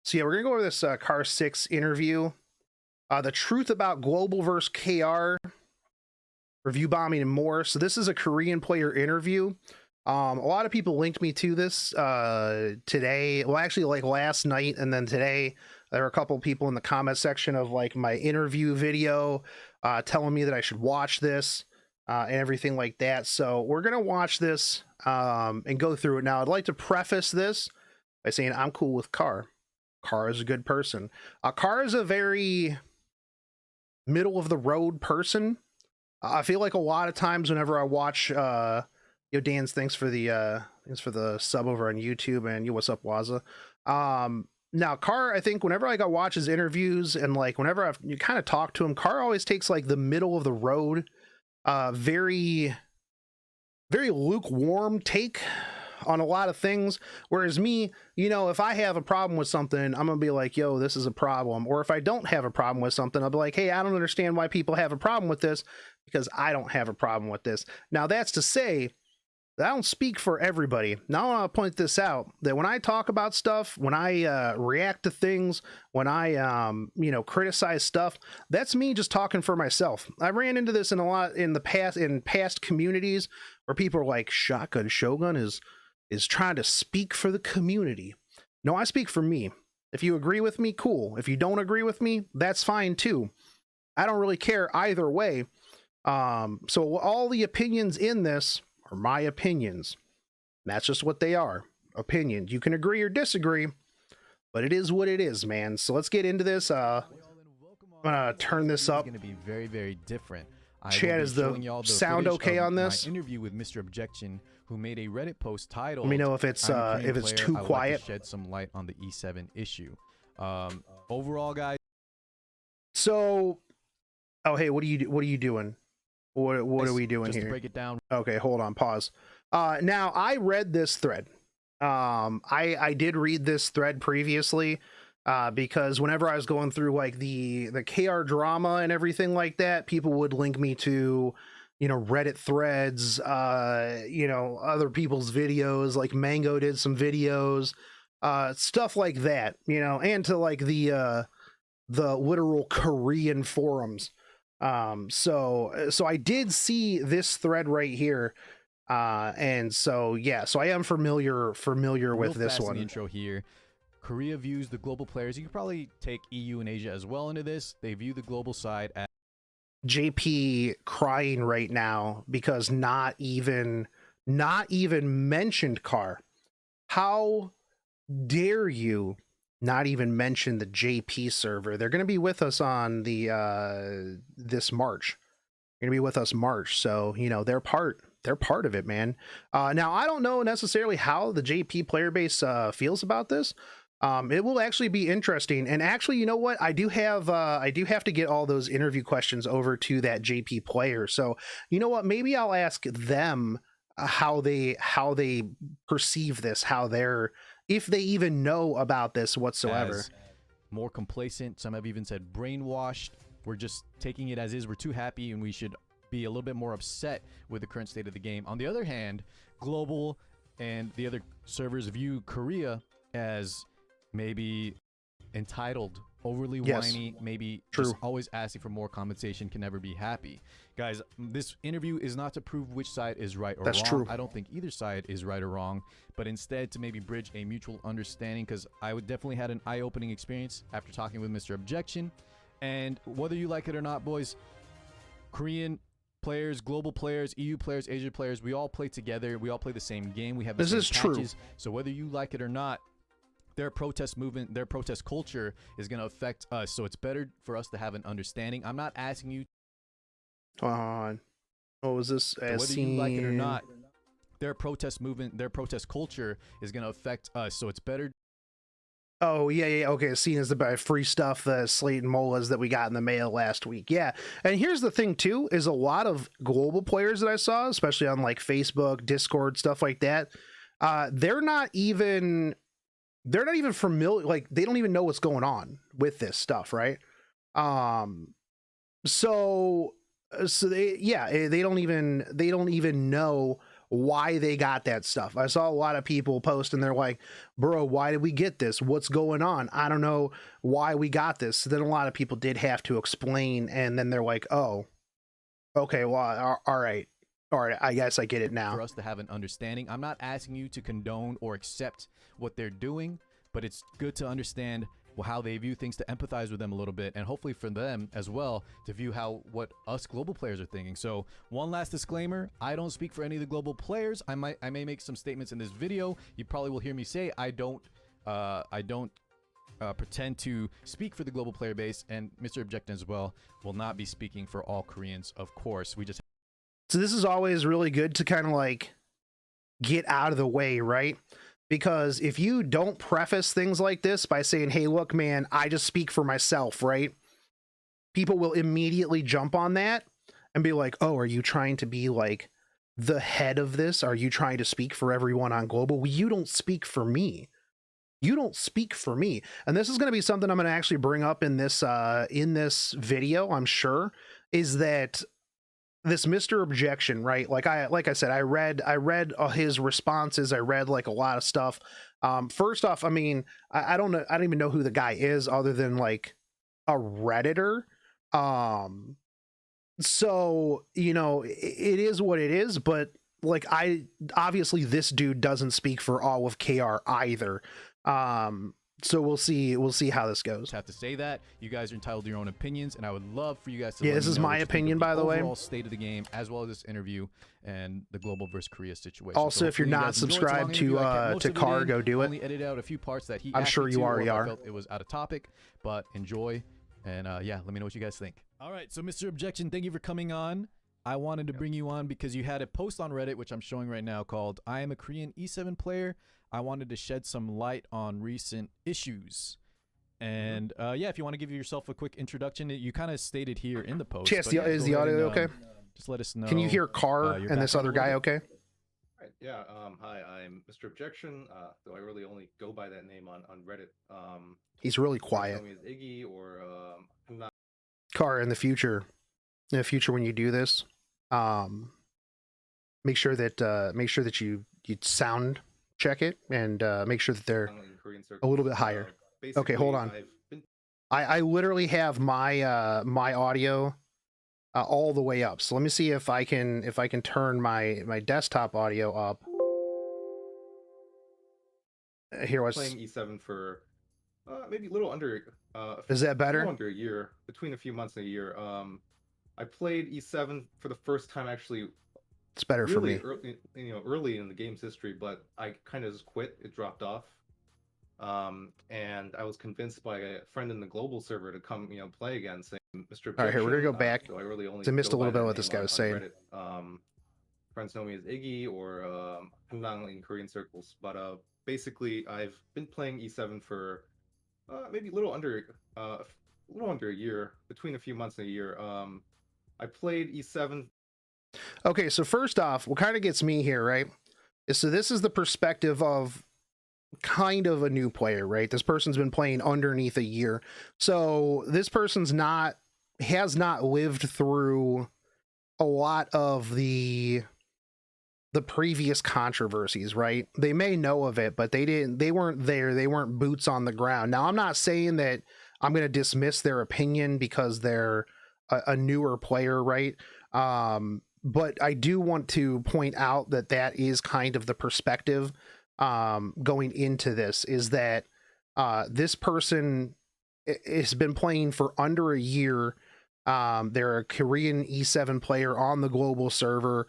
So yeah, we're gonna go over this Car 6 interview. The truth about global versus KR, review bombing, and more. So this is a Korean player interview. A lot of people linked me to this today. Well, actually, like last night and then today, there were a couple of people in the comment section of like my interview video telling me that I should watch this and everything like that. So we're gonna watch this and go through it. Now, I'd like to preface this by saying I'm cool with Car. Car is a good person. Car is a very middle of the road person. I feel like a lot of times whenever I watch Dan's thanks for the sub over on YouTube, and what's up, Waza. Now Car, I think whenever I watch his interviews and like whenever you kind of talk to him, Car always takes like the middle of the road, very lukewarm take on a lot of things. Whereas me, if I have a problem with something, I'm gonna be like, yo, this is a problem. Or if I don't have a problem with something, I'll be like, hey, I don't understand why people have a problem with this, because I don't have a problem with this. Now that's to say that I don't speak for everybody. Now I want to point this out, that when I talk about stuff, when I react to things, when I criticize stuff, that's me just talking for myself. I ran into this in past communities where people are like, Shogun is trying to speak for the community. No, I speak for me. If you agree with me, cool. If you don't agree with me, that's fine too. I don't really care either way. So all the opinions in this are my opinions. That's just what they are. Opinions. You can agree or disagree, but it is what it is, man. So let's get into this. I'm gonna turn this up. It's going to be very, very different. Chad, is the sound okay on this? My interview with Mr. Objection, who made a Reddit post titled, let me know if it's too quiet. Like to shed some light on the E7 issue. Overall, guys. So, oh hey, what are you doing? What are we doing just here? To break it down. Okay, hold on, pause. Now I read this thread. I did read this thread previously. Because whenever I was going through like the KR drama and everything like that, people would link me to, Reddit threads, other people's videos, like Mango did some videos, stuff like that, and to like the literal Korean forums. So I did see this thread right here. And so, yeah, so I am familiar with this one. Intro here. Korea views the global players. You could probably take EU and Asia as well into this. They view the global side as JP crying right now because not even mentioned Car. How dare you not even mention the JP server? They're going to be with us on the this March. They're going to be with us March, so they're part of it, man. Now I don't know necessarily how the JP player base feels about this. It will actually be interesting, and actually, you know what? I do have to get all those interview questions over to that JP player. So, you know what? Maybe I'll ask them how they perceive this, if they even know about this whatsoever. More complacent. Some have even said brainwashed. We're just taking it as is. We're too happy, and we should be a little bit more upset with the current state of the game. On the other hand, Global and the other servers view Korea as maybe entitled, overly whiny, maybe just always asking for more compensation, can never be happy. Guys, this interview is not to prove which side is right or wrong. True. I don't think either side is right or wrong, but instead to maybe bridge a mutual understanding, because I would definitely had an eye-opening experience after talking with Mr. Objection. And whether you like it or not, boys, Korean players, global players, EU players, Asia players, we all play together. We all play the same game. We have the same patches. So whether you like it or not, their protest movement, their protest culture is going to affect us. So it's better for us to have an understanding. I'm not asking you. What was this? So whether you like it or not, their protest movement, their protest culture is going to affect us. So it's better. Oh, yeah. Okay, seen as the free stuff, the Slate and Molas that we got in the mail last week. Yeah. And here's the thing, too, is a lot of global players that I saw, especially on like Facebook, Discord, stuff like that, they're not even familiar. Like, they don't even know what's going on with this stuff, right? So they don't even know why they got that stuff. I saw a lot of people post and they're like, bro, why did we get this? What's going on? I don't know why we got this. So then a lot of people did have to explain, and then they're like, oh, okay, well, all right. All right, I guess I get it now. For us to have an understanding. I'm not asking you to condone or accept what they're doing, but it's good to understand how they view things, to empathize with them a little bit, and hopefully for them as well to view what us global players are thinking. So one last disclaimer, I don't speak for any of the global players. I may make some statements in this video. You probably will hear me say I don't pretend to speak for the global player base, and Mr. Objection as well will not be speaking for all Koreans, of course. We just So this is always really good to kind of like get out of the way, right? Because if you don't preface things like this by saying, hey, look, man, I just speak for myself, right? People will immediately jump on that and be like, oh, are you trying to be like the head of this? Are you trying to speak for everyone on global? Well, you don't speak for me. You don't speak for me. And this is going to be something I'm going to actually bring up in this video, I'm sure, is that this Mr. Objection, right? Like I said, I read his responses. I read like a lot of stuff. First off, I mean, I don't know. I don't even know who the guy is other than like a Redditor. So, you know, it is what it is, but like obviously this dude doesn't speak for all of KR either. So we'll see how this goes. have to say that you guys are entitled to your own opinions, and I would love for you guys to Yeah, let this me is know my what you think opinion, of the by the way. overall state of the game, as well as this interview and the global versus Korea situation. Also, So if you're hopefully you not guys enjoyed subscribed this long interview. I kept most to of it Car, in, go do it. Only edited out a few parts that he I'm asked sure me you to, or already if I are. felt it was out of topic, but enjoy, and yeah, let me know what you guys think. All right, so Mr. Objection, thank you for coming on. I wanted to bring you on because you had a post on Reddit, which I'm showing right now, called I am a Korean E7 player. I wanted to shed some light on recent issues. And yeah, if you want to give yourself a quick introduction, you kind of stated here in the post. Chance, but yeah, is go the ahead audio and, okay? Just let us know. Can you hear Car your and this background other a little guy bit. okay? Right. Yeah. Hi, I'm Mr. Objection. Though I really only go by that name on Reddit. He's really Friends quiet. know me as Iggy, or I'm not. Car, in the future when you do this, make sure that you sound check it, and make sure that they're In Korean circles, a little bit higher. Okay, hold on. I literally have my my audio all the way up. So let me see if I can turn my desktop audio up. Here was playing E7 for maybe a little under. Is that better? A little under a year, between a few months and a year. I played E7 for the first time actually. It's better for me. Early in the game's history, but I kind of just quit. It dropped off. And I was convinced by a friend in the global server to come, play again, saying, Mr. Objection. All right, here, we're gonna go back. So I really only I missed a little bit what this guy was saying. Reddit. Friends know me as Iggy, or Hanang in Korean circles. But basically, I've been playing E7 for maybe a little under a year, between a few months and a year. I played E7. Okay, so first off, what kind of gets me here, right, is so this is the perspective of kind of a new player, right? This person's been playing underneath a year. So this person's has not lived through a lot of the previous controversies, right? They may know of it, but they weren't there. They weren't boots on the ground. Now, I'm not saying that I'm going to dismiss their opinion because they're a newer player, right? But I do want to point out that is kind of the perspective going into this, is that this person has been playing for under a year. They're a Korean E7 player on the global server.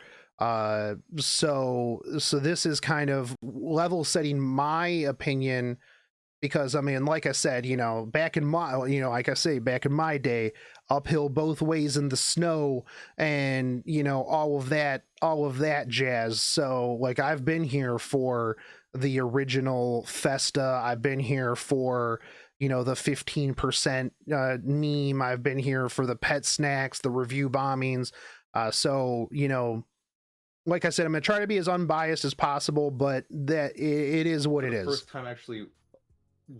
So this is kind of level setting my opinion, because I mean, like I said, back in my day, uphill both ways in the snow, and all of that jazz. So like, I've been here for the original Festa. I've been here for the 15% meme. I've been here for the pet snacks, the review bombings. So like I said, I'm gonna try to be as unbiased as possible, but that it is what it is. First time actually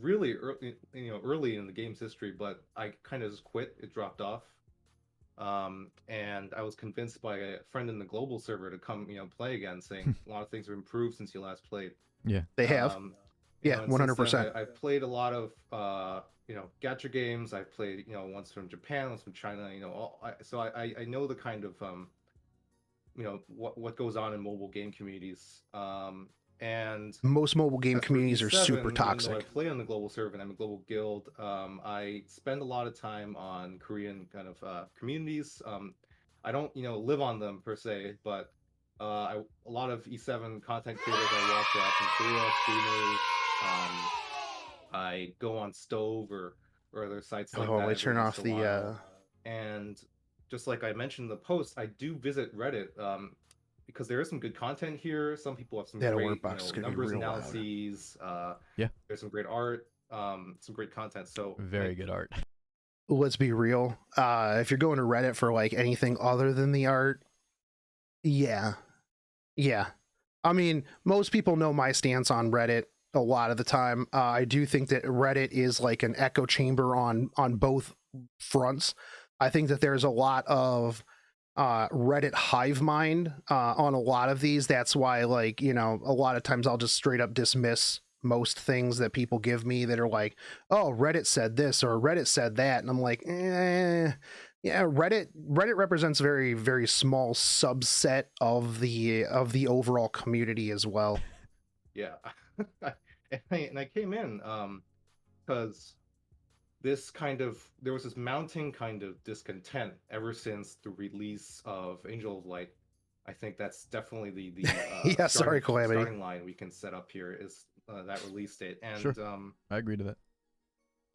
really early in the game's history, but I kind of just quit. It dropped off. And I was convinced by a friend in the global server to come, play again, saying a lot of things have improved since you last played. Yeah. They have. Yeah, And since then 100%. I've played a lot of gacha games. I've played once from Japan, once from China. So I know the kind of what goes on in mobile game communities. And Most mobile game as for communities are E7, super even toxic. though I play on the global server and I'm a global guild, I spend a lot of time on Korean kind of communities. I don't live on them per se, but a lot of E7 content creators I watch are from Korea, streamers. I go on Stove or other sites like Oh, that they every turn once off in a the while. And just like I mentioned in the post, I do visit Reddit because there is some good content here. Some people have some that great alert box is gonna be numbers real loud. analyses. Yeah. There's some great art, some great content. So Very like, good art. Let's be real. If you're going to Reddit for like anything other than the art, yeah. I mean, most people know my stance on Reddit a lot of the time. I do think that Reddit is like an echo chamber on both fronts. I think that there's a lot of Reddit hive mind on a lot of these. That's why, like, a lot of times I'll just straight up dismiss most things that people give me that are like, oh, Reddit said this or Reddit said that, and I'm like, yeah, Reddit represents a very, very small subset of the overall community as well. yeah. And I came in because there was this mounting kind of discontent ever since the release of Angel of Light. I think that's definitely the Yeah, sorry, Calamity. starting line we can set up here is that release date. And Sure. I agree to that.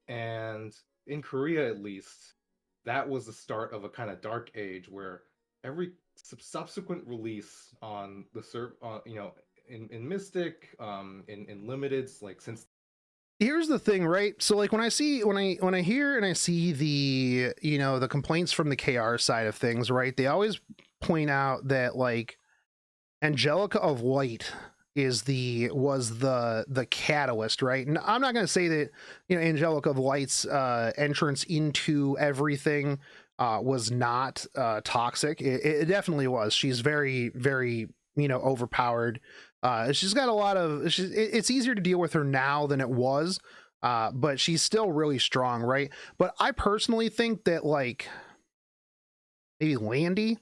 And in Korea, at least, that was the start of a kind of dark age where every subsequent release on the in Mystic, in Limiteds, like since Here's the thing, right? So like when I hear and I see the the complaints from the KR side of things, right? They always point out that like Angelica of Light was the catalyst, right? And I'm not going to say that Angelica of Light's entrance into everything was not toxic. It definitely was. She's very, very overpowered. She's got a lot of. It's easier to deal with her now than it was, but she's still really strong, right? But I personally think that like maybe Landy.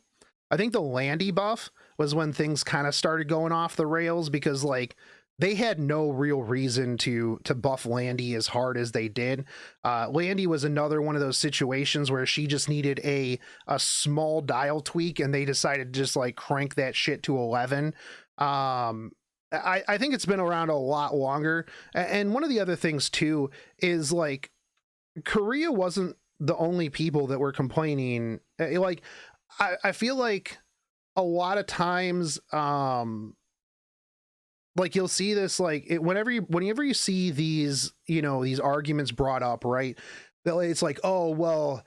I think the Landy buff was when things kind of started going off the rails because like they had no real reason to buff Landy as hard as they did. Landy was another one of those situations where she just needed a small dial tweak and they decided to just like crank that shit to 11. I think it's been around a lot longer. And one of the other things too is like Korea wasn't the only people that were complaining. Like I feel like a lot of times like you'll see this like whenever you see these these arguments brought up, right? That it's like, oh well,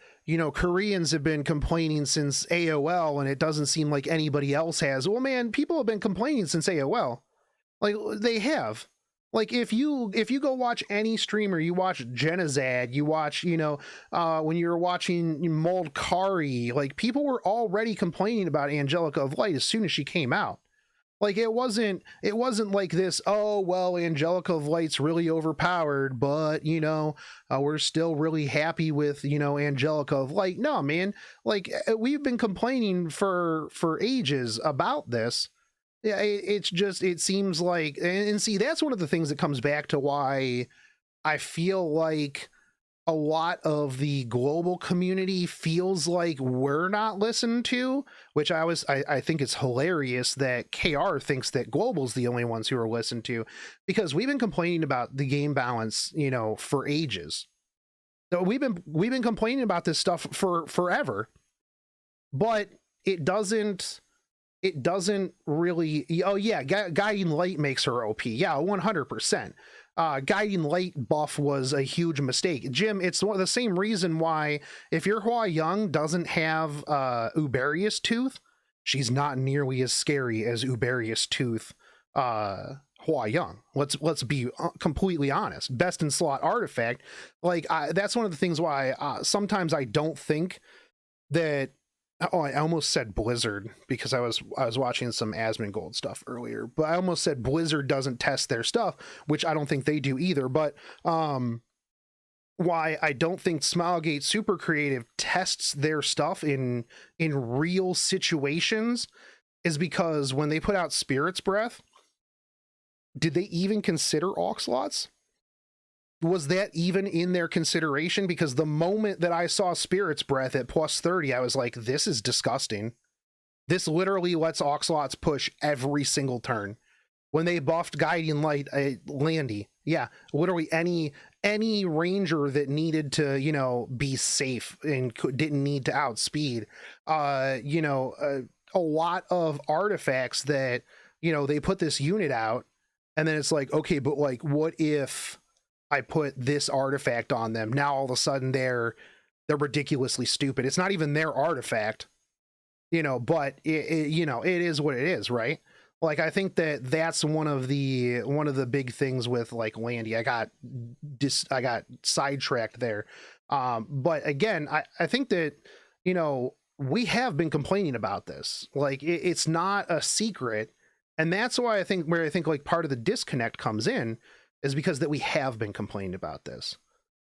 Koreans have been complaining since AOL and it doesn't seem like anybody else has. Well, man, people have been complaining since AOL. Like they have. Like if you go watch any streamer, you watch Genazad, you watch, when you were watching Mold Kari, like people were already complaining about Angelica of Light as soon as she came out. Like it wasn't like this, oh well, Angelica of Light's really overpowered, but we're still really happy with Angelica of Light. No, man, like we've been complaining for ages about this. Yeah, it seems like, and see, that's one of the things that comes back to why I feel like a lot of the global community feels like we're not listened to, which I think it's hilarious that KR thinks that global's the only ones who are listened to, because we've been complaining about the game balance, for ages. So we've been complaining about this stuff for forever, but it doesn't really. Oh yeah, guiding light makes her OP. Yeah, 100%. Guiding light buff was a huge mistake, Jim. It's the same reason why if your Hua Young doesn't have Uberius Tooth, she's not nearly as scary as Uberius Tooth Hua Young. Let's be completely honest. Best in slot artifact. Like that's one of the things why sometimes I don't think that Oh, I almost said Blizzard because I was watching some Asmongold stuff earlier, but I almost said Blizzard doesn't test their stuff, which I don't think they do either. But why I don't think Smilegate Super Creative tests their stuff in real situations is because when they put out Spirit's Breath, did they even consider aux slots? Was that even in their consideration? Because the moment that I saw Spirit's Breath at plus 30, I was like, this is disgusting. This literally lets aux slots push every single turn. When they buffed Guiding Light, Landy, yeah, literally any ranger that needed to, you know, be safe and didn't need to outspeed, you know, a lot of artifacts that, you know, they put this unit out, and then it's like, okay, but like, what if I put this artifact on them? Now all of a sudden they're ridiculously stupid. It's not even their artifact, you know, but it you know, it is what it is, right? Like, I think that that's one of the big things with like Landy. I got sidetracked there. But again, I think that, you know, we have been complaining about this. Like, it's not a secret. And that's why I think like part of the disconnect comes in is because that we have been complaining about this.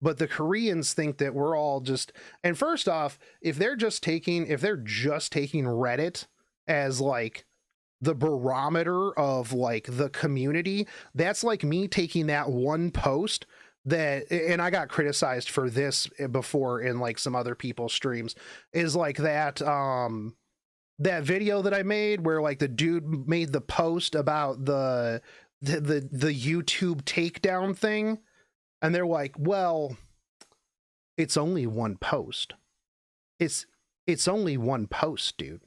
But the Koreans think that we're all just, and first off, if they're just taking Reddit as like the barometer of like the community, that's like me taking that one post that, and I got criticized for this before in like some other people's streams, is like that that video that I made where like the dude made the post about the YouTube takedown thing, and they're like, well, it's only one post. It's only one post, dude.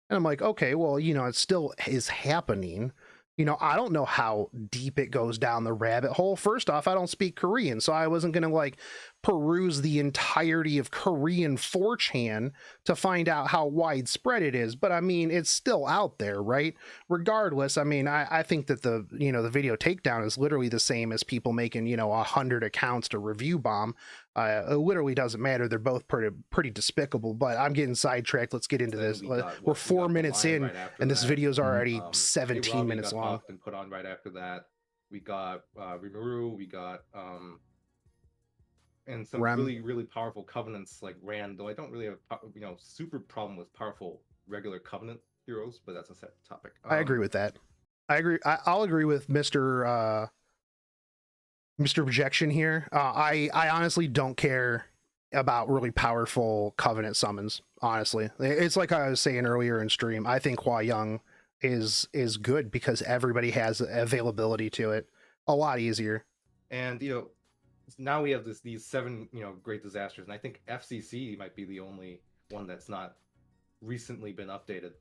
And I'm like, okay, well, you know, it still is happening. You know, I don't know how deep it goes down the rabbit hole. First off, I don't speak Korean, so I wasn't going to like peruse the entirety of Korean 4chan to find out how widespread it is. But I mean, it's still out there, right? Regardless, I mean, I think that the video takedown is literally the same as people making, you know, 100 accounts to review bomb. It literally doesn't matter. They're both pretty despicable, but I'm getting sidetracked. Let's get into this. We're 4 minutes in, and this video's already 17 minutes long. And put on right after that. We got Rimuru, we got and some really powerful covenants like Rand, though I don't really have super problem with powerful regular covenant heroes, but that's a separate topic. I agree with that. I agree. I'll agree with Mr. Objection here. I honestly don't care about really powerful covenant summons. Honestly, it's like I was saying earlier in stream. I think Hua Young is good because everybody has availability to it a lot easier. And you know, now we have these 7 great disasters, and I think FCC might be the only one that's not recently been updated.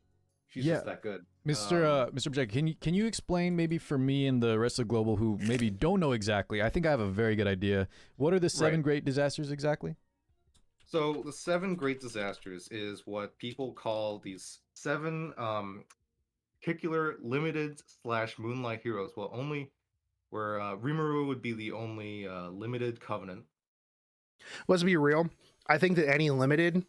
She's just that good. Mr. Object, can you explain maybe for me and the rest of Global who maybe don't know exactly? I think I have a very good idea. What are the 7 great disasters exactly? So the 7 great disasters is what people call these 7 particular limited / moonlight heroes. Well, only where Rimuru would be the only limited covenant. Let's be real. I think that any limited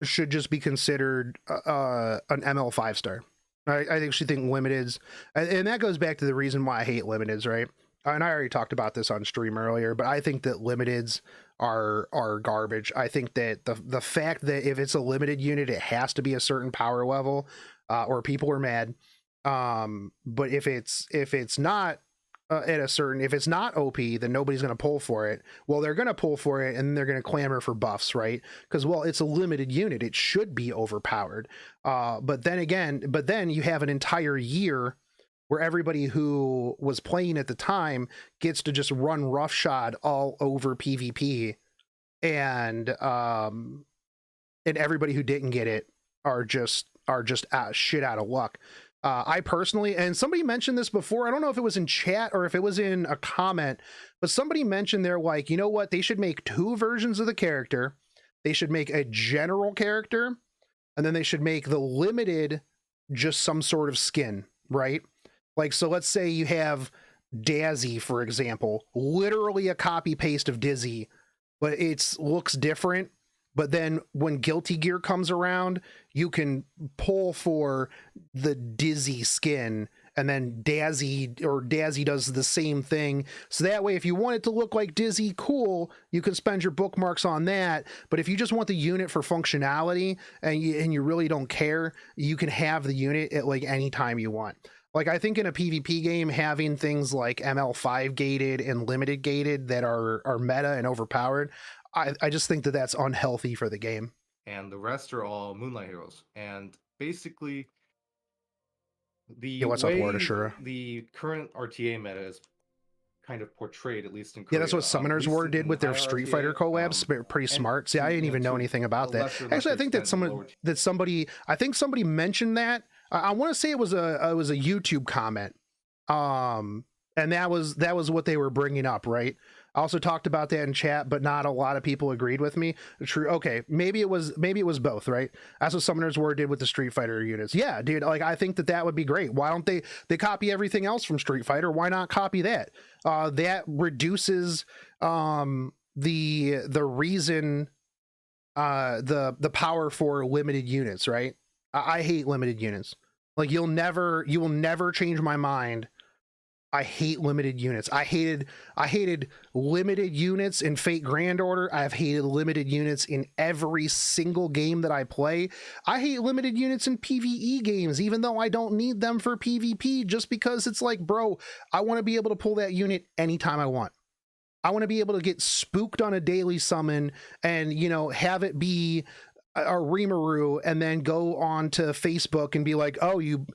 should just be considered an ML 5-star. I actually think limiteds, and that goes back to the reason why I hate limiteds, right? And I already talked about this on stream earlier, but I think that limiteds are garbage. I think that the fact that if it's a limited unit, it has to be a certain power level, or people are mad. But if it's not at a certain, if it's not OP, then nobody's going to pull for it. Well, they're going to pull for it, and they're going to clamor for buffs, right? Because, well, it's a limited unit. It should be overpowered. But then you have an entire year where everybody who was playing at the time gets to just run roughshod all over PvP, and everybody who didn't get it are just shit out of luck. I personally, and somebody mentioned this before, I don't know if it was in chat or if it was in a comment, but somebody mentioned they're like, you know what, they should make 2 versions of the character. They should make a general character, and then they should make the limited just some sort of skin, right? Like, so let's say you have Dazzy, for example, literally a copy paste of Dizzy, but it looks different, But then when Guilty Gear comes around, you can pull for the Dizzy skin, and then Dazzy does the same thing. So that way, if you want it to look like Dizzy, cool, you can spend your bookmarks on that. But if you just want the unit for functionality and you really don't care, you can have the unit at like any time you want. Like, I think in a PvP game, having things like ML5 gated and limited gated that are meta and overpowered, I just think that that's unhealthy for the game. And the rest are all Moonlight heroes. And basically, the Yeah, what's up, Lord way Ashura? the current RTA meta is kind of portrayed, at least in Yeah, Korea. that's what Summoners War did with their Street Fighter collabs. Pretty smart. See, I didn't even know anything about that. Actually, I think that somebody mentioned that. I want to say it was a YouTube comment. And that was what they were bringing up, right? I also talked about that in chat, but not a lot of people agreed with me. True. Okay, maybe it was both, right? That's what Summoners War did with the Street Fighter units. Yeah, dude, like, I think that would be great. Why don't they copy everything else from Street Fighter? Why not copy that? That reduces the reason, the power for limited units, right? I hate limited units. Like, you will never change my mind. I hate limited units. I hated limited units in Fate Grand Order. I've hated limited units in every single game that I play. I hate limited units in PvE games, even though I don't need them for PvP, just because it's like, bro, I want to be able to pull that unit anytime I want. I want to be able to get spooked on a daily summon and, have it be a Rimuru, and then go on to Facebook and be like, oh, you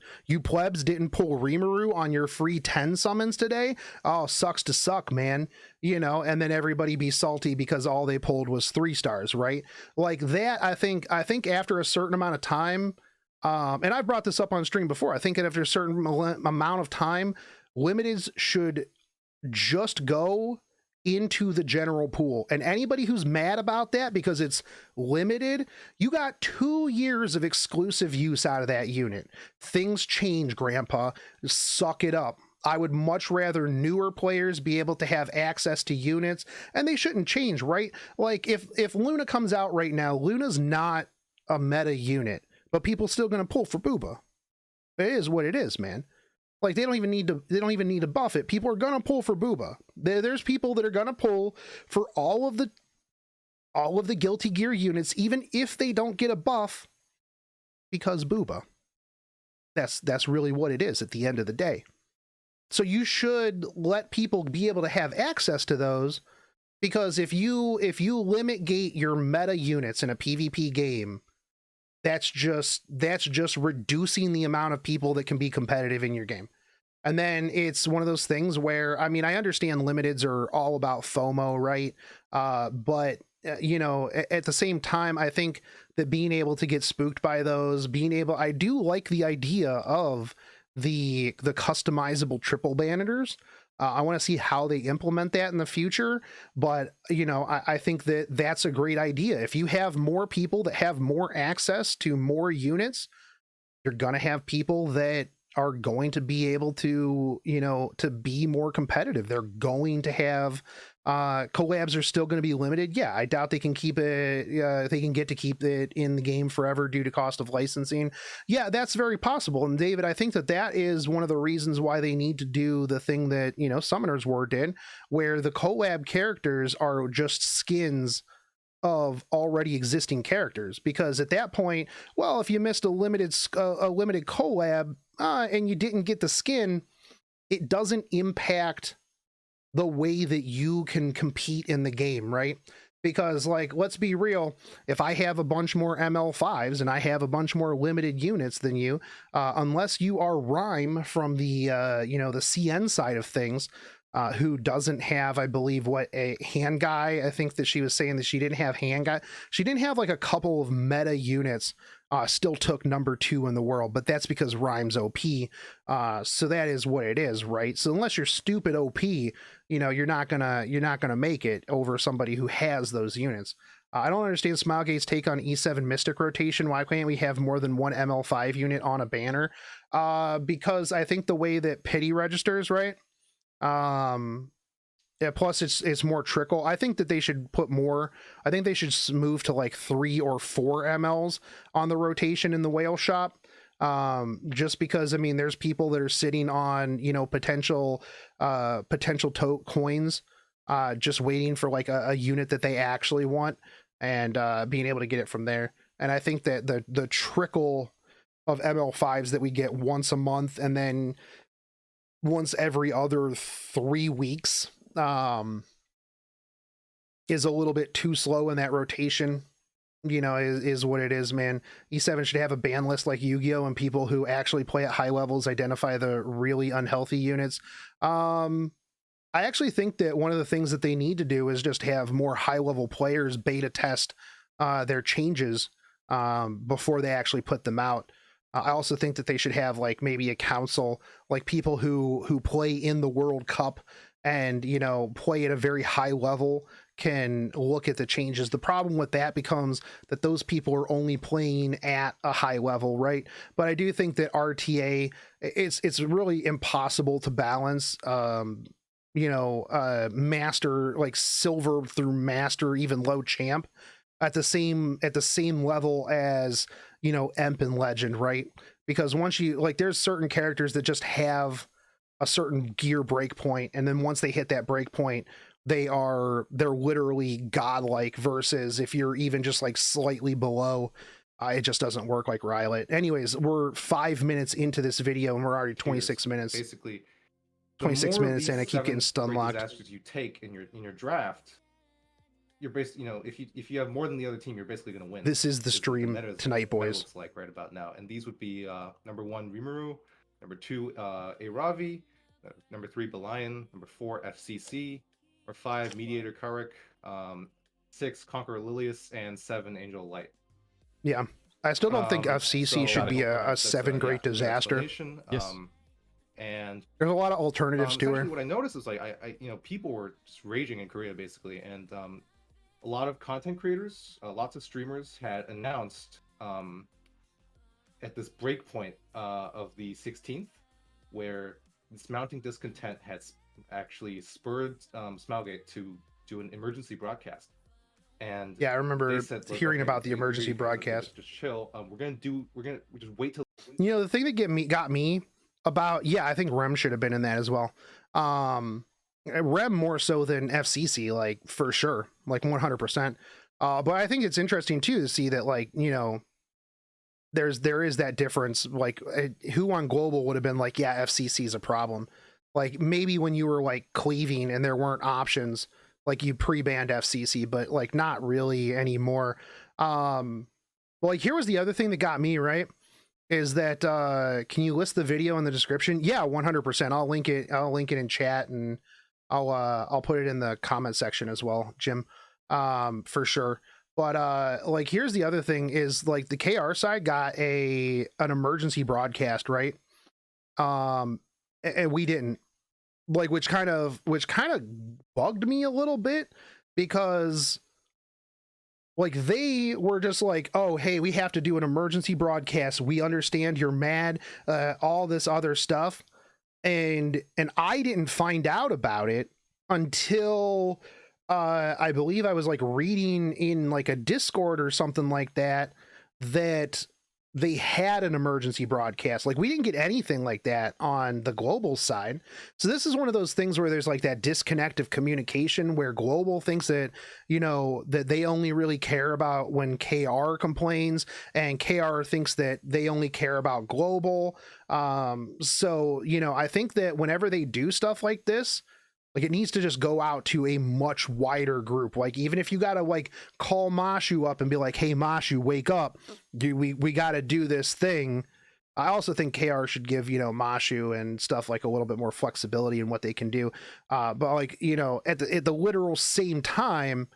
plebs didn't pull Rimuru on your free 10 summons today? Oh, sucks to suck, man. And then everybody be salty because all they pulled was 3 stars, right? Like that, I think after a certain amount of time, and I've brought this up on stream before, I think that after a certain amount of time, limiteds should just go into the general pool. And anybody who's mad about that because it's limited, you got 2 years of exclusive use out of that unit. Things change, grandpa. Suck it up. I would much rather newer players be able to have access to units, and they shouldn't change, right? Like, if Luna comes out right now, Luna's not a meta unit, but people still gonna pull for Booba. It is what it is, man. Like, they don't even need to buff it. People are gonna pull for Booba. There's people that are gonna pull for all of the Guilty Gear units, even if they don't get a buff, because Booba. That's really what it is at the end of the day. So you should let people be able to have access to those, because if you limit gate your meta units in a PvP game, that's just reducing the amount of people that can be competitive in your game. And then it's one of those things where, I mean, I understand limiteds are all about FOMO, right? But at the same time, I think that being able to get spooked by those, I do like the idea of the customizable triple banners. I want to see how they implement that in the future, but I think that that's a great idea. If you have more people that have more access to more units, you're gonna have people that are going to be able to to be more competitive. They're going to have collabs are still going to be limited. Yeah, I doubt they can keep it. They can get to keep it in the game forever due to cost of licensing. Yeah, that's very possible. And David, I think that is one of the reasons why they need to do the thing that Summoners War did, where the collab characters are just skins of already existing characters. Because at that point, well, if you missed a limited collab and you didn't get the skin, it doesn't impact the way that you can compete in the game, right? Because, like, let's be real, if I have a bunch more ML5s and I have a bunch more limited units than you, unless you are Rhyme from the the CN side of things, who doesn't have, I believe, a hand guy. I think that she was saying that she didn't have hand guy. She didn't have like a couple of meta units. Still took number 2 in the world, but that's because Rhyme's OP. So that is what it is, right? So unless you're stupid OP, you're not gonna make it over somebody who has those units. I don't understand Smilegate's take on E7 Mystic rotation. Why can't we have more than one ML5 unit on a banner? Because I think the way that pity registers, right? Yeah, plus it's more trickle. I think that they should put more. I think they should move to like 3 or 4 MLs on the rotation in the whale shop. Just because, I mean, there's people that are sitting on, you know, potential tote coins, just waiting for like a unit that they actually want, and being able to get it from there. And I think that the trickle of ML5s that we get once a month and then once every other 3 weeks is a little bit too slow in that rotation, you know, is what it is, man. E7 should have a ban list like Yu-Gi-Oh, and people who actually play at high levels identify the really unhealthy units. I actually think that one of the things that they need to do is just have more high level players beta test their changes before they actually put them out. I also think that they should have like maybe a council, like people who play in the World Cup and, you know, play at a very high level can look at the changes. The problem with that becomes that those people are only playing at a high level, right? But I do think that RTA, it's really impossible to balance, you know, master, like silver through master, even low champ at the same level as, you know, Emp and Legend, right? Because once you, like, there's certain characters that just have a certain gear break point, and then once they hit that break point, they're literally godlike, versus if you're even just like slightly below, it just doesn't work like Rylet. Anyways, we're 5 minutes into this video and we're already 26 minutes. Basically, 26 minutes and I keep getting stun locked. Disasters you take in your draft, you're basically, you know, if you have more than the other team, you're basically going to win. This is the stream tonight, boys. Looks like right about now, and these would be number 1 Rimuru, number 2 Aravi, number 3 Belian, number 4 FCC, number 5 Mediator Karik, 6 Conqueror Lilius, and 7 Angel Light. Yeah, I still don't think FCC should be a 7 great disaster. Yes. And there's a lot of alternatives to her. What I noticed is like I you know, people were just raging in Korea basically, and a lot of content creators, lots of streamers had announced at this breakpoint of the 16th, where this mounting discontent has actually spurred Smilegate to do an emergency broadcast. And yeah, I remember hearing about the emergency broadcast. Just chill. We're just wait till. You know, the thing that got me about, yeah, I think Rem should have been in that as well. Rem more so than FCC, like, for sure, like 100%. But I think it's interesting too to see that, like, you know, there is that difference. Like, who on global would have been like, yeah, FCC is a problem. Like, maybe when you were like cleaving and there weren't options, like you pre-banned FCC, but like not really anymore. Like, here was the other thing that got me, right, is that can you list the video in the description? Yeah, 100%. I'll link it in chat, and I'll put it in the comment section as well, Jim, for sure. But like, here's the other thing is, like, the KR side got an emergency broadcast, right? And we didn't, like, which kind of bugged me a little bit, because like, they were just like, oh, hey, we have to do an emergency broadcast. We understand you're mad, all this other stuff. And I didn't find out about it until I believe I was like reading in like a Discord or something like that they had an emergency broadcast. Like, we didn't get anything like that on the global side. So this is one of those things where there's like that disconnect of communication, where global thinks that, you know, that they only really care about when KR complains, and KR thinks that they only care about global. So, you know, I think that whenever they do stuff like this, like, it needs to just go out to a much wider group. Like, even if you got to like call Mashu up and be like, hey, Mashu, wake up. We got to do this thing. I also think KR should give, you know, Mashu and stuff like a little bit more flexibility in what they can do. But like, you know, at the literal same time,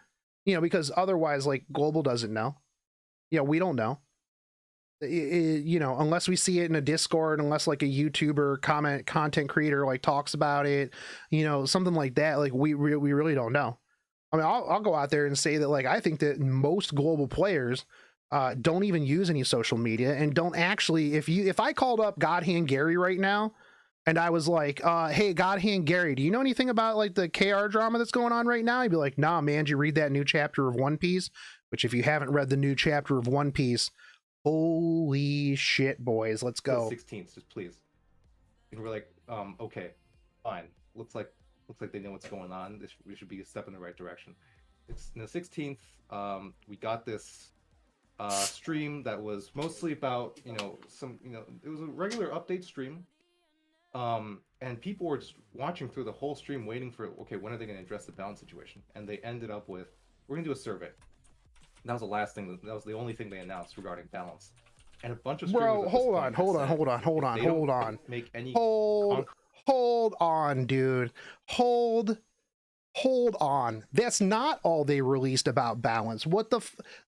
you know, because otherwise, like, global doesn't know. You know, we don't know. You know, unless we see it in a Discord, unless like a YouTuber content creator like talks about it, you know, something like that, like we really don't know. I mean, I'll go out there and say that, like, I think that most global players don't even use any social media, and don't actually, if I called up Godhand Gary right now and I was like, hey, Godhand Gary, do you know anything about like the KR drama that's going on right now? He'd be like, nah, man, did you read that new chapter of One Piece? Which, if you haven't read the new chapter of One Piece, holy shit, boys, let's The go. 16th, just please. And we're like, okay, fine. Looks like they know what's going on. We should be a step in the right direction. It's the 16th. We got this stream that was mostly about, it was a regular update stream. And people were just watching through the whole stream, waiting for, okay, when are they going to address the balance situation? And they ended up with, we're going to do a survey. That was the last thing. That was the only thing they announced regarding balance. And a bunch of streamers. Bro, hold on. Make any hold on, dude. Hold on. That's not all they released about balance. What the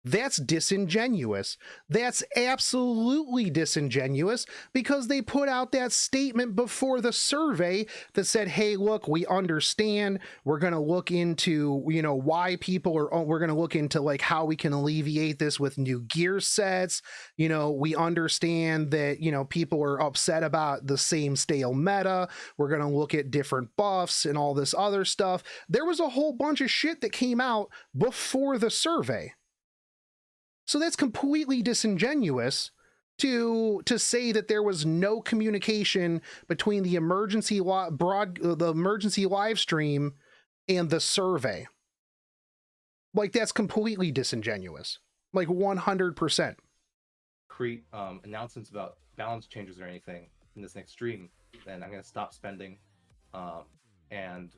that's disingenuous. That's absolutely disingenuous, because they put out that statement before the survey that said, hey, look, we understand. We're going to look into, why people are, we're going to look into like how we can alleviate this with new gear sets. We understand that, people are upset about the same stale meta. We're going to look at different buffs and all this other stuff. There was a whole bunch of shit that came out before the survey. So that's completely disingenuous to say that there was no communication between the emergency live stream and the survey. Like, that's completely disingenuous. Like 100%. Create announcements about balance changes or anything in this next stream, then I'm going to stop spending. And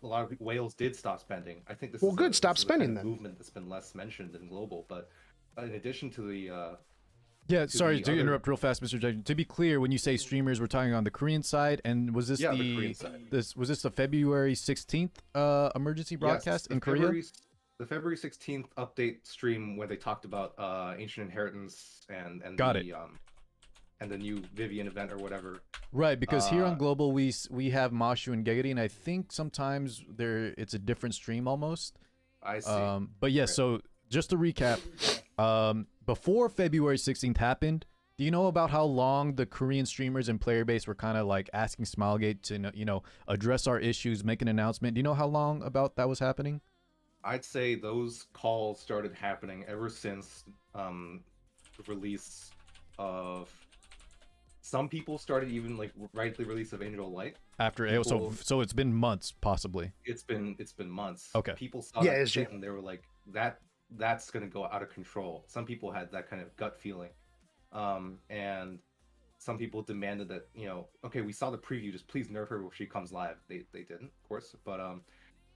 a lot of whales did stop spending. I think this is stop spending then. Movement that's been less mentioned in global, but in addition to the sorry to interrupt real fast, Mr. Jackson. To be clear, when you say streamers, we're talking on the Korean side, and was this the Korean side. Was this the February 16th emergency broadcast in Korea? The February 16th update stream where they talked about Ancient Inheritance and Got it. And the new Vivian event or whatever. Right, because here on Global we have Mashu and Gegari, and I think sometimes it's a different stream almost. I see. But yes, right. So just to recap, before February 16th happened, do you know about how long the Korean streamers and player base were kind of like asking Smilegate to address our issues, make an announcement? Do you know how long about that was happening? I'd say those calls started happening ever since the release of. Some people started even like right the release of Angel Light. After so it's been months possibly. It's been months. Okay. People saw that shit and they were like, that's gonna go out of control. Some people had that kind of gut feeling, and some people demanded that okay, we saw the preview, just please nerf her when she comes live. They didn't, of course, but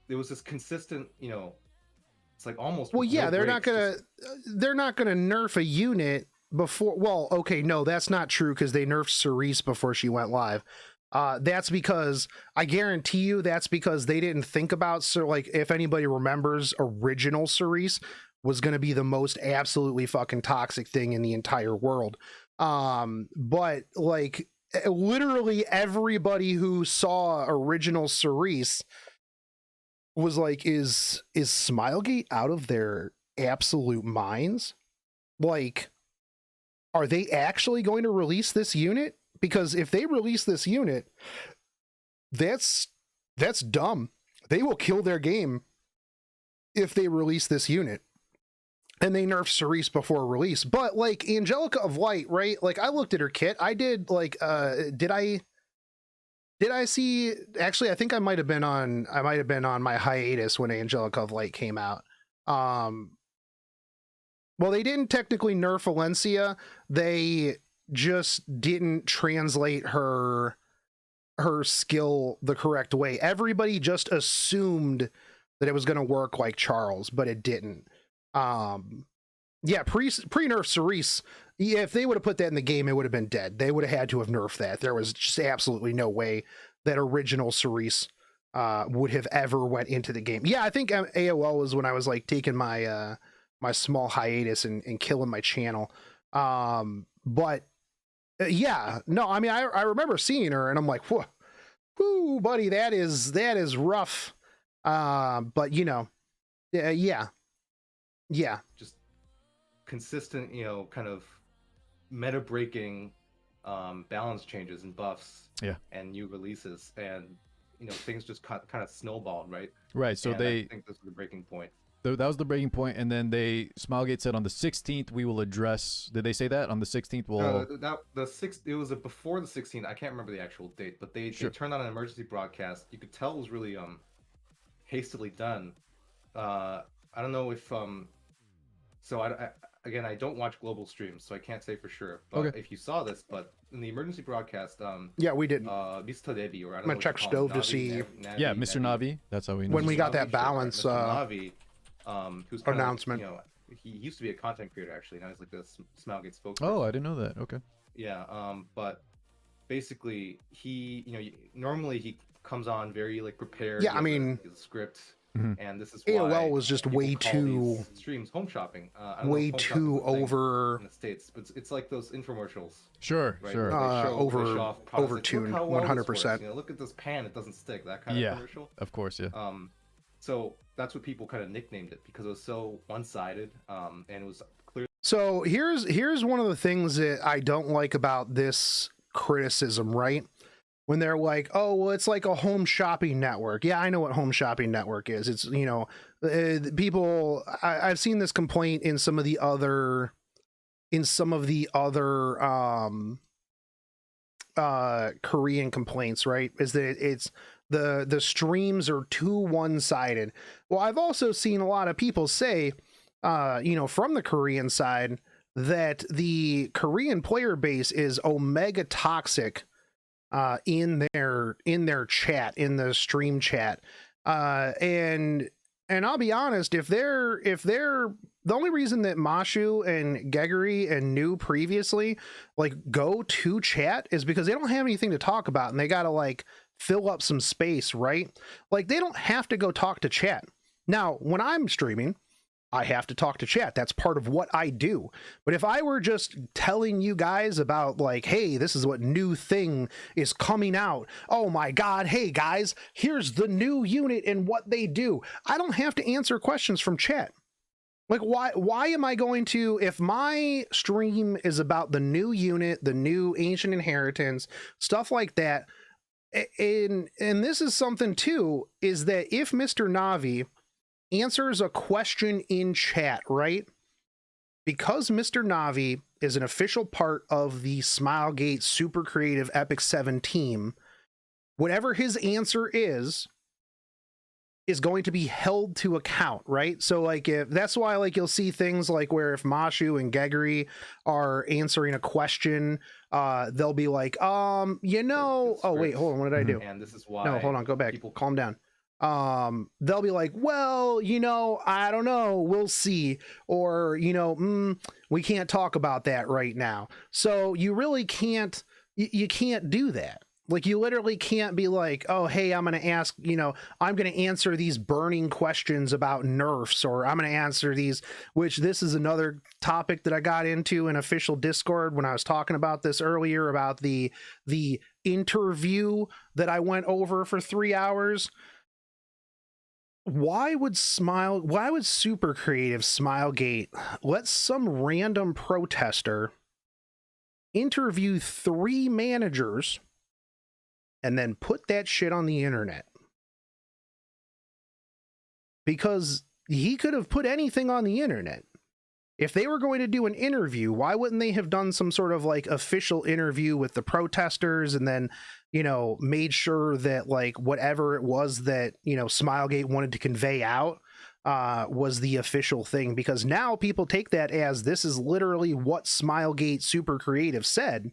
there was this consistent it's like almost they're not gonna nerf a unit before. Okay, no, that's not true, because they nerfed Cerise before she went live. That's because, I guarantee you, that's because they didn't think about, like, if anybody remembers, original Cerise was going to be the most absolutely fucking toxic thing in the entire world. But like literally everybody who saw original Cerise was like, is Smilegate out of their absolute minds? Like, are they actually going to release this unit? Because if they release this unit, that's dumb. They will kill their game if they release this unit. And they nerf Cerise before release. But like Angelica of Light, right? Like, I looked at her kit. I did like did I see, actually I think I might have been on my hiatus when Angelica of Light came out. Well, they didn't technically nerf Valencia. They just didn't translate her skill the correct way. Everybody just assumed that it was going to work like Charles, but it didn't. Pre-nerf Cerise, if they would have put that in the game, it would have been dead. They would have had to have nerfed that. There was just absolutely no way that original Cerise would have ever went into the game. Yeah, I think AOL was when I was like taking my my small hiatus and killing my channel. But yeah, no, I mean, I remember seeing her and I'm like, whoo, buddy, that is rough. But yeah. Just consistent, kind of meta breaking balance changes and buffs, Yeah. and new releases, and things just kind of snowballed, right? Right. So And I think this was the breaking point. that was the breaking point, and then Smilegate said on the 16th we will address. Did they say that on the 16th? We'll It was before the 16th. I can't remember the actual date, but they turned on an emergency broadcast. You could tell it was really hastily done. I don't know if so again, I don't watch global streams, so I can't say for sure. But if you saw this, but in the emergency broadcast, yeah, we didn't. Mr. Devi, or I don't I'm know gonna check Stove to see. Yeah, Mr. Navi. That's how we know. When we Mr. got that Navi, balance, Mr. Navi, who's kind announcement. Of like, he used to be a content creator actually. Now he's like the Smilegate spokesperson. Oh, I didn't know that. Okay. Yeah. But basically, he normally he comes on very like prepared. Yeah, I mean, his script. Mhm. And this is why AOL was just people way call too these streams home shopping. I don't know way if home shopping too is a thing over in the States, but it's like those infomercials. Sure, Right? sure. Where they over show off products, overtuned, like, look how well this 100%. works, look at this pan, it doesn't stick. That kind of commercial. Of course, yeah. So that's what people kind of nicknamed it, because it was so one-sided, and it was clear. So here's one of the things that I don't like about this criticism, right? When they're like, oh, well, it's like a home shopping network. Yeah, I know what home shopping network is. It's, people, I've seen this complaint in some of the other Korean complaints, right? Is that it's the streams are too one-sided. Well, I've also seen a lot of people say, from the Korean side, that the Korean player base is omega toxic in their chat, in the stream chat, and I'll be honest, if they're the only reason that Mashu and Geguri and New previously like go to chat is because they don't have anything to talk about and they gotta like fill up some space, right? Like they don't have to go talk to chat. Now, when I'm streaming, I have to talk to chat. That's part of what I do. But if I were just telling you guys about like, hey, this is what new thing is coming out. Oh my God. Hey guys, here's the new unit and what they do. I don't have to answer questions from chat. Like why am I going to, if my stream is about the new unit, the new ancient inheritance, stuff like that. And this is something too, is that if Mr. Navi answers a question in chat, right? Because Mr. Navi is an official part of the Smilegate Super Creative Epic 7 team, whatever his answer is going to be held to account, right? So like if that's why like you'll see things like where if Mashu and Geguri are answering a question, they'll be like, oh wait, hold on, what did I do? And this is why no, hold on, go back, calm down. They'll be like, well, I don't know, we'll see, or we can't talk about that right now. So you really can't, you can't do that. Like you literally can't be like, oh, hey, I'm going to ask, I'm going to answer these burning questions about nerfs, or I'm going to answer these, which this is another topic that I got into in official Discord when I was talking about this earlier about the interview that I went over for 3 hours. Why would Super Creative Smilegate let some random protester interview 3 managers and then put that shit on the internet? Because he could have put anything on the internet. If they were going to do an interview, why wouldn't they have done some sort of like official interview with the protesters and then, made sure that like whatever it was that, Smilegate wanted to convey out was the official thing? Because now people take that as this is literally what Smilegate Super Creative said.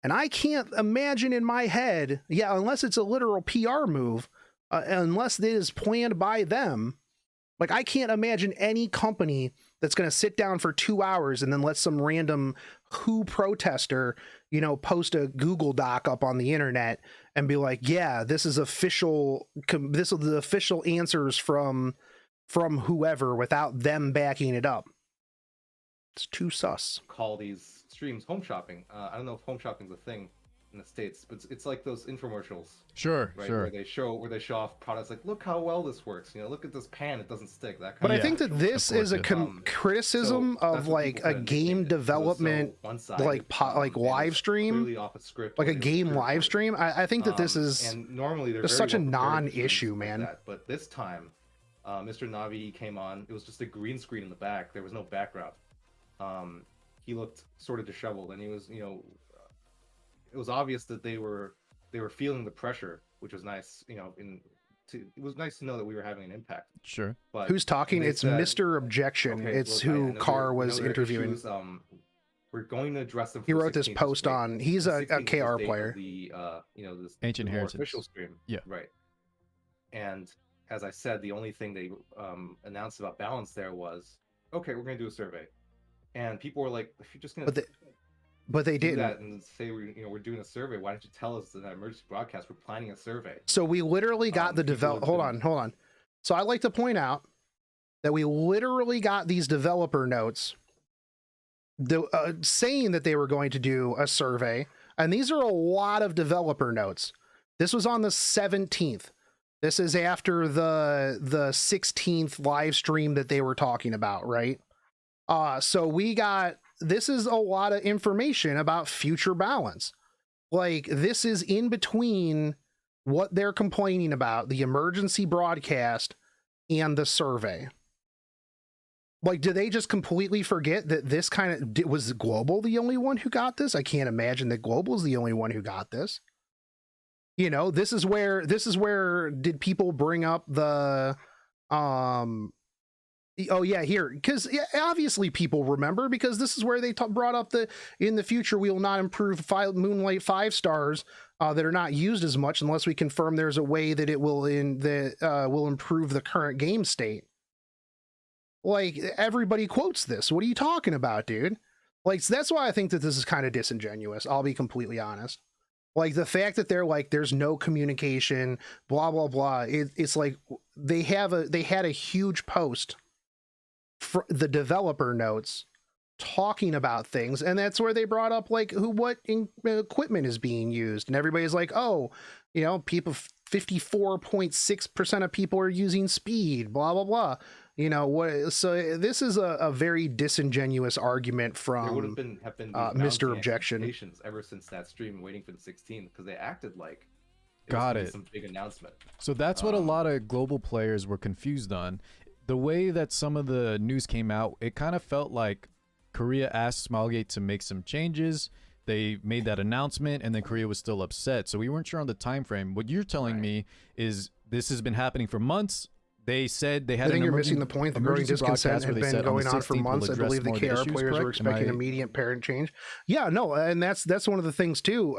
And I can't imagine in my head, unless it's a literal PR move, unless it is planned by them, like I can't imagine any company that's going to sit down for 2 hours and then let some random who protester, post a Google Doc up on the internet and be like, yeah, this is official. This is the official answers from whoever without them backing it up. It's too sus. Call these streams home shopping. I don't know if home shopping is a thing in the States, but it's like those infomercials, Sure, right? sure. Where they show off products like, look how well this works. You know, look at this pan, it doesn't stick. That kind But of I think that this is a criticism so of that's what like people a said in the game beginning. It was so development, one-sided, like and live it's stream, clearly off a script, like or a it was game pre-recorded. live stream. I think that this is And normally they're just very such a well prepared to do non-issue, something like man. that. But this time, Mr. Navi came on. It was just a green screen in the back. There was no background. He looked sort of disheveled, and he was, you know, it was obvious that they were feeling the pressure, which was nice. You know, it was nice to know that we were having an impact. Sure. But Who's talking? they It's said, Mr. Objection. okay, It's look, I who know Carr there- I know was there are interviewing. issues, we're going to address them. He for the wrote this 16th post date. on. He's The a 16th is the KR date of player. The you know, this Ancient the more Heritage. official stream. Yeah. Right. And as I said, the only thing they announced about balance there was, okay, we're going to do a survey, and people were like, if you're just going to But they do didn't. that and say we're doing a survey, why don't you tell us in that emergency broadcast we're planning a survey? So we literally got the people have hold been- on. So I'd like to point out that we literally got these developer notes saying that they were going to do a survey, and these are a lot of developer notes. This was on the 17th. This is after the 16th live stream that they were talking about, right? So this is a lot of information about future balance. Like, this is in between what they're complaining about, the emergency broadcast and the survey. Like, do they just completely forget that this kind of was Global the only one who got this? I can't imagine that Global's the only one who got this. You know, this is where did people bring up the oh yeah, here, because obviously people remember, because this is where they brought up in the future we will not improve Moonlight 5 stars that are not used as much unless we confirm there's a way that it will will improve the current game state. Like, everybody quotes this. What are you talking about, dude? Like, so that's why I think that this is kind of disingenuous. I'll be completely honest. Like, the fact that they're like, there's no communication, blah blah blah. It's like they had a huge post for the developer notes talking about things, and that's where they brought up like what equipment is being used, and everybody's like, oh, you know, people 54.6% of people are using speed, blah blah blah. You know what? So this is a very disingenuous argument from there would have been Mr. Objection expectations ever since that stream, waiting for the 16th, because they acted like Got was it. some big announcement. So that's what a lot of global players were confused on. The way that some of the news came out, it kind of felt like Korea asked Smilegate to make some changes. They made that announcement, and then Korea was still upset. So we weren't sure on the time frame. What you're telling me is this has been happening for months. They said they had. I think you're missing the point. The growing discontent had been going on for months. I believe the KR players were expecting immediate parent change. Yeah, no, and that's one of the things too.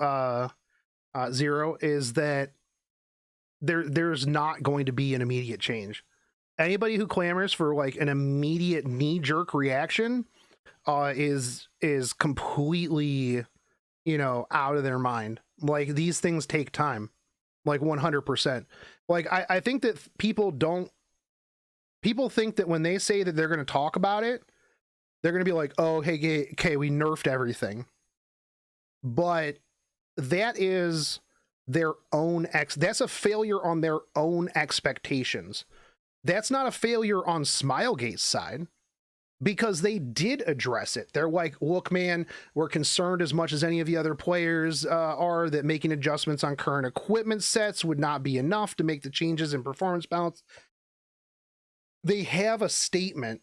Zero is that there's not going to be an immediate change. Anybody who clamors for like an immediate knee-jerk reaction is completely, you know, out of their mind. Like, these things take time, like 100%. Like, I think that people think that when they say that they're going to talk about it, they're going to be like, oh, hey, okay, we nerfed everything. But that is their own that's a failure on their own expectations. That's not a failure on Smilegate's side, because they did address it. They're like, look, man, we're concerned as much as any of the other players are that making adjustments on current equipment sets would not be enough to make the changes in performance balance. They have a statement,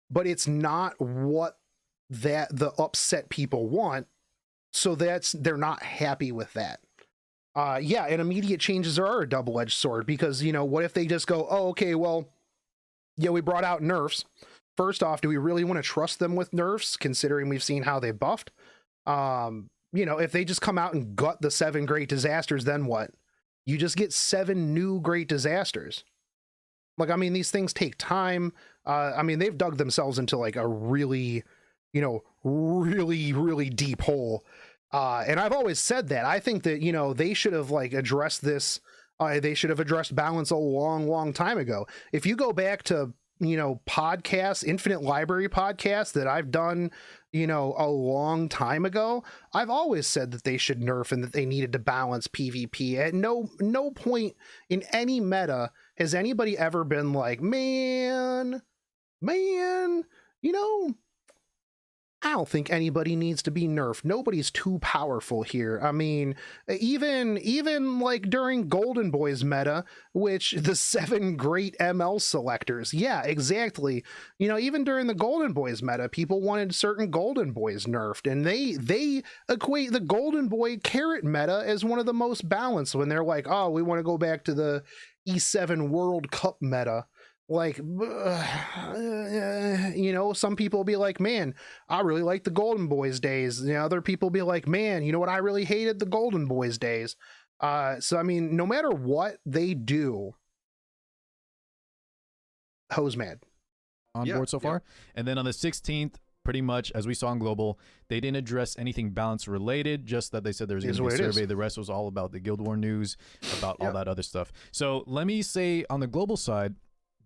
but it's not what the upset people want. So they're not happy with that. Yeah, and immediate changes are a double-edged sword, because, you know, what if they just go, oh, okay, well, yeah, we brought out nerfs. First off, do we really want to trust them with nerfs, considering we've seen how they buffed? You know, if they just come out and gut the 7 great disasters, then what? You just get 7 new great disasters. Like, I mean, these things take time. I mean, they've dug themselves into like a really, you know, really deep hole. And I've always said that. I think that, you know, they should have like addressed this. They should have addressed balance a long time ago. If you go back to podcasts, Infinite Library podcasts that I've done, a long time ago, I've always said that they should nerf and that they needed to balance PvP. At no point in any meta has anybody ever been like, man, I don't think anybody needs to be nerfed. Nobody's too powerful here. I mean, even like during Golden Boy's meta, which the 7 great ML selectors, yeah, exactly. Even during the Golden Boy's meta, people wanted certain Golden Boys nerfed, and they equate the Golden Boy carrot meta as one of the most balanced when they're like, oh, we want to go back to the E7 World Cup meta. Like, some people will be like, man, I really like the Golden Boys days. Other people be like, man, you know what, I really hated the Golden Boys days. So I mean, no matter what they do, hose mad on board so far. And then on the 16th, pretty much as we saw in global, they didn't address anything balance related, just that they said there was going to be a survey. The rest was all about the Guild War news, about all that other stuff. So let me say on the global side,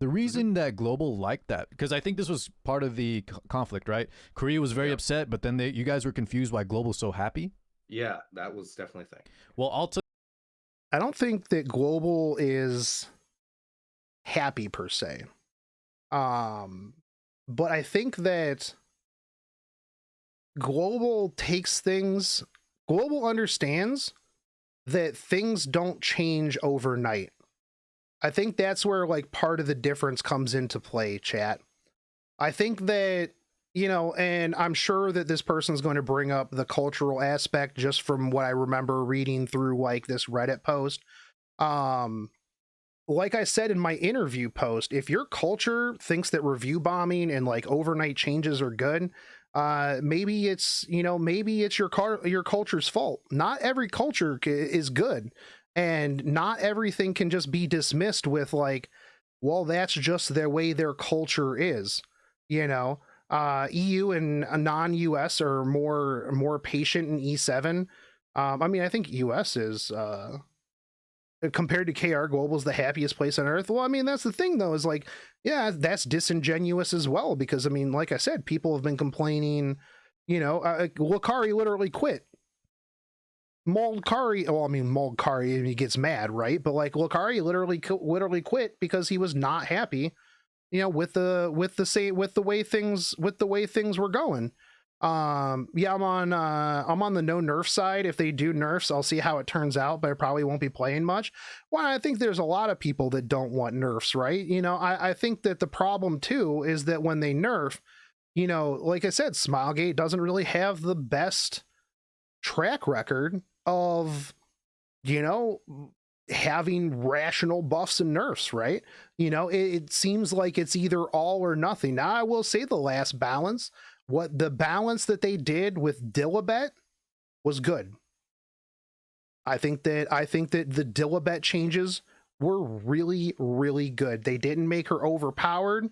the reason that global liked that, because I think this was part of the conflict, right? Korea was very upset, but then you guys were confused why global's so happy. Yeah, that was definitely a thing. Well, I don't think that global is happy per se. But I think that global understands that things don't change overnight. I think that's where like part of the difference comes into play, chat. I think that, and I'm sure that this person's going to bring up the cultural aspect just from what I remember reading through like this Reddit post. Like I said in my interview post, if your culture thinks that review bombing and like overnight changes are good, maybe it's your culture's fault. Not every culture is good. And not everything can just be dismissed with like, well, that's just the way their culture is. EU and non-US are more patient in E7. I mean, I think US is compared to KR Global's the happiest place on earth. Well, I mean, that's the thing though, is like, yeah, that's disingenuous as well, because I mean, like I said, people have been complaining, Wakari literally quit. Moldkari, he gets mad, right? But like Wakari literally quit because he was not happy, with the way things were going. I'm on the no nerf side. If they do nerfs, I'll see how it turns out, but I probably won't be playing much. Well, I think there's a lot of people that don't want nerfs, right? I think that the problem too is that when they nerf, like I said, Smilegate doesn't really have the best track record of having rational buffs and nerfs, right? It seems like it's either all or nothing. Now I will say the last balance, the balance that they did with Dilibet was good. I think that the Dilibet changes were really, really good. They didn't make her overpowered.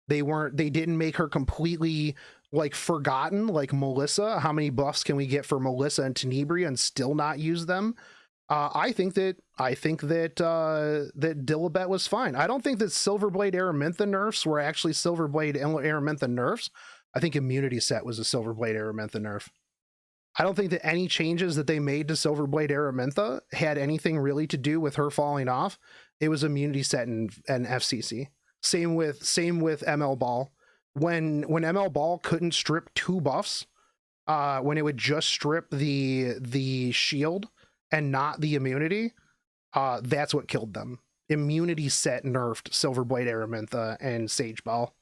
They didn't make her completely like forgotten, like Melissa. How many buffs can we get for Melissa and Tenebria and still not use them? I think that Dilibet was fine. I don't think that Silverblade Araminta nerfs were actually Silverblade Araminta nerfs. I think Immunity Set was a Silverblade Araminta nerf. I don't think that any changes that they made to Silverblade Araminta had anything really to do with her falling off. It was Immunity Set and FCC. Same with ML Ball. When ML Ball couldn't strip 2 buffs, when it would just strip the shield and not the immunity, that's what killed them. Immunity Set nerfed Silverblade Araminta and Sage Ball.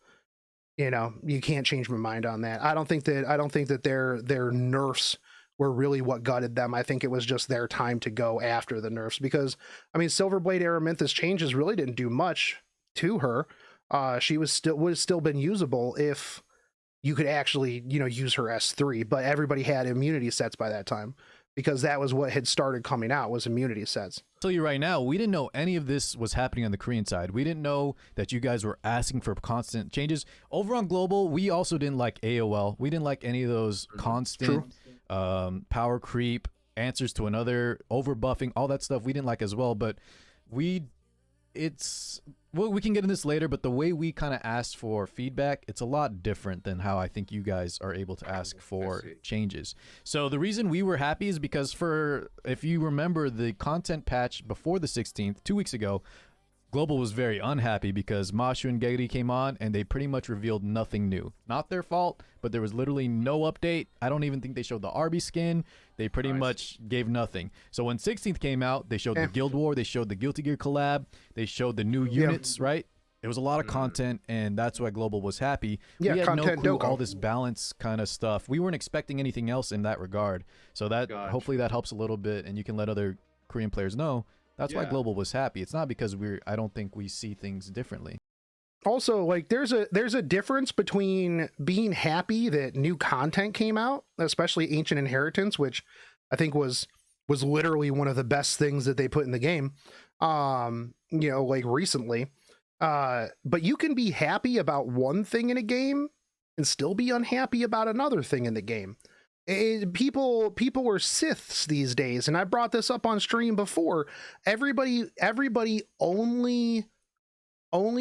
You can't change my mind on that. I don't think that their nerfs were really what gutted them. I think it was just their time to go after the nerfs, because I mean, Silverblade Araminta's changes really didn't do much to her. She would still been usable if you could actually, use her S3, but everybody had immunity sets by that time, because that was what had started coming out, was immunity sets. I'll tell you right now, we didn't know any of this was happening on the Korean side. We didn't know that you guys were asking for constant changes. Over on global, we also didn't like AOL. We didn't like any of those constant power creep, answers to another, overbuffing, all that stuff we didn't like as well. But we it's well, we can get into this later, but the way we kind of asked for feedback, it's a lot different than how I think you guys are able to ask for changes. So the reason we were happy is because if you remember the content patch before the 16th, 2 weeks ago, Global was very unhappy because Mashu and Gegri came on and they pretty much revealed nothing new. Not their fault, but there was literally no update. I don't even think they showed the Arby skin. They pretty much gave nothing. So when 16th came out, they showed the Guild War, they showed the Guilty Gear collab, they showed the new units, right? It was a lot of content, and that's why Global was happy. Yeah, we had no content clue Doko. all this balance kind of stuff. We weren't expecting anything else in that regard. So that hopefully that helps a little bit, and you can let other Korean players know. That's why Global was happy. It's not because I don't think we see things differently. Also, like there's a difference between being happy that new content came out, especially Ancient Inheritance, which I think was literally one of the best things that they put in the game, you know, like recently. But you can be happy about one thing in a game and still be unhappy about another thing in the game. People are Siths these days, and I brought this up on stream before. Everybody only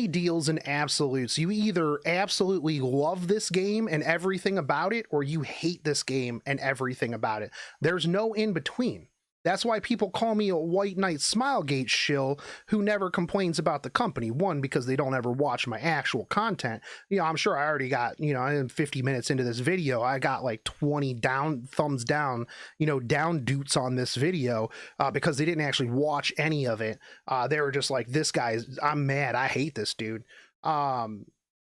deals in absolutes. You either absolutely love this game and everything about it, or you hate this game and everything about it. There's no in between. That's why people call me a White Knight Smilegate shill who never complains about the company. One, because they don't ever watch my actual content. You know, I'm sure I already got, you know, in 50 minutes into this video, I got like 20 thumbs down, you know, down doots on this video because they didn't actually watch any of it. They were just like, this guy's, I'm mad. I hate this dude.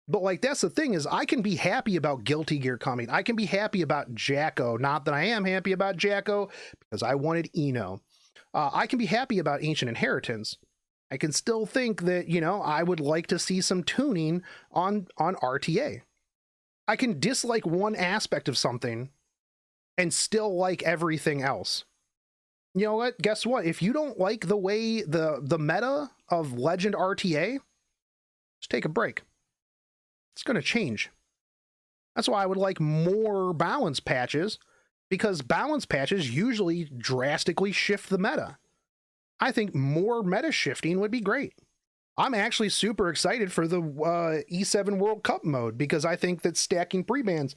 But like, that's the thing is I can be happy about Guilty Gear coming. I can be happy about Jacko. Not that I am happy about Jacko because I wanted Eno. I can be happy about Ancient Inheritance. I can still think that, you know, I would like to see some tuning on RTA. I can dislike one aspect of something and still like everything else. You know what? Guess what? If you don't like the way the meta of Legend RTA, just take a break. It's going to change. That's why I would like more balance patches, because balance patches usually drastically shift the meta. I think more meta shifting would be great. I'm actually super excited for the E7 World Cup mode, because I think that stacking pre-bans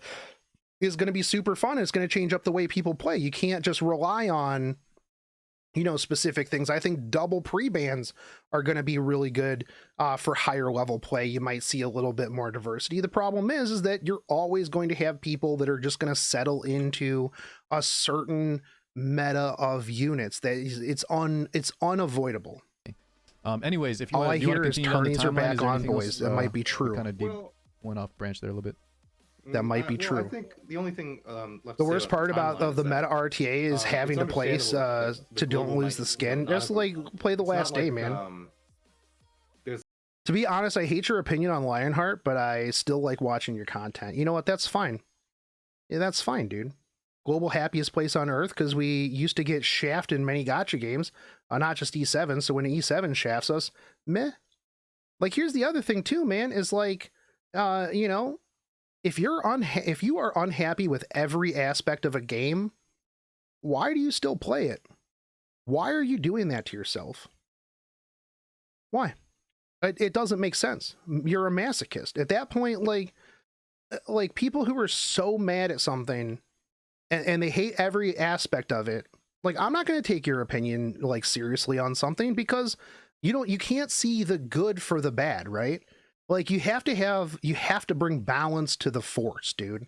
is going to be super fun. It's going to change up the way people play. You can't just rely on, you know, specific things. I think double pre-bans are going to be really good for higher level play. You might see a little bit more diversity. The problem is that you're always going to have people that are just going to settle into a certain meta of units. That it's unavoidable. Anyways, if you all want, I hear is tourneys are back on, boys. That might be true. Kind of went off branch there a little bit. That might be true. I think the only thing left The to say worst part about timeline the is that, meta RTA is having it's to place understandable that to don't global lose the might- skin. Just like play the it's not last day, like, man. there's To be honest, I hate your opinion on Lionheart, but I still like watching your content. You know what? That's fine. Yeah, that's fine, dude. Global happiest place on earth, because we used to get shafted in many gacha games, not just E7. So when E7 shafts us, meh. Like, here's the other thing too, man, is like, you know, if you are unhappy with every aspect of a game, why do you still play it? Why are you doing that to yourself? Why? It doesn't make sense. You're a masochist. At that point, like people who are so mad at something and they hate every aspect of it, like, I'm not going to take your opinion like seriously on something, because you can't see the good for the bad, right? Like, you have to bring balance to the force, dude.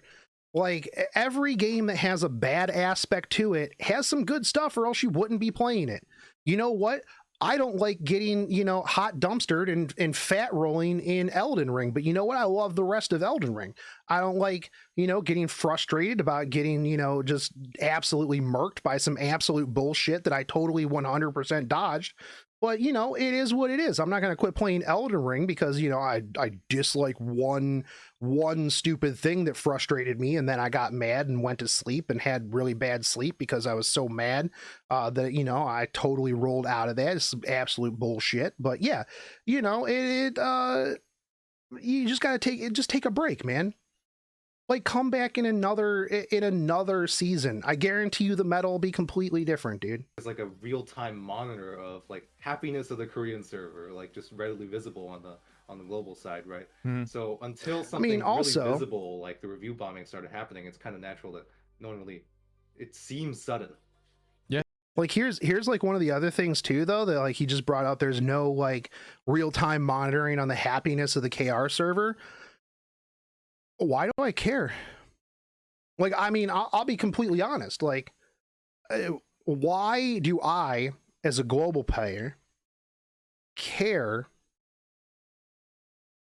Like, every game that has a bad aspect to it has some good stuff, or else you wouldn't be playing it. You know what? I don't like getting, you know, hot dumpstered and fat rolling in Elden Ring, but you know what? I love the rest of Elden Ring. I don't like, you know, getting frustrated about getting, you know, just absolutely murked by some absolute bullshit that I totally 100% dodged. But, you know, it is what it is. I'm not going to quit playing Elden Ring because, you know, I dislike one stupid thing that frustrated me, and then I got mad and went to sleep and had really bad sleep because I was so mad that, you know, I totally rolled out of that. It's some absolute bullshit. But yeah, you know, you just got to take a break, man. Like, come back in another season. I guarantee you the meta will be completely different, dude. It's like a real-time monitor of like happiness of the Korean server, like just readily visible on the global side, right? Mhm. So until I something mean, really also, visible, like the review bombing started happening, it's kind of natural that no one really. It seems sudden. like, here's like one of the other things too, though, that like he just brought up. There's no like real-time monitoring on the happiness of the KR server. Why do I care? Like, I mean, I'll be completely honest. Like, why do I, as a global player, care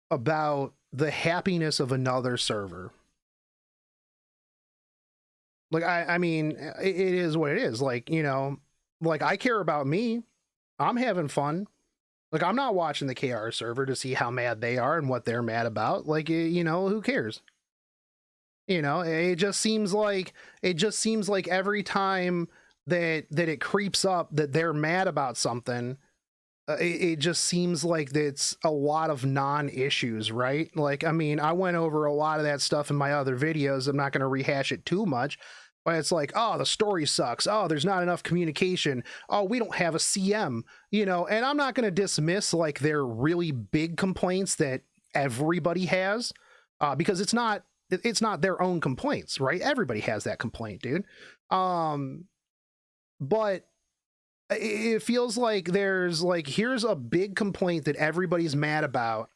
about the happiness of another server? Like, I mean, it is what it is. Like, you know, like I care about me. I'm having fun. Like, I'm not watching the KR server to see how mad they are and what they're mad about. Like, you know, who cares? You know, it just seems like every time that it creeps up that they're mad about something, it just seems like it's a lot of non-issues, right? Like, I mean, I went over a lot of that stuff in my other videos. I'm not going to rehash it too much, but it's like, oh, the story sucks. Oh, there's not enough communication. Oh, we don't have a CM, you know, and I'm not going to dismiss like their really big complaints that everybody has, because it's not their own complaints, right? Everybody has that complaint, dude. But it feels like there's like, here's a big complaint that everybody's mad about,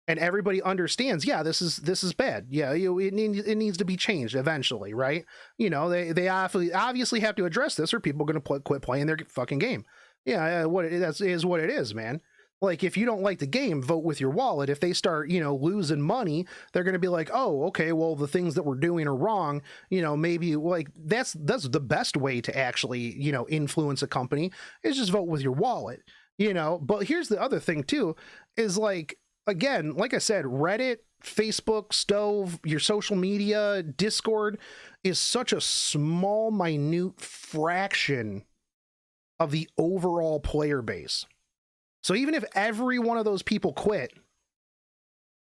and everybody understands, yeah, this is bad. Yeah, it needs to be changed eventually, right? You know, they obviously have to address this, or people are going to quit playing their fucking game. Yeah, that is what it is, man. Like, if you don't like the game, vote with your wallet. If they start, you know, losing money, they're going to be like, oh, okay, well, the things that we're doing are wrong. You know, maybe like that's the best way to actually, you know, influence a company is just vote with your wallet, you know. But here's the other thing too, is like, again, like I said, Reddit, Facebook, Stove, your social media, Discord is such a small, minute fraction of the overall player base. So even if every one of those people quit,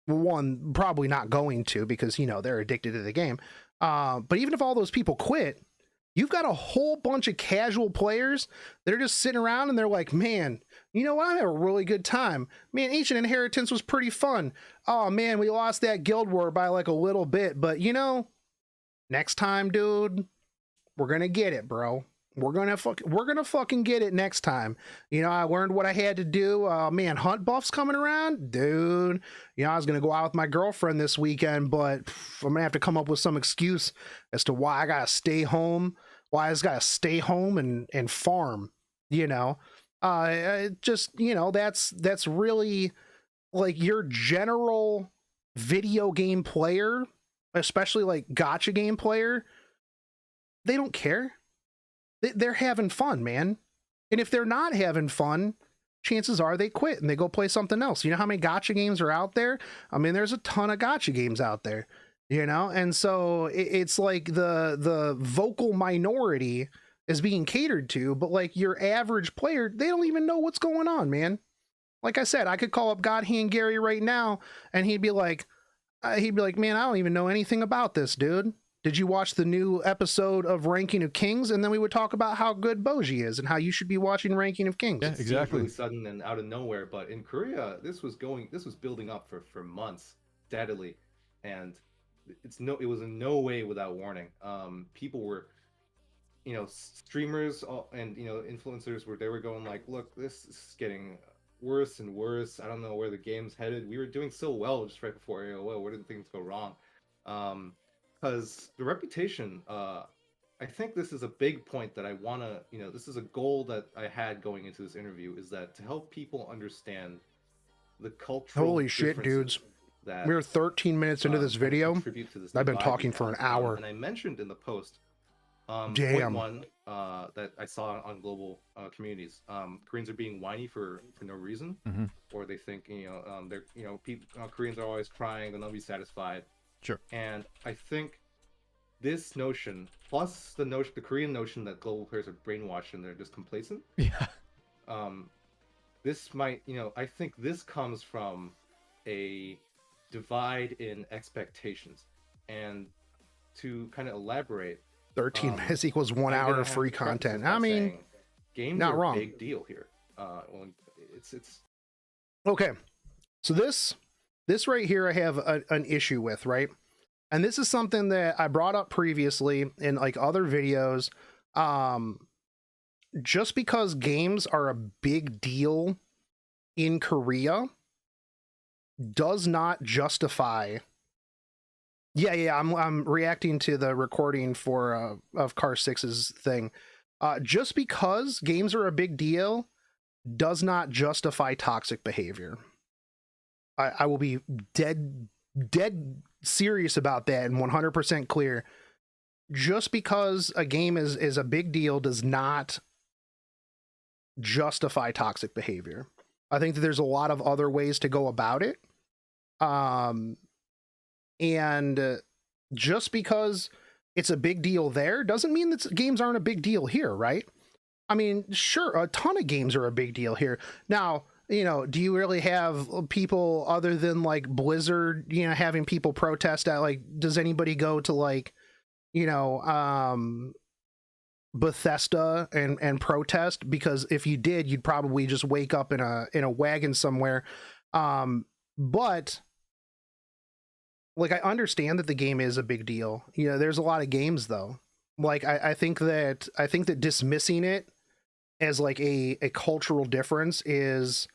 one, probably not going to, because, you know, they're addicted to the game. But even if all those people quit, you've got a whole bunch of casual players that are just sitting around and they're like, man, you know what? I had a really good time. Man, Ancient Inheritance was pretty fun. Oh man, we lost that guild war by like a little bit, but you know, next time, dude, we're gonna get it, bro. We're gonna fucking get it next time. You know, I learned what I had to do. Man, hunt buff's coming around, dude. You know, I was gonna go out with my girlfriend this weekend, but I'm gonna have to come up with some excuse as to why I gotta stay home. Why I just gotta stay home and farm. You know, just, you know, that's really like your general video game player, especially like gacha game player. They don't care. They're having fun, man. And if they're not having fun, chances are they quit and they go play something else. You know how many gacha games are out there? I mean, there's a ton of gacha games out there, you know? And so it's like the vocal minority is being catered to, but like your average player, they don't even know what's going on, man. Like I said, I could call up Godhand Gary right now and he'd be like, man, I don't even know anything about this, dude. Did you watch the new episode of Ranking of Kings? And then we would talk about how good Boji is and how you should be watching Ranking of Kings. Yeah, It seems exactly. really sudden and out of nowhere, but in Korea, this was building up for months steadily, and it was in no way without warning. People were, you know, streamers and, you know, influencers they were going like, look, this is getting worse and worse. I don't know where the game's headed. We were doing so well just right before AOL. Where did things go wrong? Because the reputation, I think this is a big point that I want to, you know, this is a goal that I had going into this interview, is that to help people understand the cultural Holy shit, dudes. that We're 13 minutes into this kind of video. contribute to this I've been divide we talking for an have. hour. And I mentioned in the post, point Damn. one, that I saw on global communities, Koreans are being whiny for no reason, Mhm. or they think, you know, they're, you know, people, Koreans are always crying, they'll never be satisfied. Sure. And I think this notion, plus the Korean notion that global players are brainwashed and they're just complacent, Yeah. this might, you know, I think this comes from a divide in expectations. And to kind of elaborate, 13 minutes equals 1 I'm hour gonna of have free to preface this content. by I mean, saying games not are wrong. a big deal here. Well, it's okay. So this right here, I have an issue with, right? And this is something that I brought up previously in like other videos. Just because games are a big deal in Korea does not justify. Yeah, I'm reacting to the recording for of Car 6's thing. Just because games are a big deal does not justify toxic behavior. I will be dead serious about that and 100% clear. Just because a game is a big deal does not justify toxic behavior. I think that there's a lot of other ways to go about it. And just because it's a big deal there doesn't mean that games aren't a big deal here, right? I mean, sure, a ton of games are a big deal here. Now, you know, do you really have people other than like Blizzard, you know, having people protest at, like, does anybody go to like, you know, Bethesda and protest? Because if you did, you'd probably just wake up in a wagon somewhere. But like, I understand that the game is a big deal. You know, there's a lot of games though. Like, I think that dismissing it as like a cultural difference is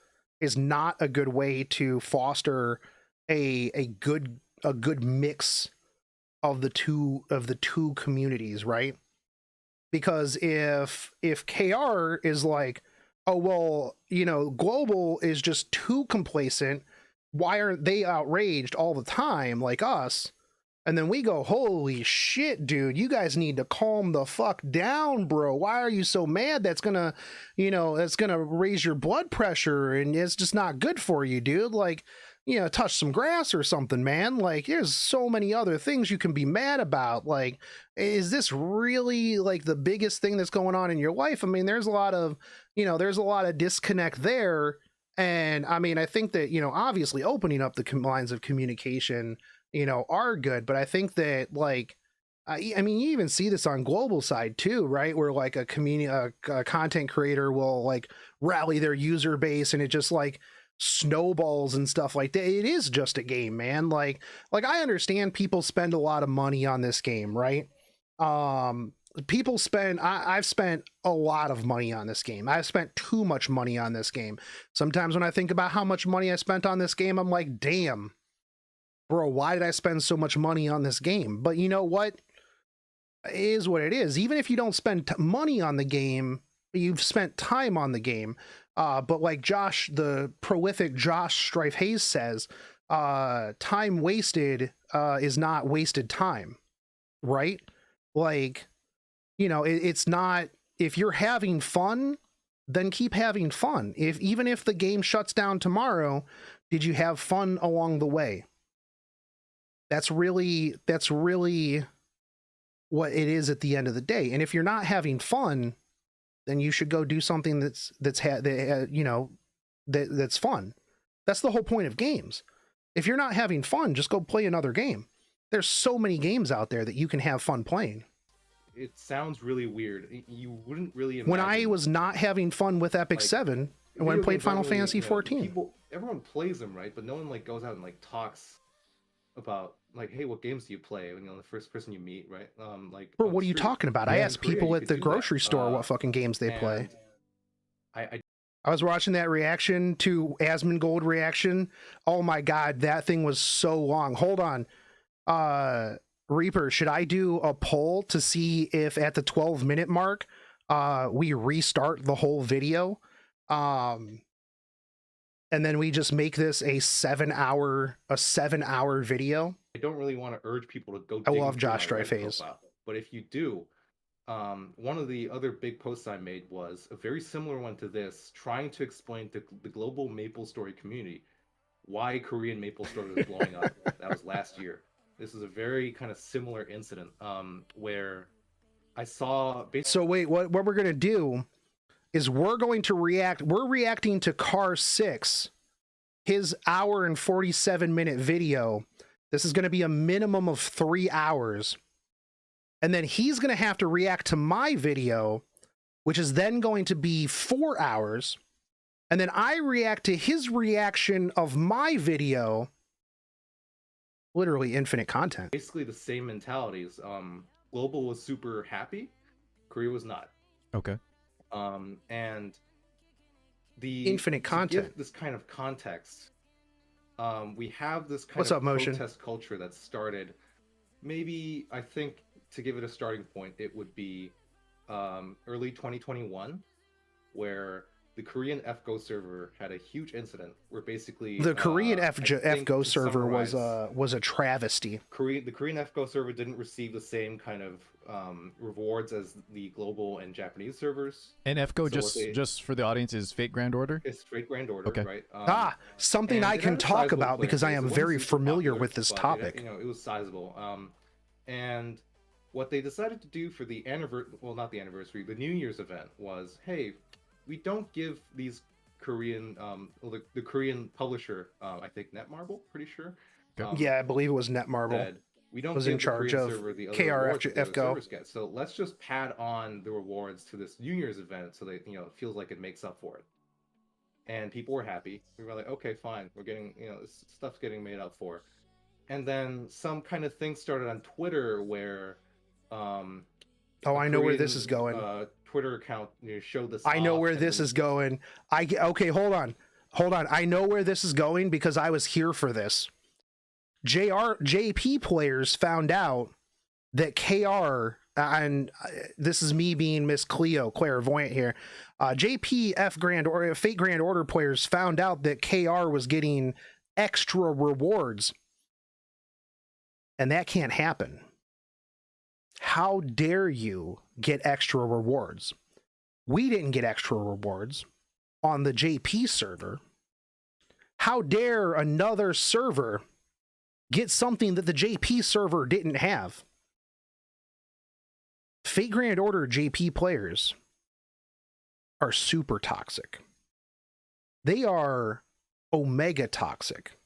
not a good way to foster a good mix of the two communities, right? Because if KR is like, oh well, you know, global is just too complacent, why aren't they outraged all the time like us? And then we go, holy shit, dude, you guys need to calm the fuck down, bro. Why are you so mad? That's gonna, you know, that's gonna raise your blood pressure and it's just not good for you, dude. Like, you know, touch some grass or something, man. Like, there's so many other things you can be mad about. Like, is this really like the biggest thing that's going on in your life? I mean, there's a lot of, you know, there's a lot of disconnect there. And I mean, I think that, you know, obviously opening up the lines of communication, you know, are good, but I think that like, I mean, you even see this on global side too, right? Where like a community, a content creator will like rally their user base and it just like snowballs and stuff like that. It is just a game, man. Like I understand people spend a lot of money on this game, right? People spend, I've spent a lot of money on this game. I've spent too much money on this game. Sometimes when I think about how much money I spent on this game, I'm like, damn, bro, why did I spend so much money on this game? But you know what? It is what it is. Even if you don't spend money on the game, you've spent time on the game. But like Josh, the prolific Josh Strife Hayes says, time wasted is not wasted time, right? Like, you know, it's not, if you're having fun, then keep having fun. Even if the game shuts down tomorrow, did you have fun along the way? That's really what it is at the end of the day. And if you're not having fun, then you should go do something that's fun. That's the whole point of games. If you're not having fun, just go play another game. There's so many games out there that you can have fun playing. It sounds really weird. You wouldn't really imagine, when I was not having fun with Epic like, 7 and when I played Final Fantasy 14. Everyone plays them, right? But no one like goes out and like talks about like, hey, what games do you play? When, you know, the first person you meet, right? Like, bro, what are you talking about? I asked people at the grocery store what fucking games they play. I was watching that reaction to Asmongold reaction. Oh my god, that thing was so long. Hold on. Reaper, should I do a poll to see if at the 12-minute mark we restart the whole video? And then we just make this a 7-hour video? I don't really want to urge people to go. I love Josh Strife Hayes. But if you do, one of the other big posts I made was a very similar one to this, trying to explain to the global MapleStory community why Korean MapleStory was blowing up. That was last year. This is a very kind of similar incident where I saw. So wait, what we're gonna do is we're reacting to Car 6, his hour and 47-minute video This is going to be a minimum of 3 hours. And then he's going to have to react to my video, which is then going to be 4 hours. And then I react to his reaction of my video. Literally infinite content. Basically the same mentalities. Global was super happy, Korea was not. Okay. And the infinite content. To give this kind of context, we have this kind What's of up, Motion? protest culture that started. Maybe I think to give it a starting point, it would be early 2021, where the Korean FGO server had a huge incident where basically The Korean I think FGO to server summarize, was a travesty. the Korean FGO server didn't receive the same kind of rewards as the global and Japanese servers. And FGO, So just for the audience, is Fate Grand Order? It's straight Grand Order, Okay. right? Something and I it can had a talk sizable about player because I base. am It wasn't very super familiar popular, with this but topic. it was sizable. And what they decided to do for the not the anniversary, the New Year's event was, hey, we don't give these Korean, the Korean publisher, I think Netmarble, pretty sure. Yeah, I believe it was Netmarble. Said, we don't was give in charge the Korean of server the other KRF rewards that the other FGO. servers get. So let's just pad on the rewards to this New Year's event so that it feels like it makes up for it. And people were happy. We were like, okay, fine, we're getting this stuff's getting made up for. And then some kind of thing started on Twitter where I know where this is going. Twitter account showed this. I know off, where and this then is going. Okay, hold on. I know where this is going because I was here for this. JP players found out that KR, and this is me being Miss Cleo, clairvoyant here. Fate Grand Order players found out that KR was getting extra rewards. And that can't happen. How dare you get extra rewards? We didn't get extra rewards on the JP server. How dare another server get something that the JP server didn't have? Fate Grand Order JP players are super toxic. They are omega toxic.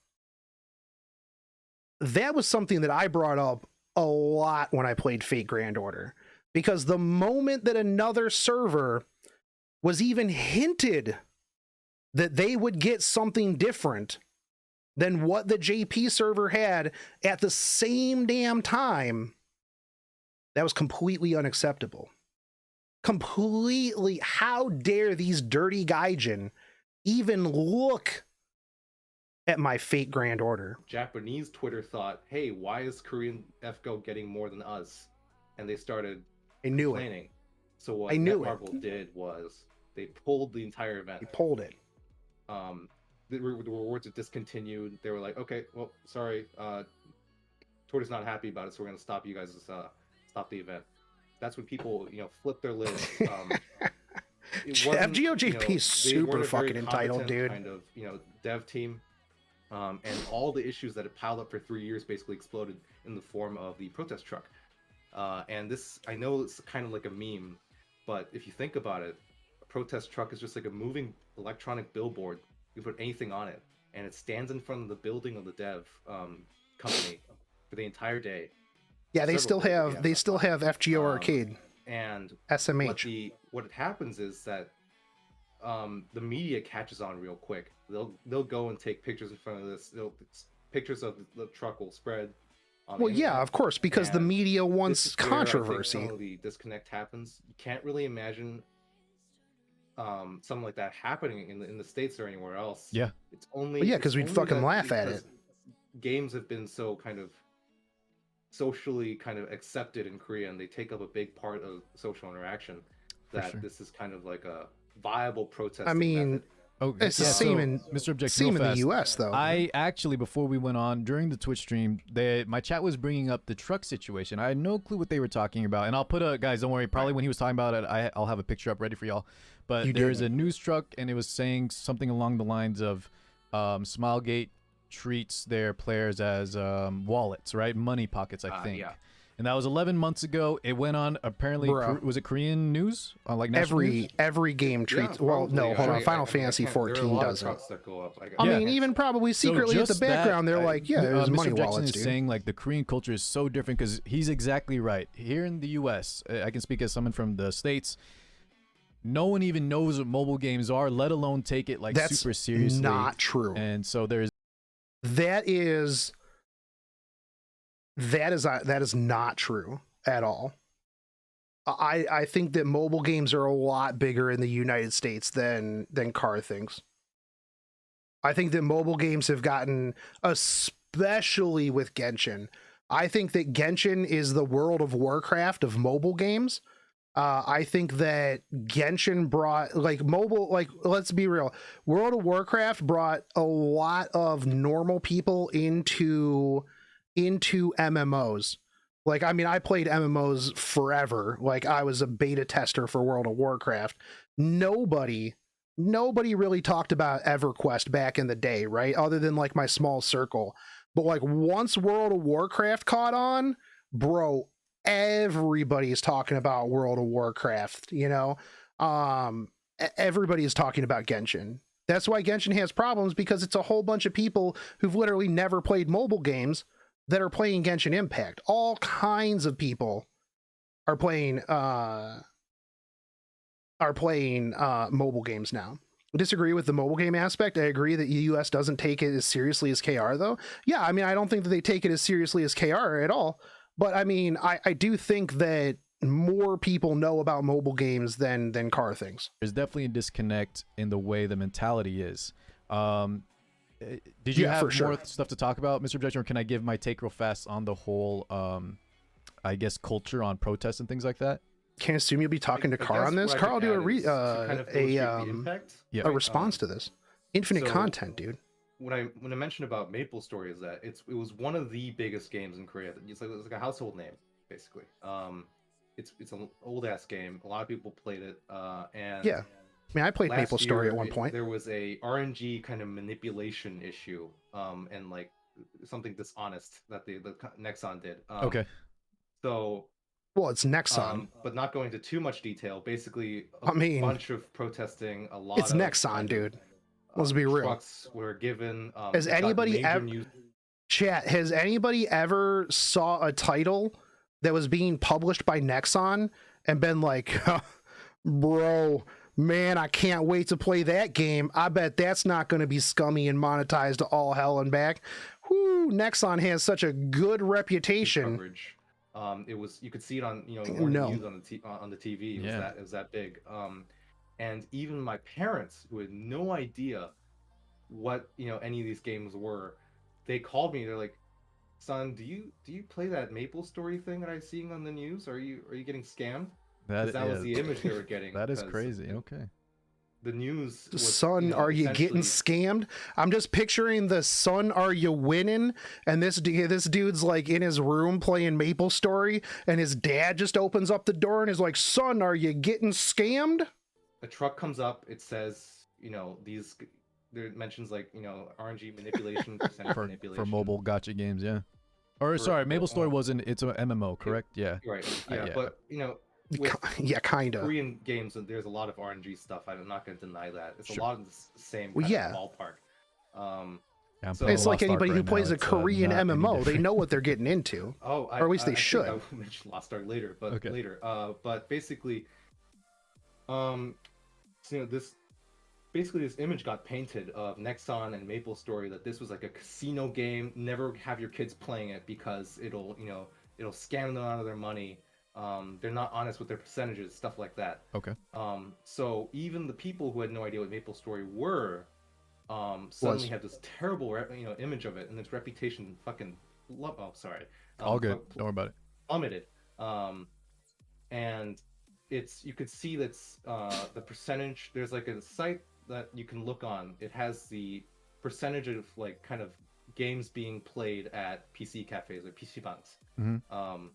That was something that I brought up a lot when I played Fate Grand Order, because the moment that another server was even hinted that they would get something different than what the JP server had at the same damn time, that was completely unacceptable. Completely. How dare these dirty gaijin even look at my Fate Grand Order? Japanese Twitter thought, hey, why is Korean FGO getting more than us? And they started complaining. So what Netmarble did was they pulled the entire event. They pulled it. The rewards are discontinued. They were like, okay, well, sorry, Twitter's not happy about it, so we're gonna stop you guys. Stop the event. That's when people, flip their lids. FGOJP is super fucking entitled, dude. Kind of, dev team. And all the issues that had piled up for 3 years basically exploded in the form of the protest truck. And this, I know it's kind of like a meme, but if you think about it, a protest truck is just like a moving electronic billboard. You put anything on it, and it stands in front of the building of the dev company for the entire day. Yeah, they still have FGO Arcade and SMH. What happens is that the media catches on real quick. They'll go and take pictures in front of this. Pictures of the truck will spread. Well, yeah, of course, because the media wants controversy. Some of the disconnect happens. You can't really imagine something like that happening in the States or anywhere else. Yeah, it's only because we'd fucking laugh at it. Games have been so kind of socially kind of accepted in Korea, and they take up a big part of social interaction. This is kind of like a viable protest. I mean, method. It's the same in Mr. Objection, same in the US though. I actually, before we went on during the Twitch stream, my chat was bringing up the truck situation. I had no clue what they were talking about, and I'll put guys, don't worry. Probably when he was talking about it, I'll have a picture up ready for y'all. But there's a news truck, and it was saying something along the lines of Smilegate treats their players as wallets, right? Money pockets, I think. Yeah. and that was 11 months ago. It went on apparently. Bruh. Was it Korean news on like national news? Every game treats. Well, probably. no, hold on. Final I Fantasy can't- there are a 14 lot of doesn't. trucks that go up. I Yeah. mean, even probably secretly at the just background, that, they're like, yeah, there's Mr. money Objection wallets, is dude. saying like the Korean culture is so different because he's exactly right. Here in the U.S., I can speak as someone from the States. No one even knows what mobile games are, let alone take it like That's super seriously. not true. And so there's That is not true at all. I think that mobile games are a lot bigger in the United States than car things. I think that mobile games have gotten, especially with Genshin. I think that Genshin is the World of Warcraft of mobile games. I think that Genshin brought let's be real. World of Warcraft brought a lot of normal people into MMOs. Like, I mean, I played MMOs forever. Like, I was a beta tester for World of Warcraft. Nobody really talked about EverQuest back in the day, right? Other than like my small circle. But like once World of Warcraft caught on, bro, everybody's talking about World of Warcraft, you know? Everybody is talking about Genshin. That's why Genshin has problems, because it's a whole bunch of people who've literally never played mobile games that are playing Genshin Impact. All kinds of people are playing mobile games now. I disagree with the mobile game aspect. I agree that the US doesn't take it as seriously as KR though. Yeah, I mean, I don't think that they take it as seriously as KR at all. But I mean, I do think that more people know about mobile games than car things. there's definitely a disconnect in the way the mentality is. Did you Yeah, have for more sure. stuff to talk about, Mr. Objection, or can I give my take real fast on the whole, I guess, culture on protests and things like that? Can't assume you'll be talking to I Carl guess on this. what I Carl, could do add is to kind of illustrate the impact. Yeah. a response to this. Infinite So- content, dude. When I mentioned about MapleStory, is that it was one of the biggest games in Korea. It's like a household name, basically. It's an old ass game. A lot of people played it. And Yeah. I mean, I played last MapleStory year, at one point. there was a RNG kind of manipulation issue, and like something dishonest that the Nexon did. Okay. So, Well, it's Nexon. but not going into too much detail. Basically, I mean, bunch of protesting. A lot. it's of Nexon, kind of, dude. Let's be real. Trucks were given. Has it got anybody major ever news- Chat, has anybody ever saw a title that was being published by Nexon and been like, bro, man, I can't wait to play that game. I bet that's not going to be scummy and monetized to all hell and back. Whoo, Nexon has such a good reputation. coverage. It was, you could see it on morning No. news on the TV. It was that big. And even my parents, who had no idea what any of these games were, they called me. They're like, "Son, do you play that MapleStory thing that I'm seeing on the news? Are you getting scammed?" That was the image they were getting. That is 'cause crazy. Okay. The news was, Son, are you getting essentially- scammed? I'm just picturing the son, are you winning? And this dude's like in his room playing MapleStory, and his dad just opens up the door and is like, "Son, are you getting scammed?" A truck comes up. It says, these. There it mentions like RNG manipulation, percentage For manipulation mobile gotcha games, yeah. Or sorry, MapleStory wasn't. It's an MMO, correct? Yeah. Right. Yeah. Yeah, but with Yeah, kind of. Korean games, there's a lot of RNG stuff. I'm not going to deny that. It's Sure. a lot of the same Well, kind yeah. of ballpark. Yeah, I'm So- playing It's like Lost Ark anybody who right plays now. a It's, Korean not any MMO. They different. know what they're getting into. Oh, Or at least they I think should. I will mention Lost Ark later, but Okay. later. But basically, this image got painted of Nexon and MapleStory that this was like a casino game. Never have your kids playing it because it'll scam them out of their money. They're not honest with their percentages, stuff like that. Okay. So even the people who had no idea what MapleStory were, suddenly had this terrible, image of it, and its reputation All good. Don't worry about it. plummeted. And you could see that's the percentage. There's like a site that you can look on. It has the percentage of like kind of games being played at PC cafes or PC banks. Mhm. Of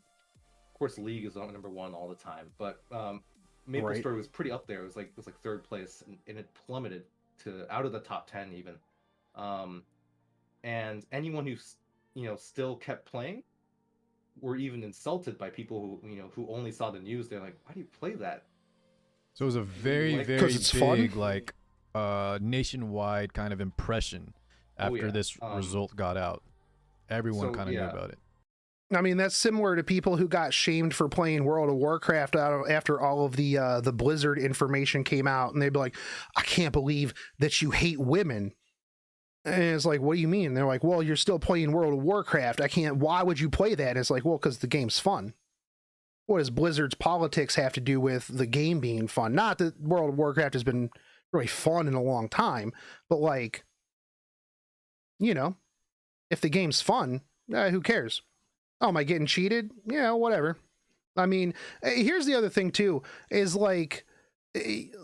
course, League is on number one all the time, but MapleStory was pretty up there. It was like third place, and it plummeted to out of the top 10 even. And anyone who still kept playing were even insulted by people who who only saw the news. They're like, why do you play that? So it was a very, like- very 'Cause it's fun? big, like, nationwide kind of impression after yeah. this result got out. Everyone So, kind of knew yeah. about it. I mean, that's similar to people who got shamed for playing World of Warcraft after all of the Blizzard information came out, and they'd be like, "I can't believe that you hate women." And it's like, "What do you mean?" They're like, "Well, you're still playing World of Warcraft. I can't. Why would you play that?" And it's like, "Well, because the game's fun." What does Blizzard's politics have to do with the game being fun? Not that World of Warcraft has been really fun in a long time, but like, you know, if the game's fun, who cares? Oh, am I getting cheated? Yeah, whatever. I mean, here's the other thing too, is like,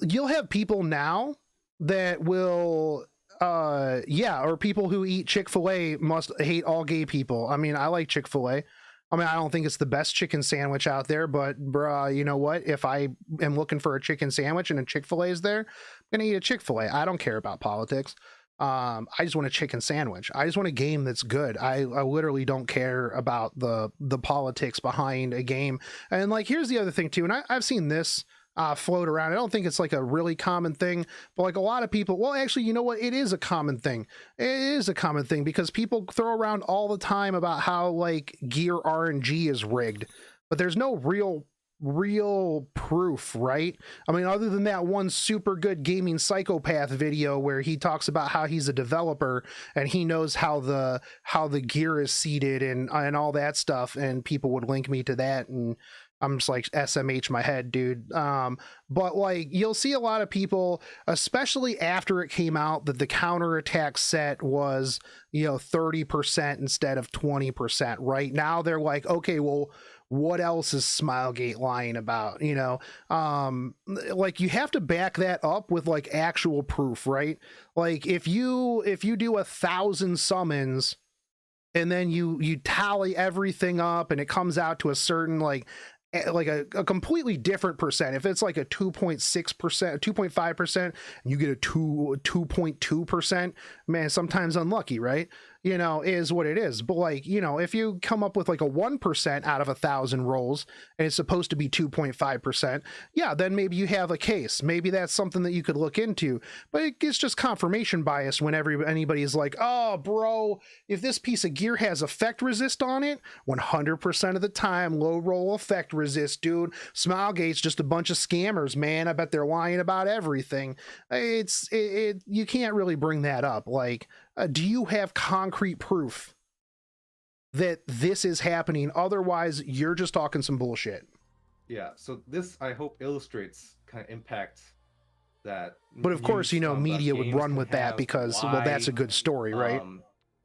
you'll have people now that will, or people who eat Chick-fil-A must hate all gay people. I mean, I like Chick-fil-A. I mean, I don't think it's the best chicken sandwich out there, but bruh, you know what? If I am looking for a chicken sandwich and a Chick-fil-A is there, I'm gonna eat a Chick-fil-A. I don't care about politics. I just want a chicken sandwich. I just want a game that's good. I literally don't care about the politics behind a game. And like, here's the other thing too, and I've seen this float around. I don't think it's like a really common thing, but like a lot of people, well, actually, you know what? It is a common thing. It is a common thing because people throw around all the time about how like gear RNG is rigged, but there's no real proof, right? I mean, other than that one super good gaming psychopath video where he talks about how he's a developer and he knows how the gear is seated and all that stuff, and people would link me to that, and I'm just like, SMH my head, dude. But like, you'll see a lot of people, especially after it came out that the counterattack set was, 30% instead of 20%. Right now they're like, okay, well, what else is Smilegate lying about? Like, you have to back that up with like actual proof, right? Like, if you do 1,000 summons and then you tally everything up and it comes out to a certain like a completely different percent. If it's like a 2.6%, 2.5%, and you get a 2.2%, man, sometimes unlucky, right? Is what it is. But like, if you come up with like a 1% out of 1,000 rolls and it's supposed to be 2.5%, yeah, then maybe you have a case. Maybe that's something that you could look into. But it's just confirmation bias whenever anybody's like, oh, bro, if this piece of gear has effect resist on it, 100% of the time, low roll effect resist, dude. Smilegate's just a bunch of scammers, man. I bet they're lying about everything. You can't really bring that up. Like, do you have concrete proof that this is happening? Otherwise, you're just talking some bullshit. Yeah, so this, I hope, illustrates kind of impact that. But of course, media would run with that because, well, that's a good story, right?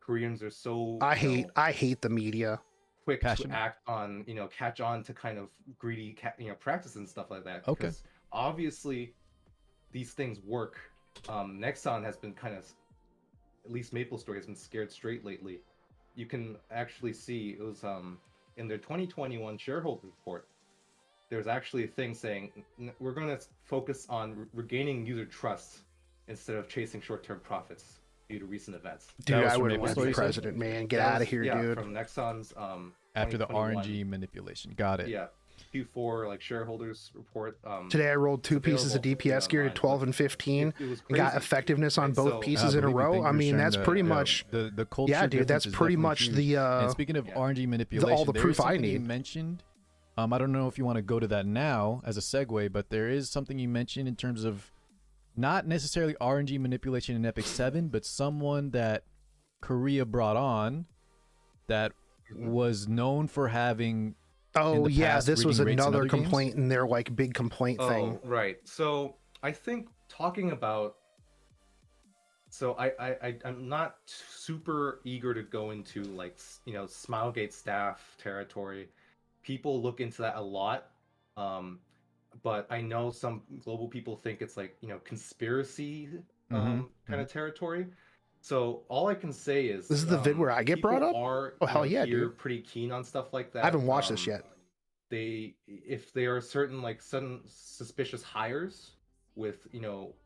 Koreans are so I hate the media. Quick Passionate. to act on, catch on to kind of greedy, practices and stuff like that. Okay. Because obviously, these things work. Nexon has been kind of, at least MapleStory has been scared straight lately. You can actually see it was in their 2021 shareholder report. There's actually a thing saying we're going to focus on regaining user trust instead of chasing short-term profits due to recent events. Dude, That was I from wouldn't want to be MapleStory, president, man. Get That out of was- here, yeah, dude. From Nexon's After the 2021. RNG manipulation. Got it. Yeah, Q4 like shareholders report. Today I rolled 2 pieces of available, DPS gear to online, 12 but and 15 it was and got crazy. effectiveness on And both so- pieces in a believe me, row. thank I you for mean, sharing that's pretty much, the culture. yeah, dude, that's difference is pretty definitely much huge. the And speaking of Yeah. RNG manipulation, the there proof is I something you need. mentioned. I don't know if you want to go to that now as a segue, but there is something you mentioned in terms of not necessarily RNG manipulation in Epic 7, but someone that Korea brought on that was known for having. Oh the yeah, past this was reading rates in another other games? complaint in their like big complaint thing. Oh, right. So I think talking about. So I'm not super eager to go into like Smilegate staff territory. People look into that a lot, but I know some global people think it's like conspiracy kind of territory. So all I can say is This is the vid where I get brought people up? Are, Oh, hell yeah, here dude. pretty keen on stuff like that. I haven't watched this yet. If there are certain like sudden suspicious hires with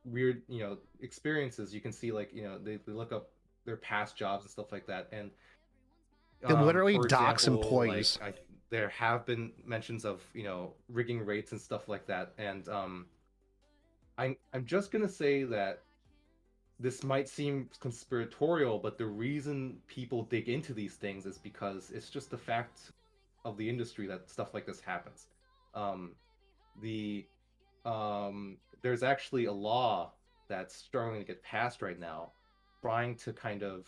weird experiences, you can see like they look up their past jobs and stuff like that, and They literally for dox example, employees. like there have been mentions of rigging rates and stuff like that, and I'm just gonna say that this might seem conspiratorial, but the reason people dig into these things is because it's just the fact of the industry that stuff like this happens. Um, the There's actually a law that's struggling to get passed right now, trying to kind of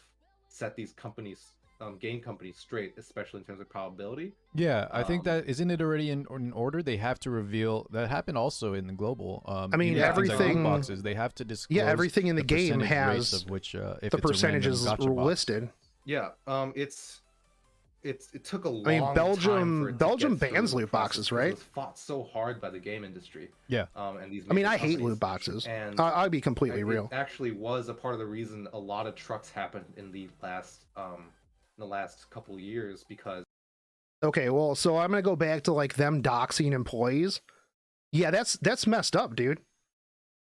set these companies, game companies, straight, especially in terms of probability. Yeah, I think that isn't it already in order? They have to reveal that happened also in the global. I mean, even things like loot everything- boxes. They have to disclose. everything in the game percentage rates has of which if the it's a percentages random gotcha box. listed. Yeah, it took a long I mean, time for it to Belgium get through bans the loot process boxes, because right? It was fought so hard by the game industry. Yeah. And these I mean, major I hate companies. loot boxes. And I'll be completely it real. actually was a part of the reason a lot of trucks happened in the last couple of years, because Okay, well, so I'm gonna go back to like them doxing employees. Yeah, that's messed up, dude.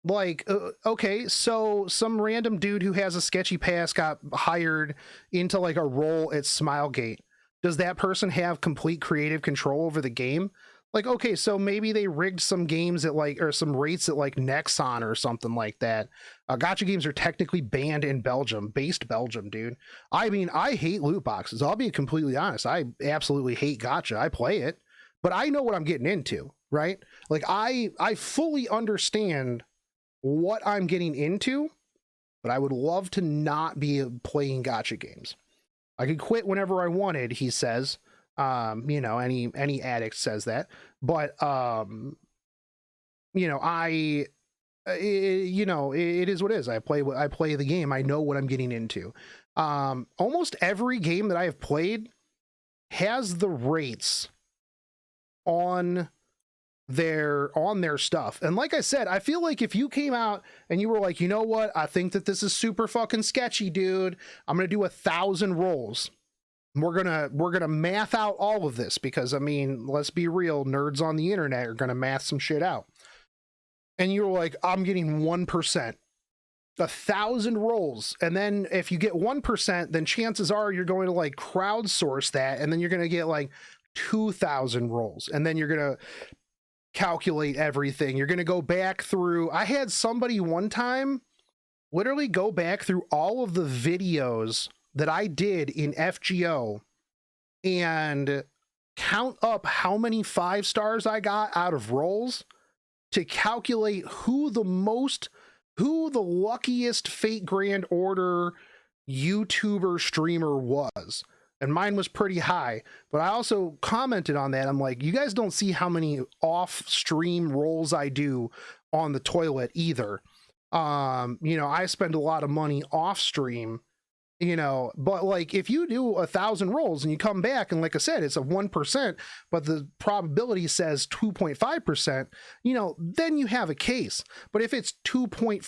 Like, okay, so some random dude who has a sketchy past got hired into like a role at Smilegate. Does that person have complete creative control over the game? Like, okay, so maybe they rigged some games at like, or some rates at like Nexon or something like that. Gotcha games are technically banned in Belgium, based Belgium, dude. I mean, I hate loot boxes. I'll be completely honest. I absolutely hate gotcha. I play it, but I know what I'm getting into, right? Like, I fully understand what I'm getting into, but I would love to not be playing gotcha games. I could quit whenever I wanted, he says. Any addict says that, but it is what it is. I play the game. I know what I'm getting into. Almost every game that I have played has the rates on their stuff. And like I said, I feel like if you came out and you were like, you know what, I think that this is super fucking sketchy, dude, I'm gonna do 1,000 rolls. We're gonna math out all of this, because I mean, let's be real, nerds on the internet are gonna math some shit out. And you're like, I'm getting 1%. 1,000 rolls, and then if you get 1%, then chances are you're going to like crowdsource that, and then you're gonna get like 2,000 rolls, and then you're gonna calculate everything. You're gonna go back through. I had somebody one time literally go back through all of the videos that I did in FGO and count up how many 5 stars I got out of rolls to calculate who the luckiest Fate Grand Order YouTuber streamer was. And mine was pretty high, but I also commented on that. I'm like, you guys don't see how many off-stream rolls I do on the toilet either. I spend a lot of money off-stream, but like if you do 1,000 rolls and you come back and like I said, it's a 1%, but the probability says 2.5%, then you have a case. But if it's 2.4%,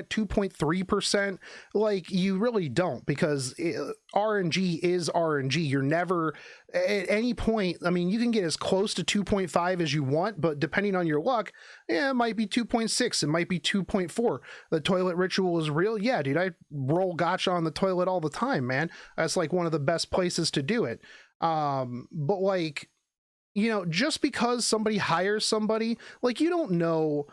2.3%, like you really don't, because RNG is RNG. You're never at any point. I mean, you can get as close to 2.5 as you want, but depending on your luck, it might be 2.6. It might be 2.4. The toilet ritual is real. Yeah, dude, I roll gotcha on the toilet all the time, man. That's like one of the best places to do it. But like, just because somebody hires somebody, like you don't know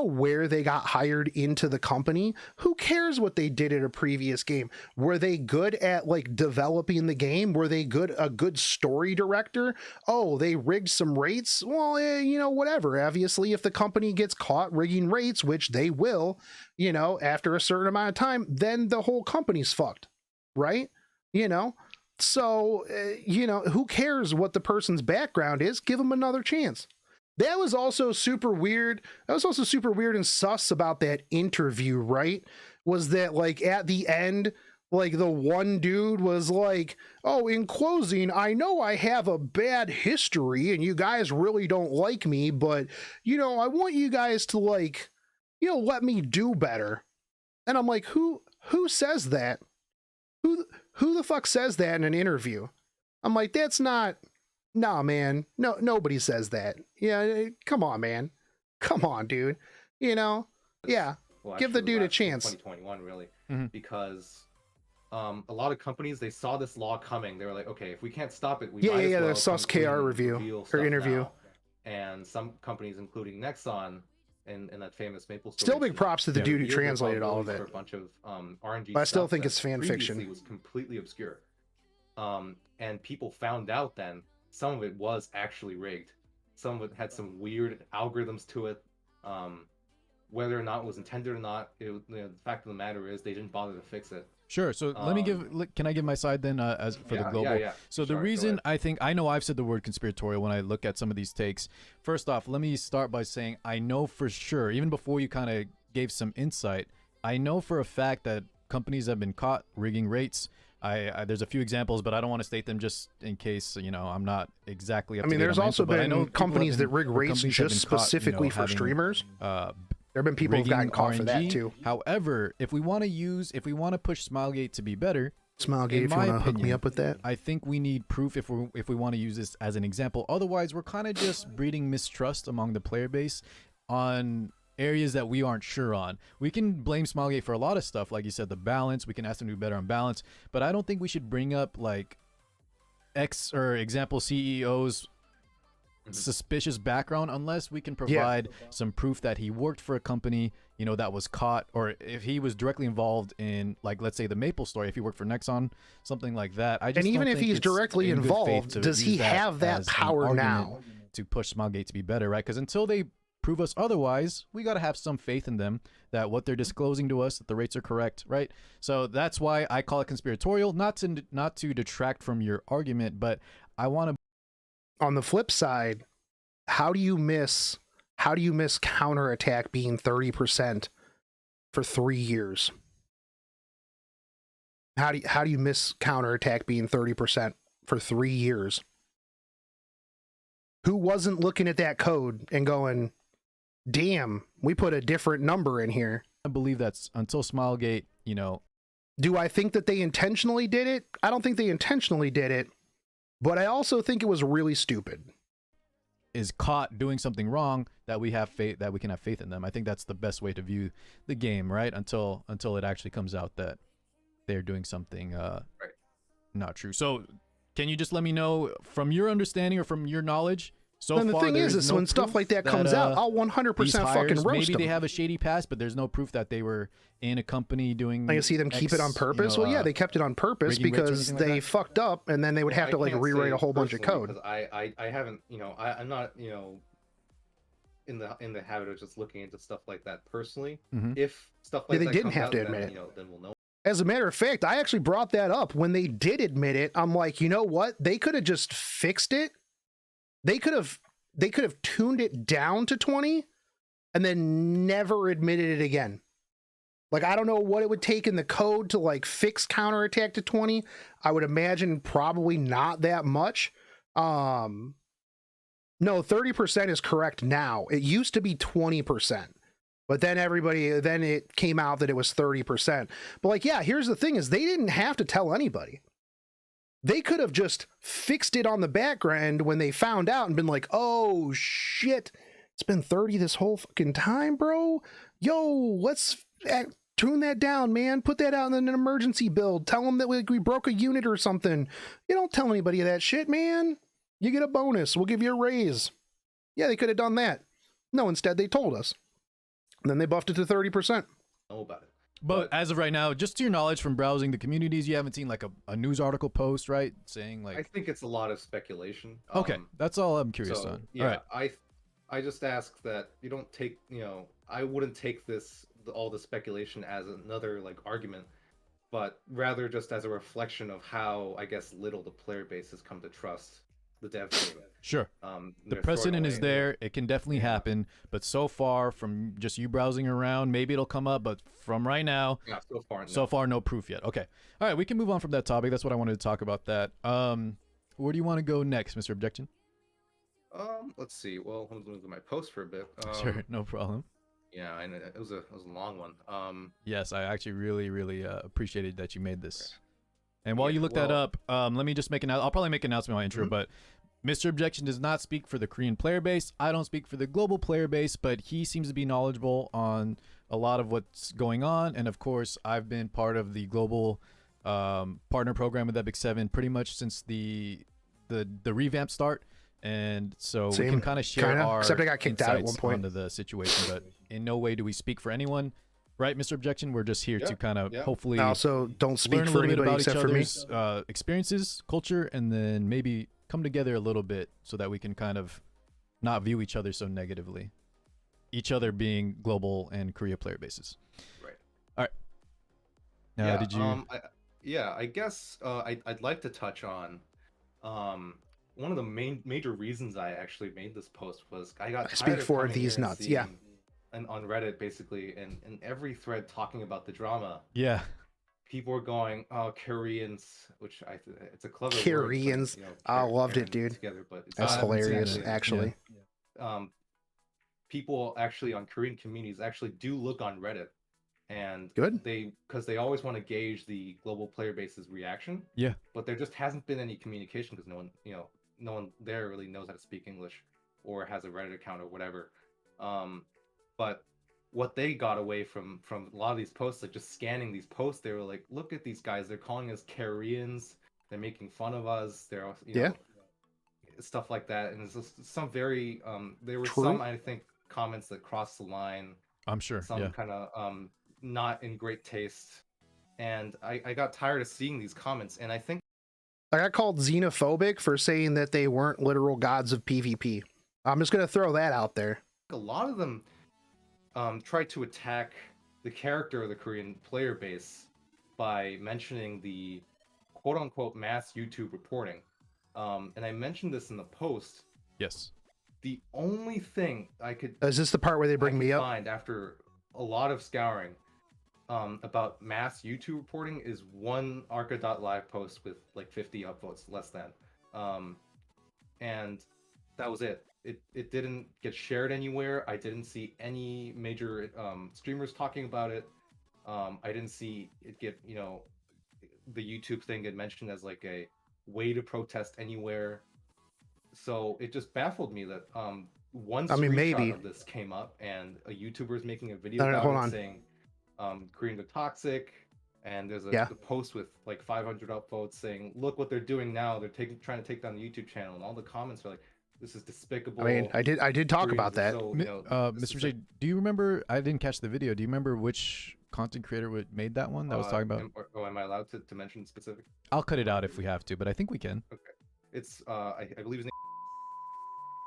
where they got hired into the company. Who cares what they did at a previous game? Were they good at like developing the game? Were they a good story director? Oh, they rigged some rates? Well, whatever. Obviously, if the company gets caught rigging rates, which they will, after a certain amount of time, then the whole company's fucked, right? So, who cares what the person's background is? Give them another chance. That was also super weird. And sus about that interview, right? Was that like at the end, like the one dude was like, oh, in closing, I know I have a bad history and you guys really don't like me, but, I want you guys to like, let me do better. And I'm like, who says that? Who the fuck says that in an interview? I'm like, that's not, nah, man. No, nobody says that. Yeah, come on, man. Come on, dude. Yeah. Well, Give the actually, dude a last chance. 2021, really, Mhm. because a lot of companies, they saw this law coming. They were like, okay, if we can't stop it, we Yeah, might yeah, as yeah. well The Sus come clean KR and review reveal or stuff interview. now. And some companies, including Nexon, in that famous MapleStory. Still big props to the dude who translated all of it. For a bunch of RNG But I still stuff think that it's fan previously fiction. was completely obscure. And people found out then some of it was actually rigged. Some of it had some weird algorithms to it. Whether or not it was intended or not, the fact of the matter is they didn't bother to fix it. Sure. So let me can I give my side then as for the global? Yeah. So the reason I know I've said the word conspiratorial when I look at some of these takes. First off, let me start by saying I know for sure, even before you kind of gave some insight, I know for a fact that companies have been caught rigging rates. There's a few examples, but I don't want to state them just in case, I'm not exactly up to date. There's also been companies that rig rates just specifically for having, streamers. There have been people who've gotten caught for that too. However, if we want to push Smilegate to be better, Smilegate, if you want to hook me up with that, I think we need proof if we want to use this as an example. Otherwise, we're kind of just breeding mistrust among the player base on areas that we aren't sure on. We can blame Smilegate for a lot of stuff, like you said, the balance. We can ask them to do better on balance, but I don't think we should bring up like example CEOs suspicious background unless we can provide some proof that he worked for a company that was caught, or if he was directly involved in, like, let's say the MapleStory, if he worked for Nexon, something like that. And even if he's directly involved, does he have that power now to push Smilegate to be better, right? Because until they prove us otherwise, we got to have some faith in them that what they're disclosing to us, that the rates are correct, right? So that's why I call it conspiratorial, not to detract from your argument, but I want to. On the flip side, how do you miss counterattack being 30% for 3 years? How do you miss counterattack being 30% for 3 years? Who wasn't looking at that code and going, damn, we put a different number in here? I believe that's until Smilegate, Do I think that they intentionally did it? I don't think they intentionally did it. But I also think it was really stupid. Is caught doing something wrong, that we have faith, that we can have faith in them. I think that's the best way to view the game, right? Until it actually comes out that they're doing something not true. So can you just let me know from your understanding or from your knowledge? So and the thing is when stuff like that comes out, I'll 100% fucking roast maybe them. They have a shady past, but there's no proof that they were in a company doing. I see them keep it on purpose. Well, yeah, they kept it on purpose because they fucked up, and then they would have to like rewrite a whole bunch of code. I haven't, I'm not, in the habit of just looking into stuff like that personally. If stuff like that they didn't comes have out, to admit it. Then we'll know. As a matter of fact, I actually brought that up when they did admit it. I'm like, you know what? They could have just fixed it. They could have tuned it down to 20 and then never admitted it again. Like, I don't know what it would take in the code to like fix counterattack to 20. I would imagine probably not that much. No, 30% is correct now. It used to be 20. But then it came out that it was 30%. But like, yeah, here's the thing is they didn't have to tell anybody. They could have just fixed it on the background when they found out and been like, oh shit, it's been 30 this whole fucking time, bro. Yo, let's tune that down, man. Put that out in an emergency build. Tell them that we broke a unit or something. You don't tell anybody that shit, man. You get a bonus. We'll give you a raise. Yeah, they could have done that. No, instead they told us. And then they buffed it to 30%. Know about it. But as of right now, just to your knowledge from browsing the communities, you haven't seen like a news article post, right? Saying like. I think it's a lot of speculation. Okay, that's all I'm curious on. Yeah, all right. I just ask that you don't take, I wouldn't take all the speculation as another like argument, but rather just as a reflection of how, I guess, little the player base has come to trust the dev team. Sure. The precedent is there. It can definitely happen. But so far, from just you browsing around, maybe it'll come up. But from right now, so far, no proof yet. Okay. All right. We can move on from that topic. That's what I wanted to talk about. That. Where do you want to go next, Mr. Objection? Let's see. Well, I'm looking at my post for a bit. Sure. No problem. Yeah, I know it was a long one. Yes, I actually really appreciated that you made this. And while you look that up, let me just I'll probably make an announcement in my intro, but Mr. Objection does not speak for the Korean player base. I don't speak for the global player base, but he seems to be knowledgeable on a lot of what's going on. And of course, I've been part of the global partner program with Epic 7 pretty much since the revamp start, and so we can kind of share our except I got kicked out at one point onto the situation, but in no way do we speak for anyone, right, Mr. Objection? We're just here to kind of hopefully I also don't speak learn a for little bit anybody about except each for me. other's experiences, culture, and then maybe come together a little bit so that we can kind of not view each other so negatively. Each other being global and Korea player bases. Right. All right. Now, did you? I guess I'd like to touch on one of the major reasons I actually made this post was I got speak for coming these here and nuts, yeah. seeing- and on Reddit basically, and in every thread talking about the drama, Yeah. people are going, "Oh, Koreans," which it's a clever Koreans. word, I loved it, dude. Together, but it's That's not hilarious, exactly- actually. People actually on Korean communities actually do look on Reddit, and Good. because they always want to gauge the global player base's reaction. Yeah. But there just hasn't been any communication because no one there really knows how to speak English or has a Reddit account or whatever. But what they got away from a lot of these posts, like just scanning these posts, they were like, "Look at these guys! They're calling us Koreans. They're making fun of us. They're stuff like that." And it's just some very there were some, I think, comments that crossed the line. I'm sure. Some kind of not in great taste, and I got tired of seeing these comments, and I think I got called xenophobic for saying that they weren't literal gods of PvP. I'm just gonna throw that out there. a lot of them tried to attack the character of the Korean player base by mentioning the quote-unquote mass YouTube reporting. And I mentioned this in the post. Yes. The only thing I could Is this the part where they bring me up? find after a lot of scouring about mass YouTube reporting is one Arca.live post with like 50 upvotes, less than. And that was it. It didn't get shared anywhere. I didn't see any major streamers talking about it. I didn't see it get, the YouTube thing get mentioned as like a way to protest anywhere. So it just baffled me that one screenshot of this came up and a YouTuber is making a video about it saying Koreans are toxic, and there's a post with like 500 upvotes saying, "Look what they're doing now. They're trying to take down the YouTube channel," and all the comments are like, "This is despicable." I mean, I did talk about that. So, Mr. J, do you remember? I didn't catch the video. Do you remember which content creator made that one that was talking about? Am I allowed to mention specific? I'll cut it out if we have to, but I think we can. Okay, it's I believe his name.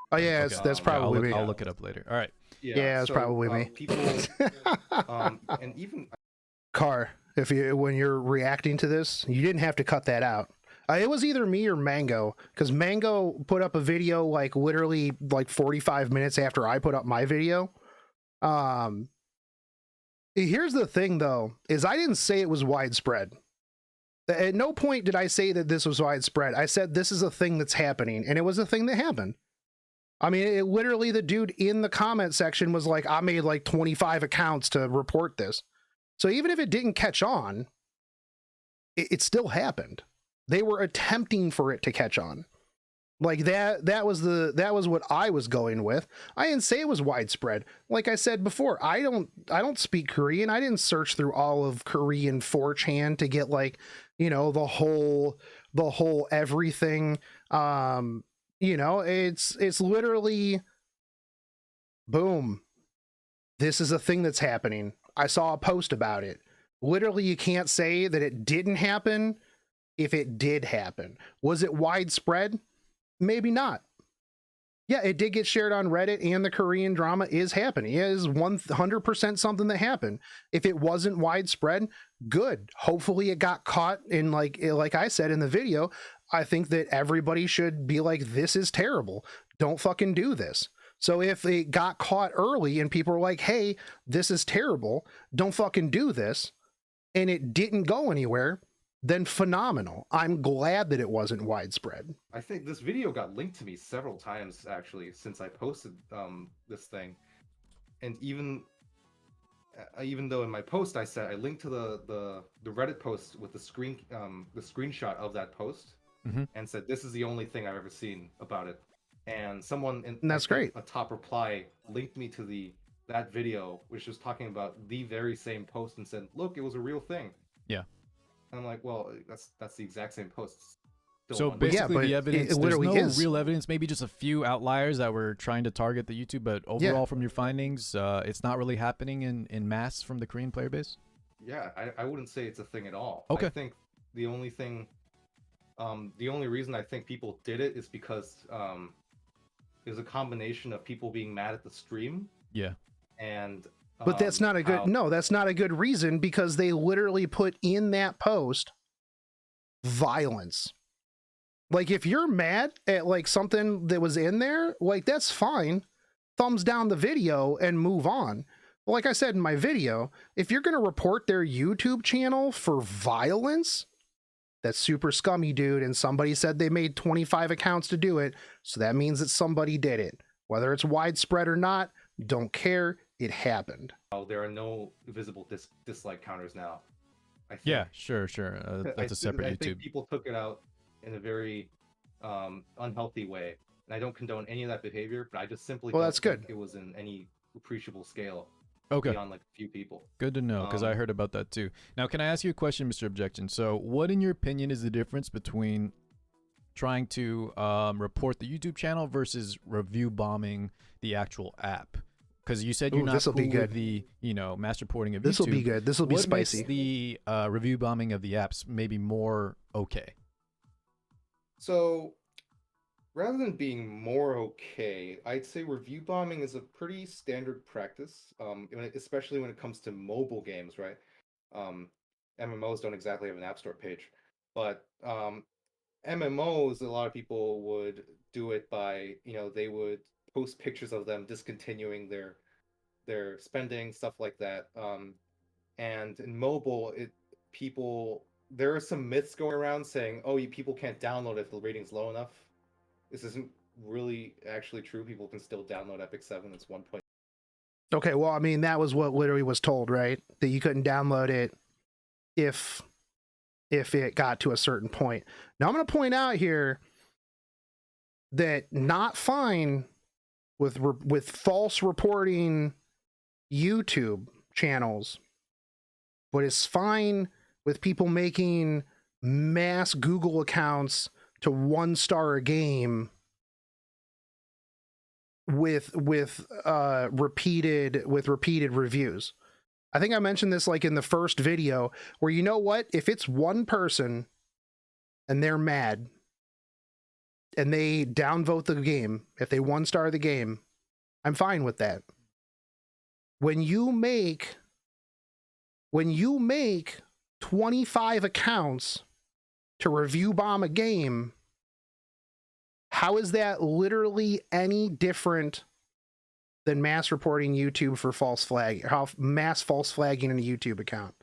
Oh yeah, Okay. that's probably me. I'll look it up later. All right. Yeah, it's probably me. People, and even Car, when you're reacting to this, you didn't have to cut that out. It was either me or Mango, because Mango put up a video like literally like 45 minutes after I put up my video. Here's the thing though, is I didn't say it was widespread. At no point did I say that this was widespread. I said this is a thing that's happening, and it was a thing that happened. I mean, literally the dude in the comment section was like, I made like 25 accounts to report this. So even if it didn't catch on, it still happened. They were attempting for it to catch on. Like that was what I was going with. I didn't say it was widespread. Like I said before, I don't speak Korean. I didn't search through all of Korean 4chan to get like, the whole everything. It's literally boom. This is a thing that's happening. I saw a post about it. Literally, you can't say that it didn't happen if it did happen. Was it widespread? Maybe not. Yeah, it did get shared on Reddit, and the Korean drama is happening. It is 100% something that happened. If it wasn't widespread, good. Hopefully it got caught in, like I said in the video, I think that everybody should be like, this is terrible. Don't fucking do this. So if it got caught early and people were like, hey, this is terrible, don't fucking do this, and it didn't go anywhere, then phenomenal. I'm glad that it wasn't widespread. I think this video got linked to me several times actually since I posted this thing, and even though in my post I said I linked to the Reddit post with the screenshot of that post, and said this is the only thing I've ever seen about it, and someone and that's great. A top reply linked me to that video, which was talking about the very same post and said, look, it was a real thing. Yeah. And I'm like, well, that's the exact same post. Still So one But yeah, basically, but the it evidence, there's literally no is. real evidence, maybe just a few outliers that were trying to target the YouTube, but overall, Yeah. from your findings, it's not really happening in mass from the Korean player base? Yeah, I wouldn't say it's a thing at all. Okay. I think the only thing, the only reason I think people did it is because it was a combination of people being mad at the stream Yeah. and But that's not a good, how- no, that's not a good reason, because they literally put in that post violence. Like, if you're mad at like something that was in there, like, that's fine. Thumbs down the video and move on. But like I said in my video, if you're going to report their YouTube channel for violence, that's super scummy, dude. And somebody said they made 25 accounts to do it. So that means that somebody did it. Whether it's widespread or not, don't care. It happened. how there are no visible dislike counters now. I think. Yeah, sure. That's a separate I YouTube. think people took it out in a very unhealthy way, and I don't condone any of that behavior. But I just simply Well, don't that's think good. it was in any appreciable scale Okay. beyond like a few people. Good to know, because I heard about that too. Now, can I ask you a question, Mr. Objection? So, what, in your opinion, is the difference between trying to report the YouTube channel versus review bombing the actual app? Because you said you're Ooh, not this'll cool be with good. the, mass reporting of This will YouTube. be good. This will be What spicy. makes the review bombing of the apps maybe more okay? So, rather than being more okay, I'd say review bombing is a pretty standard practice, especially when it comes to mobile games, right? MMOs don't exactly have an app store page, but MMOs, a lot of people would do it by, they would post pictures of them discontinuing their spending, stuff like that. And in mobile, there are some myths going around saying, oh, people can't download if the rating's low enough. This isn't really actually true. People can still download Epic 7. It's 1. Okay, well, I mean, that was what literally was told, right? That you couldn't download it if it got to a certain point. Now, I'm going to point out here that not fine with false reporting YouTube channels, but it's fine with people making mass Google accounts to 1-star a game with repeated reviews. I think I mentioned this like in the first video, where, you know what, if it's one person and they're mad and they downvote the game, if they 1-star the game, I'm fine with that. When you make 25 accounts to review bomb a game, how is that literally any different than mass reporting YouTube for false flag? How mass false flagging in a YouTube account?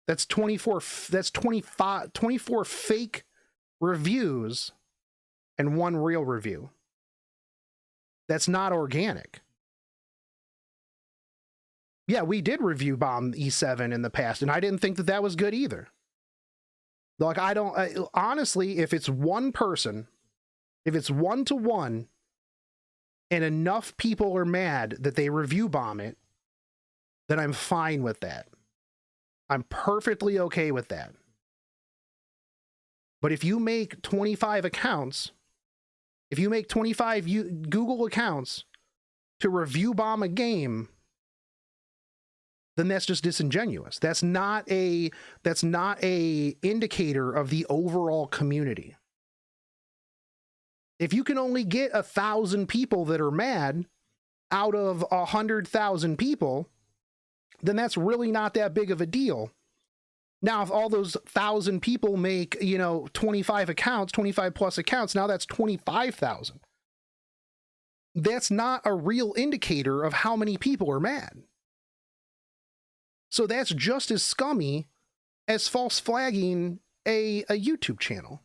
That's 24 fake reviews and one real review. That's not organic. Yeah, we did review bomb E7 in the past, and I didn't think that was good either. Like, honestly, if it's one person, if it's 1-to-1, and enough people are mad that they review bomb it, then I'm fine with that. I'm perfectly okay with that. But if you make 25 accounts, if you make 25 Google accounts to review bomb a game, then that's just disingenuous. That's not a indicator of the overall community. If you can only get 1,000 people that are mad out of 100,000 people, then that's really not that big of a deal. Now, if all those 1,000 people make, 25 accounts, 25 plus accounts, now that's 25,000. That's not a real indicator of how many people are mad. So that's just as scummy as false flagging a YouTube channel.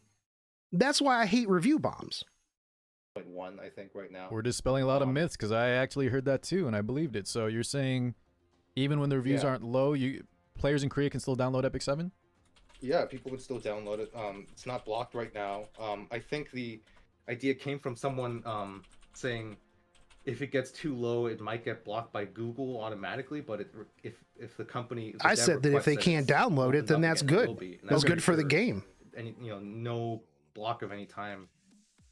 That's why I hate review bombs. 1, I think, right now. We're dispelling a lot of myths, because I actually heard that too, and I believed it. So you're saying even when the reviews aren't low, players in Korea can still download Epic 7? Yeah, people can still download it. It's not blocked right now. I think the idea came from someone saying if it gets too low, it might get blocked by Google automatically. But if the company, if the I dev said that if requests they that can't it's download it, opened then up that's again, it will good. be. And That's I'm good pretty for the sure game. any no block of any time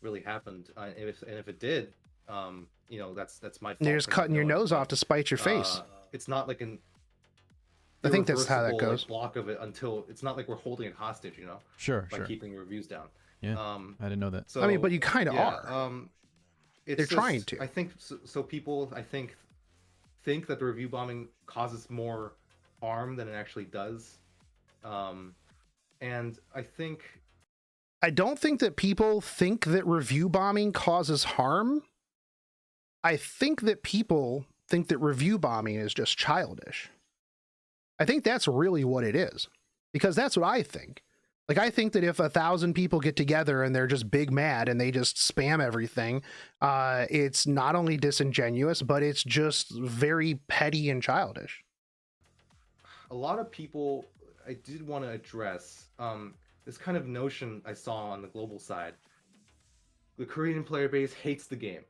really happened. And if it did, that's my fault. You're just for not cutting your knowing, nose but, off to spite your face. It's not like an I think that's how that irreversible, goes. like, block of it until it's not like we're holding it hostage, Sure, by sure. keeping reviews down. Yeah, I didn't know that. So I mean, but you kind of yeah, are. it's They're just, trying to. I think so. People, I think that the review bombing causes more harm than it actually does. And I don't think that people think that review bombing causes harm. I think that people think that review bombing is just childish. I think that's really what it is, because that's what I think. Like, I think that if 1,000 people get together and they're just big mad and they just spam everything, it's not only disingenuous, but it's just very petty and childish. a lot of people, I did want to address this kind of notion I saw on the global side. The Korean player base hates the game,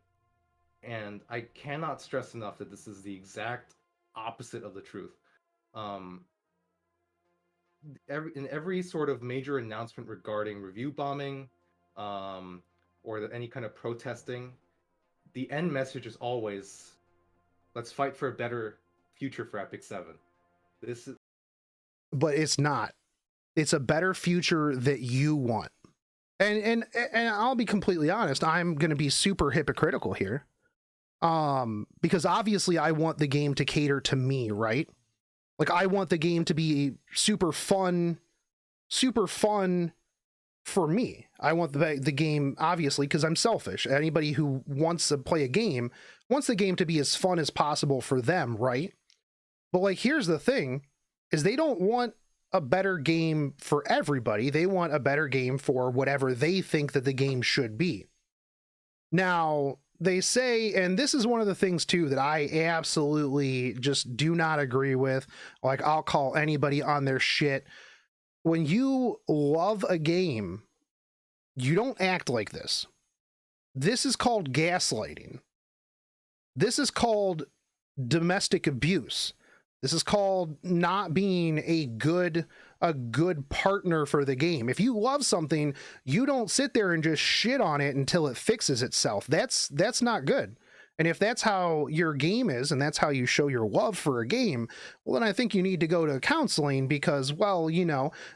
and I cannot stress enough that this is the exact opposite of the truth. Um, in every sort of major announcement regarding review bombing, or any kind of protesting, the end message is always, "Let's fight for a better future for Epic 7." This is But it's not. It's a better future that you want. And I'll be completely honest, I'm going to be super hypocritical here. Because obviously I want the game to cater to me, right? Like, I want the game to be super fun for me. I want the game, obviously, because I'm selfish. Anybody who wants to play a game wants the game to be as fun as possible for them, right? But like, here's the thing, is they don't want a better game for everybody. They want a better game for whatever they think that the game should be. Now, they say, and this is one of the things too that I absolutely just do not agree with. Like, I'll call anybody on their shit. When you love a game, you don't act like this. This is called gaslighting. This is called domestic abuse. This is called not being a good partner for the game. If you love something, you don't sit there and just shit on it until it fixes itself. That's not good. And if that's how your game is, and that's how you show your love for a game, well, then I think you need to go to counseling, because, well,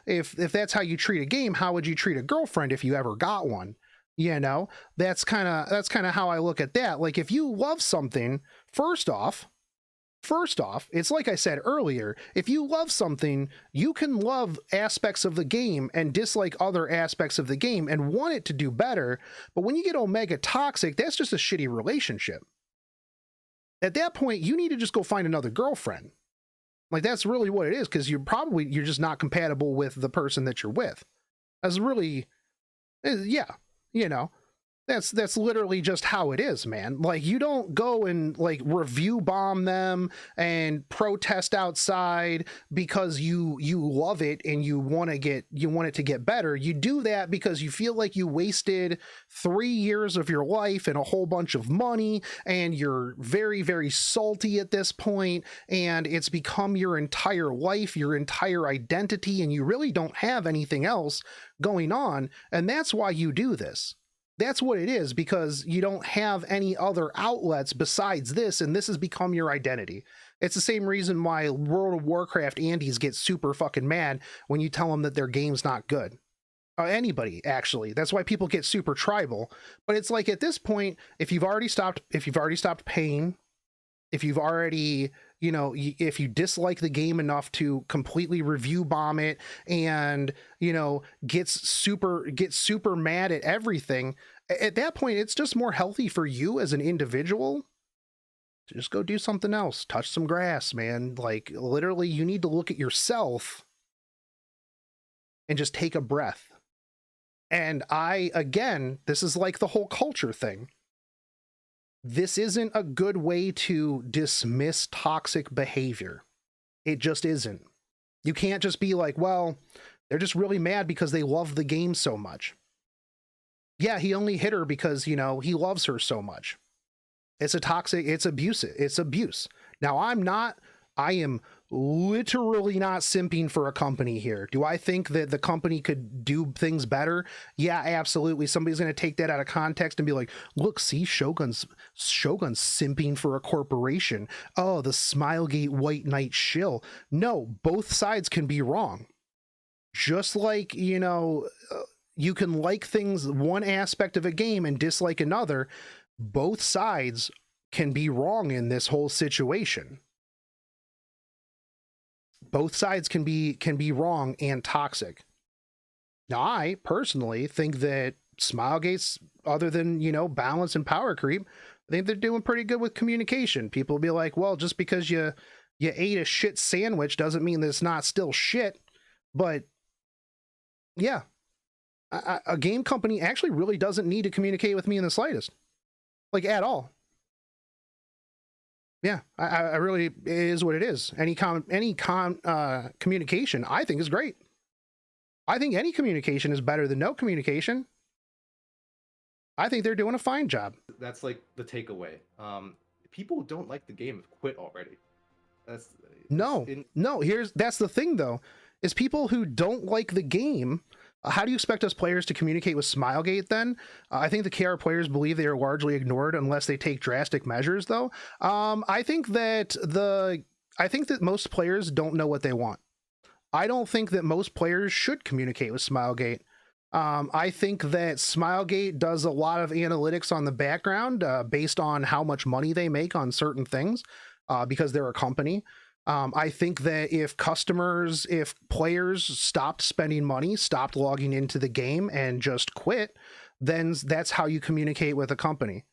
if that's how you treat a game, how would you treat a girlfriend if you ever got one? That's kind of how I look at that. Like, if you love something, first off, it's like I said earlier, if you love something, you can love aspects of the game and dislike other aspects of the game and want it to do better. But when you get omega toxic, that's just a shitty relationship. At that point, you need to just go find another girlfriend. Like, that's really what it is, because you're just not compatible with the person that you're with. That's really, yeah, that's literally just how it is, man. Like, you don't go and like review bomb them and protest outside because you love it and you want it to get better. You do that because you feel like you wasted 3 years of your life and a whole bunch of money, and you're very, very salty at this point, and it's become your entire life, your entire identity, and you really don't have anything else going on. And that's why you do this. That's what it is, because you don't have any other outlets besides this, and this has become your identity. It's the same reason why World of Warcraft Andes get super fucking mad when you tell them that their game's not good. Anybody, actually. That's why people get super tribal. But it's like, at this point, if you've already stopped paying, if you've already, if you dislike the game enough to completely review bomb it and, get super mad at everything, at that point, it's just more healthy for you as an individual to just go do something else. Touch some grass, man. Like, literally, you need to look at yourself and just take a breath. And again, this is like the whole culture thing. This isn't a good way to dismiss toxic behavior. It just isn't. You can't just be like, well, they're just really mad because they love the game so much. Yeah, he only hit her because, he loves her so much. It's a toxic, it's abuse. Now I am literally not simping for a company here. Do I think that the company could do things better? Yeah, absolutely. Somebody's going to take that out of context and be like, look, see, Shogun's simping for a corporation. Oh, the Smilegate White Knight shill. No, both sides can be wrong. Just like, you know, you can like things, one aspect of a game, and dislike another. Both sides can be wrong in this whole situation. Both sides can be wrong and toxic. Now, I personally think that Smilegate's, other than, you know, balance and power creep, I think they're doing pretty good with communication. People will be like, well, just because you ate a shit sandwich doesn't mean that it's not still shit. But yeah, a game company actually really doesn't need to communicate with me in the slightest, like at all. Yeah, I really, it is what it is. Any communication, I think, is great. I think any communication is better than no communication. I think they're doing a fine job. That's like the takeaway. People who don't like the game have quit already. That's no. That's the thing though, is people who don't like the game. How do you expect us players to communicate with Smilegate then? I think the KR players believe they are largely ignored unless they take drastic measures though. I think that most players don't know what they want. I don't think that most players should communicate with Smilegate. I think that Smilegate does a lot of analytics on the background based on how much money they make on certain things because they're a company. I think that if players stopped spending money, stopped logging into the game, and just quit, then that's how you communicate with a company.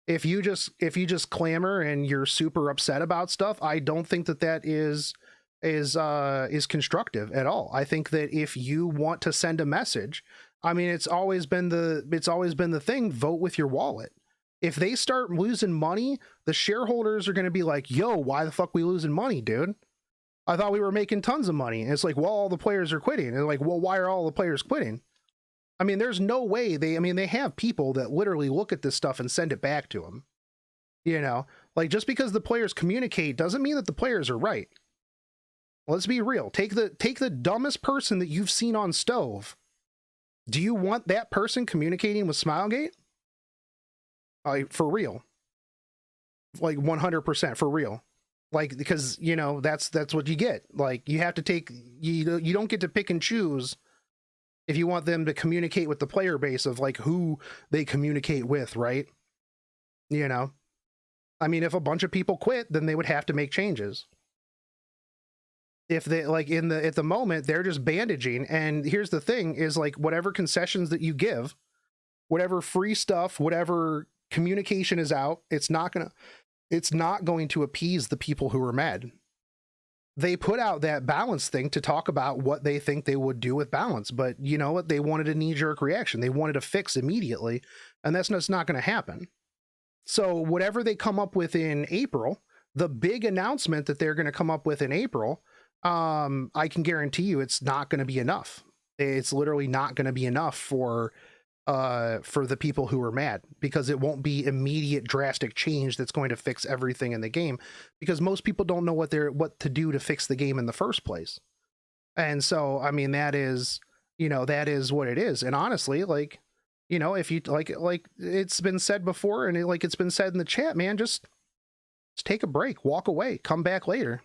If you just clamor and you're super upset about stuff, I don't think that is constructive at all. I think that if you want to send a message, I mean, it's always been the thing, vote with your wallet. If they start losing money, the shareholders are going to be like, yo, why the fuck we losing money, dude? I thought we were making tons of money. And it's like, well, all the players are quitting. And they're like, well, why are all the players quitting? I mean, there's no way they have people that literally look at this stuff and send it back to them. You know, like just because the players communicate doesn't mean that the players are right. Let's be real. Take the dumbest person that you've seen on Stove. Do you want that person communicating with Smilegate? For real. Like 100% for real. Like, because, you know, that's what you get. Like, you have to take, you don't get to pick and choose if you want them to communicate with the player base of like who they communicate with, right? You know, I mean, if a bunch of people quit, then they would have to make changes. If they like at the moment, they're just bandaging. And here's the thing is like whatever concessions that you give, whatever free stuff, whatever communication is out, it's not going to appease the people who are mad. They put out that balance thing to talk about what they think they would do with balance, but you know what? They wanted a knee-jerk reaction. They wanted a fix immediately, and that's not going to happen. So whatever they come up with in April, the big announcement that they're going to come up with in April, I can guarantee you it's not going to be enough. It's literally not going to be enough for the people who are mad, because it won't be immediate drastic change that's going to fix everything in the game, because most people don't know what to do to fix the game in the first place. And so, I mean, that is what it is. And honestly, like, you know, if you like it's been said before, and it's been said in the chat, man, just take a break, walk away, come back later.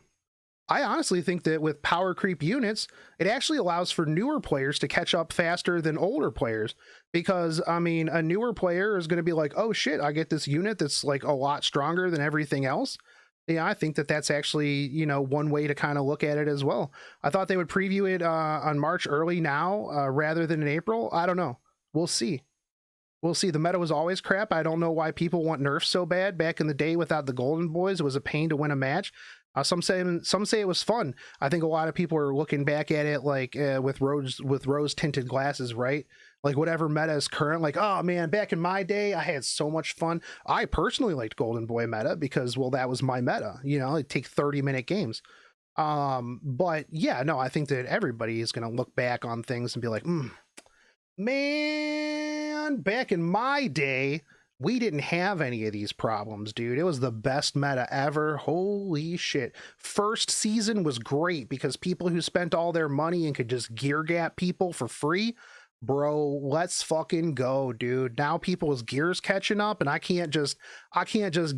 I honestly think that with power creep units, it actually allows for newer players to catch up faster than older players, because I mean, a newer player is going to be like, oh shit, I get this unit that's like a lot stronger than everything else. Yeah, I think that that's actually, you know, one way to kind of look at it as well. I thought they would preview it on March early now rather than in April. I don't know. We'll see. We'll see. The meta was always crap. I don't know why people want Nerf so bad. Back in the day without the Golden Boys, it was a pain to win a match. Some say it was fun. I think a lot of people are looking back at it like with rose tinted glasses, right? Like whatever meta is current, like, oh man, back in my day, I had so much fun. I personally liked Golden Boy meta because, well, that was my meta. You know, it'd take 30-minute games. But yeah, no, I think that everybody is going to look back on things and be like, man, back in my day, we didn't have any of these problems, dude. It was the best meta ever. Holy shit. First season was great because people who spent all their money and could just gear gap people for free, bro, let's fucking go, dude. Now people's gear's catching up and I can't just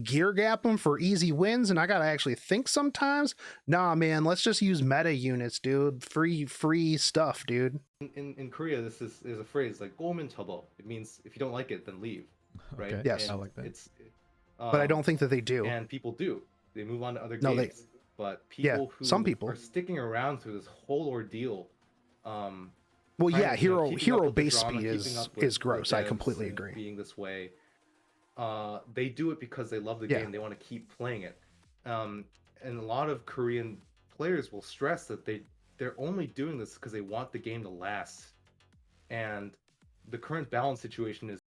gear gap them for easy wins and I gotta actually think sometimes. Nah, man, let's just use meta units, dude. Free stuff, dude. In Korea, this is a phrase like "고민 접어." It means if you don't like it, then leave. Right? Okay. Yes. And I like that. It's, But I don't think that they do. And people do. They move on to other No, games. But people who some people are sticking around through this whole ordeal. Well, yeah, hero base speed is gross. I completely agree. Being this way, they do it because they love the Yeah. game. They want to keep playing it. And a lot of Korean players will stress that they're only doing this because they want the game to last. And the current balance situation is,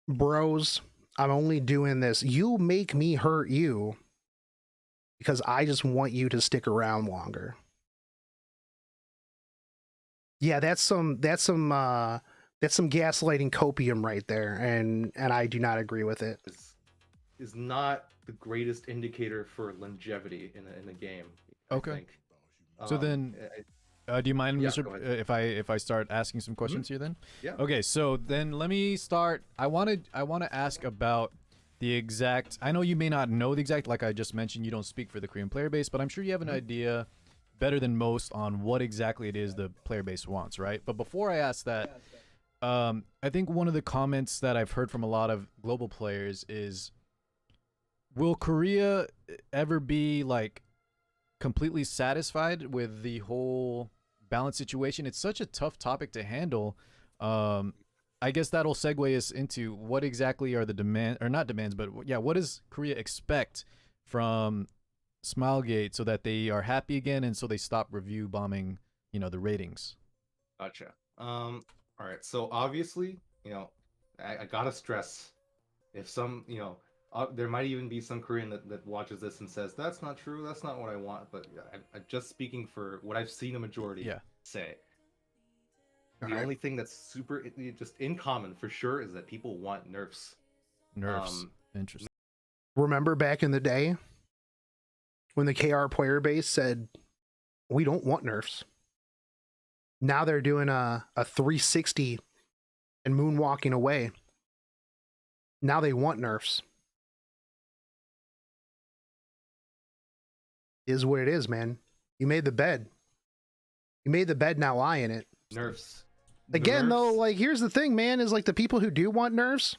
bros, I'm only doing this. You make me hurt you because I just want you to stick around longer. Yeah, that's some gaslighting copium right there, and I do not agree with it. is not the greatest indicator for longevity in a game. Okay. I think. So then, do you mind, yeah, Mr. go ahead. If I start asking some questions here then? Yeah. Okay, so then let me start. I want to ask about the exact. I know you may not know the exact. Like I just mentioned, you don't speak for the Korean player base, but I'm sure you have an idea better than most on what exactly it is the player base wants, right? But before I ask that, I think one of the comments that I've heard from a lot of global players is, will Korea ever be like completely satisfied with the whole balance situation? It's such a tough topic to handle. I guess that'll segue us into what exactly are the demand, or not demands, but yeah, what does Korea expect from Smilegate so that they are happy again and so they stop review bombing, the ratings? Gotcha. All right. So obviously, I gotta stress, if some, there might even be some Korean that watches this and says that's not true. That's not what I want. But I'm just speaking for what I've seen a majority say. The only thing that's super just in common for sure is that people want nerfs. Nerfs. Interesting. Remember back in the day when the KR player base said, we don't want nerfs. Now they're doing a 360 and moonwalking away. Now they want nerfs. Is what it is, man. You made the bed. You made the bed, now lie in it. Nerfs. Again, though, like, here's the thing, man, is like the people who do want nerfs,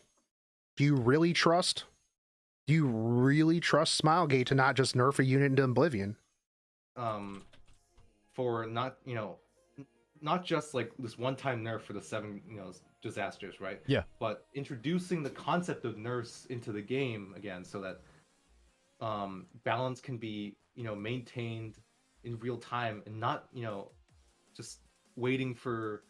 do you really trust Smilegate to not just nerf a unit into oblivion? For not just like this one-time nerf for the 7 disasters, right? Yeah. But introducing the concept of nerfs into the game again, so that balance can be maintained in real time, and not just waiting for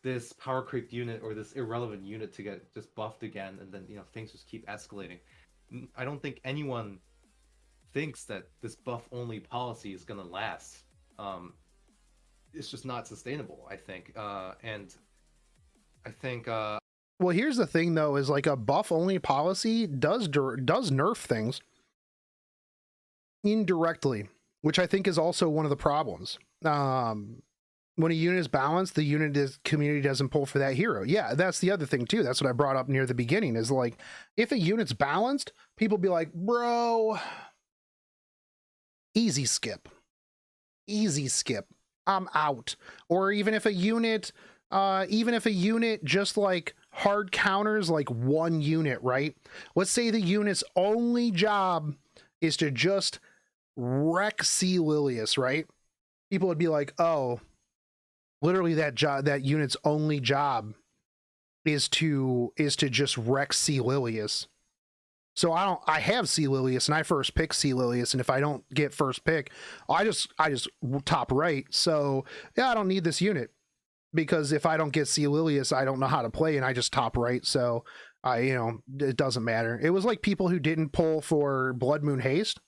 this power creep unit or this irrelevant unit to get just buffed again, and then things just keep escalating. I don't think anyone thinks that this buff only policy is gonna last. It's just not sustainable, I think. And I think well, here's the thing though, is like a buff only policy does nerf things indirectly, which I think is also one of the problems. When a unit is balanced, the community doesn't pull for that hero. Yeah, that's the other thing too. That's what I brought up near the beginning, is like, if a unit's balanced, people be like, bro, easy skip, I'm out. Or even if a unit just like hard counters like one unit, right? Let's say the unit's only job is to just wreck C. Lilius, right? People would be like, oh, literally that unit's only job is to just wreck C. Lilius. So I have C. Lilius and I first pick C. Lilius, and if I don't get first pick, I just top right. So yeah, I don't need this unit, because if I don't get C. Lilius, I don't know how to play, and I just top right. So it doesn't matter. It was like people who didn't pull for Blood Moon Haste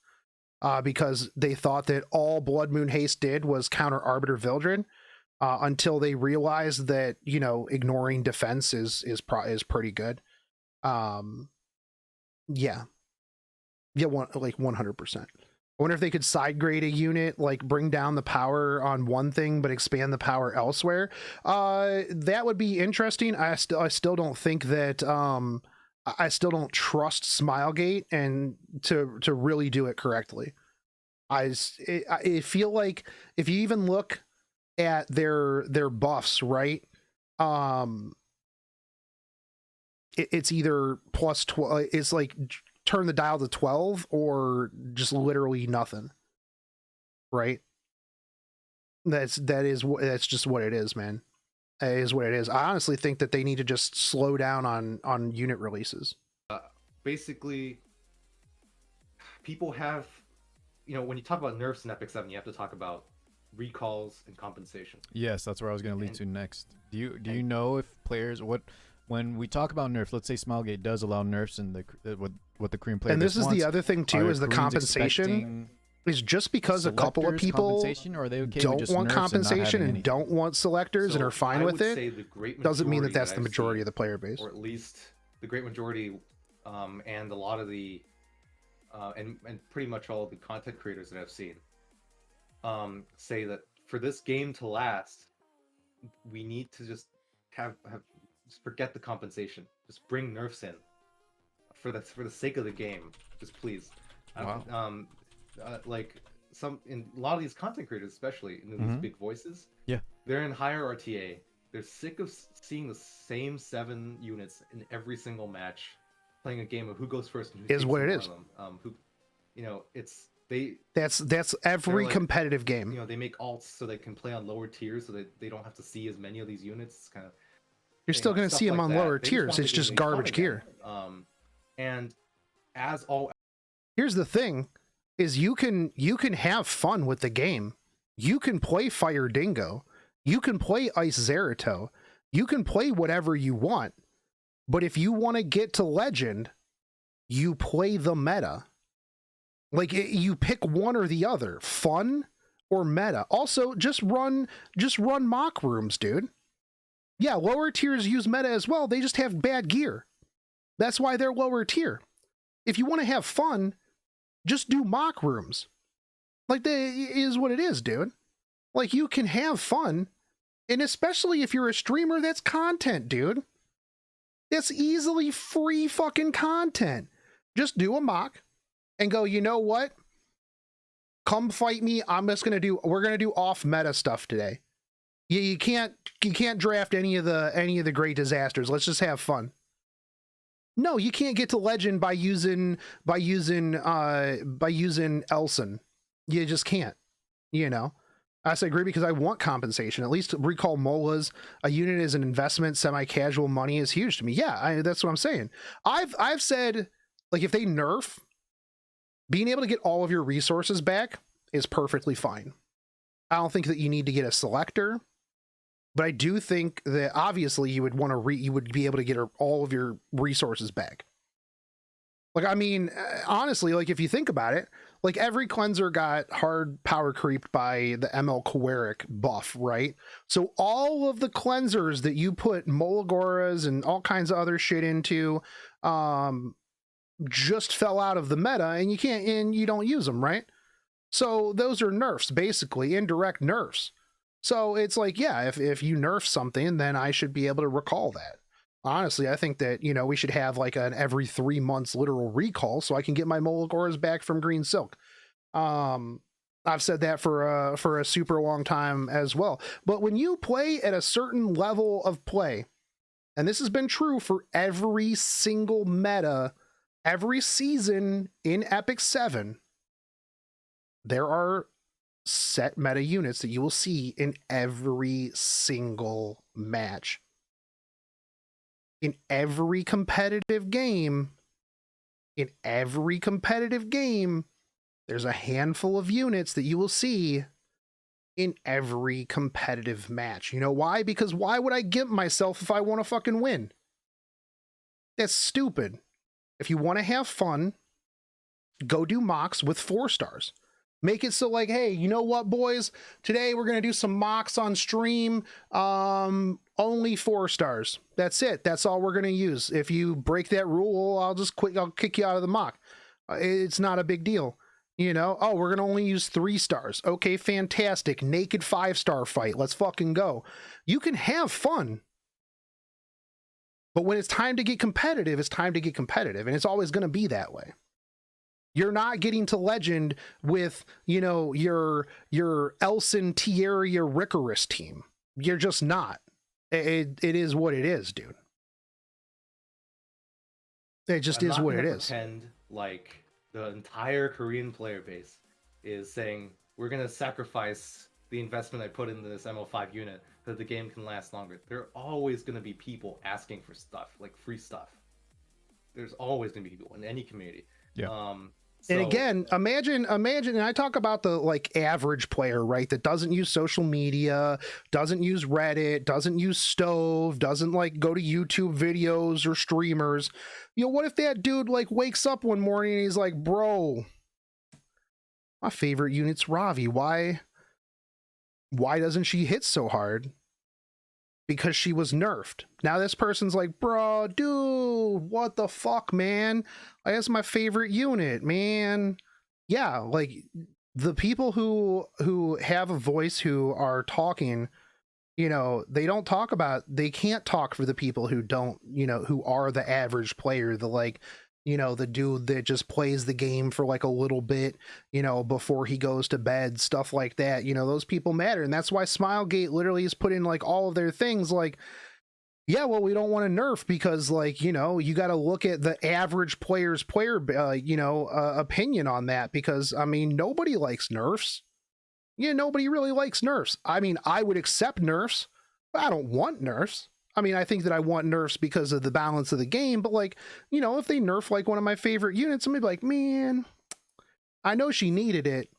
because they thought that all Blood Moon Haste did was counter Arbiter Vildred, until they realized that ignoring defense is pretty good. Yeah. Yeah, 100%. I wonder if they could side grade a unit, like bring down the power on one thing but expand the power elsewhere. That would be interesting. I still don't think that I still don't trust Smilegate and to really do it correctly. I feel like if you even look at their buffs, right? It's either plus 12, it's like turn the dial to 12 or just literally nothing, right? That's just what it is, man. It is what it is. I honestly think that they need to just slow down on unit releases. Basically, people have, when you talk about nerfs in Epic 7, you have to talk about recalls and compensation. Yes, that's where I was going to lead to next. Do you know if players when we talk about nerfs, let's say Smilegate does allow nerfs in the what the Korean player and this is wants, the other thing too, is the compensation is just because a couple of people don't want compensation and don't want selectors and are fine with it, doesn't mean that that's the majority of the player base, or at least the great majority, and a lot of the and pretty much all of the content creators that I've seen say that for this game to last, we need to just just forget the compensation. Just bring nerfs in for the sake of the game. Just please. Wow. Like in a lot of these content creators, especially in these big voices, yeah, they're in higher RTA. They're sick of seeing the same 7 units in every single match, playing a game of who goes first and who is what it is. That's every competitive game. They make alts so they can play on lower tiers, so that they don't have to see as many of these units. It's kind of you're still going to see them on lower tiers. It's just garbage gear. And as all, here's the thing: is you can have fun with the game. You can play Fire Dingo. You can play Ice Zerato. You can play whatever you want. But if you want to get to Legend, you play the meta. Like you pick one or the other, fun or meta. Also, just run mock rooms, dude. Yeah, lower tiers use meta as well. They just have bad gear. That's why they're lower tier. If you want to have fun, just do mock rooms. Like, that is what it is, dude. Like, you can have fun. And especially if you're a streamer, that's content, dude. That's easily free fucking content. Just do a mock and go, you know what? Come fight me. We're going to do off meta stuff today. You can't draft any of the great disasters. Let's just have fun. No, you can't get to Legend by using Elson. You just can't. I agree, because I want compensation. At least recall Molas. A unit is an investment. Semi-casual money is huge to me. Yeah, that's what I'm saying. I've said, like, if they nerf, being able to get all of your resources back is perfectly fine. I don't think that you need to get a selector. But I do think that obviously you would be able to get all of your resources back. Like, I mean, honestly, like, if you think about it, like, every cleanser got hard power creeped by the ML Queric buff, right? So all of the cleansers that you put Molagoras and all kinds of other shit into just fell out of the meta, and you don't use them, right? So those are nerfs, basically, indirect nerfs. So it's like, yeah, if you nerf something, then I should be able to recall that. Honestly, I think that, we should have like an every 3 months literal recall so I can get my Molagoras back from Green Silk. I've said that for a super long time as well. But when you play at a certain level of play, and this has been true for every single meta, every season in Epic 7, there are set meta units that you will see in every single match. In every competitive game, there's a handful of units that you will see in every competitive match. You know why? Because why would I gimp myself if I want to fucking win? That's stupid. If you want to have fun, go do mocks with 4 stars. Make it so like, hey, you know what, boys? Today we're gonna do some mocks on stream. Only 4 stars. That's it. That's all we're gonna use. If you break that rule, I'll just quit. I'll kick you out of the mock. It's not a big deal. You know, oh, we're gonna only use 3 stars. Okay, fantastic. Naked 5-star fight. Let's fucking go. You can have fun. But when it's time to get competitive, it's time to get competitive. And it's always gonna be that way. You're not getting to legend with, you know, your Elson Tierra Ricorous team. You're just not. It is what it is, dude. It just is what it is. Pretend like the entire Korean player base is saying we're gonna sacrifice the investment I put into this ML5 unit so that the game can last longer. There are always gonna be people asking for stuff, like free stuff. There's always gonna be people in any community. Yeah. And again, imagine, and I talk about the like average player, right? That doesn't use social media, doesn't use Reddit, doesn't use Stove, doesn't like go to YouTube videos or streamers. You know, what if that dude like wakes up one morning and he's like, bro, my favorite unit's Ravi. Why doesn't she hit so hard? Because she was nerfed. Now this person's like, bro, dude, what the fuck, man? That's my favorite unit, man. Yeah, like the people who have a voice, who are talking, you know, they can't talk for the people who don't, you know, who are the average player, the like, you know, the dude that just plays the game for like a little bit, you know, before he goes to bed, stuff like that. You know, those people matter. And that's why Smilegate literally has put in like all of their things like, yeah, well, we don't want to nerf because like, you know, you got to look at the average player's opinion on that, because I mean, nobody likes nerfs. Yeah, nobody really likes nerfs. I mean, I would accept nerfs, but I don't want nerfs. I mean, I think that I want nerfs because of the balance of the game, but like, you know, if they nerf like one of my favorite units, I'm gonna be like, man, I know she needed it.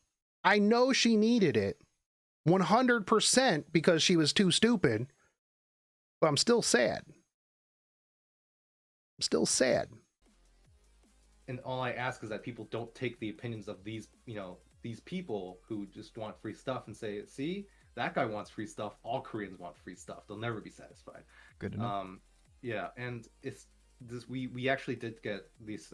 I know she needed it 100% because she was too stupid, but I'm still sad. I'm still sad. And all I ask is that people don't take the opinions of these, you know, these people who just want free stuff and say, see, that guy wants free stuff. All Koreans want free stuff. They'll never be satisfied. Good enough. Yeah, and it's this. We actually did get this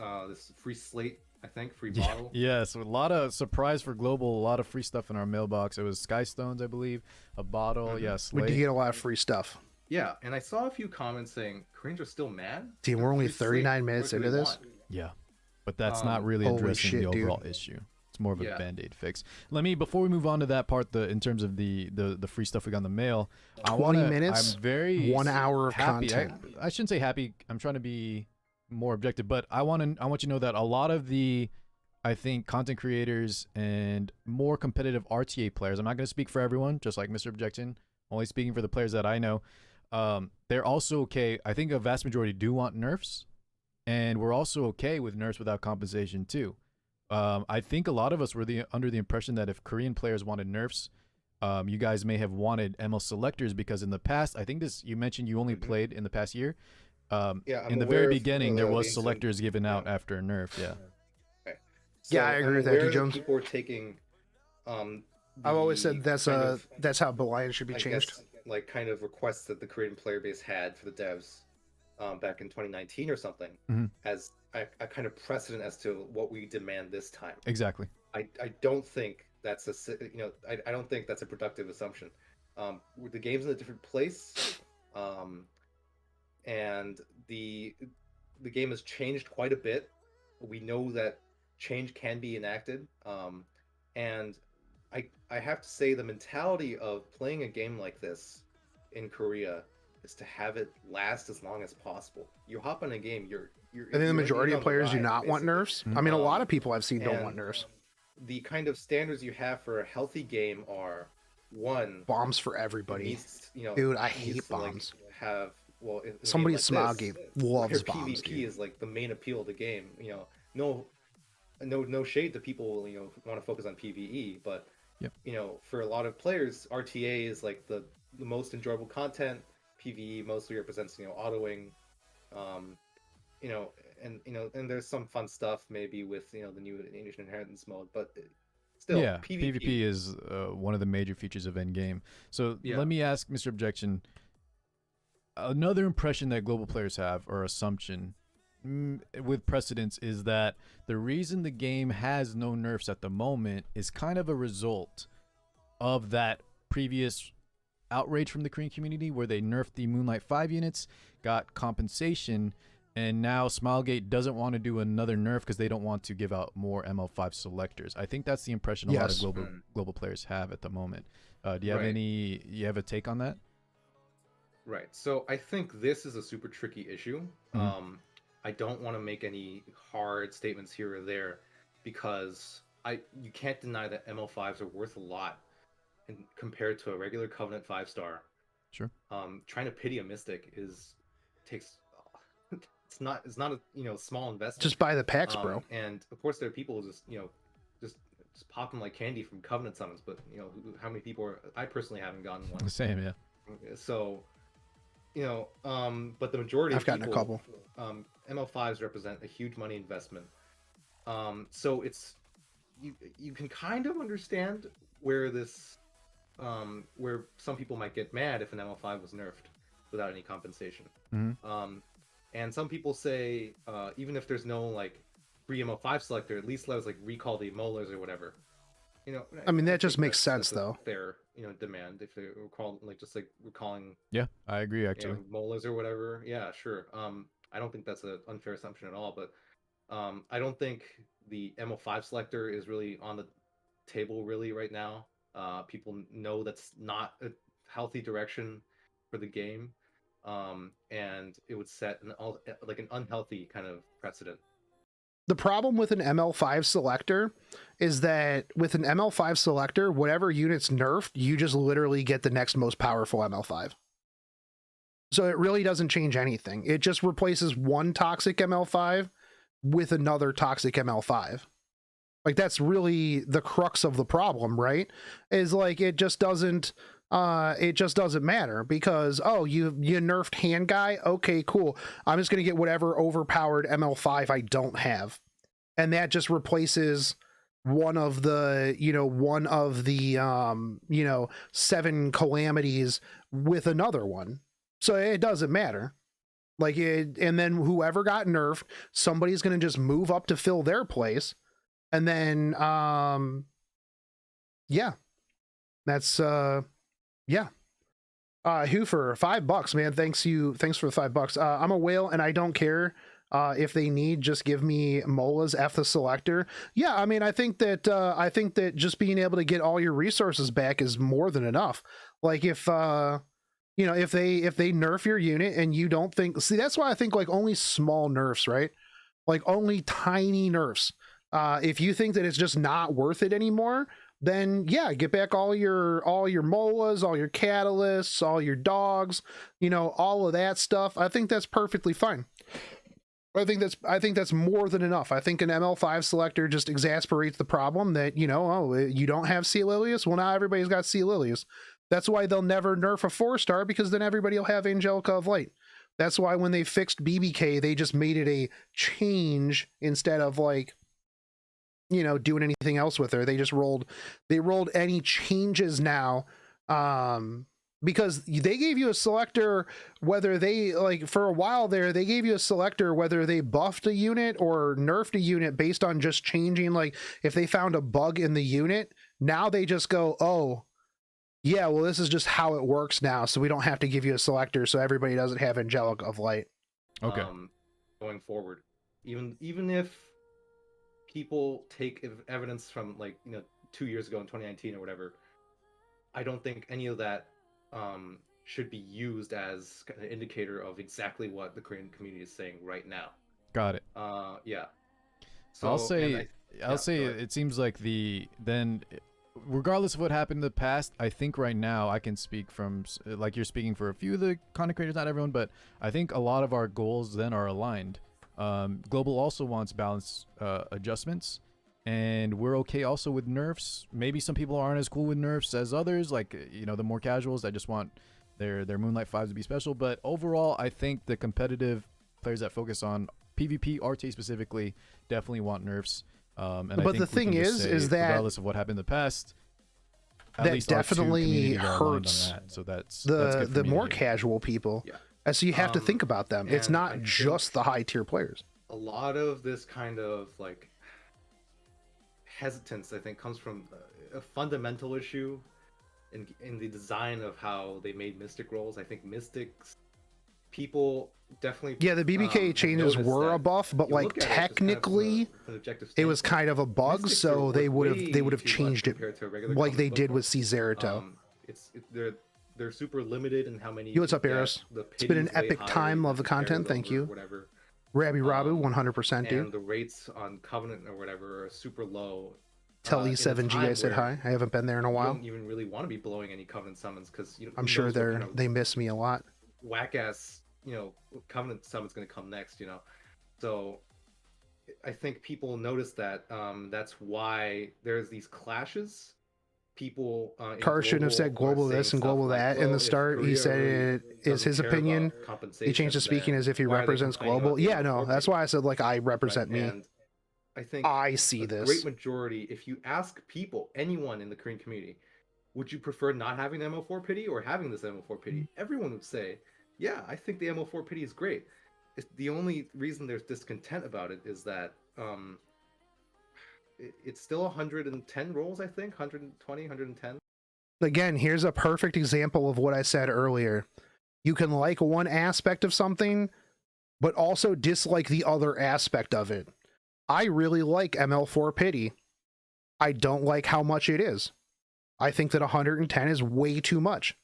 free slate. I think free bottle. Yeah, so a lot of surprise for global. A lot of free stuff in our mailbox. It was Sky Stones, I believe, a bottle. Mm-hmm. Yes, we did get a lot of free stuff. Yeah, and I saw a few comments saying Koreans are still mad. Team, we're only 39 minutes into this. Yeah, but that's not really addressing the overall issue. More of a band-aid fix. Let me, before we move on to that part, in terms of the free stuff we got in the mail, 20 minutes, I'm very 1 hour of happy. content. I shouldn't say happy. I'm trying to be more objective, but I want you to know that a lot of the, I think, content creators and more competitive RTA players, I'm not going to speak for everyone, just like Mr. Objection, only speaking for the players that I know, they're also okay. I think a vast majority do want nerfs, and we're also okay with nerfs without compensation too. I think a lot of us were under the impression that if Korean players wanted nerfs, you guys may have wanted ML selectors, because in the past, I think you mentioned you only played in the past year. In the very beginning, there was selectors given out after a nerf. Yeah. Okay. So I agree with that, Jones. People are taking. I've always said that's how Belian should be changed. Like kind of requests that the Korean player base had for the devs back in 2019 or something, as a kind of precedent as to what we demand this time. Exactly. I don't think that's I don't think that's a productive assumption. The game's in a different place, and the game has changed quite a bit. We know that change can be enacted, and I have to say the mentality of playing a game like this in Korea is to have it last as long as possible. You hop on a game, you're I think the majority of players do not want nerfs. I mean, a lot of people I've seen don't want nerfs. The kind of standards you have for a healthy game are, one, bombs for everybody. Needs, dude, I hate bombs. Have somebody like Smilegate loves bombs. PvP dude. is like the main appeal of the game. No shade to people want to focus on PvE, but for a lot of players, RTA is like the most enjoyable content. PvE mostly represents autoing, and there's some fun stuff maybe with the new Asian inheritance mode, but still Yeah, PvP. PvP is one of the major features of endgame. So Yeah. let me ask Mr. Objection. Another impression that global players have, or assumption, with precedence, is that the reason the game has no nerfs at the moment is kind of a result of that previous outrage from the Korean community where they nerfed the Moonlight 5 units, got compensation, and now Smilegate doesn't want to do another nerf because they don't want to give out more ML5 selectors. I think that's the impression a lot of Yes. global players have at the moment. Do you have Right. you have a take on that? Right. So I think this is a super tricky issue. Mhm. I don't want to make any hard statements here or there because you can't deny that ML5s are worth a lot compared to a regular Covenant 5-star. Sure. Trying to pity a Mystic takes it's not a small investment. Just buy the packs, bro. And of course there are people just just pop them like candy from Covenant summons, but how many people are, I personally haven't gotten one. Same, yeah. So but the majority I've of gotten a people, couple. ML5s represent a huge money investment. So it's you can kind of understand where this where some people might get mad if an ML5 was nerfed without any compensation. And some people say even if there's no like free ML5 selector, at least let us like recall the molars or whatever. I mean, that I just think makes sense, that's a though. fair demand if they recall just like recalling Yeah, I agree actually. molars or whatever. Yeah, sure. I don't think that's an unfair assumption at all, but I don't think the ML5 selector is really on the table really right now. People know that's not a healthy direction for the game, and it would set an unhealthy kind of precedent. The problem with an ML5 selector is that with an ML5 selector, whatever unit's nerfed, you just literally get the next most powerful ML5. So it really doesn't change anything. It just replaces one toxic ML5 with another toxic ML5. Like, that's really the crux of the problem, right? Is like it just doesn't matter because, oh, you nerfed hand guy, okay, cool, I'm just gonna get whatever overpowered ML5 I don't have, and that just replaces one of the 7 calamities with another one. So it doesn't matter. Like, and then whoever got nerfed, somebody's gonna just move up to fill their place, and then yeah, that's yeah. Hoofer, $5, man. Thanks for the $5. I'm a whale and I don't care. If they need, just give me Mola's F the selector. Yeah, I mean, I think that just being able to get all your resources back is more than enough. Like, if if they nerf your unit and you don't think, see, that's why I think like only small nerfs, right? Like only tiny nerfs. If you think that it's just not worth it anymore, then yeah, get back all your molas, all your catalysts, all your dogs, all of that stuff. I think that's perfectly fine. I think that's more than enough. I think an ML5 selector just exasperates the problem that, oh, you don't have Sea Lilius? Well, now everybody's got Sea Lilius. That's why they'll never nerf a 4-star, because then everybody will have Angelica of Light. That's why when they fixed BBK, they just made it a change instead of like, doing anything else with her. They rolled any changes now, because they gave you a selector whether they, like, for a while there, they gave you a selector whether they buffed a unit or nerfed a unit based on just changing, like, if they found a bug in the unit. Now they just go, oh yeah, well, this is just how it works now, so we don't have to give you a selector, so everybody doesn't have Angelic of Light. Okay. Going forward, even if people take evidence from 2 years ago in 2019 or whatever, I don't think any of that should be used as an indicator of exactly what the Korean community is saying right now. Got it. Yeah. So I'll say it seems like regardless of what happened in the past, I think right now I can speak from, like, you're speaking for a few of the content creators, not everyone, but I think a lot of our goals then are aligned. Global also wants balance adjustments, and we're okay also with nerfs. Maybe some people aren't as cool with nerfs as others, like, the more casuals that just want their Moonlight 5s to be special. But overall, I think the competitive players that focus on PvP, RT specifically, definitely want nerfs. And I But think the we thing can just is say, that regardless of what happened in the past, at that least our two definitely communities are aligned on hurts that. So that's the good for me to more hear. casual people. Yeah. And so you have to think about them. It's And I not think just the high tier players. a lot of this kind of like hesitance, I think, comes from a fundamental issue in the design of how they made Mystic roles. I think Mystics people definitely Yeah, the BBK have changes noticed were a that buff, but you like look at it just kind of technically from an objective it was standpoint. kind of a bug, Mystics so are they worth would have way too much changed it compared to a regular like comic they book did role. with Caesarito. They're super limited in how many. Yo, what's up, you get. Eros? The It's been an pity's way epic higher, time. you Love the can carry content. them Thank or you. Whatever. Rabbi Rabu, 100%, dude. And the rates on Covenant or whatever are super low. Tell in a E7G I time said where hi. I haven't been there in a You while. don't even really want to be blowing any Covenant summons because I'm sure they miss me a lot. whack ass Covenant summon's going to come next. So I think people notice that. That's why there's these clashes. People in Carr shouldn't have said global are saying this and stuff global like, that in well, the if start. He Korea said really it is doesn't his care opinion. about He compensation, changed to speaking then as if he why are they represents complaining global. about the Yeah, no, M4 that's pity? why I said like I Right? represent me. And I think I see a this. great majority, if you ask people, anyone in the Korean community, would you prefer not having the ML4 pity or having this ML4 pity? Everyone would say, yeah, I think the ML4 pity is great. The only reason there's discontent about it is that it's still 110 rolls, I think, 120, 110. Again, here's a perfect example of what I said earlier. You can like one aspect of something, but also dislike the other aspect of it. I really like ML4 pity. I don't like how much it is. I think that 110 is way too much.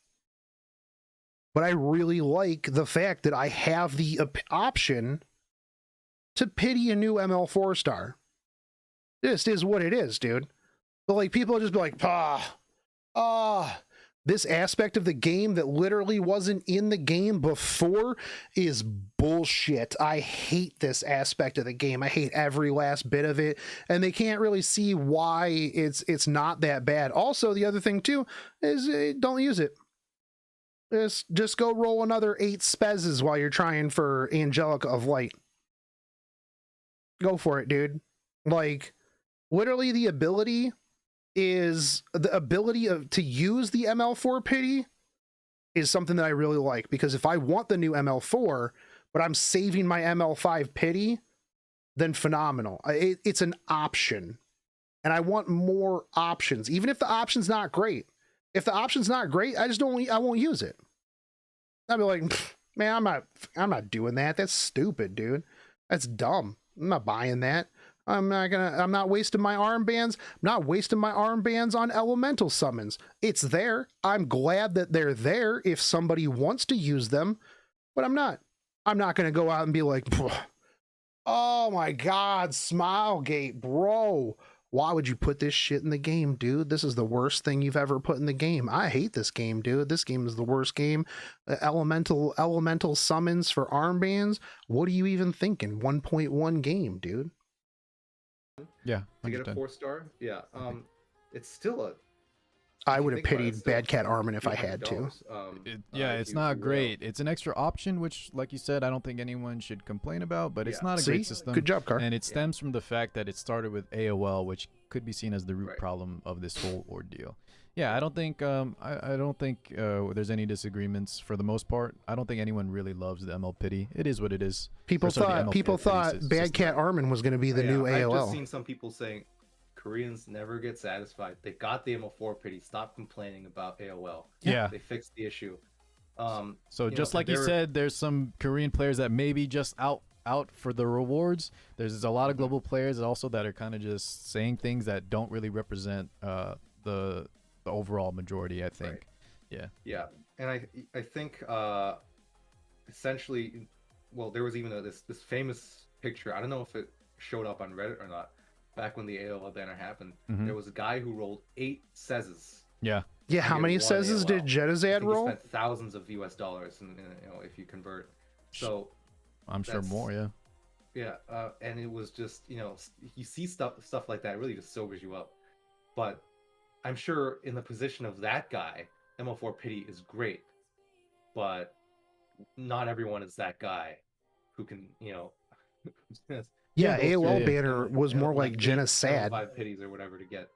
But I really like the fact that I have the option to pity a new ML4 star. This is what it is, dude. But like people just be like, this aspect of the game that literally wasn't in the game before is bullshit. I hate this aspect of the game. I hate every last bit of it, and they can't really see why it's not that bad. Also, the other thing too is don't use it. Just go roll another 8 spezzes while you're trying for Angelica of Light. Go for it, dude. Like, literally the ability to use the ML4 pity is something that I really like, because if I want the new ML4 but I'm saving my ML5 pity, then phenomenal. It's an option, and I want more options, even if the option's not great. If the option's not great, I won't use it. I'd be like, man, I'm not doing that. That's stupid, dude. That's dumb. I'm not buying that. I'm not wasting my armbands. I'm not wasting my armbands on elemental summons. It's there. I'm glad that they're there if somebody wants to use them, but I'm not going to go out and be like, oh my God, Smilegate, bro. Why would you put this shit in the game, dude? This is the worst thing you've ever put in the game. I hate this game, dude. This game is the worst game. Elemental summons for armbands. What are you even thinking? 1.1 game, dude. Yeah, to get a 4-star. Yeah, it's still I would have pitied Bad Cat Armin if I had to. It's not great. It's an extra option, which, like you said, I don't think anyone should complain about, but it's not a great system. Good job, Carr. And it stems from the fact that it started with AOL, which could be seen as the root problem of this whole ordeal. Yeah, I don't think there's any disagreements for the most part. I don't think anyone really loves the ML pity. It is what it is. People thought Bad Cat Armin was going to be the new AOL. I've just seen some people saying Koreans never get satisfied. They got the ML4 pity. Stop complaining about AOL. Yeah, they fixed the issue. So just like you said, there's some Korean players that maybe just out for the rewards. There's a lot of global players also that are kind of just saying things that don't really represent the overall majority, I think. Right. Yeah, and I think essentially, well, there was even this famous picture. I don't know if it showed up on Reddit or not. Back when the AOL banner happened, there was a guy who rolled 8 Sezes. Yeah. How many Sezes did Jetazad roll? He spent thousands of US dollars, and if you convert. So I'm sure more. Yeah, and it was just you see stuff like that, it really just sobers you up. But I'm sure in the position of that guy, ML4 pity is great, but not everyone is that guy who can Yeah, both, AOL yeah. banner was more like eight Jenna's sad. 5 pities or whatever to get,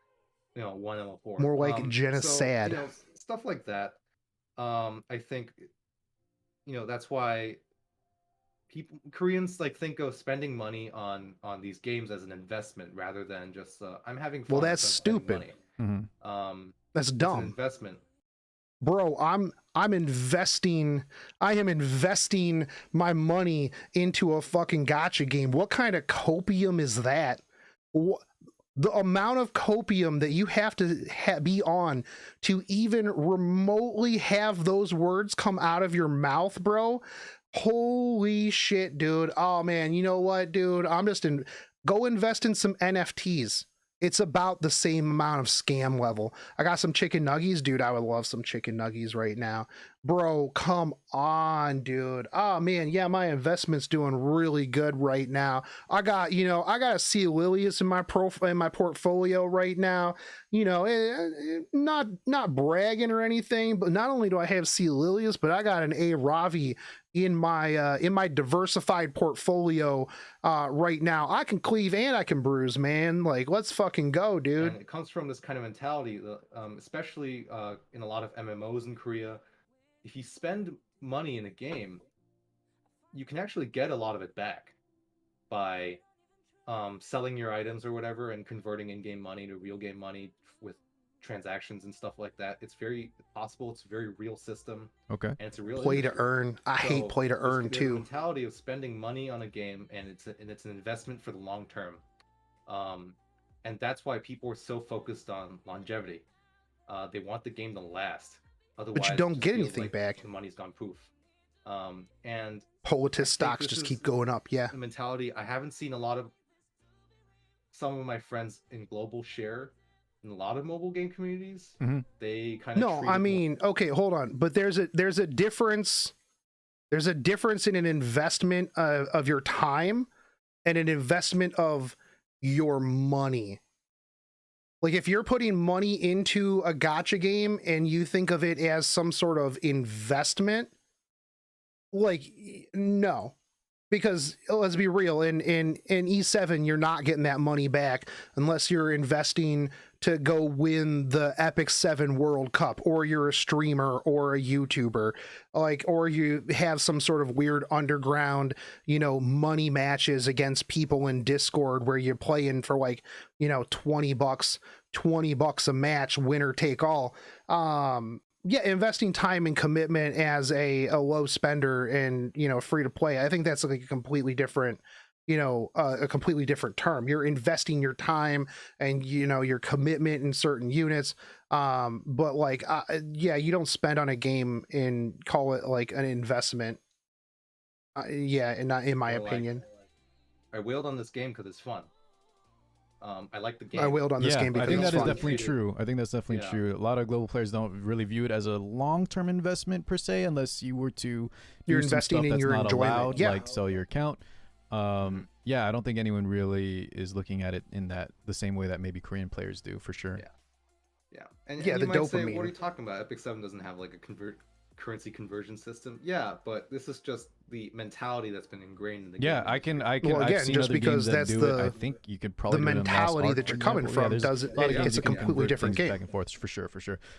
one ML4. More like Jenna's So, sad. stuff like that. I think, that's why Koreans like think of spending money on these games as an investment rather than just I'm having fun. Well, that's so I'm spending stupid. money. That's It's an dumb. investment. Bro, I'm investing. I am investing my money into a fucking gacha game. What kind of copium is that? The amount of copium that you have to be on to even remotely have those words come out of your mouth, bro. Holy shit, dude. Oh man, you know what, dude? Go invest in some NFTs. It's about the same amount of scam level. I got some chicken nuggies, dude. I would love some chicken nuggies right now. Bro, come on, dude. Oh man, yeah, my investment's doing really good right now. I got a C. Lilius in my portfolio right now. Not bragging or anything, but not only do I have C. Lilius, but I got an A. Ravi in my diversified portfolio right now. I can cleave and I can bruise, man. Like, let's fucking go, dude. And it comes from this kind of mentality, especially in a lot of MMOs in Korea. If you spend money in a game, you can actually get a lot of it back by selling your items or whatever and converting in-game money to real game money with transactions and stuff like that. It's very possible. It's a very real system. Okay. And it's a real play industry. to earn. I hate play to earn there's too. a mentality of spending money on a game, and it's an investment for the long term. And that's why people are so focused on longevity. They want the game to last. Otherwise, But you don't get anything back. The money's gone poof. And Politis stocks just keep going up. Yeah. the mentality I haven't seen a lot of some of my friends in global share in a lot of mobile game communities. They kind of No, I mean, okay, hold on. But there's a difference. There's a difference in an investment of your time and an investment of your money. Like, if you're putting money into a gacha game and you think of it as some sort of investment, like, no. Because let's be real, in E7, you're not getting that money back unless you're investing to go win the Epic 7 World Cup, or you're a streamer or a YouTuber, or you have some sort of weird underground, money matches against people in Discord where you're playing for $20 a match, winner take all. Yeah, investing time and commitment as a low spender and free to play, I think that's like a completely different term. You're investing your time and your commitment in certain units, but you don't spend on a game and call it like an investment. And not in my opinion. I wailed on this game because it's fun. I like the game. I wailed on this game because I think it's that is fun. definitely true. I think that's definitely true. A lot of global players don't really view it as a long-term investment per se, unless you were to you're investing in your enjoyment. Allowed, like sell your account. Yeah, I don't think anyone really is looking at it in the same way that maybe Korean players do, for sure. Yeah. And the you might dopamine. say, what are you talking about? Epic 7 doesn't have like a currency conversion system. Yeah, but this is just the mentality that's been ingrained in the game. Yeah, I can. Well, again, I've seen just other because games that that's do it. I think you could probably the do it in Lost mentality Ark, that you're for coming example. from there's does a lot of games it's a you can completely convert different things game. back and forth, for sure.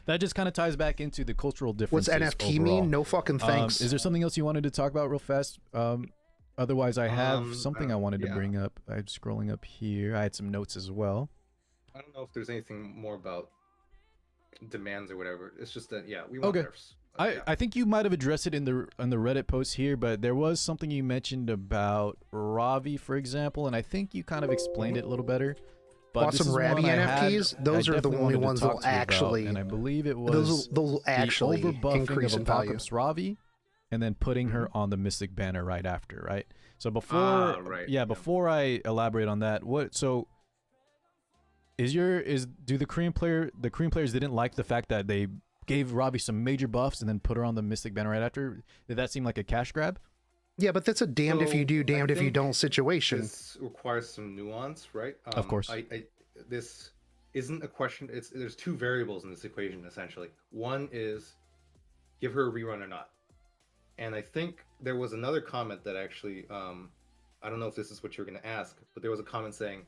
That just kind of ties back into the cultural What's differences. NFT overall. mean? No fucking thanks. Is there something else you wanted to talk about real fast? Otherwise, I have something I wanted to bring up. I'm scrolling up here. I had some notes as well. I don't know if there's anything more about demands or whatever. It's just that we want nerfs. I think you might have addressed it in the Reddit post here, but there was something you mentioned about Ravi, for example, and I think you kind of explained it a little better. But Want some Ravi NFTs? Those are the only ones that'll actually, and I believe it was those will actually the overbuffing increase of in value. Apocalypse Ravi, and then putting her on the Mystic banner right after, right? So before, before I elaborate on that, do the Korean players didn't like the fact that they gave Ravi some major buffs and then put her on the Mystic banner right after? Did that seem like a cash grab? Yeah, but that's a damned if you do, damned if you don't situation. This requires some nuance, right? Of course. This isn't a question. There's two variables in this equation, essentially. One is give her a rerun or not. And I think there was another comment that actually I don't know if this is what you're going to ask, but there was a comment saying,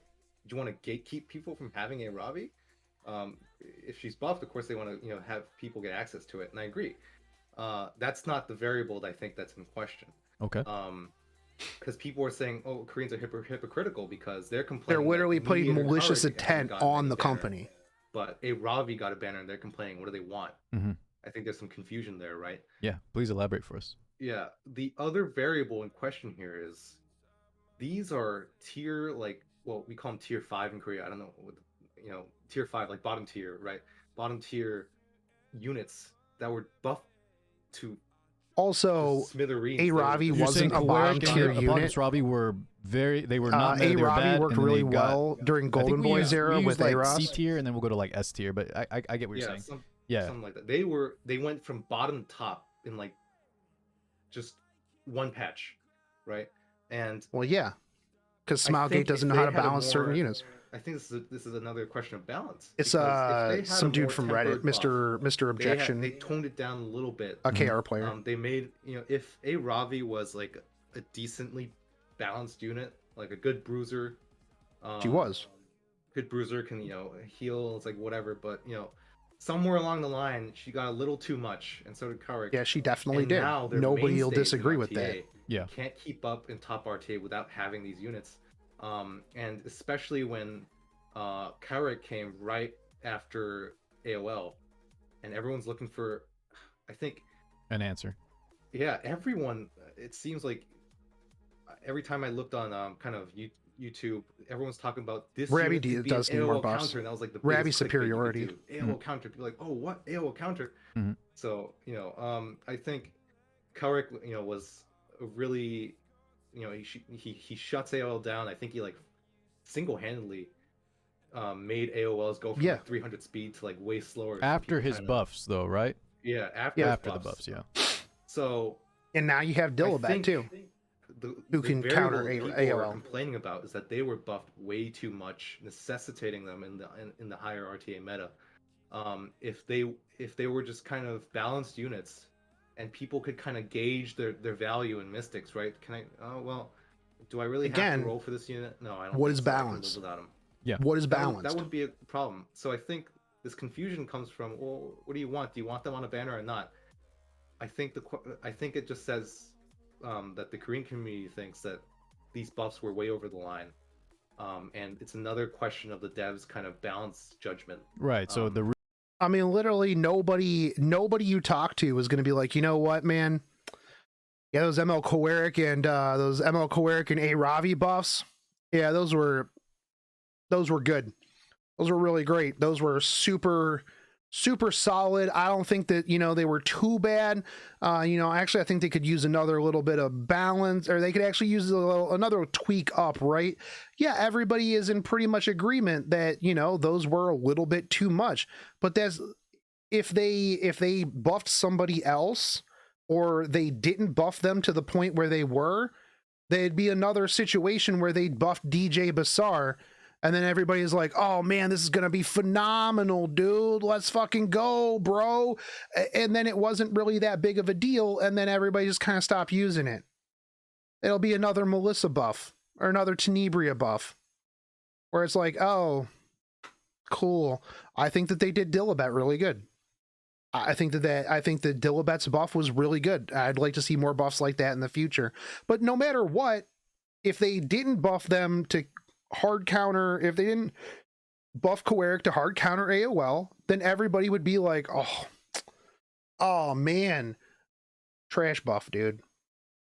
do you want to gatekeep people from having a Ravi? If she's buffed, of course they want to, have people get access to it, and I agree. That's not the variable that I think that's in question. Okay. Because people are saying, oh, Koreans are hypocritical because they're complaining. They're literally that putting Mediator malicious Karik hasn't intent gotten on any the banner, company. But a Ravi got a banner and they're complaining. What do they want? Mm-hmm. I think there's some confusion there, right? Yeah, please elaborate for us. Yeah, the other variable in question here is these are tier, we call them tier 5 in Korea. I don't know what, tier 5, like bottom tier, right? Bottom tier units that were buffed to Also, smithereens. a Ravi You're wasn't saying a bottom Kawarik tier and unit. Apocalypse Ravi were they were not A they were Ravi bad, worked and then really they got- well during I think Golden we Boys used- era we with used, like, Aros. C tier, and then we'll go to like S tier. But I get what you're saying. Yeah. Something like that. They went from bottom to top in like just one patch, right? And Well, yeah, because I Smilegate think doesn't if know how they to had a balance certain more- units. I think this is another question of balance. It's because if they had some a dude more from Reddit, tempered buff, Mr. Objection, they toned it down a little bit. a KR player. They made, if a Ravi was like a decently balanced unit, like a good bruiser. She was. Good bruiser can, heal, it's like whatever, but somewhere along the line she got a little too much, and so did Karik. Yeah, she definitely And did. now they're Nobody will mainstays in disagree with RTA. that. Yeah. Can't keep up in top RTA without having these units. And especially when Karik came right after AOL, and everyone's looking for, I think, An answer. yeah, everyone. It seems like every time I looked on kind of YouTube, everyone's talking about this. Rabby unit could be does an need more AOL buffs. counter, and that was like the Rabby biggest clickbait you could superiority. do. AOL counter. People are like, oh, what AOL counter? Mhm. So I think Karik, was a really, he shuts AOL down. I think he like single-handedly made AOLs go from Yeah. like 300 speed to like way slower. After People his kinda- buffs, though, right? Yeah, After the buffs, yeah. So And now you have I Dillabat think too. the can variable counter people are AOL. complaining about is that they were buffed way too much, necessitating them in the higher RTA meta. If they were just kind of balanced units, and people could kind of gauge their value in mystics, right? Do I really have Again, to roll for this unit? No, I don't. what think is so. I can live balanced? without 'em. Yeah. What is That balanced? would be a problem. So I think this confusion comes from, well, what do you want? Do you want them on a banner or not? I think it just says that the Korean community thinks that these buffs were way over the line, and it's another question of the devs' kind of balance judgment. Right. So the I mean, literally nobody you talk to is going to be like, you know what, man? Yeah, those ML Kowarik and A Ravi buffs. Yeah, those were good. Those were really great. Those were super solid. I don't think that, they were too bad. Actually, I think they could use another little bit of balance, or they could actually use another tweak up, right? Yeah, everybody is in pretty much agreement that, those were a little bit too much. But that's if they buffed somebody else, or they didn't buff them to the point where they were, they'd be another situation where they buffed DJ Basar. And then everybody's like, oh man, this is going to be phenomenal, dude. Let's fucking go, bro. And then it wasn't really that big of a deal. And then everybody just kind of stopped using it. It'll be another Melissa buff or another Tenebria buff where it's like, oh, cool. I think that they did Dillabat really good. I think that Dillabat's buff was really good. I'd like to see more buffs like that in the future. But no matter what, if they didn't buff them to hard counter, if they didn't buff Kowarik to hard counter AOL, then everybody would be like, oh man, trash buff, dude.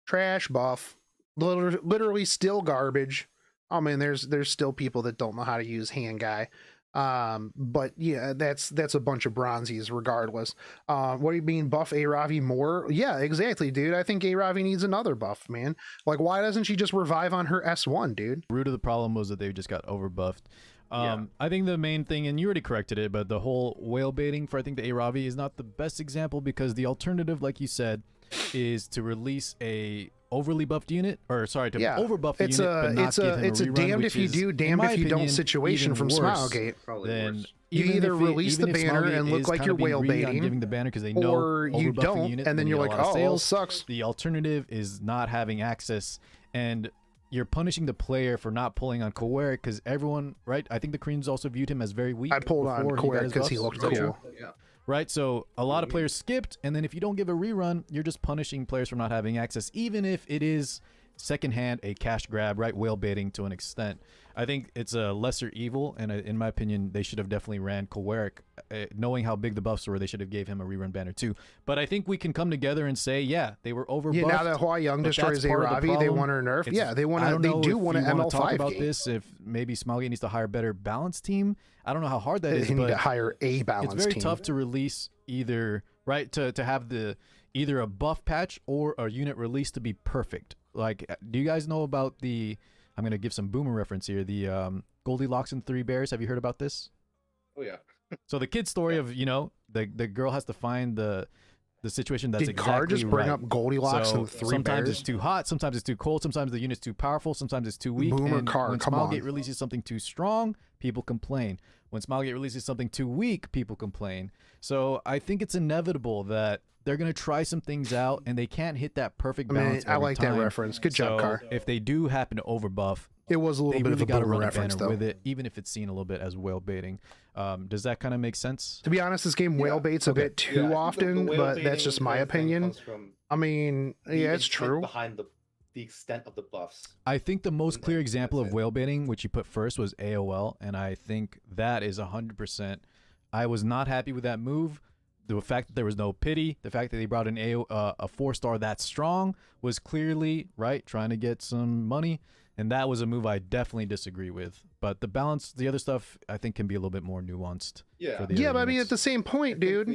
Trash buff. Literally still garbage. Oh man, there's still people that don't know how to use hand guy. But yeah, that's a bunch of bronzies regardless. What do you mean buff A Ravi more? Yeah, exactly, dude. I think A Ravi needs another buff, man. Like, why doesn't she just revive on her S1, dude? root of the problem was that they just got overbuffed. Yeah. I think the main thing, and you already corrected it, but the whole whale baiting for I think the Aravi is not the best example, because the alternative, like you said, is to release a overly buffed unit, or sorry, to overbuff a unit, but not give him it's a rerun, damned which if you is, do, in damned my if you don't opinion, situation even from worse Smilegate. Probably than worse. You even either if it- release even the if banner Smilegate and look is like kinda you're being whale greedy on baiting, giving the banner because they know or you overbuffing don't, unit, and then you you're get a like, lot of oh, well, sales. sucks. The alternative is not having access, and you're punishing the player for not pulling on Kowarik because everyone, right? I think the Koreans also viewed him as very weak. I pulled on before he got Kowarik his because he buffs. looked Is that cool. true? Yeah. Right, so a lot of players skipped, and then if you don't give a rerun, you're just punishing players for not having access, even if it is secondhand a cash grab, right? Whale baiting to an extent. I think it's a lesser evil, and in my opinion, they should have definitely ran Kowarik. Knowing how big the buffs were, they should have gave him a rerun banner too. But I think we can come together and say, yeah, they were over. Yeah, now that Hua Young destroys Aravi, they want to nerf. Yeah, they want to. They do want an ML5 talk about game. this. If maybe Smilegate needs to hire a better balance team. I don't know how hard that is. They need but to hire a balance team. It's very tough to release either, right? To have either a buff patch or a unit release to be perfect. Like, do you guys know about I'm going to give some Boomer reference here, the Goldilocks and Three Bears. Have you heard about this? Oh yeah. So the kid story of, the girl has to find the situation that's Did exactly Car just bring right. up Goldilocks and Three sometimes Bears? it's too hot, sometimes it's too cold, sometimes the unit's too powerful, sometimes it's too weak. Boomer and Car, when come on. Smilegate releases something too strong, people complain. When Smilegate releases something too weak, people complain. So I think it's inevitable that they're going to try some things out, and they can't hit that perfect balance I every like time. that reference. Good job, So Car. if they do happen to overbuff, It was a little they bit really of a got to Boomer run a reference, banner though. with it, even if it's seen a little bit as whale baiting. Does that kind of make sense? To be honest, this game whale baits a bit too I think the often, whale but that's baiting just my kind of thing opinion. comes from I mean, the yeah, it's intent true. behind the extent of the buffs. I think the most clear example That's of it. whale baiting, which you put first, was AOL, and I think that is 100%. I was not happy with that move. The fact that there was no pity, the fact that they brought in a 4-star that strong was clearly, right, trying to get some money, and that was a move I definitely disagree with. But the balance, the other stuff, I think can be a little bit more nuanced. Yeah. For the Yeah, other but I mean, units. at the same point, dude,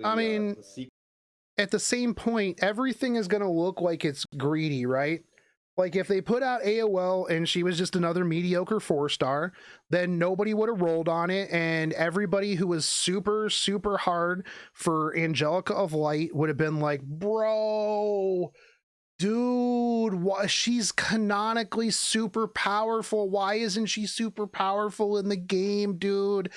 I mean, at the same point, everything is going to look like it's greedy, right? Like, if they put out AOL and she was just another mediocre 4-star, then nobody would have rolled on it, and everybody who was super, super hard for Angelica of Light would have been like, bro, dude, she's canonically super powerful. Why isn't she super powerful in the game, dude?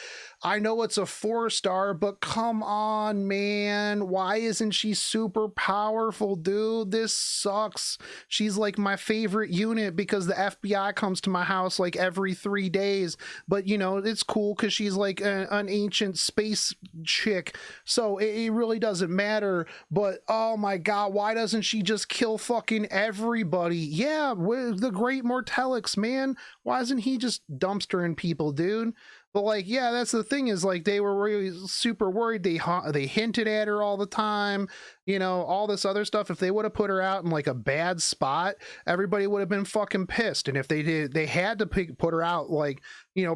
I know it's a 4-star, but come on, man. Why isn't she super powerful, dude? This sucks. She's like my favorite unit because the FBI comes to my house like every 3 days. But, it's cool because she's like an ancient space chick. So it really doesn't matter. But, oh my God, why doesn't she just kill fucking everybody? Yeah, with the great Mortelix, man. Why isn't he just dumpstering people, dude? But like, yeah, that's the thing is like they were really super worried. They hinted at her all the time, all this other stuff. If they would have put her out in like a bad spot, everybody would have been fucking pissed. And if they did, they had to put her out like,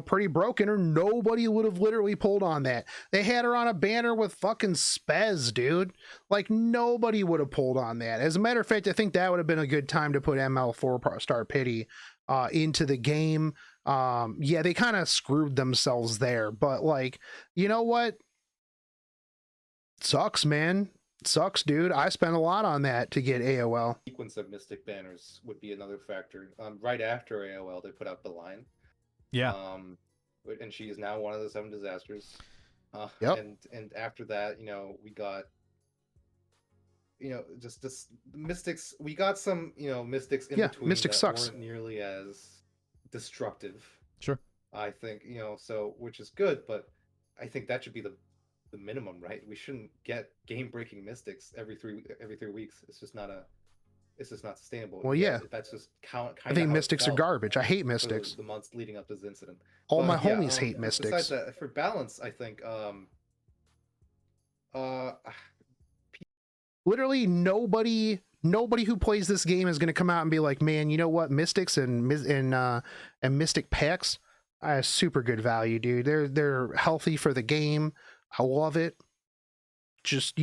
pretty broken, or nobody would have literally pulled on that. They had her on a banner with fucking Spez, dude. Like nobody would have pulled on that. As a matter of fact, I think that would have been a good time to put ML 4-star pity into the game. Yeah, they kind of screwed themselves there, but like, you know what? Sucks, man. Sucks, dude. I spent a lot on that to get AOL. Sequence of Mystic banners would be another factor. Right after AOL, they put out the line. Yeah. And she is now one of the 7 disasters. Yep. And after that, we got, just Mystics. We got some, Mystics in between Mystic that sucks. weren't nearly as destructive. Sure. I think, so which is good, but I think that should be the minimum, right? We shouldn't get game-breaking Mystics every 3 weeks. It's just not sustainable. Well, yeah. That's just I think Mystics are garbage. I hate Mystics. The months leading up to this incident. All But my yeah, homies hate Mystics. Besides that, for balance, I think Literally nobody who plays this game is going to come out and be like, man, you know what? Mystics and Mystic packs are super good value, dude. They're healthy for the game. I love it. Just,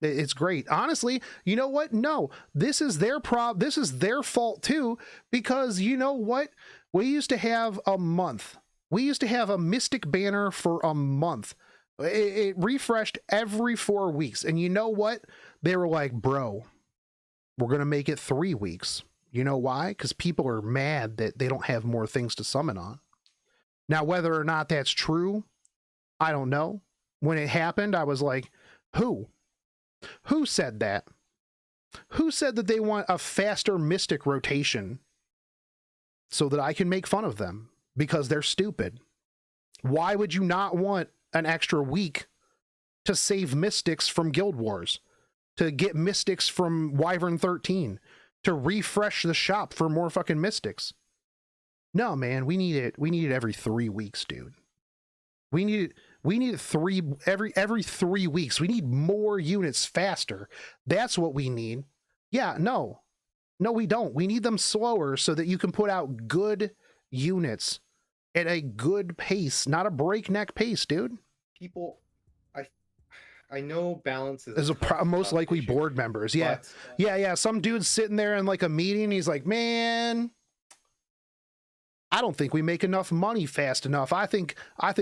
it's great. Honestly, you know what? No, this is their this is their fault too, because you know what? We used to have a month. We used to have a Mystic banner for a month. It refreshed every 4 weeks. And you know what? They were like, bro, we're going to make it 3 weeks. You know why? Because people are mad that they don't have more things to summon on. Now, whether or not that's true, I don't know. When it happened, I was like, who? Who said that? Who said that they want a faster Mystic rotation? so that I can make fun of them because they're stupid. Why would you not want an extra week to save mystics from guild wars, to get mystics from Wyvern 13, to refresh the shop for more fucking mystics? No, man, we need it every 3 weeks, dude. We need it every 3 weeks. We need more units faster. That's what we need. Yeah, no, we don't. We need them slower so that you can put out good units at a good pace, not a breakneck pace, dude. People, I know balance is most likely issue, board members. Yeah, but, yeah. Some dude's sitting there in like a meeting. He's like, man, I don't think we make enough money fast enough. I think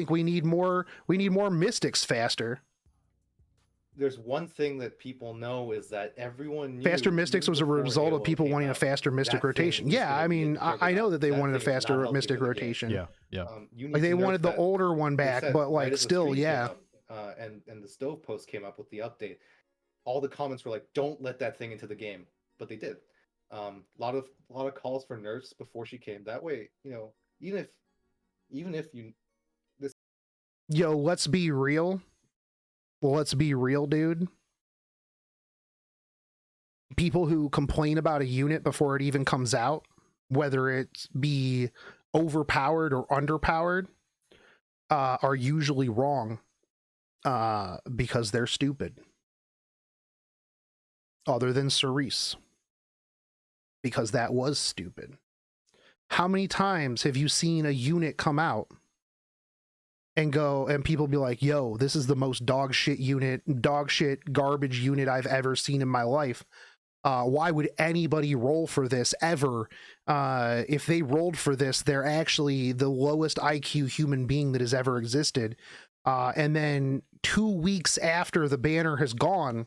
we need more mystics faster. There's one thing that people know is that everyone knew faster mystics was a result of people wanting a faster mystic rotation. Yeah, I mean, I know that they wanted a faster mystic rotation. Yeah. Like they wanted the older one back, but like still, yeah. And the stove post came up with the update. All the comments were like, "Don't let that thing into the game," but they did. A lot of calls for nerfs before she came. That way, you know, even if you this. Yo, let's be real. Let's be real, dude. People who complain about a unit before it even comes out, whether it be overpowered or underpowered, are usually wrong because they're stupid. Other than Cerise, because that was stupid. How many times have you seen a unit come out and go, and people be like, yo, this is the most dog shit garbage unit I've ever seen in my life. Why would anybody roll for this ever? If they rolled for this, they're actually the lowest IQ human being that has ever existed. And then 2 weeks after the banner has gone,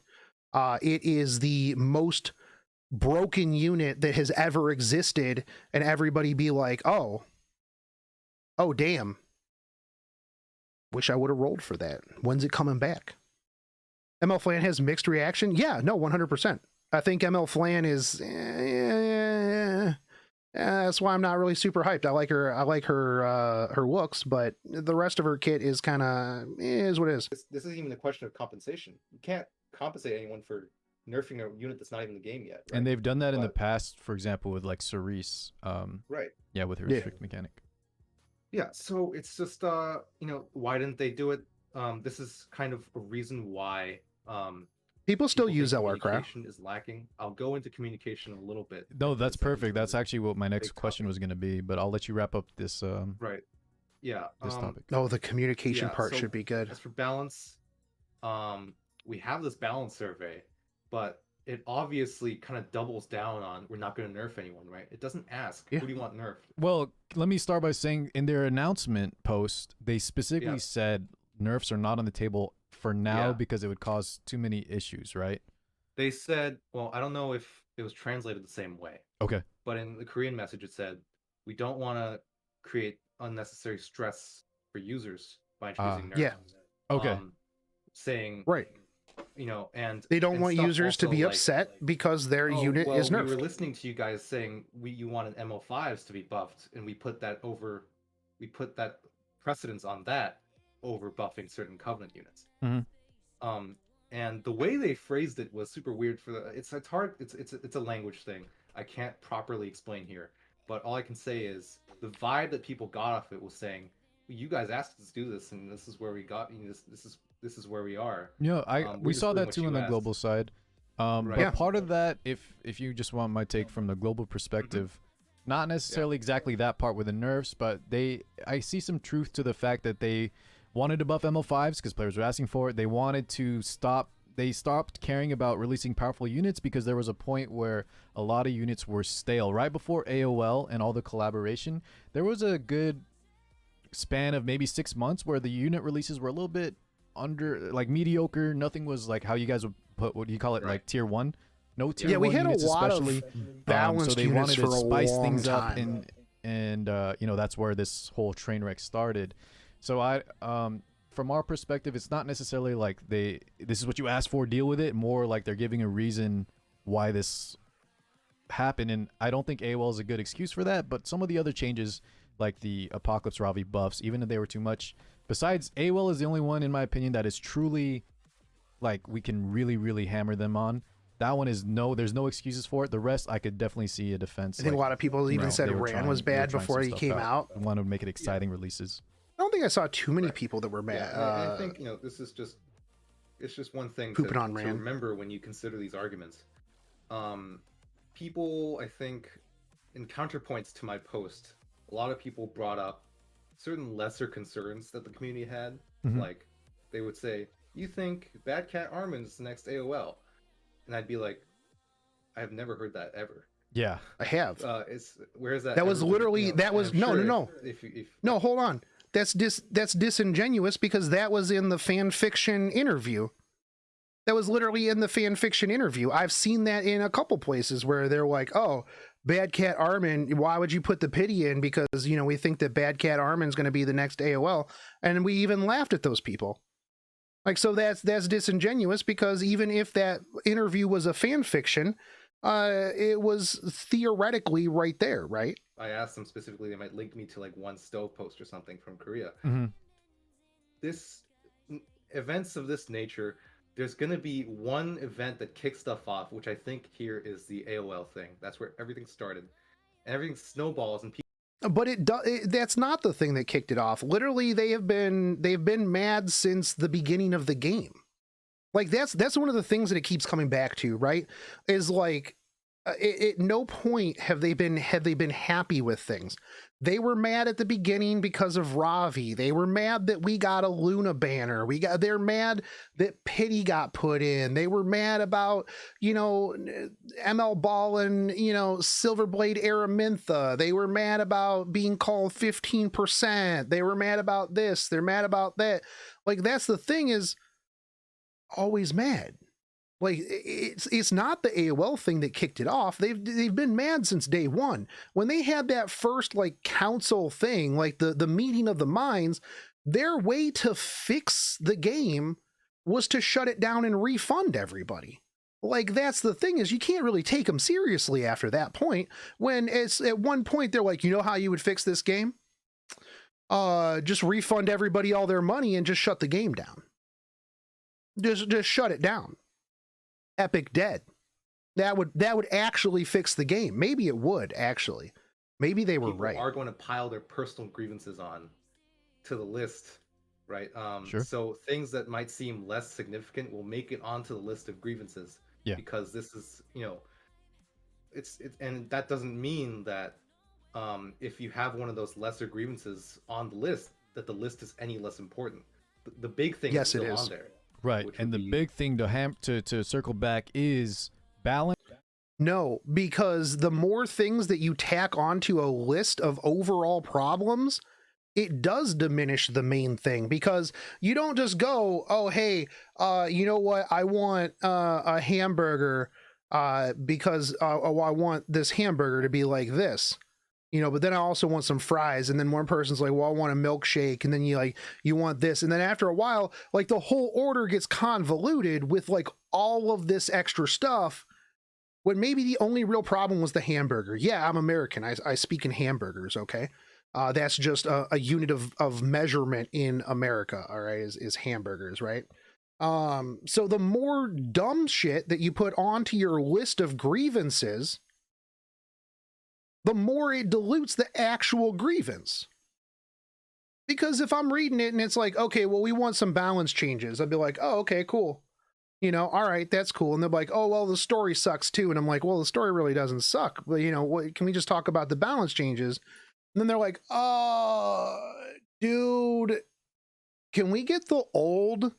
it is the most broken unit that has ever existed, and everybody be like, oh damn. Wish I would have rolled for that. When's it coming back? ML Flan has mixed reaction? Yeah, no, 100%. I think ML Flan is... that's why I'm not really super hyped. I like her looks, but the rest of her kit is kind of... is what it is. This isn't even a question of compensation. You can't compensate anyone for nerfing a unit that's not even in the game yet. Right? And they've done that in the past, for example, with like Cerise. Right. Yeah, with her restrict mechanic. Yeah, so it's just you know, why didn't they do it? This is kind of a reason why people still think use LRCraft. communication is lacking. I'll go into communication a little bit. No, that's perfect. That's actually what my next question was going to be, but I'll let you wrap up this right. Yeah. This topic. Oh, the communication part should be good. As for balance, we have this balance survey, but it obviously kind of doubles down on we're not going to nerf anyone, right? It doesn't ask who do you want nerfed. Well, let me start by saying in their announcement post, they specifically said nerfs are not on the table for now because it would cause too many issues, right? They said, well, I don't know if it was translated the same way. Okay. But in the Korean message, it said, we don't want to create unnecessary stress for users by introducing nerfs. Yeah. Okay. Saying, right. You know, and they don't want users to be like, upset because their unit is nerfed. We were listening to you guys saying you wanted MO5s to be buffed, and we put that precedence on that over buffing certain Covenant units. Mm-hmm. And the way they phrased it was super weird. It's hard. It's a language thing. I can't properly explain here, but all I can say is the vibe that people got off it was saying, you guys asked us to do this, and this is where we got. You know, this is where we are. Yeah, we saw that too on the global side. But part of that, if you just want my take from the global perspective, not necessarily exactly that part with the nerfs, but I see some truth to the fact that they wanted to buff ML5s because players were asking for it. They wanted to stop. They stopped caring about releasing powerful units because there was a point where a lot of units were stale. Right before AOL and all the collaboration, there was a good span of maybe 6 months where the unit releases were a little bit under, like, mediocre. Nothing was like how you guys would put, what do you call it, like tier 1? No tier 1 we had units a lot especially. of balanced so they units wanted for to spice a long things up, time. and you know, that's where this whole train wreck started. So from our perspective, it's not necessarily like this is what you asked for, deal with it. More like they're giving a reason why this happen, and I don't think AOL is a good excuse for that, but some of the other changes, like the Apocalypse Ravi buffs, even if they were too much, besides AOL is the only one, in my opinion, that is truly, like, we can really, really hammer them on. That one is there's no excuses for it. The rest, I could definitely see a defense. I think a lot of people even said Ran was bad before he came out. I want to make it exciting releases. I don't think I saw too many people that were mad. I think, you know, this is just, it's just one thing to remember when you consider these arguments. People, I think, in counterpoints to my post, a lot of people brought up certain lesser concerns that the community had. Like, they would say, you think Bad Cat Armin's the next AOL? And I'd be like, I've never heard that ever. Yeah, I have. Where is that? That was literally, you know, that was, no. No, hold on. That's disingenuous, because that was in the fan fiction interview. That was literally in the fan fiction interview. I've seen that in a couple places where they're like, oh, Bad Cat Armin, why would you put the pity in? Because, you know, we think that Bad Cat Armin's going to be the next AOL. And we even laughed at those people. Like, so that's disingenuous, because even if that interview was a fan fiction, it was theoretically right there, right? I asked them specifically, they might link me to like one stove post or something from Korea. This events of this nature, there's going to be one event that kicks stuff off, which I think here is the AOL thing. That's where everything started, and everything snowballs, and people. But that's not the thing that kicked it off. Literally, they've been mad since the beginning of the game. Like, that's one of the things that it keeps coming back to, right? Is like, at no point have they been happy with things. They were mad at the beginning because of Ravi. They were mad that we got a Luna banner. They're mad that Pity got put in. They were mad about, you know, ML Ball and, you know, Silverblade Aramintha. They were mad about being called 15%. They were mad about this. They're mad about that. Like, that's the thing, is always mad. Like, it's not the AOL thing that kicked it off. They've been mad since day one. When they had that first, like, council thing, like the meeting of the minds, their way to fix the game was to shut it down and refund everybody. Like, that's the thing, is you can't really take them seriously after that point, when it's at one point they're like, you know how you would fix this game? Just refund everybody all their money and just shut the game down. Just shut it down. Epic dead. That would actually fix the game. Maybe it would, actually. Maybe they were right. People are going to pile their personal grievances on to the list, right? Sure. So things that might seem less significant will make it onto the list of grievances. Yeah. Because this is, you know, it's and that doesn't mean that if you have one of those lesser grievances on the list, that the list is any less important. The big thing is still on there. Right, and the big thing to circle back is balance. No, because the more things that you tack onto a list of overall problems, it does diminish the main thing, because you don't just go, oh, hey, you know what? I want a hamburger because I want this hamburger to be like this. You know, but then I also want some fries. And then one person's like, well, I want a milkshake. And then you want this. And then after a while, like, the whole order gets convoluted with like all of this extra stuff, when maybe the only real problem was the hamburger. Yeah, I'm American. I speak in hamburgers. Okay. That's just a unit of measurement in America. All right. Is hamburgers. Right. So the more dumb shit that you put onto your list of grievances, the more it dilutes the actual grievance. Because if I'm reading it and it's like, okay, well, we want some balance changes, I'd be like, oh, okay, cool. You know, all right, that's cool. And they're like, oh, well, the story sucks too. And I'm like, well, the story really doesn't suck. But, you know, what, can we just talk about the balance changes? And then they're like, dude, can we get the old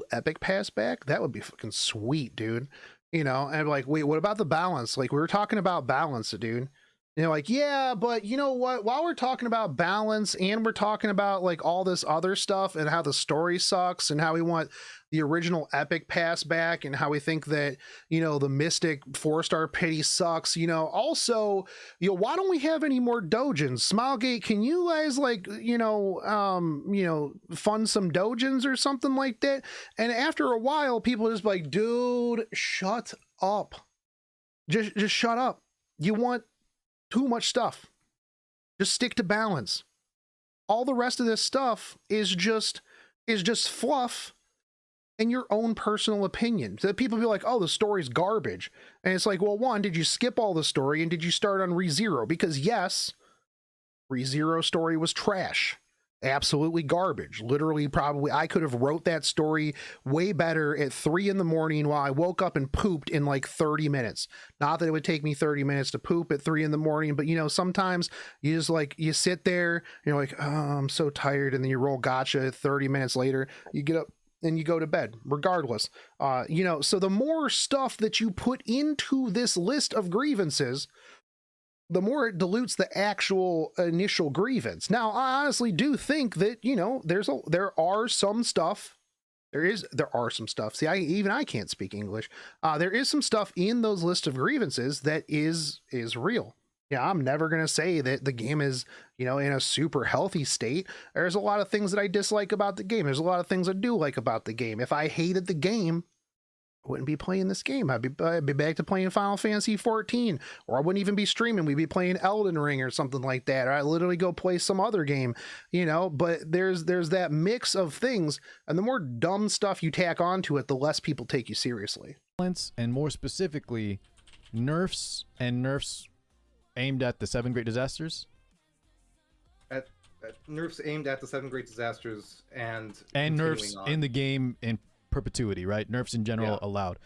Epic Pass back? That would be fucking sweet, dude. You know, and I'm like, wait, what about the balance? Like, we were talking about balance, dude. And they're like, yeah, but you know what? While we're talking about balance and we're talking about like all this other stuff and how the story sucks and how we want the original Epic Pass back and how we think that, you know, the Mystic 4-star pity sucks, you know, also, you know, why don't we have any more dojins? Smilegate, can you guys like, fund some dojins or something like that? And after a while, people just like, dude, shut up. Just shut up. You want too much stuff. Just stick to balance. All the rest of this stuff is just fluff and your own personal opinion. So people be like, oh, the story's garbage. And it's like, well, one, did you skip all the story and did you start on ReZero? Because yes, ReZero story was trash. Absolutely garbage. Literally, probably I could have wrote that story way better at 3 in the morning while I woke up and pooped in like 30 minutes. Not that it would take me 30 minutes to poop at 3 in the morning, but you know, sometimes you just like, you sit there and you're like, oh, I'm so tired. And then you roll gotcha 30 minutes later, you get up and you go to bed regardless. You know, so the more stuff that you put into this list of grievances, the more it dilutes the actual initial grievance. Now, I honestly do think that, you know, there are some stuff. There are some stuff. See, I can't speak English. There is some stuff in those list of grievances that is real. Yeah, I'm never going to say that the game is, you know, in a super healthy state. There's a lot of things that I dislike about the game. There's a lot of things I do like about the game. If I hated the game, I wouldn't be playing this game. I'd be back to playing Final Fantasy 14, or I wouldn't even be streaming. We'd be playing Elden Ring or something like that. Or I'd literally go play some other game, you know, but there's that mix of things, and the more dumb stuff you tack onto it, the less people take you seriously. And more specifically, nerfs aimed at the 7 great disasters. At nerfs aimed at the 7 great disasters and nerfs on. in the game in perpetuity, right? Nerfs in general allowed.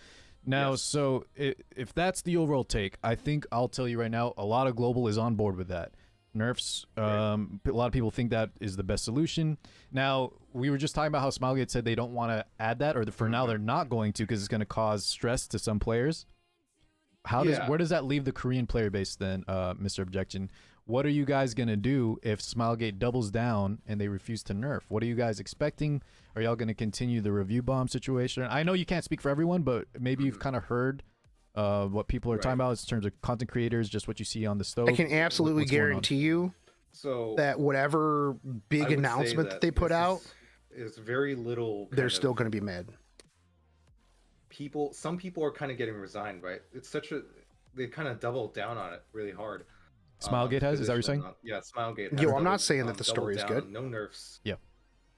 Now, Yes. so if that's the overall take, I think I'll tell you right now, a lot of global is on board with that. Nerfs, a lot of people think that is the best solution. Now, we were just talking about how Smilegate said they don't want to add that, or for now they're not going to because it's going to cause stress to some players. Where does that leave the Korean player base then, Mr. Objection? What are you guys going to do if Smilegate doubles down and they refuse to nerf? What are you guys expecting? Are y'all going to continue the review bomb situation? I know you can't speak for everyone, but maybe you've kind of heard what people are talking about in terms of content creators, just what you see on the stove. I can absolutely guarantee you that whatever big announcement that they put out is very little. They're still going to be mad. Some people are kind of getting resigned, right? They kind of doubled down on it really hard. Smilegate has? Is that what you're saying? Yeah, Smilegate. Yo, I'm not saying that the story is good. No nerfs. Yeah.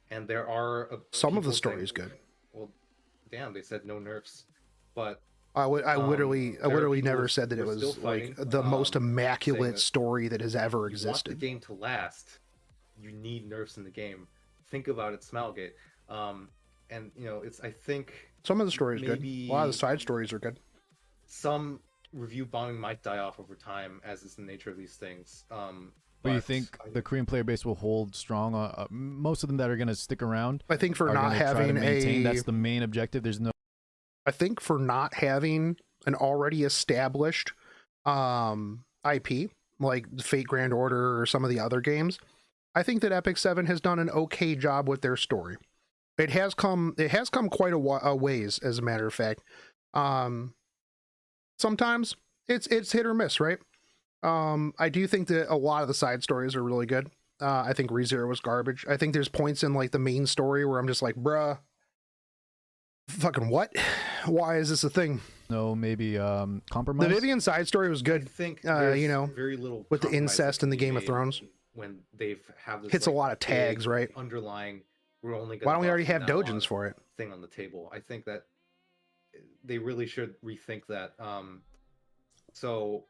And there are some of the story is good. Well, damn, they said no nerfs, but I literally never said that it was like the most immaculate story that has ever existed. You want the game to last, you need nerfs in the game. Think about it, Smilegate. And you know, I think some of the story is good. A lot of the side stories are good. Some review bombing might die off over time, as is the nature of these things. But you think the Korean player base will hold strong? Most of them that are going to stick around. I think for not having that's the main objective. I think for not having an already established IP like Fate Grand Order or some of the other games, I think that Epic 7 has done an okay job with their story. It has come quite a ways, as a matter of fact. Sometimes it's hit or miss, right? I do think that a lot of the side stories are really good. I think ReZero was garbage. I think there's points in like the main story where I'm just like, bruh, fucking what? Why is this a thing? No, maybe compromise. The Vivian side story was good. I think you know, very little with the incest in the Game of Thrones. When they've have this hits like, a lot of tags, right? Underlying, we're only. Why don't we already have dojins for it? Thing on the table. I think that they really should rethink that. So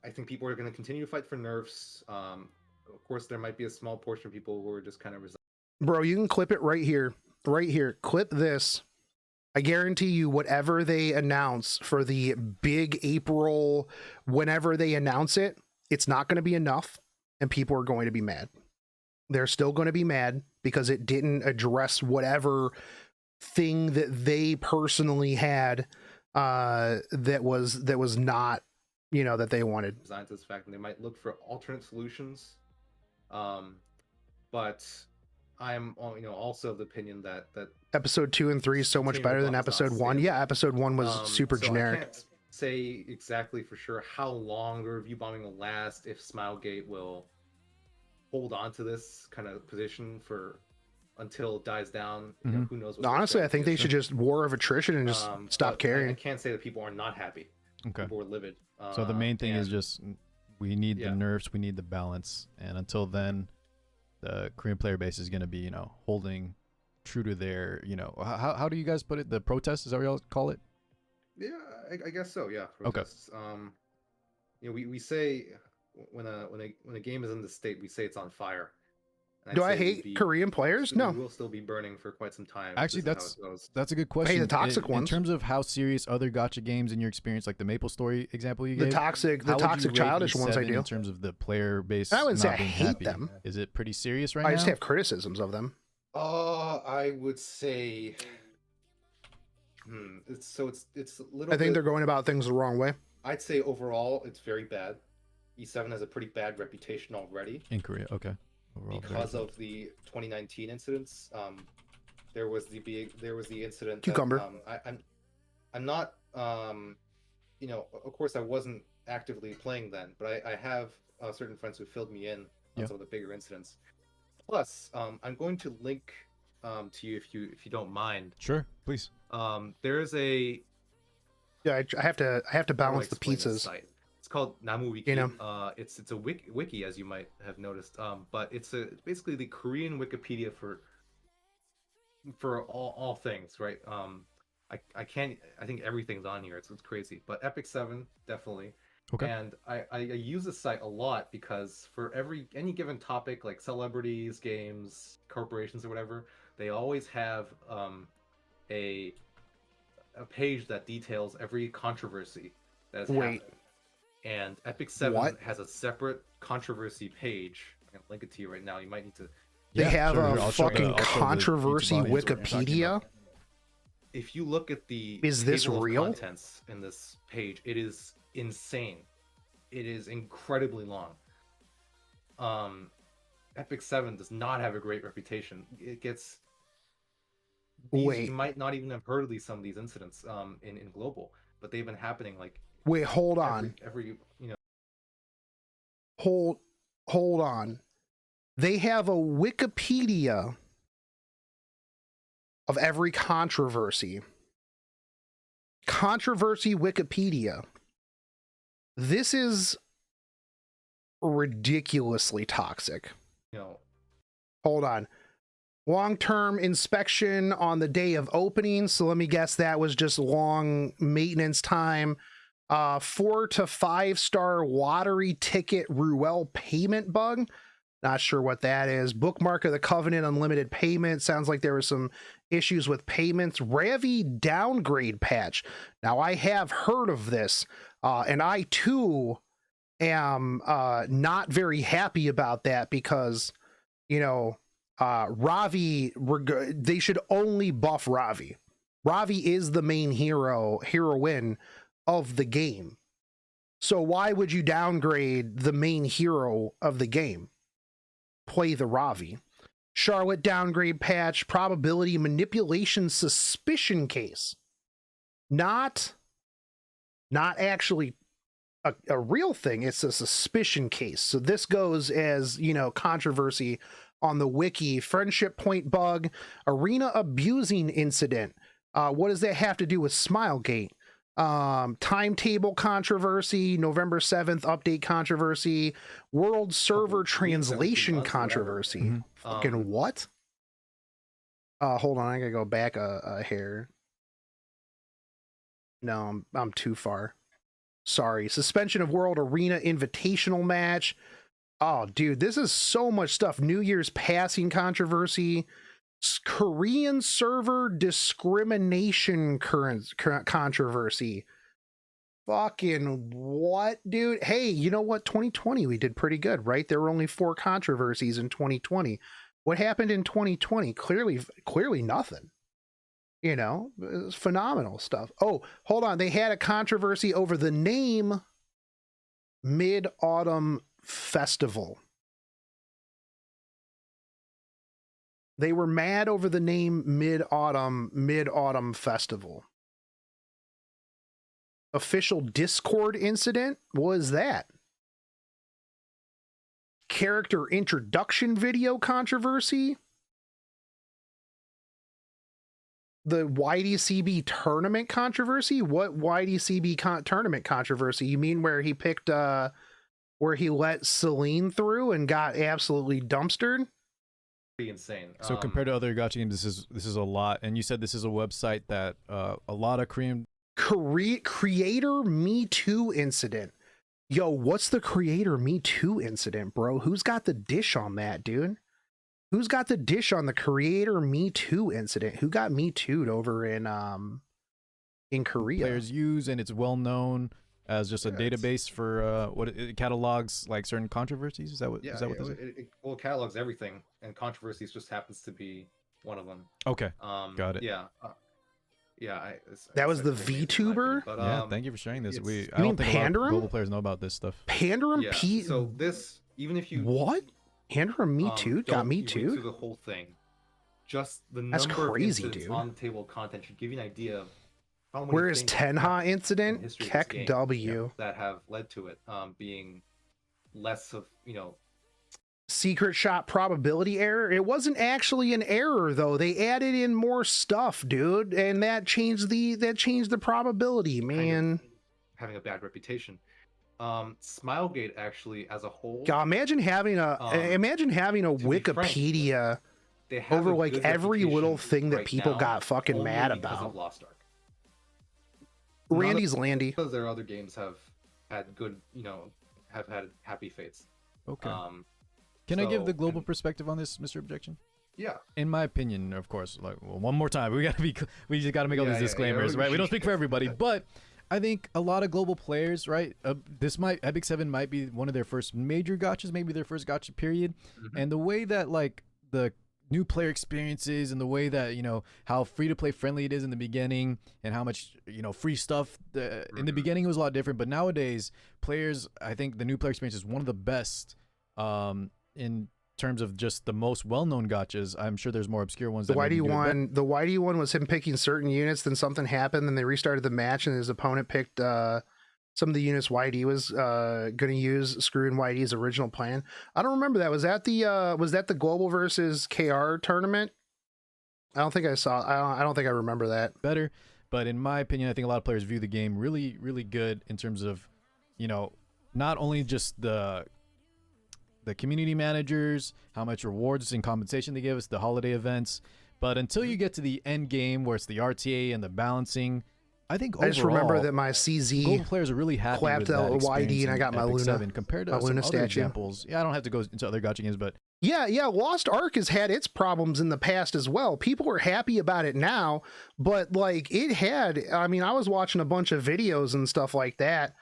I think people are going to continue to fight for nerfs. Of course, there might be a small portion of people who are just kind of resigned. Bro, you can clip it right here. Right here. Clip this. I guarantee you whatever they announce for the big April, whenever they announce it, it's not going to be enough and people are going to be mad. They're still going to be mad because it didn't address whatever thing that they personally had that was not, you know, that they wanted. Resigned to this fact, and they might look for alternate solutions. But I'm, you know, also of the opinion that episode 2 and 3 is so much better than episode 1. Yeah, episode 1 was super generic. I can't say exactly for sure how long the review bombing will last, if Smilegate will hold on to this kind of position for until it dies down. You know, who knows? Honestly, I think they should just war of attrition and just stop caring. I can't say that people are not happy. Okay. People were livid. So the main thing is and just we need the yeah, nerfs, we need the balance, and until then, the Korean player base is going to be, holding true to their, how do you guys put it? The protest, is that what y'all call it? yeah, I guess so. Yeah, Okay. protests. We say when a game is in the state, we say it's on fire. And Do I'd I say it would hate be Korean players? it No. will still be burning for quite some time if Actually, this is how it goes. that's a good I hate the question. toxic In ones. terms of how serious other gotcha games in your experience, like the MapleStory example you The gave, toxic how would you rate childish ones I E7 do. in terms of the player base I wouldn't say not I being hate happy? them. Is it pretty serious right I now? just have criticisms of them. I would say, it's a little I think bit. they're going about things the wrong way. I'd say overall it's very bad. E7 has a pretty bad reputation already In Korea, okay. Overall, very because good. of the 2019 incidents. There was the incident Cucumber. that I'm not of course I wasn't actively playing then, but I have certain friends who filled me in on Yeah. some of the bigger incidents. Plus, I'm going to link to you if you don't mind. Sure, please. There is a Yeah, I have to how do I balance the explain this pizzas. site? It's called Namu Wiki. You know. It's a wiki, as you might have noticed. But it's basically the Korean Wikipedia for all things, right? I think everything's on here. It's crazy. But Epic 7 definitely. Okay. And I use this site a lot because for any given topic, like celebrities, games, corporations, or whatever, they always have a page that details every controversy that has happened. And Epic 7 has a separate controversy page. I can link it to you right now. You might need to. They have sure, a I'll show fucking I'll show the controversy YouTube audience what you're talking Wikipedia. about. If you look at the Is this table of real? contents in this page, it is insane. It is incredibly long. Epic 7 does not have a great reputation. It gets Wait. You might not even have heard of some of these incidents in global, but they've been happening like Wait, hold on. every Hold on. They have a Wikipedia of every controversy. Controversy Wikipedia. This is ridiculously toxic. Hold on. Long-term inspection on the day of opening. So let me guess that was just long maintenance time. 4 to 5 star watery ticket Ruel payment bug. Not sure what that is. Bookmark of the Covenant unlimited payment. Sounds like there were some issues with payments. Ravi downgrade patch. Now I have heard of this, and I too am not very happy about that because, Ravi, they should only buff Ravi. Ravi is the main heroine of the game. So why would you downgrade the main hero of the game? Play the Ravi. Charlotte downgrade patch, probability manipulation suspicion case. Not actually a real thing. It's a suspicion case. So this goes as, controversy on the wiki. Friendship point bug, arena abusing incident. What does that have to do with Smilegate? Timetable controversy, November 7th update controversy, world server translation controversy. Mm-hmm. Fucking what? Hold on, I gotta go back a hair. No, I'm too far. Sorry. Suspension of World Arena Invitational match. Oh, dude, this is so much stuff. New Year's passing controversy. Korean server discrimination controversy. Fucking what, dude? Hey, you know what? 2020, we did pretty good, right? There were only 4 controversies in 2020. What happened in 2020? Clearly nothing. It was phenomenal stuff. Oh, hold on. They had a controversy over the name Mid-Autumn Festival. They were mad over the name Mid-Autumn Festival. Official Discord incident? What is that? Character introduction video controversy? the YDCB tournament controversy? What YDCB tournament controversy? You mean where he picked where he let Celine through and got absolutely dumpstered? Pretty insane. So compared to other gacha games, this is a lot. And you said this is a website that a lot of Korean Creator Me Too incident. Yo, what's the Creator Me Too incident, bro? Who's got the dish on that, dude? Who's got the dish on the Creator Me Too incident? Who got Me Too'd over in Korea? players use, and it's well known as just a database for what it catalogs like certain controversies. Is that what? Is that what this is? Well, it catalogs everything, and controversies just happens to be one of them. Okay, got it. Yeah. That was the amazing, in my VTuber? opinion, but, Yeah, thank you for sharing this. it's- I don't think a lot of Pandarum? global players know about this stuff. Pandarum Yeah. Pete. So this, even if you What? Pandarum Me Too got don't Me read Too? through the whole thing, just the That's number crazy, of incidents dude. on the table content should give you an idea of how many Where's things Tenha in incident? history of this Keck game, W. that have led to it being less of Secret shot probability error. It wasn't actually an error though. They added in more stuff, dude, and that changed the probability, man. having a bad reputation. Smilegate actually as a whole, God, imagine having a to be frank, Wikipedia they have over a like good every little reputation thing that right people now, got fucking only mad because about. of Lost Ark. Randy's Landy. Because their other games have had good, have had happy fates. Okay. Can I give the global and- perspective on this, Mr. Objection? Yeah. In my opinion, of course, like one more time, we just gotta make all Yeah, these yeah, disclaimers, yeah. right? We don't speak for everybody, but I think a lot of global players, right? Epic 7 might be one of their first major gotchas, maybe their first gotcha period, and the way that like the new player experiences and the way that how free to play friendly it is in the beginning and how much free stuff in the beginning it was a lot different, but nowadays players, I think the new player experience is one of the best in terms of just the most well-known gotchas. I'm sure there's more obscure ones. The that maybe do it better. YD one was him picking certain units, then something happened, then they restarted the match, and his opponent picked some of the units YD was going to use, screwing YD's original plan. I don't remember that. Was that the global versus KR tournament? I don't think I saw. I don't think I remember that. Better, but in my opinion, I think a lot of players view the game really, really good in terms of, not only just the community managers, how much rewards and compensation they give us, the holiday events, but until you get to the end game where it's the RTA and the balancing, I think overall, I just remember that my global CZ players are really happy clapped with that out experience YD and I in got my Epic Luna- 7 compared to my some Luna other statue. examples. Yeah, I don't have to go into other gacha games, but Yeah, Lost Ark has had its problems in the past as well. People are happy about it now, but like it had, I mean, I was watching a bunch of videos and stuff like that.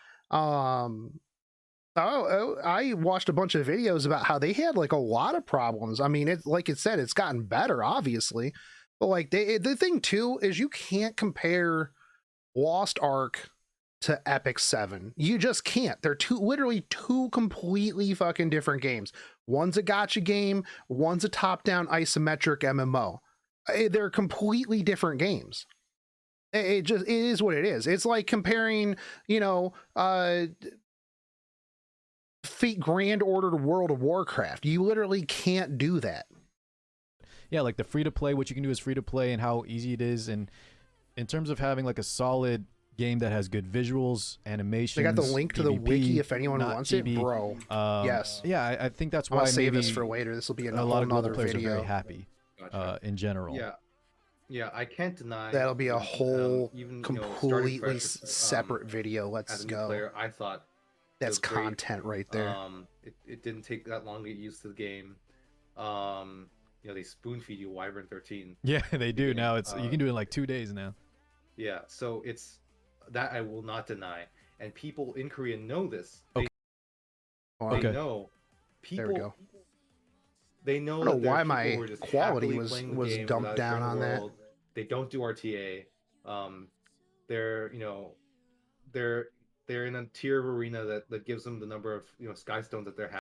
I watched a bunch of videos about how they had like a lot of problems. I mean, it's like it said, it's gotten better, obviously, but like the thing too is you can't compare Lost Ark to Epic 7. You just can't. They're literally two completely fucking different games. One's a gotcha game, one's a top-down isometric MMO. They're completely different games. It is what it is. It's like comparing, Fate Grand Order to World of Warcraft. You literally can't do that. yeah, like the free to play, what you can do is free to play and how easy it is, and in terms of having like a solid game that has good visuals, animations. They got the link to the PvP, wiki if anyone not wants TV. it, bro. Yes. Yeah, I think that's I'll why save maybe this for later. This will be a lot of global another players are video. very happy Gotcha. in general. Yeah, I can't deny That'll be a whole even, completely starting fresh, separate video. as Let's a new go. player, I thought That's was great. content right there. It didn't take that long to get used to the game. They spoon feed you Wyvern 13. Yeah, they do Yeah, now. It's you can do it in like 2 days now. Yeah, so it's that I will not deny, and people in Korea know this. They, Okay. they know people. There we go. They know I don't know that there are why people my who are just quality happily was playing the was game dumped without down caring on the that. world. They don't do RTA. They're they're in a tier of arena that gives them the number of sky stones that they're having.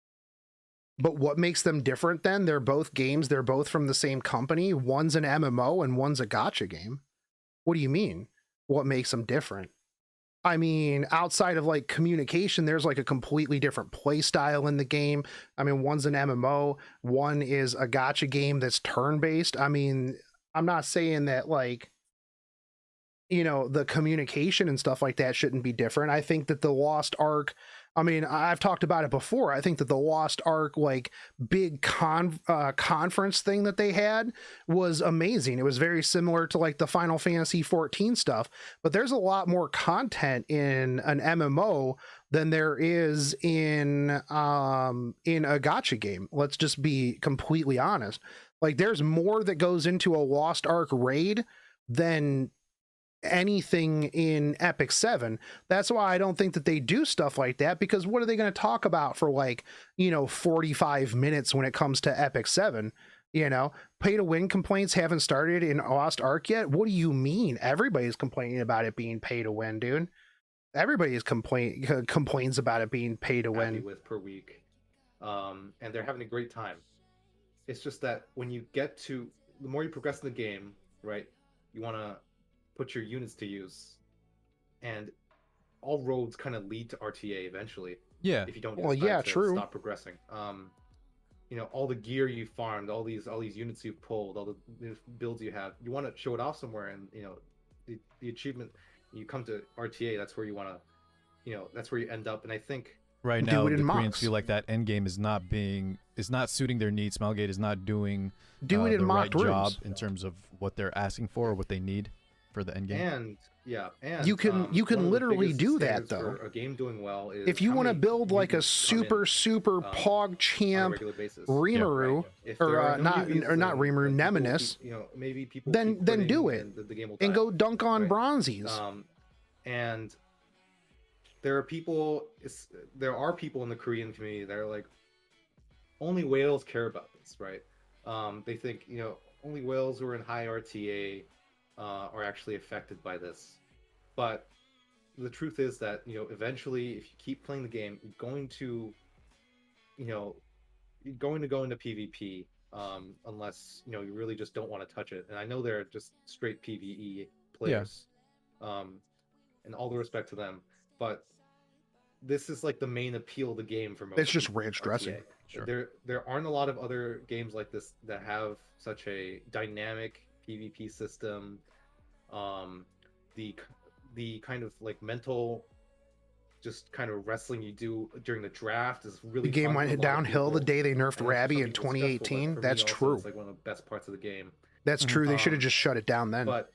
But what makes them different then? They're both games. They're both from the same company. One's an MMO and one's a gotcha game. What do you mean? What makes them different? I mean, outside of like communication, there's like a completely different play style in the game. I mean, one's an MMO, one is a gotcha game that's turn-based. I mean, I'm not saying that like you know, the communication and stuff like that shouldn't be different. I think that the Lost Ark, I mean, I've talked about it before. I think that the Lost Ark, like, big conference thing that they had was amazing. It was very similar to like the Final Fantasy 14 stuff, but there's a lot more content in an MMO than there is in a gacha game. Let's just be completely honest. Like, there's more that goes into a Lost Ark raid than anything in Epic 7. That's why I don't think that they do stuff like that, because what are they going to talk about for, like, you know, 45 minutes when it comes to Epic 7? You know, pay to win complaints haven't started in Lost Ark yet. What do you mean? Everybody's complaining about it being pay to win, dude. Everybody's complains about it being pay to win with per week, and they're having a great time. It's just that when you get to the more you progress in the game, right, you want to put your units to use, and all roads kind of lead to RTA eventually. Yeah. If you don't true. stop progressing. You know, all the gear you farmed, all these units you've pulled, all the builds you have, you want to show it off somewhere, and you know, the achievement, you come to RTA, that's where you want to, you know, that's where you end up. And I think right do now it in the mocks. Koreans feel like that end game is not suiting their needs. Smilegate is not doing Do it in the right mocked rooms. job in terms of what they're asking for or what they need for the end game. And you can one of the literally biggest do that, standards though. for a game doing well is If you how want to many build like a mutants come in, super pog on a champ regular basis. Rimuru, If there are or no not newbies, or not then Rimuru, people will Nemesis, keep- you know, maybe people then keep then quitting do it and the game will and die, go dunk on right? bronzies. And there are people in the Korean community that are like, only whales care about this, right? They think, you know, only whales who are in high RTA are actually affected by this. But the truth is that, you know, eventually, if you keep playing the game, you're going to go into PvP, unless, you know, you really just don't want to touch it. And I know they're just straight PvE players, and all the respect to them, but this is like the main appeal of the game for most. It's just people, ranch RTA. dressing. Sure. There aren't a lot of other games like this that have such a dynamic PvP system. The kind of like mental, just kind of wrestling you do during the draft is really The game fun for a went lot of downhill the people. day they nerfed I know for Rabby some in people it's stressful, but 2018. for me That's also, true. It's like one of the best parts of the game. That's true. They should have Um, just shut it down then. But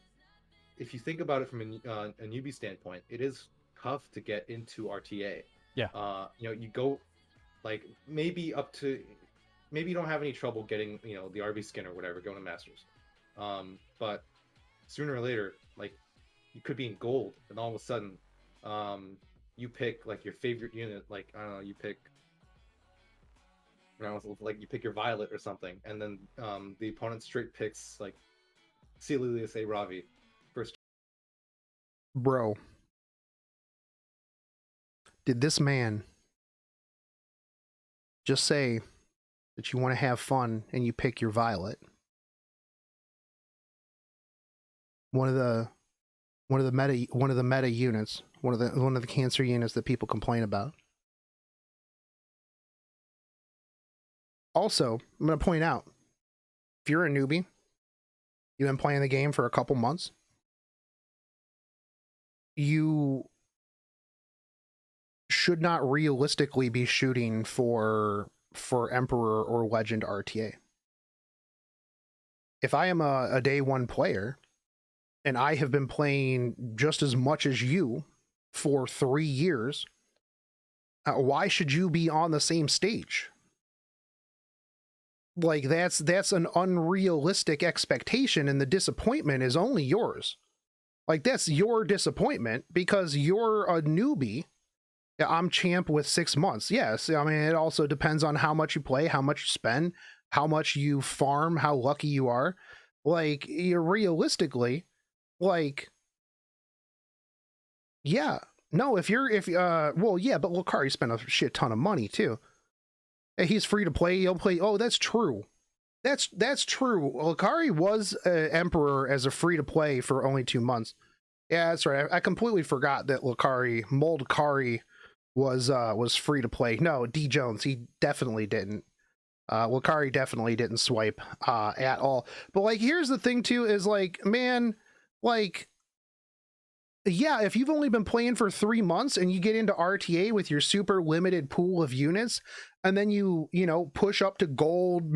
if you think about it from a newbie standpoint, it is tough to get into RTA. Yeah. You know, you go like maybe you don't have any trouble getting, you know, the RB skin or whatever, going to Masters. But sooner or later, like, you could be in gold, and all of a sudden, you pick like your favorite unit, like, I don't know, you pick your Violet or something, and then the opponent straight picks like Celius A. Ravi first. Bro, did this man just say that you want to have fun and you pick your Violet? One of the meta units, one of the cancer units that people complain about. Also, I'm going to point out, if you're a newbie, you've been playing the game for a couple months, you should not realistically be shooting for Emperor or Legend RTA. If I am a day one player and I have been playing just as much as you for 3 years, why should you be on the same stage? Like, that's an unrealistic expectation, and the disappointment is only yours. Like, that's your disappointment because you're a newbie. Yeah, I'm champ with 6 months. Yes, I mean, it also depends on how much you play, how much you spend, how much you farm, how lucky you are. Like, realistically, like, yeah, no, well, yeah, but Lucari spent a shit ton of money too. He's free to play. He'll play. Oh, that's true. That's true. Lucari was Emperor as a free to play for only 2 months. Yeah, that's right. I completely forgot that Moldkari was free to play. No, D Jones, he definitely didn't. Lucari definitely didn't swipe at all. But like, here's the thing too: is like, man, like, Yeah, if you've only been playing for 3 months and you get into RTA with your super limited pool of units, and then you know, push up to gold,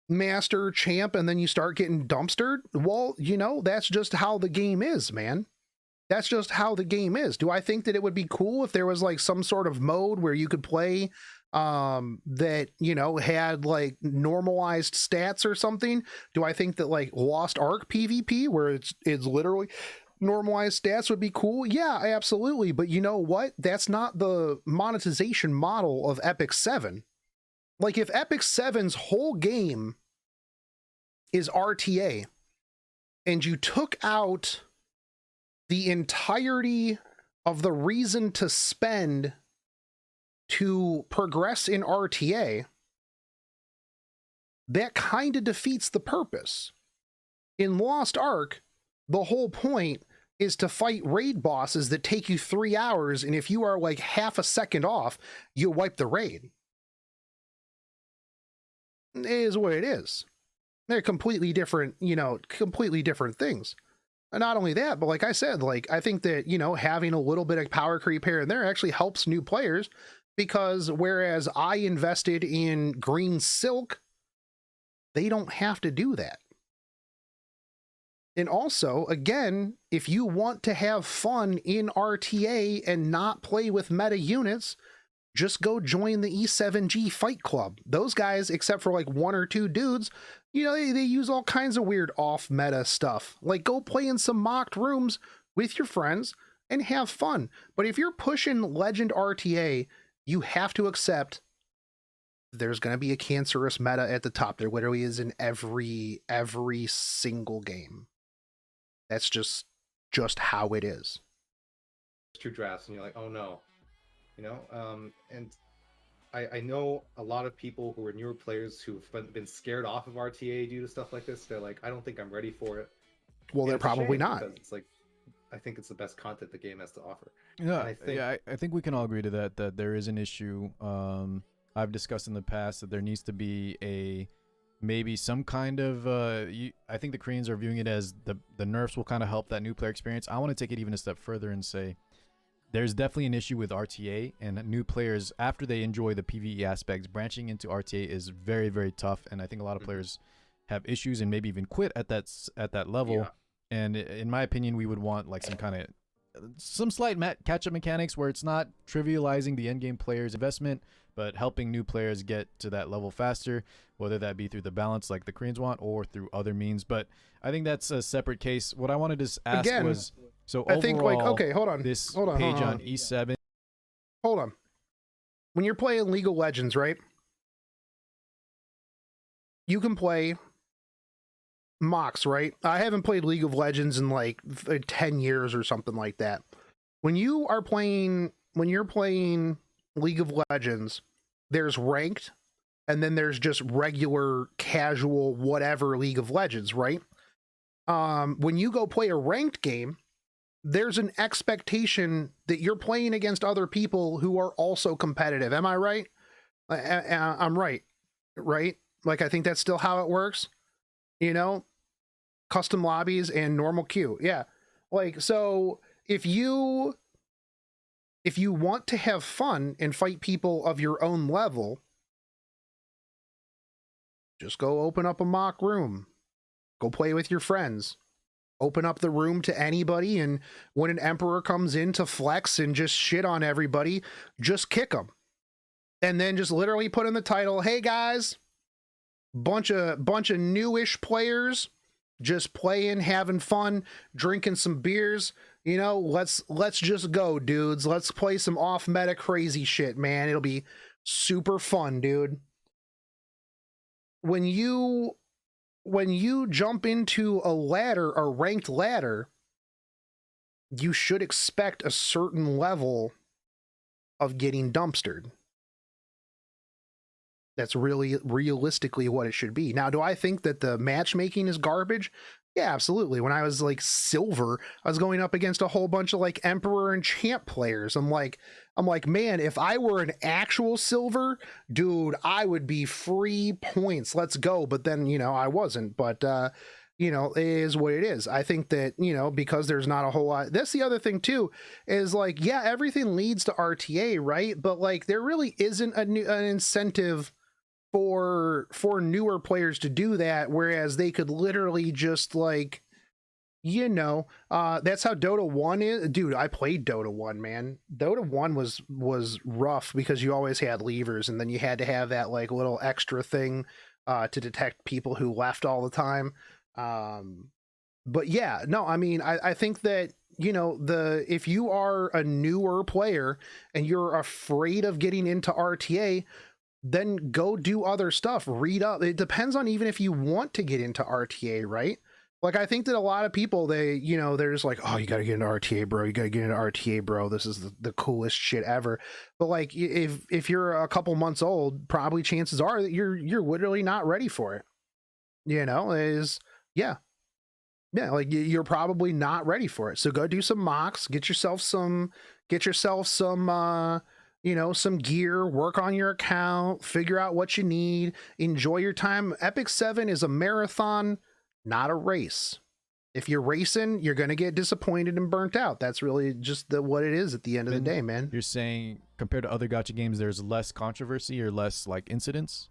master, champ, and then you start getting dumpstered, well, you know, that's just how the game is, man. That's just how the game is. Do I think that it would be cool if there was like some sort of mode where you could play that, you know, had like normalized stats or something? Do I think that like Lost Ark PvP, where it's literally normalized stats, would be cool? Yeah, absolutely. But you know what? That's not the monetization model of Epic 7. Like, if Epic 7's whole game is RTA and you took out the entirety of the reason to spend to progress in RTA, that kind of defeats the purpose. In Lost Ark, the whole point is to fight raid bosses that take you 3 hours, and if you are like half a second off, you wipe the raid. It is what it is. They're completely different, you know, completely different things. And not only that, but like I said, like, I think that, you know, having a little bit of power creep here and there actually helps new players, because whereas I invested in Green Silk, they don't have to do that. And also, again, if you want to have fun in RTA and not play with meta units, just go join the E7G Fight Club. Those guys, except for like 1 or 2 dudes, you know, they use all kinds of weird off-meta stuff. Like, go play in some mocked rooms with your friends and have fun. But if you're pushing Legend RTA, you have to accept there's going to be a cancerous meta at the top. There literally is in every single game. That's just how it is. 2 drafts, and you're like, oh no. You know, and I know a lot of people who are newer players who've been scared off of RTA due to stuff like this. They're like, I don't think I'm ready for it. Well, And they're it's a probably shame, not. because it's like, I think it's the best content the game has to offer. Yeah, And I think we can all agree to that there is an issue. I've discussed in the past that there needs to be maybe some kind of I think the Koreans are viewing it as the nerfs will kind of help that new player experience. I want to take it even a step further and say there's definitely an issue with RTA, and new players, after they enjoy the PvE aspects, branching into RTA is very, very tough. And I think a lot of players have issues and maybe even quit at that level. Yeah. And in my opinion, we would want like some slight catch-up mechanics where it's not trivializing the endgame player's investment, but helping new players get to that level faster, whether that be through the balance like the Koreans want or through other means. But I think that's a separate case. What I wanted to ask was, so I think, like, okay, hold on. This hold on, page hold on. on E7. Hold on. When you're playing League of Legends, right? You can play mocks, right? I haven't played League of Legends in like 10 years or something like that. When you're playing League of Legends, there's ranked, and then there's just regular, casual, whatever League of Legends, right? When you go play a ranked game, there's an expectation that you're playing against other people who are also competitive. Am I right? I'm right, right? Like, I think that's still how it works. You know, custom lobbies and normal queue. Yeah. Like, so if you want to have fun and fight people of your own level, just go open up a mock room. Go play with your friends. Open up the room to anybody, and when an emperor comes in to flex and just shit on everybody, just kick them. And then just literally put in the title, hey guys, bunch of newish players just playing, having fun, drinking some beers. You know, let's just go, dudes. Let's play some off-meta crazy shit, man. It'll be super fun, dude. When you jump into a ranked ladder, you should expect a certain level of getting dumpstered. That's really realistically what it should be. Now, do I think that the matchmaking is garbage? Yeah, absolutely. When I was like silver, I was going up against a whole bunch of like Emperor and Champ players. I'm like, man, if I were an actual silver, dude, I would be free points. Let's go. But then, you know, I wasn't. But you know, it is what it is. I think that, you know, because there's not a whole lot. That's the other thing too, is like, yeah, everything leads to RTA, right? But like, there really isn't an incentive for newer players to do that, whereas they could literally just like, you know, that's how Dota 1 is. Dude, I played Dota 1, man. Dota 1 was rough because you always had levers, and then you had to have that like little extra thing to detect people who left all the time. But yeah, no, I mean, I think that, you know, if you are a newer player and you're afraid of getting into RTA, then go do other stuff, read up. It depends on even if you want to get into RTA, right? Like, I think that a lot of people, they, you know, they're just like, oh, you got to get into RTA, bro. You got to get into RTA, bro. This is the coolest shit ever. But like, if you're a couple months old, probably chances are that you're literally not ready for it. You know, yeah, like you're probably not ready for it. So go do some mocks, get yourself some, you know, some gear, work on your account, figure out what you need, enjoy your time. Epic 7 is a marathon, not a race. If you're racing, you're going to get disappointed and burnt out. That's really just what it is at the end of the day, man. You're saying compared to other gacha games, there's less controversy or less like incidents?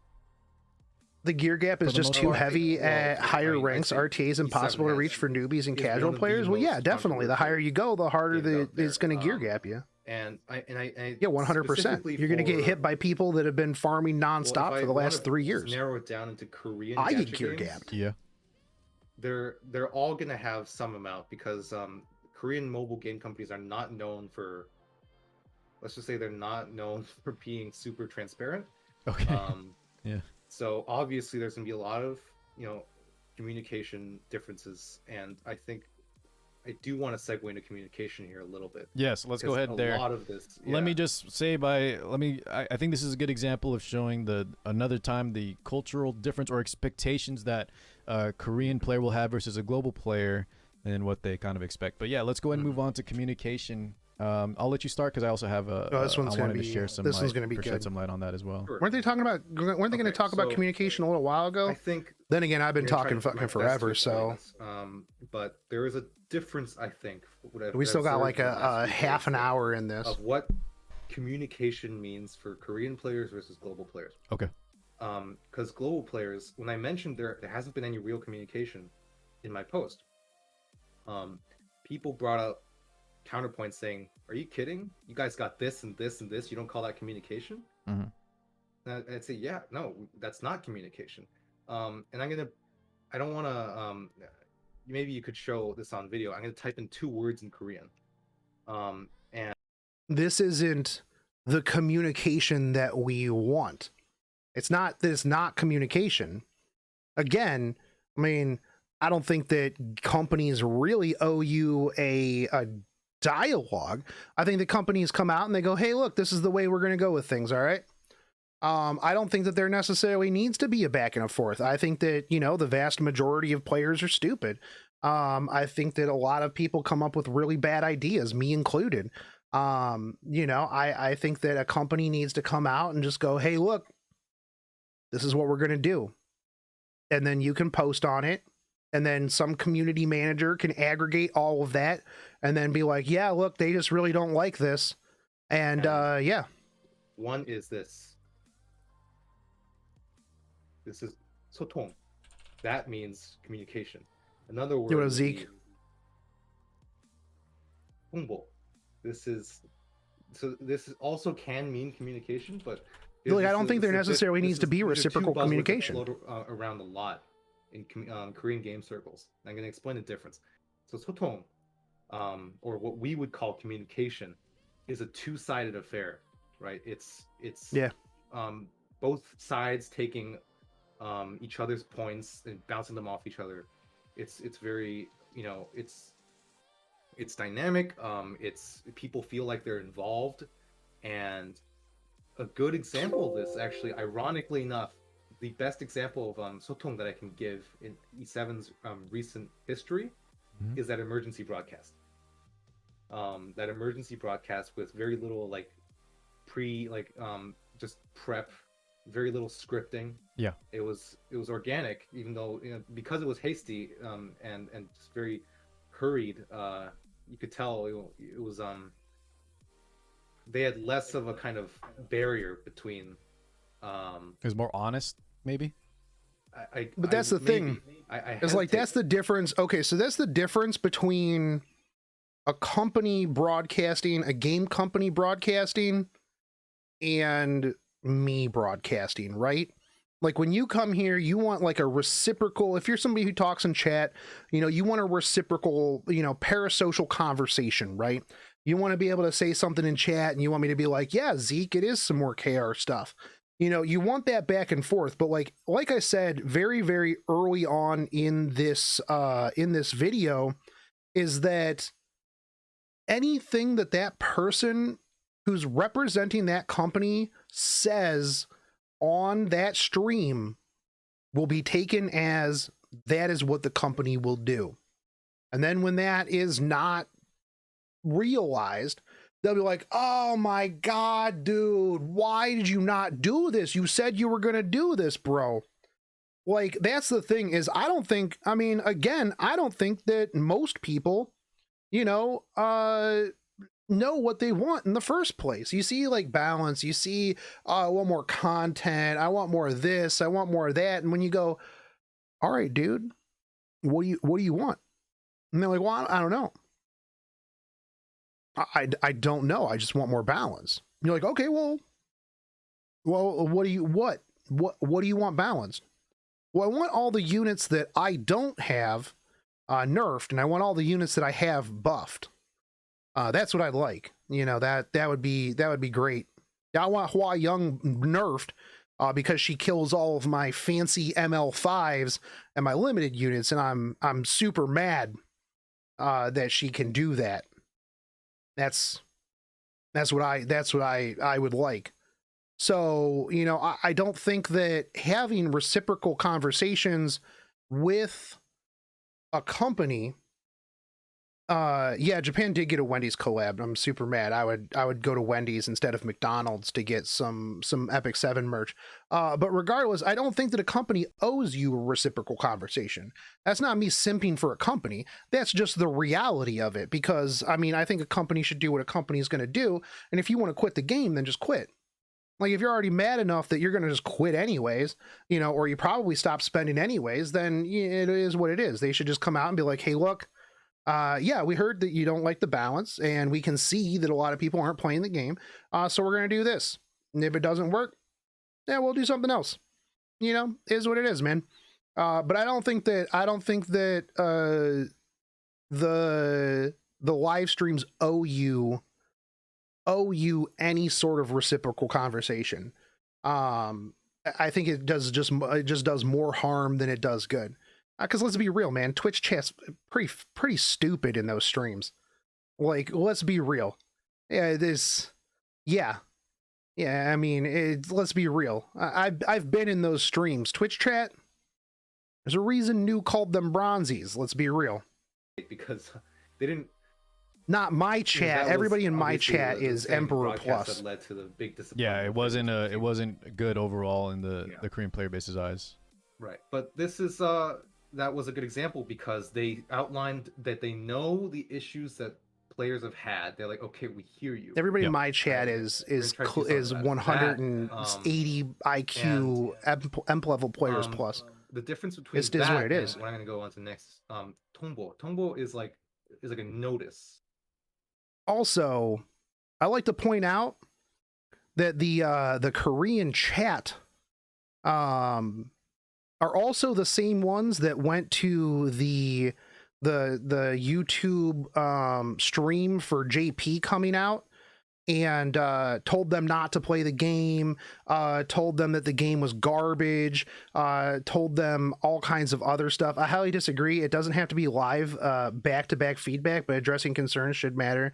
The gear gap is just too heavy at higher ranks. RTA is impossible to reach for newbies and casual players. Well, yeah, definitely. The higher you go, the harder it's going to gear gap you. And I yeah, 100%. You're going to get hit by people that have been farming nonstop for the last 3 years. Narrow it down into Korean. I get gear gapped. Yeah. They're all going to have some amount because Korean mobile game companies are not known for. Let's just say they're not known for being super transparent. Okay. Yeah. So obviously there's going to be a lot of, you know, communication differences, and I think I do want to segue into communication here a little bit. Yes, let's go ahead there. A lot of this. Let me just say I think this is a good example of showing another time the cultural difference or expectations that a Korean player will have versus a global player and what they kind of expect. But yeah, let's go ahead and move on to communication. I'll let you start because I also have this one's going to be share some this one's going to be shed some light on that as well. Sure. Weren't they going to talk about communication a little while ago? I think. Then again, I've been talking fucking forever, so. But there is a difference, I think. We still got like a half an hour in this. Of what communication means for Korean players versus global players. Okay. Because global players, when I mentioned there hasn't been any real communication in my post, people brought up counterpoints saying, "Are you kidding? You guys got this and this and this. You don't call that communication?" And I'd say, "Yeah, no, that's not communication." And I don't want to. Maybe you could show this on video. I'm gonna type in 2 words in Korean. And this isn't the communication that we want. It's not that it's not communication. Again, I mean, I don't think that companies really owe you a dialogue. I think the companies come out and they go, hey, look, this is the way we're going to go with things. All right. I don't think that there necessarily needs to be a back and a forth. I think that, you know, the vast majority of players are stupid. I think that a lot of people come up with really bad ideas, me included. You know, I think that a company needs to come out and just go, hey, look, this is what we're going to do. And then you can post on it. And then some community manager can aggregate all of that and then be like, yeah, look, they just really don't like this. And yeah. One is this. This is 소통. That means communication. Another word is Zeke. 홍보. This also can mean communication, but I don't think there necessarily needs to be reciprocal communication. Around a lot in Korean game circles. I'm going to explain the difference. So 소통, or what we would call communication, is a two-sided affair, right? It's both sides taking each other's points and bouncing them off each other. It's very, you know, it's dynamic. It's people feel like they're involved, and a good example of this, actually, ironically enough, the best example of 소통 that I can give in E7's recent history is that emergency broadcast. That emergency broadcast with very little just prep very little scripting. Yeah. It was organic, even though because it was hasty and just very hurried. You could tell it was they had less of a kind of barrier between. It was more honest, maybe. But that's the thing. It's like that's the difference. Okay, so that's the difference between a company broadcasting, a game company broadcasting, and me broadcasting, right? Like when you come here, you want like a reciprocal, if you're somebody who talks in chat, you want a reciprocal, parasocial conversation, right? You want to be able to say something in chat and you want me to be like, yeah, Zeke, it is some more KR stuff. You want that back and forth, but like I said, very, very early on in this video is that anything that person who's representing that company says on that stream will be taken as that is what the company will do. And then when that is not realized, they'll be like, oh my God, dude, why did you not do this? You said you were going to do this, bro. Like, that's the thing is, I don't think that most people, know what they want in the first place. You see like balance, you see, I want more content, I want more of this, I want more of that. And when you go, all right, dude, what do you want? And they're like, well, I don't know. I don't know. I just want more balance. And you're like, okay, well, what do you want balanced? Well, I want all the units that I don't have nerfed, and I want all the units that I have buffed. That's what I'd like. That would be great. I want Hua Young nerfed because she kills all of my fancy ML5s and my limited units, and I'm super mad that she can do that. That's what I would like. So, I don't think that having reciprocal conversations with a company, yeah, Japan did get a Wendy's collab. I'm super mad. I would go to Wendy's instead of McDonald's to get some Epic 7 merch. But regardless, I don't think that a company owes you a reciprocal conversation. That's not me simping for a company. That's just the reality of it. Because I think a company should do what a company is going to do. And if you want to quit the game, then just quit. Like if you're already mad enough that you're going to just quit anyways, or you probably stop spending anyways, then it is what it is. They should just come out and be like, hey, look, yeah, we heard that you don't like the balance and we can see that a lot of people aren't playing the game. So we're going to do this. And if it doesn't work, yeah, we'll do something else. Is what it is, man. But I don't think that the live streams owe you any sort of reciprocal conversation. I think it just does more harm than it does good. Because let's be real, man, Twitch chat's pretty stupid in those streams. Like, let's be real. Yeah, it is. Yeah. Let's be real. I've been in those streams. Twitch chat, there's a reason New called them bronzies. Let's be real. Because they didn't. Not my chat. Everybody in my chat is Emperor Plus. That led to the big yeah, it wasn't good overall in the Korean player base's eyes. Right, but this is that was a good example because they outlined that they know the issues that players have had. They're like, okay, we hear you. Everybody in my chat is 180 IQ emp level players plus. The difference between it is what it is. And what I'm going to go on to next, Tombo is like a notice. Also, I like to point out that the Korean chat are also the same ones that went to the YouTube stream for JP coming out and told them not to play the game, told them that the game was garbage, told them all kinds of other stuff. I highly disagree. It doesn't have to be live back-to-back feedback, but addressing concerns should matter.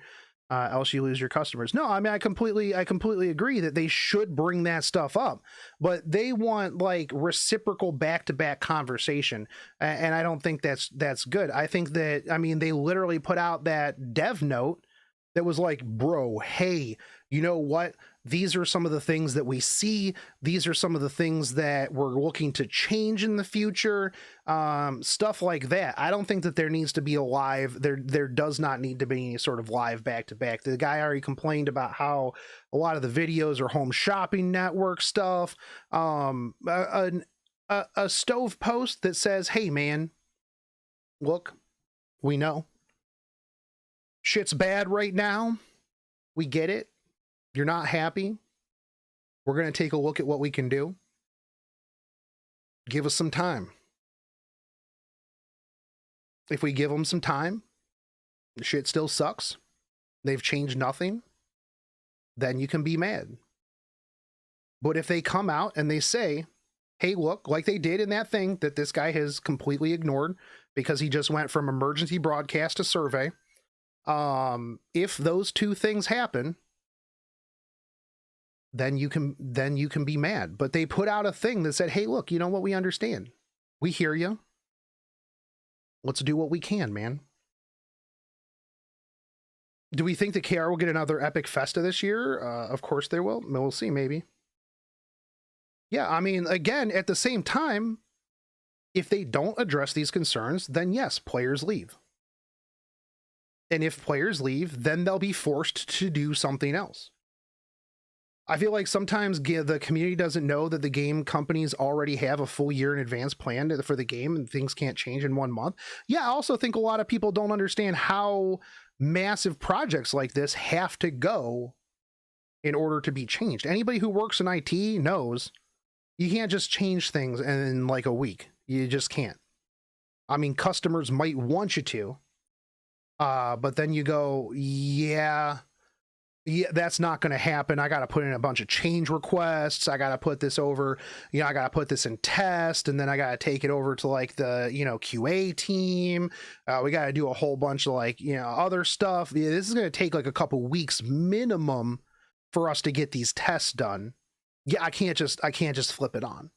Else you lose your customers. No, I completely agree that they should bring that stuff up, but they want like reciprocal back-to-back conversation, and I don't think that's good. I think that they literally put out that dev note that was like, bro, hey, you know what? these are some of the things that we see. These are some of the things that we're looking to change in the future. Stuff like that. I don't think that there needs to be a live, there does not need to be any sort of live back-to-back. The guy already complained about how a lot of the videos are home shopping network stuff. A stove post that says, hey man, look, we know shit's bad right now. We get it. You're not happy. We're going to take a look at what we can do. Give us some time. If we give them some time, the shit still sucks. They've changed nothing. Then you can be mad. But if they come out and they say, hey, look, like they did in that thing that this guy has completely ignored because he just went from emergency broadcast to survey. If those two things happen, then you can be mad. But they put out a thing that said, hey, look, you know what? We understand. We hear you. Let's do what we can, man. Do we think the KR will get another epic festa this year? Of course they will. We'll see, maybe. Yeah, I mean, again, at the same time, if they don't address these concerns, then yes, players leave. And if players leave, then they'll be forced to do something else. I feel like sometimes the community doesn't know that the game companies already have a full year in advance planned for the game and things can't change in 1 month. Yeah, I also think a lot of people don't understand how massive projects like this have to go in order to be changed. Anybody who works in IT knows you can't just change things in like a week. You just can't. I mean, customers might want you to, but then you go, yeah, that's not going to happen. I got to put in a bunch of change requests. I got to put this over, I got to put this in test, and then I got to take it over to like the, QA team. We got to do a whole bunch of like, other stuff. Yeah, this is going to take like a couple weeks minimum for us to get these tests done. Yeah, I can't just flip it on.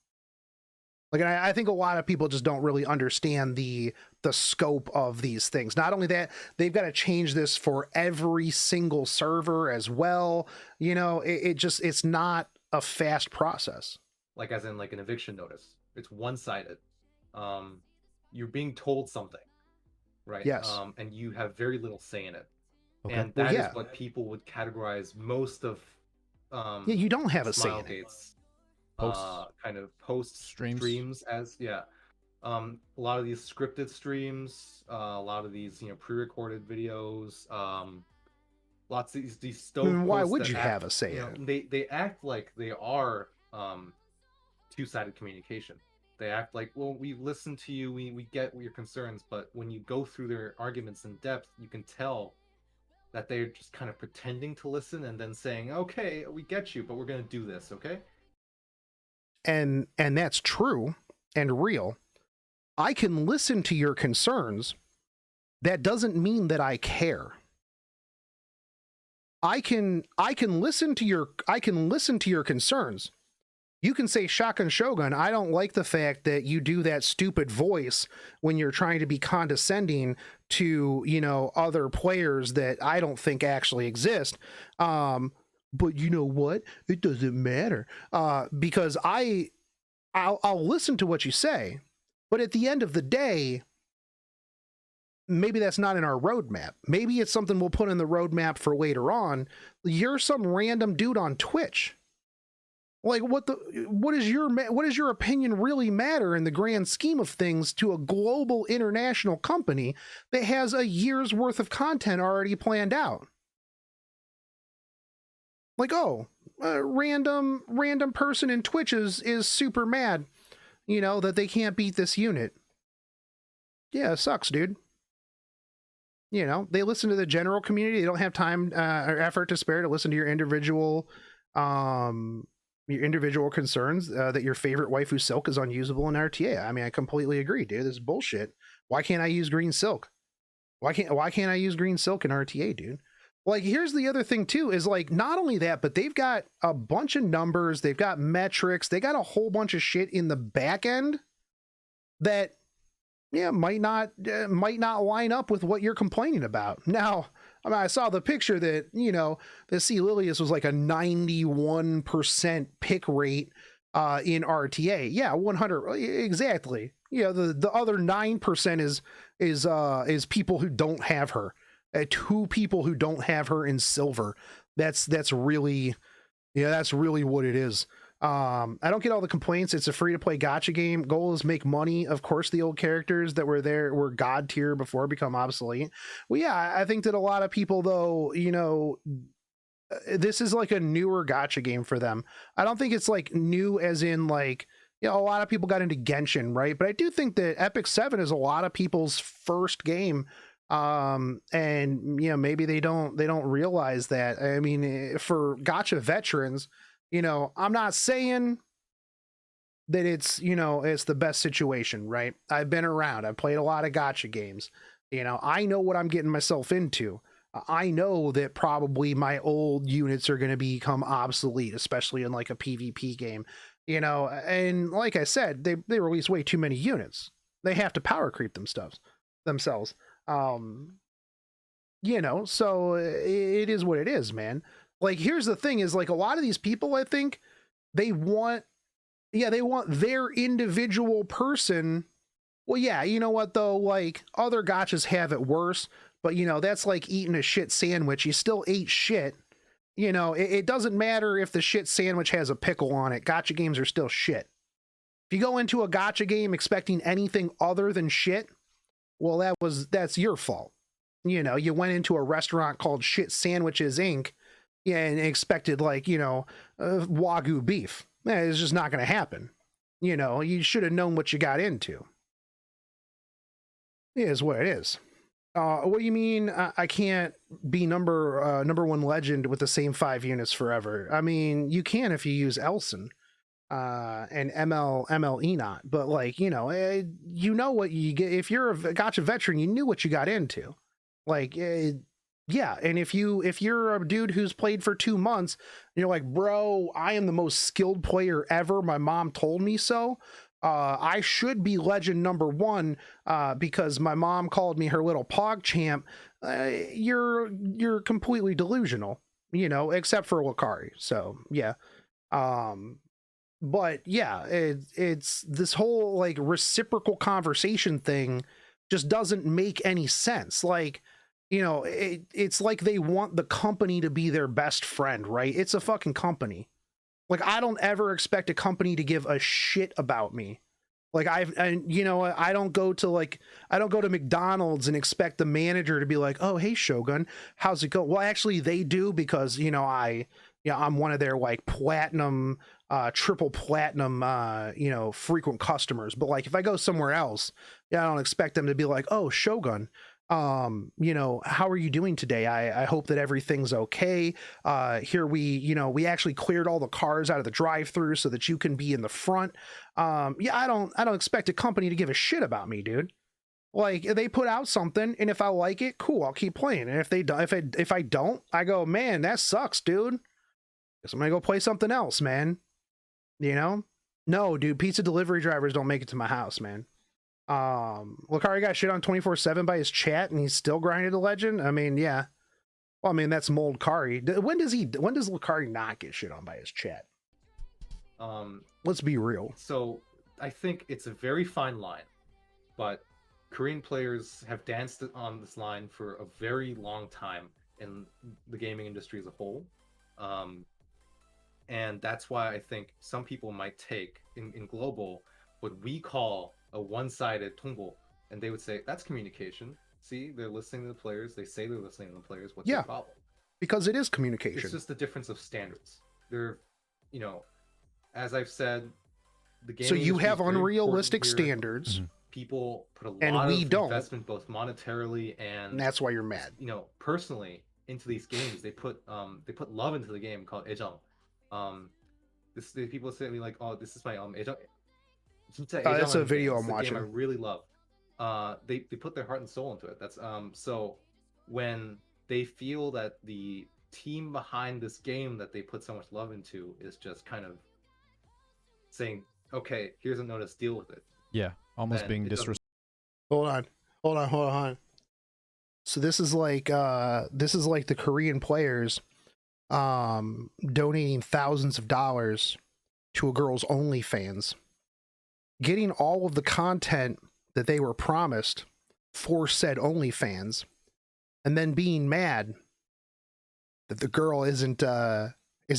Like, I think a lot of people just don't really understand the scope of these things. Not only that, they've got to change this for every single server as well. It's not a fast process. Like as in like an eviction notice. It's one-sided. You're being told something, right? Yes. And you have very little say in it. Okay. And that is what people would categorize most of you don't have a say in it. Kind of post streams as a lot of these scripted streams, a lot of these pre-recorded videos, lots of these stove why posts would you act, have a say in it? They act like they are two-sided communication. They act like, well, we listen to you, we get your concerns, but when you go through their arguments in depth, you can tell that they're just kind of pretending to listen and then saying, okay, we get you, but we're going to do this, okay? And that's true and real. I can listen to your concerns. That doesn't mean that I care. I can listen to your concerns. You can say, Shotgun Shogun, I don't like the fact that you do that stupid voice when you're trying to be condescending to, other players that I don't think actually exist. But you know what? It doesn't matter. Because I'll listen to what you say, but at the end of the day, maybe that's not in our roadmap. Maybe it's something we'll put in the roadmap for later on. You're some random dude on Twitch. Like, what does your opinion really matter in the grand scheme of things to a global international company that has a year's worth of content already planned out? Like, oh, a random person in Twitch is super mad, that they can't beat this unit. Yeah, it sucks, dude. They listen to the general community. They don't have time or effort to spare to listen to your individual concerns, that your favorite waifu silk is unusable in RTA. I mean, I completely agree, dude. This is bullshit. Why can't I use green silk? Why can't I use green silk in RTA, dude? Like, here's the other thing too, is like, not only that, but they've got a bunch of numbers, they've got metrics, they got a whole bunch of shit in the back end that might not line up with what you're complaining about. Now, I mean, I saw the picture that, you know, the C. Lilius was like a 91% pick rate in RTA. Yeah, 100 exactly. You know, the other 9% is people who don't have her. 2 people who don't have her in silver. That's really, yeah, that's really what it is. I don't get all the complaints. It's a free to play gacha game. Goal is make money. Of course, the old characters that were there were god tier before become obsolete. Well, yeah, I think that a lot of people, though, you know, this is like a newer gacha game for them. I don't think it's like new as in like, you know, a lot of people got into Genshin, right? But I do think that Epic 7 is a lot of people's first game. And you know, maybe they don't realize that. I mean, for gacha veterans, you know, I'm not saying that it's, you know, it's the best situation, right? I've been around, I've played a lot of gacha games. You know, I know what I'm getting myself into. I know that probably my old units are going to become obsolete, especially in like a PvP game, you know, and like I said, they release way too many units. They have to power creep themselves. You know, so it is what it is, man. Like, here's the thing is like a lot of these people, I think they want their individual person. Well, yeah, you know what though? Like other gotchas have it worse, but you know, that's like eating a shit sandwich. You still ate shit. You know, it doesn't matter if the shit sandwich has a pickle on it. Gotcha games are still shit. If you go into a gotcha game expecting anything other than shit, well, that's your fault. You know, you went into a restaurant called Shit Sandwiches Inc. Yeah, and expected like, you know, Wagyu beef. It's just not going to happen. You know, you should have known what you got into. It is what it is. What do you mean I can't be number 1 legend with the same 5 units forever? I mean, you can if you use Elson and ML Enot, but like, you know what you get. If you're a gotcha veteran, you knew what you got into. Like, yeah, and if you're a dude who's played for 2 months, you're like, bro, I am the most skilled player ever. My mom told me so. I should be legend number 1 because my mom called me her little pog champ. You're completely delusional, you know, except for Wakari. So yeah, but yeah, it's this whole like reciprocal conversation thing just doesn't make any sense. Like, you know, it's like they want the company to be their best friend, right? It's a fucking company. Like, I don't ever expect a company to give a shit about me. Like, you know, I don't go to McDonald's and expect the manager to be like, oh, hey, Shogun, how's it go? Well, actually, they do because, you know, I'm one of their like platinum, triple platinum, you know, frequent customers. But like, if I go somewhere else, yeah, I don't expect them to be like, oh, Shogun, you know, how are you doing today? I hope that everything's okay. Here we actually cleared all the cars out of the drive-through so that you can be in the front. Yeah, I don't expect a company to give a shit about me, dude. Like, they put out something, and if I like it, cool, I'll keep playing. And if I don't, I go, man, that sucks, dude. Guess I'm gonna go play something else, man. You know? No, dude, pizza delivery drivers don't make it to my house, man. Lucari got shit on 24/7 by his chat and he's still grinding a legend. I mean, yeah. Well, I mean, that's Mold Kari. When does Lucari not get shit on by his chat? Let's be real. So I think it's a very fine line, but Korean players have danced on this line for a very long time in the gaming industry as a whole. And that's why I think some people might take in global what we call a one-sided tumble, and they would say that's communication. See, they're listening to the players. They say they're listening to the players. What's the problem? Because it is communication. It's just a difference of standards. They're, you know, as I've said, the game. So you have unrealistic standards. Mm-hmm. People put a lot of investment, both monetarily and that's why you're mad. You know, personally into these games. They put love into the game called 애정. The people say to me like, oh, this is my 애정. That's a video I'm watching. Game I really love. They put their heart and soul into it. That's so when they feel that the team behind this game that they put so much love into is just kind of saying, okay, here's a notice, deal with it. Yeah, almost being disrespectful. Hold on. So this is like the Korean players donating thousands of dollars to a girl's OnlyFans, getting all of the content that they were promised for said OnlyFans, and then being mad that the girl isn't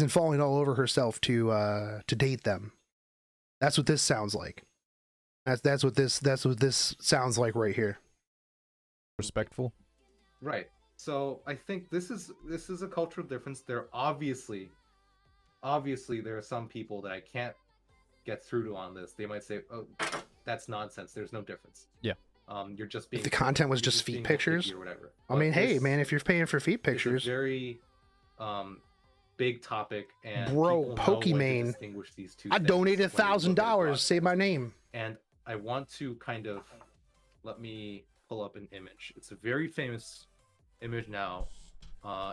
falling all over herself to date them. That's what this sounds like. That's what this sounds like right here. Respectful. Right. So I think this is a cultural difference. There obviously there are some people that I can't get through to on this. They might say, "Oh, that's nonsense. There's no difference." Yeah. You're just being. If the content was you're just feet being pictures or whatever. I mean, But hey this man, if you're paying for feet is a pictures, very big topic, and bro, people know when to Pokimane, distinguish these two I things donated when they look at $1,000. Say my broadcast. name. And I want to kind of let me pull up an image. It's a very famous image now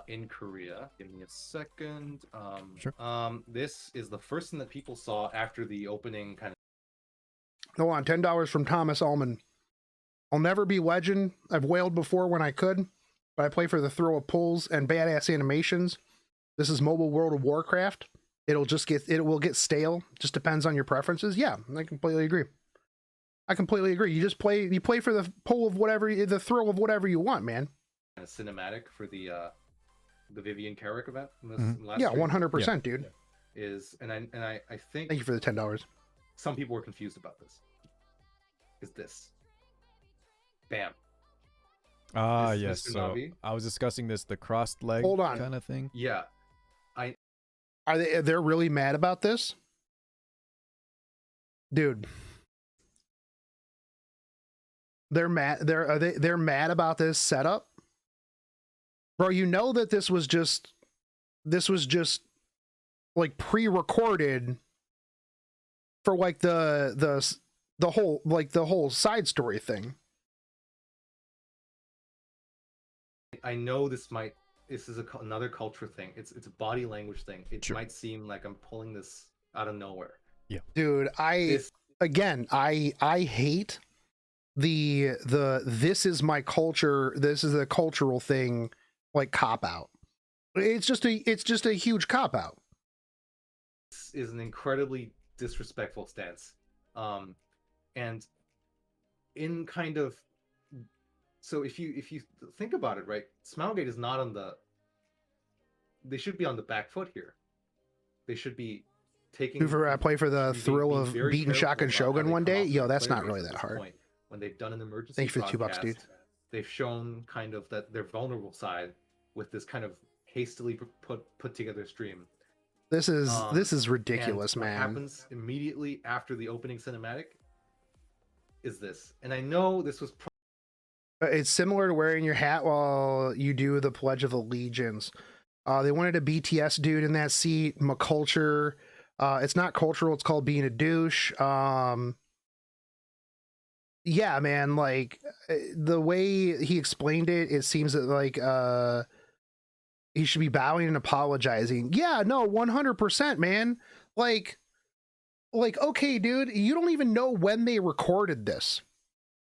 in Korea. Give me a second. Sure. This is the first thing that people saw after the opening kind of. Go on, $10 from Thomas Ullman. I'll never be legend. I've wailed before when I could, but I play for the throw of pulls and badass animations. This is mobile World of Warcraft. It will get stale. Just depends on your preferences. Yeah, I completely agree. You play for the pull of whatever, the thrill of whatever you want, man. Kind of cinematic for the Vivian Carrick event. Last Yeah, stream 100%, dude. is, and I think Thank you for the $10. some people were confused about this. Is this? Bam. Ah, Mr. yes. So Navi? I was discussing this, the crossed leg Hold on. kind of thing. Yeah. They're really mad about this? Dude. They're mad. They're mad about this setup? Bro, you know that this was just like pre-recorded for like the whole side story thing. I know this is another culture thing. It's a body language thing. It Sure. might seem like I'm pulling this out of nowhere. Dude, I hate the this is my culture, this is a cultural thing, like cop out. It's just a huge cop out. This is an incredibly disrespectful stance. And in kind of, so if you think about it, right, Smilegate is not on the, they should be on the back foot here. They should be taking. I play for the thrill being of very beating careful Shogun about how Shogun they one come day. off Yo, their that's player not really base at that this hard. point. When they've done an emergency Thank you for the $2, broadcast, dude. They've shown kind of that their vulnerable side with this kind of hastily put together stream. This is ridiculous, and man. What happens immediately after the opening cinematic is this, and I know this was. It's similar to wearing your hat while you do the Pledge of Allegiance. They wanted a BTS dude in that seat. McCulture. It's not cultural. It's called being a douche. Yeah, man. Like the way he explained it, it seems that like he should be bowing and apologizing. Yeah, no, 100%, man. Like, okay, dude, you don't even know when they recorded this.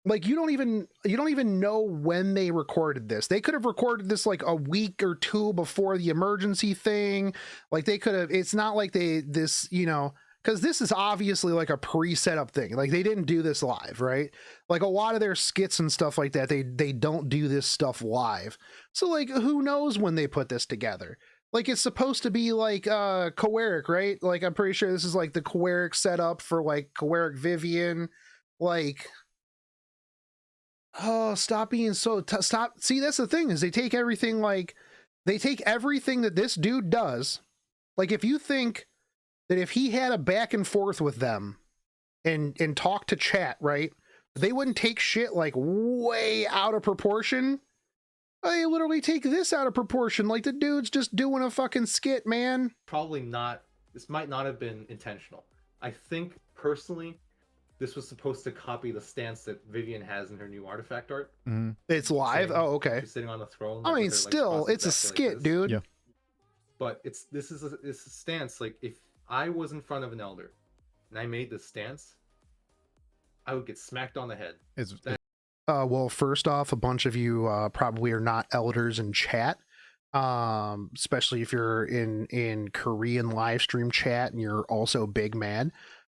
Like, you don't even know when they recorded this. They could have recorded this like a week or two before the emergency thing. Like, they could have. It's not like because this is obviously like a pre-set up thing. Like, they didn't do this live, right? Like a lot of their skits and stuff like that, they don't do this stuff live. So like, who knows when they put this together? Like, it's supposed to be like Coeric, right? Like, I'm pretty sure this is like the Coeric setup for like Coeric Vivian. Like, oh, stop being so stop. See, that's the thing, is they take everything that this dude does. Like, if you think that if he had a back and forth with them and talk to chat, right, they wouldn't take shit like way out of proportion. They literally take this out of proportion. Like, the dude's just doing a fucking skit, man. Probably not. This might not have been intentional. I think personally, this was supposed to copy the stance that Vivian has in her new artifact art. Mm-hmm. It's live. Sitting, oh, okay. She's sitting on the throne. I mean, with her, still, like, it's a skit, like dude. Yeah. But it's a stance. Like, if I was in front of an elder and I made this stance, I would get smacked on the head. It's Well, first off, a bunch of you probably are not elders in chat, especially if you're in Korean live stream chat and you're also big mad.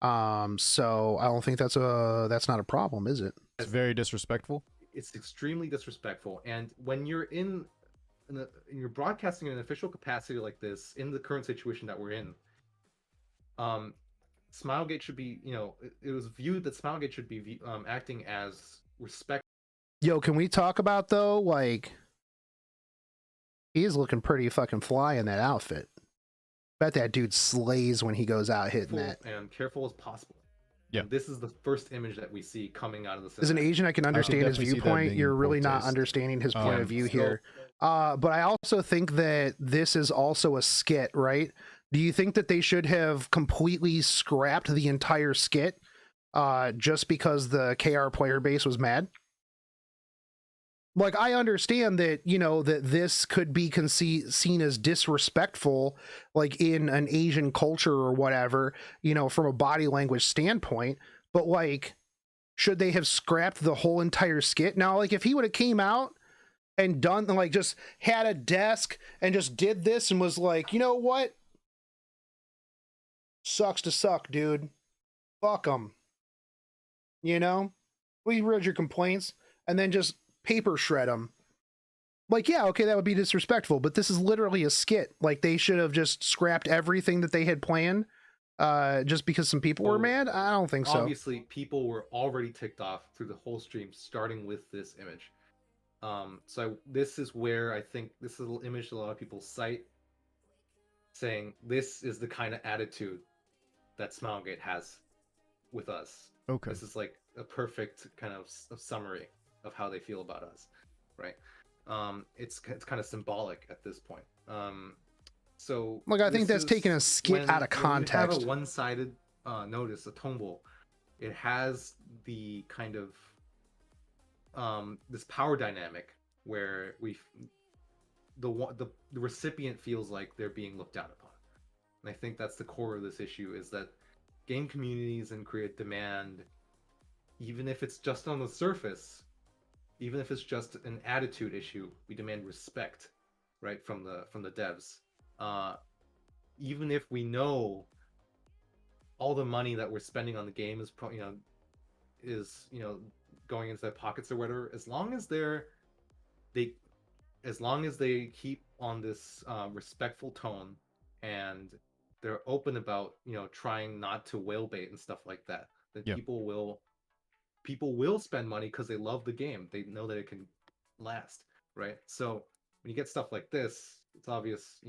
So I don't think that's not a problem, is it? It's very disrespectful. It's extremely disrespectful. And when you're you're broadcasting in an official capacity like this in the current situation that we're in, Smilegate should be, it was viewed that Smilegate should be acting as respect. Yo, can we talk about though, like, he's looking pretty fucking fly in that outfit. Bet that dude slays when he goes out hitting that. And careful as possible. Yeah. And this is the first image that we see coming out of the As an Asian, I can understand his viewpoint. You're really not protest. understanding his point of view here. But I also think that this is also a skit, right? Do you think that they should have completely scrapped the entire skit just because the KR player base was mad? Like, I understand that, that this could be seen as disrespectful, like in an Asian culture or whatever, from a body language standpoint. But like, should they have scrapped the whole entire skit? Now, like, if he would have came out and done, like, just had a desk and just did this and was like, you know what? Sucks to suck, dude. Fuck them. We read your complaints and then just paper shred them. Like, yeah, okay, that would be disrespectful, but this is literally a skit. Like, they should have just scrapped everything that they had planned just because some people were mad. I don't think so. Obviously, people were already ticked off through the whole stream, starting with this image. So this is where I think this is an image that a lot of people cite, saying this is the kind of attitude that Smilegate has with us. Okay. This is like a perfect kind of summary of how they feel about us, right? It's kind of symbolic at this point. So like, I think that's taking a skit out of context. When you have a one-sided notice, a tumble, it has the kind of this power dynamic where the recipient feels like they're being looked down upon. And I think that's the core of this issue, is that game communities in Korea demand, even if it's just on the surface, even if it's just an attitude issue, we demand respect, right, from the devs. Even if we know all the money that we're spending on the game is going into their pockets or whatever, as long as they keep on this respectful tone and they're open about trying not to whale bait and stuff like that, then people will spend money because they love the game. They know that it can last, right? So when you get stuff like this, it's obvious,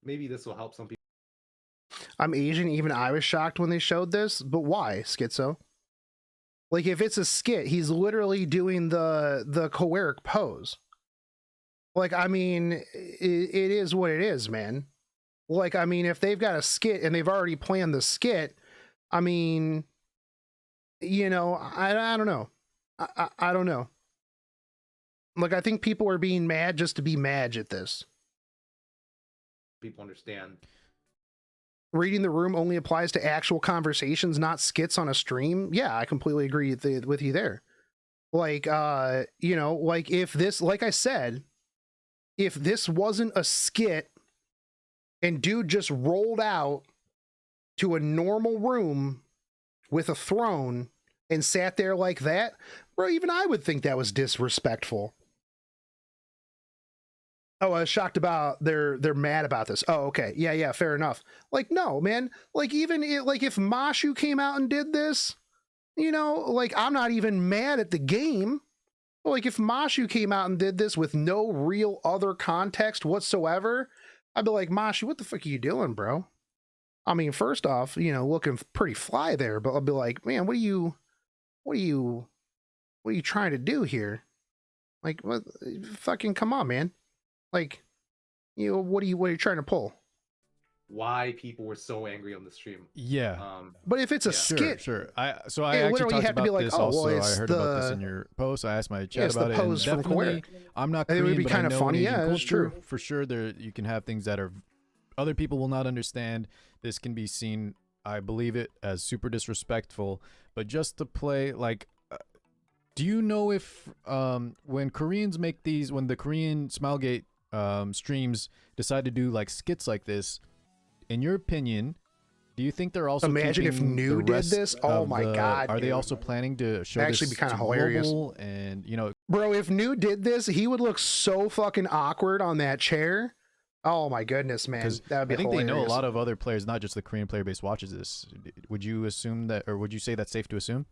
maybe this will help some people. I'm Asian. Even I was shocked when they showed this, but why, Schizo? Like, if it's a skit, he's literally doing the Coeric pose. Like, I mean, it is what it is, man. Like, I mean, if they've got a skit and they've already planned the skit, I mean, I don't know. I don't know. Like, I think people are being mad just to be mad at this. People understand. Reading the room only applies to actual conversations, not skits on a stream. Yeah, I completely agree with you there. Like, like if this, like I said, if this wasn't a skit and dude just rolled out to a normal room with a throne and sat there like that, bro, even I would think that was disrespectful. Oh, I was shocked about they're mad about this. Oh, okay. Yeah, fair enough. Like, no, man. Like, even if Mashu came out and did this, like, I'm not even mad at the game. Like, if Mashu came out and did this with no real other context whatsoever, I'd be like, Mashu, what the fuck are you doing, bro? I mean, first off, looking pretty fly there, but I'll be like, man, what are you trying to do here? Like, what? Fucking come on, man. Like, what are you trying to pull? Why people were so angry on the stream? Yeah. But if it's a skit, sure. I actually talked about this also. I heard about this in your post. I asked my chat about it. And definitely, I'm not Korean, it would be kind of funny. Yeah, it's true. For sure, you can have things that are other people will not understand. This can be seen, I believe it, as super disrespectful. But just to play, like, Do you know if when Koreans make these, when the Korean Smilegate streams decide to do like skits like this, in your opinion, do you think they're also Imagine if keeping New the did rest this? Oh of my God, Are they dude. also planning to show Actually this be kinda to hilarious. global? And you know, Bro, if New did this, he would look so fucking awkward on that chair. Oh my goodness, man. because That would be I think hilarious. they know a lot of other players, not just the Korean player base, watches this. Would you assume that, or would you say that's safe to assume?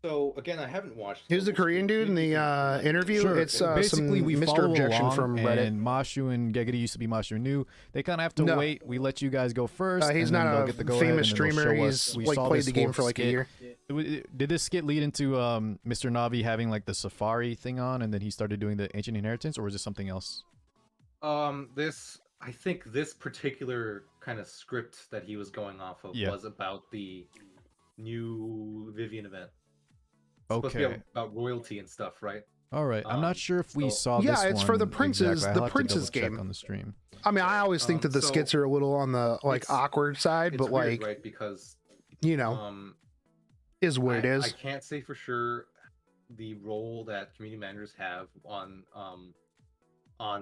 So again, I haven't watched. Who's the local Korean streams. dude in Maybe you the can, interview? Sure. It's Basically, some we Mr. follow Objection along, from Reddit. and Mashu and Gegedy used to be Mashu and New. They kind of have to No. wait. We let you guys go first. He's and then not they'll a get the go famous ahead, and then they'll streamer. show He's us. We like saw played this the game fourth for like a skit. year. Did this skit lead into Mr. Navi having like the Safari thing on, and then he started doing the Ancient Inheritance, or was it something else? I think this particular kind of script that he was going off of Yeah. was about the new Vivian event. It's supposed to be Okay. about royalty and stuff, right? All right. I'm not sure if we so- saw Yeah, this it's for the one Prince's- exactly. the I'll have to Prince's double-check game. on the stream. I mean, I always think that the So skits are a little on the like it's- awkward side, It's but weird, like, right? Because you know, is what it I is. can't say for sure the role that community managers have on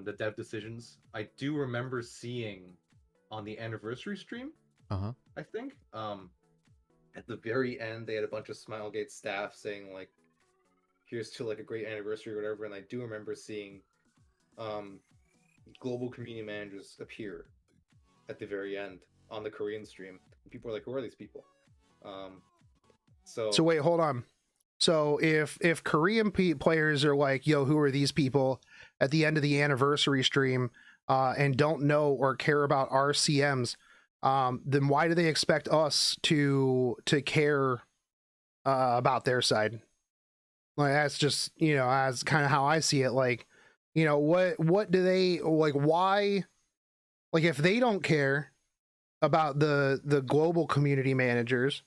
the dev decisions. I do remember seeing on the anniversary stream, Uh-huh. I think, at the very end they had a bunch of Smilegate staff saying like, here's to like a great anniversary or whatever, and I do remember seeing global community managers appear at the very end on the Korean stream. People were like, who are these people? So wait, hold on. So if Korean players are like, yo, who are these people at the end of the anniversary stream and don't know or care about RCMs, then why do they expect us to care about their side? Like, that's just, you know, as kind of how I see it. Like, you know, what do they like? Why? Like, if they don't care about the global community managers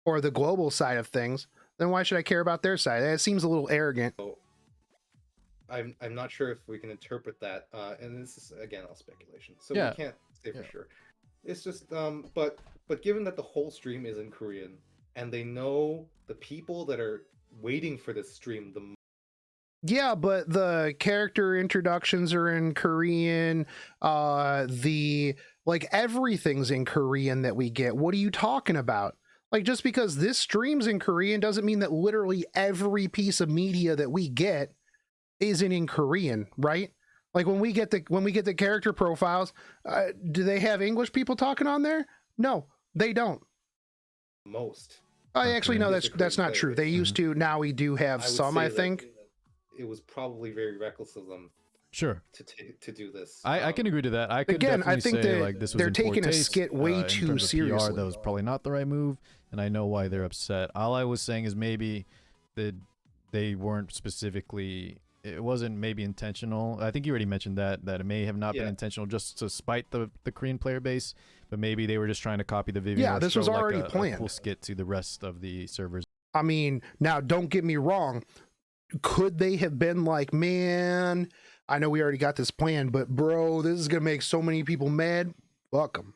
or the global side of things, then why should I care about their side? It seems a little arrogant. I'm not sure if we can interpret that, and this is again all speculation, so Yeah. we can't say for sure. It's just but given that the whole stream is in Korean and they know the people that are waiting for this stream the Yeah, but the character introductions are in Korean. The like everything's in Korean that we get. What are you talking about? Like, just because this stream's in Korean doesn't mean that literally every piece of media that we get isn't in Korean, right? Like when we get the character profiles, do they have English people talking on there? No, they don't. most. I actually know It's a that's Korean not true. player They used to. Now we do have I would some. say I that think. it was probably very reckless of them Sure. to do this. I can agree to that. I could Again, I definitely think say that like this was they're in poor taking a taste, skit way in too terms of PR, seriously. that was probably not the right move, and I know why they're upset. All I was saying is maybe that they weren't specifically. It wasn't maybe intentional. I think you already mentioned that it may have not been Yeah. intentional just to spite the Korean player base, but maybe they were just trying to copy the Vivian. Yeah, or this was show, like, already a planned. cool skit to the rest of the servers. I mean, now don't get me wrong. Could they have been like, man, I know we already got this plan, but bro, this is gonna make so many people mad. Fuck them.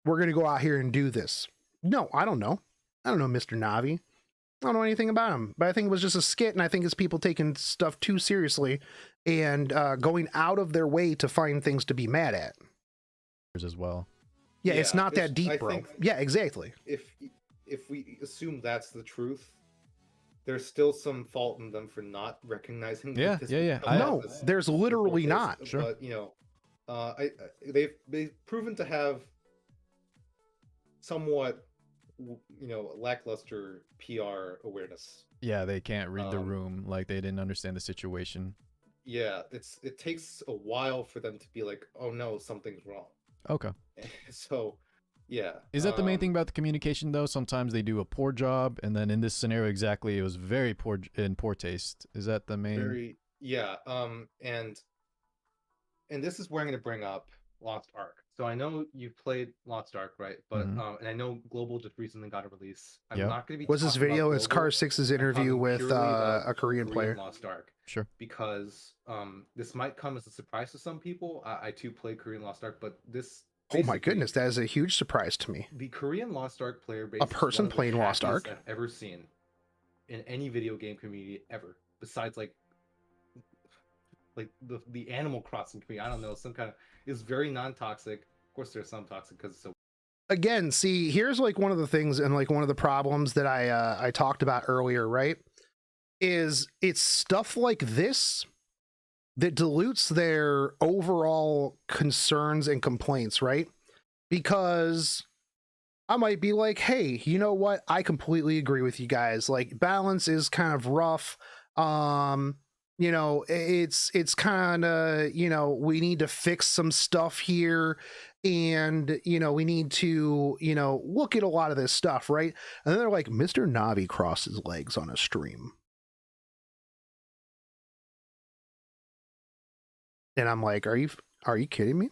We're gonna go out here and do this. No, I don't know. I don't know Mr. Navi. I don't know anything about him, but I think it was just a skit, and I think it's people taking stuff too seriously and going out of their way to find things to be mad at. as well. Yeah, it's Yeah, not that it's- deep, I bro. think- Yeah, exactly. If we assume that's the truth, there's still some fault in them for not recognizing. that Yeah, this yeah, yeah. would come I- out No, as there's literally important, not. Sure. But you know, they've proven to have somewhat, you know, lackluster PR awareness. Yeah, they can't read the Um, room, like they didn't understand the situation. Yeah, it takes a while for them to be like, oh no, something's wrong. Okay. So, yeah. Is that the main thing about the communication though? Sometimes they do a poor job, and then in this scenario exactly, it was very poor in poor taste. Is that the main? Very, yeah. And this is where I'm going to bring up Lost Ark. So I know you've played Lost Ark, right? But Mhm. and I know Global just recently got a release. I'm Yeah. not going to be. Was this talking about video? It's Global. Car 6's I'm interview talking with purely about a Korean player. Lost Ark, Sure. because this might come as a surprise to some people. I too played Korean Lost Ark, but this Oh my basically, goodness, that is a huge surprise to me. the Korean Lost Ark player base A is person one of the playing Lost happiest Ark? I've ever seen in any video game community ever, besides like the Animal Crossing community. I don't know, some kind of, it's very non-toxic. Of course, there's some toxic because it's so. Again, see, here's like one of the things and like one of the problems that I talked about earlier, right? Is it's stuff like this that dilutes their overall concerns and complaints, right? Because I might be like, hey, you know what? I completely agree with you guys. Like, balance is kind of rough. You know, it's kind of, you know, we need to fix some stuff here, and you know, we need to, you know, look at a lot of this stuff, right? And then they're like, Mr. Navi crossed his legs on a stream. And I'm like, are you kidding me?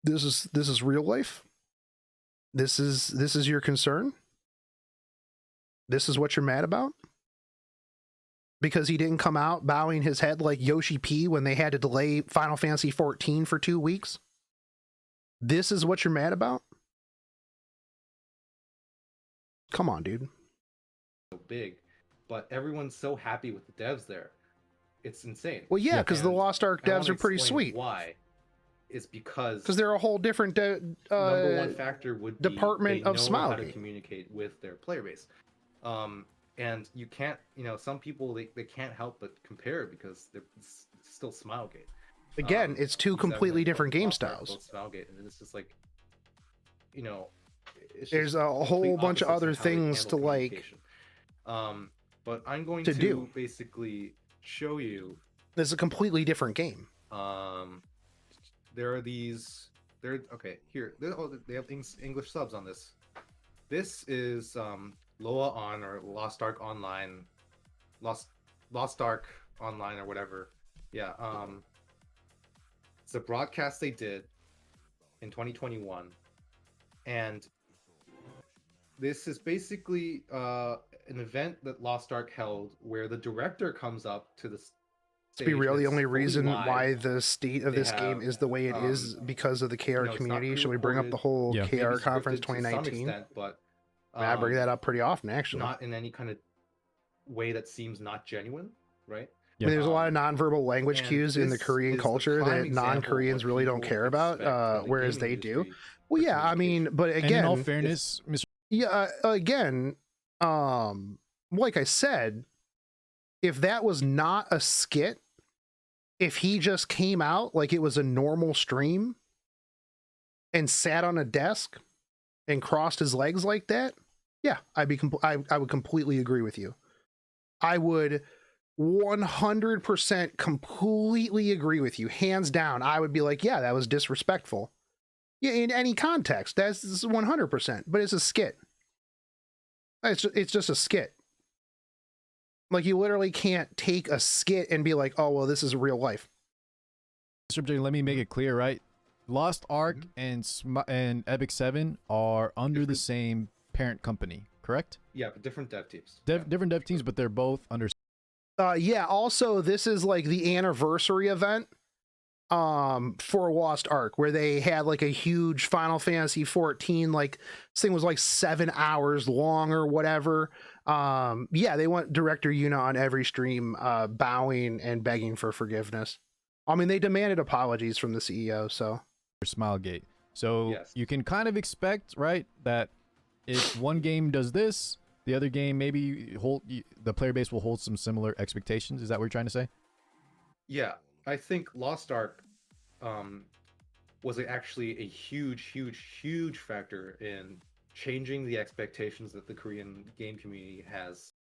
This is real life. This is your concern. This is what you're mad about? Because he didn't come out bowing his head like Yoshi P when they had to delay Final Fantasy 14 for 2 weeks? This is what you're mad about? Come on, dude. So big, but everyone's so happy with the devs there. It's insane. Well, yeah, because the And Lost Ark I devs wanna are pretty explain sweet. Why? Is because They're a whole different number one factor would be department they of know how to Smilegate. communicate with their player base. And you can't, you know, some people they can't help but compare because it's still Smilegate. Again, it's two E7 completely and different game Lost Ark, styles. both Smilegate, and it's just like, you know, it's There's just a whole complete bunch of opposites other how they things handle to like communication. But I'm going to to do. basically show you. It's a completely different game. There are these. Okay. Here, they have English subs on this. This is Loa On or Lost Ark Online, Lost Ark Online or whatever. Yeah. It's a broadcast they did in 2021, and this is basically an event that Lost Ark held where the director comes up to the To be real, the that's only fully reason live. why the state of They this game have, is the way it is because of the KR it's not community. Should we bring up the pre-recorded, whole Yeah. maybe KR conference scripted to some 2019? extent, but I bring that up pretty often, actually. not in any kind of way that seems not genuine, right? I mean, there's a lot of nonverbal language and cues in the this Korean is the culture prime that example of non-Koreans what really don't people care about, expect in the whereas gaming they do. industry Well, for yeah, I mean, communication. but And again, in all fairness, Mr. yeah, again, like I said, if that was not a skit, if he just came out like it was a normal stream and sat on a desk and crossed his legs like that, yeah, I would completely agree with you. I would 100% completely agree with you, hands down. I would be like, yeah, that was disrespectful. Yeah, in any context, that's 100%. But it's a skit. It's just a skit. Like, you literally can't take a skit and be like, oh, well, this is real life. Mr. J, let me make it clear, right? Lost Ark and Epic 7 are under the same parent company, correct? Yeah, but different dev teams. Different dev teams, but they're both under. Yeah, also, this is like the anniversary event for Lost Ark, where they had like a huge Final Fantasy 14, like this thing was like 7 hours long or whatever. Yeah, they want Director Yuna on every stream bowing and begging for forgiveness. I mean, they demanded apologies from the CEO, so Smilegate. So Yes. you can kind of expect, right, that if one game does this, the other game maybe the player base will hold some similar expectations. Is that what you're trying to say? Yeah, I think Lost Ark was actually a huge factor in changing the expectations that the Korean game community has.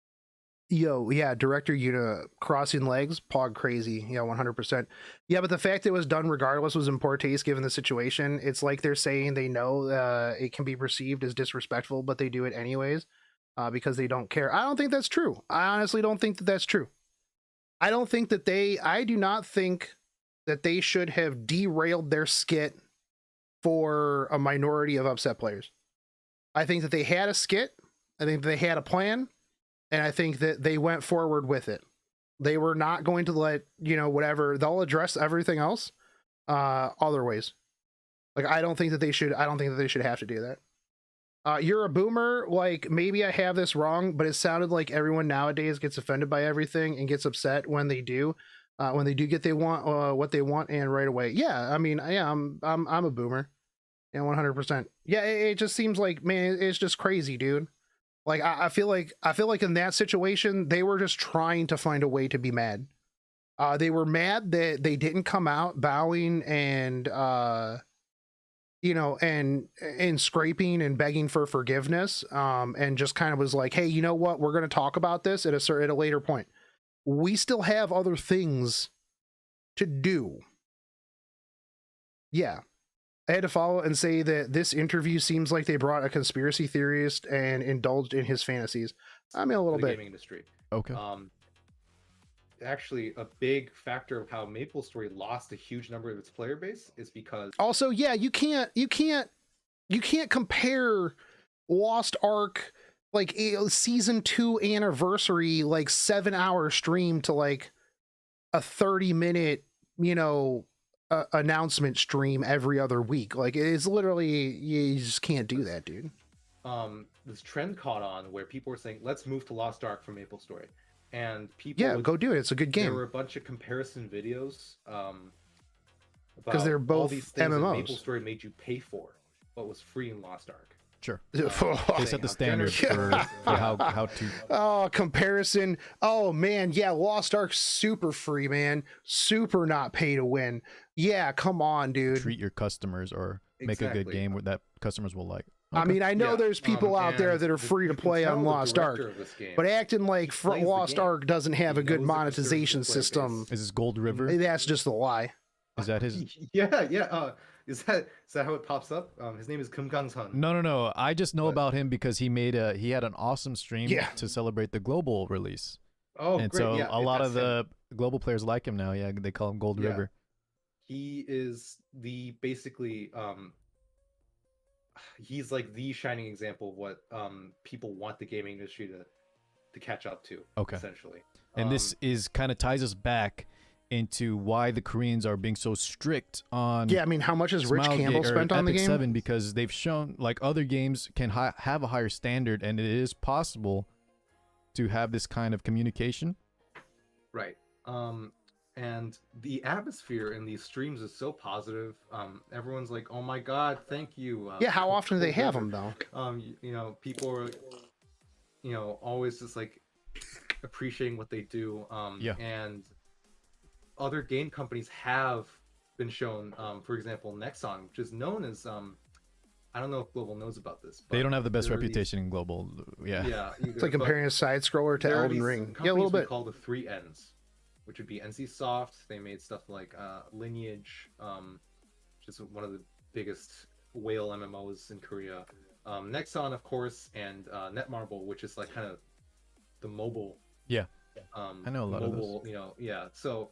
Yo, yeah, Director Yuna crossing legs, pog crazy. Yeah, 100%. Yeah, but the fact it was done regardless was in poor taste given the situation. It's like they're saying they know it can be perceived as disrespectful, but they do it anyways because they don't care. I don't think that's true. I honestly don't think that that's true. I do not think that they should have derailed their skit for a minority of upset players. I think that they had a skit. I think that they had a plan. And I think that they went forward with it. They were not going to let, whatever, they'll address everything else other ways. Like, I don't think that they should have to do that. You're a boomer. Like, maybe I have this wrong, but it sounded like everyone nowadays gets offended by everything and gets upset when they do get what they want, and right away. Yeah, I mean, yeah, I'm a boomer. Yeah, 100%. Yeah, it just seems like, man, it's just crazy, dude. Like, I feel like in that situation, they were just trying to find a way to be mad. They were mad that they didn't come out bowing and and scraping and begging for forgiveness, and just kind of was like, hey, you know what, we're going to talk about this at a later point. We still have other things to do. Yeah, I had to follow and say that this interview seems like they brought a conspiracy theorist and indulged in his fantasies. I mean, a little the bit. gaming industry. Okay. Actually, a big factor of how MapleStory lost a huge number of its player base is because Also, yeah, you can't compare Lost Ark, like season 2 anniversary, like 7-hour stream, to like a 30-minute, announcement stream every other week. Like, it's literally, you just can't do that, dude. this trend caught on where people were saying, let's move to Lost Ark from MapleStory. And people Yeah, go do it. It's a good game. There were a bunch of comparison videos because they're both all these things MMOs. that MapleStory made you pay for, but was free in Lost Ark. Sure. They set the standard for how to. Oh, comparison. Oh man, yeah, Lost Ark super free, man. Super not pay to win. Yeah, come on, dude. Treat your customers or make a good game that customers will like. Okay. I mean, I know there's people out there that are free to play on Lost Ark, but acting like Lost Ark doesn't have a good monetization system. Is this Gold River? That's just a lie. Is that his? Yeah. Is that how it pops up? His name is Kumgang-san. No. I just know about him because he had an awesome stream to celebrate the global release. Oh, and great. so a lot of the global players like him now. Yeah, they call him Gold River. He is basically he's like the shining example of what people want the gaming industry to catch up to. Okay. Essentially. And this is kind of ties us back into why the Koreans are being so strict on. Yeah, I mean, how much has Rich Campbell spent on the game? 7, because they've shown like other games can have a higher standard, and it is possible to have this kind of communication. Right. And the atmosphere in these streams is so positive. Everyone's like, "Oh my God, thank you." Yeah, how often do they have them though? People are, always just like appreciating what they do. And other game companies have been shown. For example, Nexon, which is known as I don't know if Global knows about this. But they don't have the best reputation in Global. Yeah. It's like comparing a side scroller to Elden Ring. Yeah, a little bit. Call the 3 N's, which would be NCSoft. They made stuff like Lineage, which is one of the biggest whale MMOs in Korea. Nexon, of course, and Netmarble, which is like kind of the mobile. Yeah. I know a lot of those. So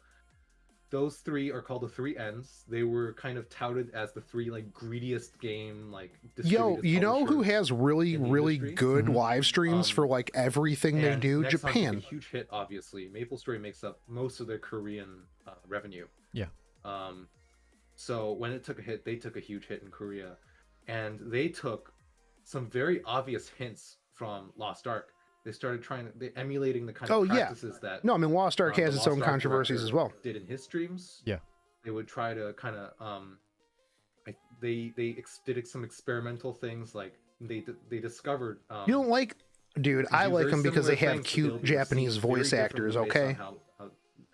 those 3 are called the 3 N's. They were kind of touted as the 3 like greediest game like. Yo, you know who has really good live streams for like everything they do? Japan. A huge hit, obviously. MapleStory makes up most of their Korean revenue. Yeah. So when it took a hit, they took a huge hit in Korea, and they took some very obvious hints from Lost Ark. They started emulating the kind of practices that. No, I mean, Lost Ark has its own controversies as well. Did in his streams. Yeah. They would try to kind of they did some experimental things, like they discovered. You don't like, dude? I like them because they have cute Japanese voice actors. Okay.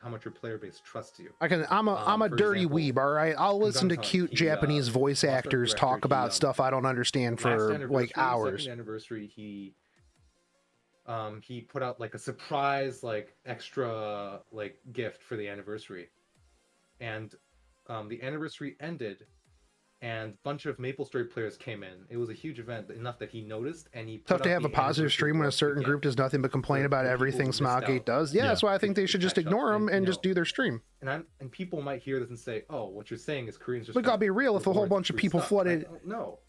How much your player base trusts you. I'm a dirty weeb. All right, I'll listen to cute Japanese voice actors talk about stuff I don't understand for like hours. Second anniversary, he put out like a surprise, like extra like gift for the anniversary, and the anniversary ended, and a bunch of MapleStory players came in. It was a huge event, enough that he noticed, and he tough to have a positive stream when a certain group does nothing but complain about everything Smilegate does. Yeah, that's why I think they should just ignore them and just do their stream. And people might hear this and say, "Oh, what you're saying is Koreans just." Look, I'll be real. If a whole bunch of people flooded, no.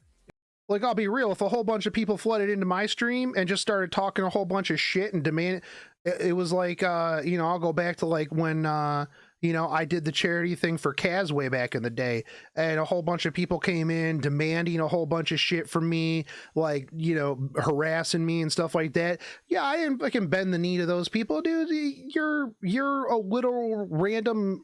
Like, I'll be real, if a whole bunch of people flooded into my stream and just started talking a whole bunch of shit and demand, it was like, I'll go back to like when You know, I did the charity thing for Kaz way back in the day, and a whole bunch of people came in demanding a whole bunch of shit from me, like, you know, harassing me and stuff like that. Yeah, I can bend the knee to those people, dude. You're a little random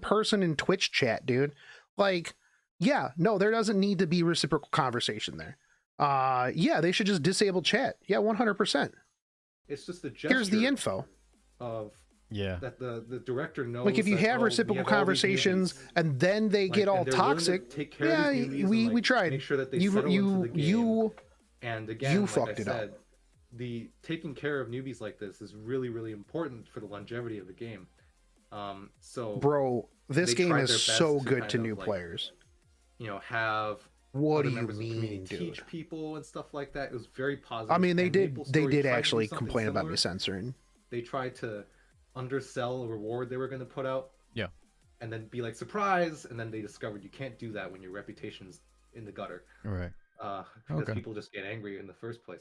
person in Twitch chat, dude. Like, yeah, no, there doesn't need to be reciprocal conversation there. Yeah, they should just disable chat. Yeah, 100%. It's just a gesture. Here's the info Of Yeah. that the director knows. like if you that, have we reciprocal have all these conversations newbies, and then they get and all they're willing to toxic, take care yeah, of these newbies and, we tried. make sure that they you settle into the game. you And again, you like fucked I it up. said, the taking care of newbies like this is really, really important for the longevity of the game. So Bro, this they game tried is their best so to good kind to of, new like, players. you know, have What other do you members of the community mean, dude? teach people and stuff like that. It was very positive. I mean, they and did MapleStory they tried did to do actually something complain about similar. me censoring. They tried to undersell a reward they were going to put out. Yeah. And then be like, surprise, and then they discovered you can't do that when your reputation's in the gutter. All right. Because Okay. people just get angry in the first place.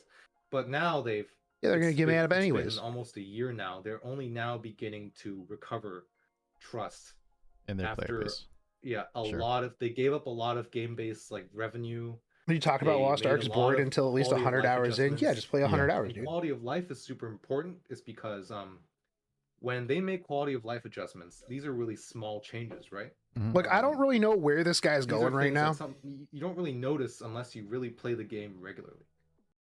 But now Yeah, they're gonna get mad about it's been anyways. almost a year now. They're only now beginning to recover trust In their player after base. Sure. They gave up a lot of game-based like revenue. When you talk about They Lost made a Ark's lot board of until at least quality of 100 life hours in, yeah, adjustments. just play 100 Yeah. hours, And dude. quality of life is super important. Is because when they make quality of life adjustments, these are really small changes, right? Mhm. Like, I don't really know where this guy's These are going right things that now. you don't really notice unless you really play the game regularly.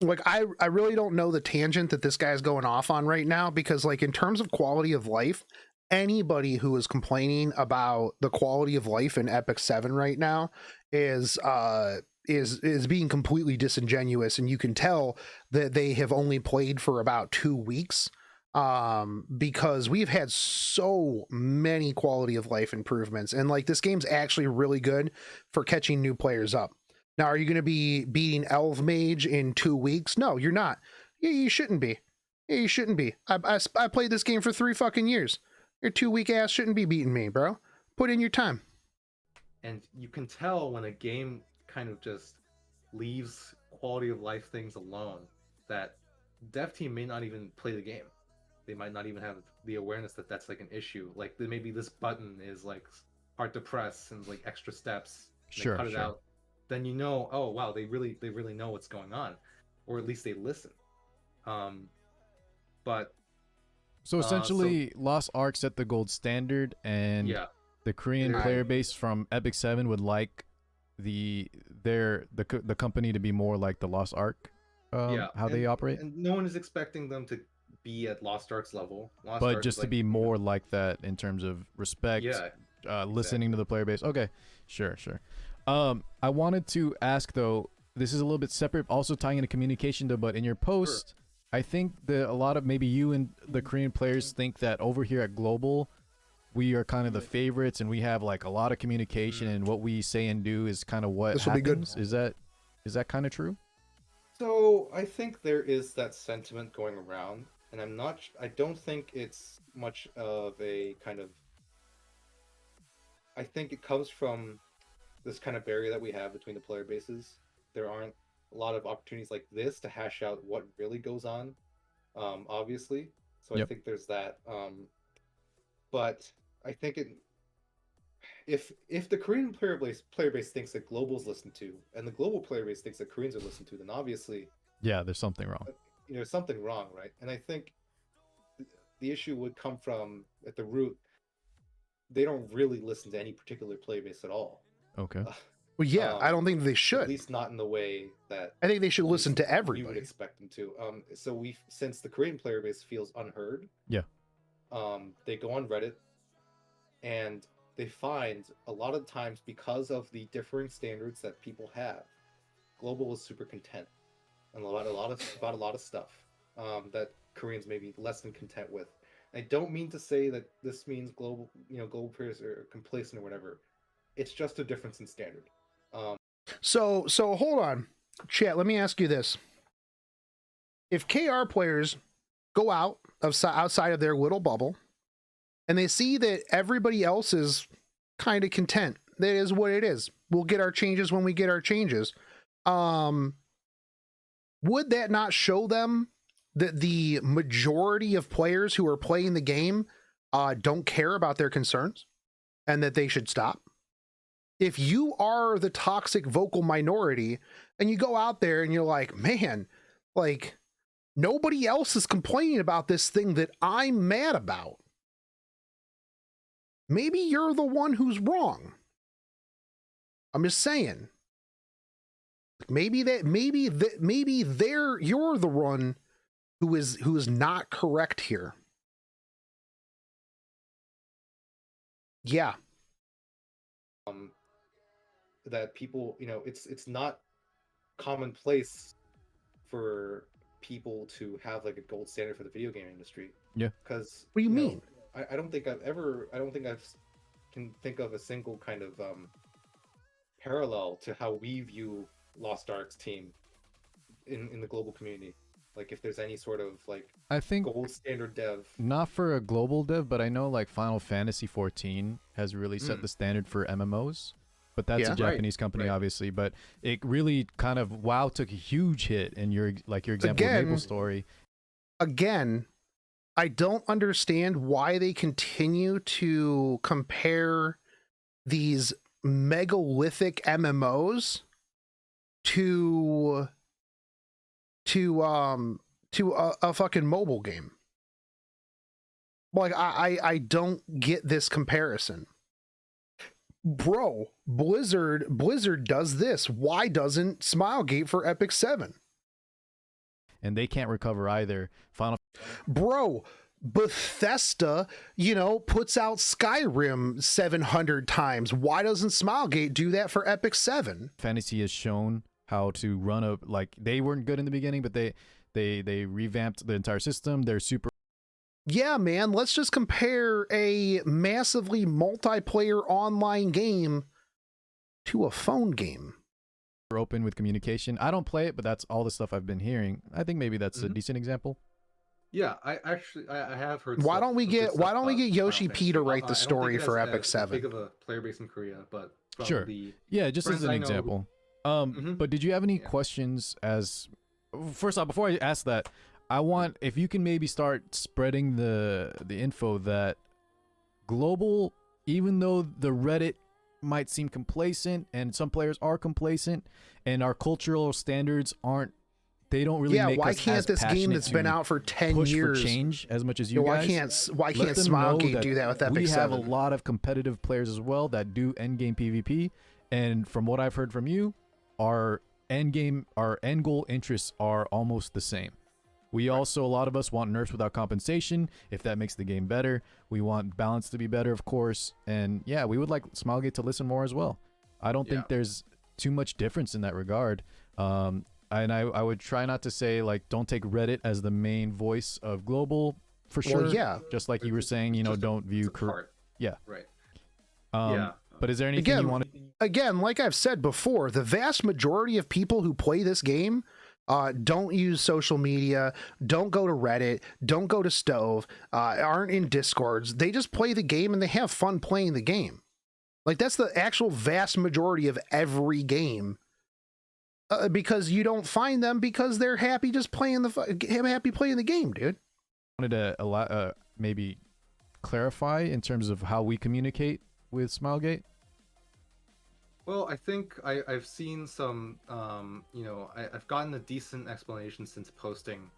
Like, I really don't know the tangent that this guy's going off on right now, because like in terms of quality of life, anybody who is complaining about the quality of life in Epic 7 right now is being completely disingenuous, and you can tell that they have only played for about 2 weeks, because we've had so many quality of life improvements, and like this game's actually really good for catching new players up. Now, are you going to be beating Elf Mage in 2 weeks? No, you're not. Yeah, you shouldn't be. Yeah, you shouldn't be. I played this game for 3 fucking years. Your 2 week ass shouldn't be beating me, bro. Put in your time. And you can tell when a game kind of just leaves quality of life things alone, that dev team may not even play the game. They might not even have the awareness that that's like an issue. Like maybe this button is like hard to press and like extra steps. And Sure, they cut it sure. out. Then you know, oh wow, they really know what's going on, or at least they listen. But So essentially, Lost Ark set the gold standard, and yeah, the Korean Right. player base from Epic 7 would like the company to be more like the Lost Ark, how they operate, and no one is expecting them to be at Lost Ark's level. Lost but Ark just is to like, be more like that in terms of respect, yeah, listening to the player base. Okay, sure. I wanted to ask though, this is a little bit separate, also tying into communication though, but in your post, I think that a lot of maybe you and the Korean players think that over here at Global, we are kind of the favorites and we have like a lot of communication, and what we say and do is kind of what This will be good. happens. Is that kind of true? So I think there is that sentiment going around, and I don't think it's much of a kind of. I think it comes from this kind of barrier that we have between the player bases. There aren't a lot of opportunities like this to hash out what really goes on, obviously. So I Yep. think there's that. But I think if the Korean player base thinks that Global's listened to, and the global player base thinks that Koreans are listened to, then obviously Yeah, there's something wrong. there's something wrong, right? And I think the issue would come from at the root. They don't really listen to any particular player base at all. Okay. Well, yeah, I don't think they At should. least not in the way that I think they should listen to we would everybody. expect them to. So since the Korean player base feels unheard, Yeah. They go on Reddit, and they find a lot of times, because of the differing standards that people have, Global is super content, and about a lot of stuff that Koreans may be less than content with. I don't mean to say that this means global players are complacent or whatever. It's just a difference in standard. So hold on, chat. Let me ask you this: if KR players go outside of their little bubble, and they see that everybody else is kind of content, that is what it is. We'll get our changes when we get our changes. Would that not show them that the majority of players who are playing the game don't care about their concerns and that they should stop. If you are the toxic vocal minority and you go out there and you're like, man, like nobody else is complaining about this thing that I'm mad about, maybe you're the one who's wrong. I'm just saying. Maybe you're the one who is not correct here. Yeah. That people, it's not commonplace for people to have like a gold standard for the video game industry. Yeah. Because what do you mean? I don't think I can think of a single kind of parallel to how we view Lost Ark's team in the global community. Like if there's any sort of like I think gold standard dev. Not for a global dev, but I know like Final Fantasy 14 has really set the standard for MMOs. But that's a Japanese company, obviously. But it really kind of took a huge hit in your example with MapleStory. Again, I don't understand why they continue to compare these megalithic MMOs to a fucking mobile game. Like I don't get this comparison. Bro, Blizzard does this. Why doesn't Smilegate for Epic 7? And they can't recover either. Bro, Bethesda, puts out Skyrim 700 times. Why doesn't Smilegate do that for Epic 7? Fantasy has shown how to run they weren't good in the beginning, but they revamped the entire system. They're super. Yeah, man, let's just compare a massively multiplayer online game to a phone game. Open with communication. I don't play it, but that's all the stuff I've been hearing. I think maybe that's a decent example. Yeah, I have heard. Why don't we get Yoshi P to write the story for Epic 7? Big of a player base in Korea, but sure. Yeah, just as an example. But did you have any questions first off, before I ask that, I want, if you can maybe start spreading the info that global, even though the Reddit might seem complacent and some players are complacent and our cultural standards they don't really make why us can't as this game that's been out for 10 push years for change as much as you guys? Why can't Smilegate do that with Epic 7? We have a lot of competitive players as well that do endgame PvP, and from what I've heard from you, our end goal interests are almost the same. We also, a lot of us want nerfs without compensation, if that makes the game better. We want balance to be better, of course. And yeah, we would like Smilegate to listen more as well. I don't think there's too much difference in that regard. And I would try not to say, like, don't take Reddit as the main voice of global, for sure. Well, yeah. Just like you were saying, don't view... Yeah. Right. But is there anything you want to... Again, like I've said before, the vast majority of people who play this game don't use social media, don't go to Reddit, don't go to Stove, aren't in Discords. They just play the game and they have fun playing the game. Like, that's the actual vast majority of every game. Because you don't find them because they're happy just playing the game, dude. I wanted to maybe clarify in terms of how we communicate with Smilegate. Well, I think I've seen some, I've gotten a decent explanation since posting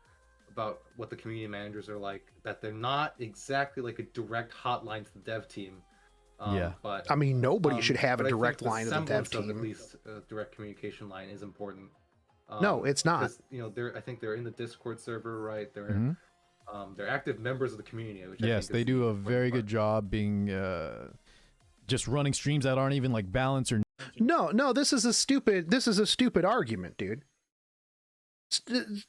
about what the community managers are like, that they're not exactly like a direct hotline to the dev team. But I mean, nobody should have a direct line to the dev team. At least a direct communication line is important. No, it's not. I think they're in the Discord server, right? They're active members of the community. Which yes, they do a very good job being just running streams that aren't even like balanced or. No, this is a stupid argument, dude.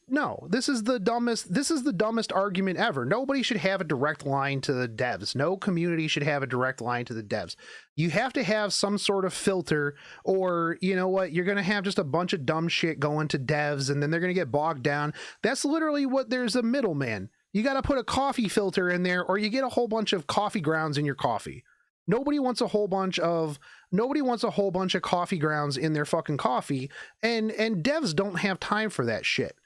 No, this is the dumbest argument ever. Nobody should have a direct line to the devs. No community should have a direct line to the devs. You have to have some sort of filter, or you know what, you're going to have just a bunch of dumb shit going to devs and then they're going to get bogged down. That's literally what, there's a middleman. You got to put a coffee filter in there, or you get a whole bunch of coffee grounds in your coffee. Nobody wants a whole bunch of coffee grounds in their fucking coffee, and devs don't have time for that shit.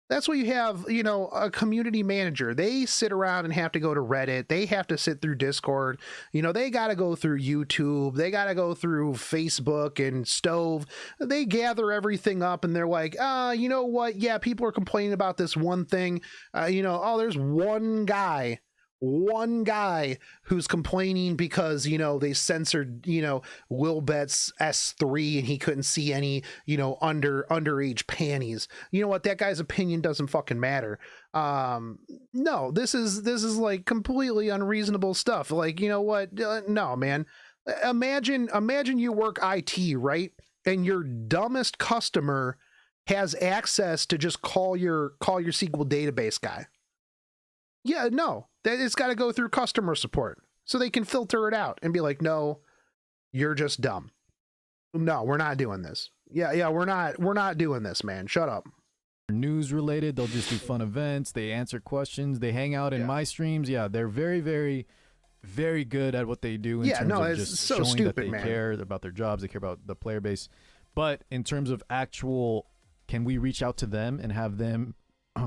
That's what you have, you know, a community manager. They sit around and have to go to Reddit. They have to sit through Discord. You know, they got to go through YouTube. They got to go through Facebook and Stove. They gather everything up and they're like, you know what? Yeah, people are complaining about this one thing. You know, oh, there's one guy who's complaining because, you know, they censored, you know, Wilbet's S3 and he couldn't see any, you know, underage panties. You know what? That guy's opinion doesn't fucking matter. No, this is like completely unreasonable stuff. Like, you know what? No, man. Imagine you work IT, right? And your dumbest customer has access to just call your SQL database guy. Yeah, no, that it's got to go through customer support so they can filter it out and be like, no, you're just dumb. No, we're not doing this. Yeah, we're not doing this, man. Shut up. News related, they'll just do fun events. They answer questions. They hang out in my streams. Yeah, they're very, very, very good at what they do. In terms of it's just so showing stupid, that they man. care about their jobs. They care about the player base. But in terms of actual, can we reach out to them and have them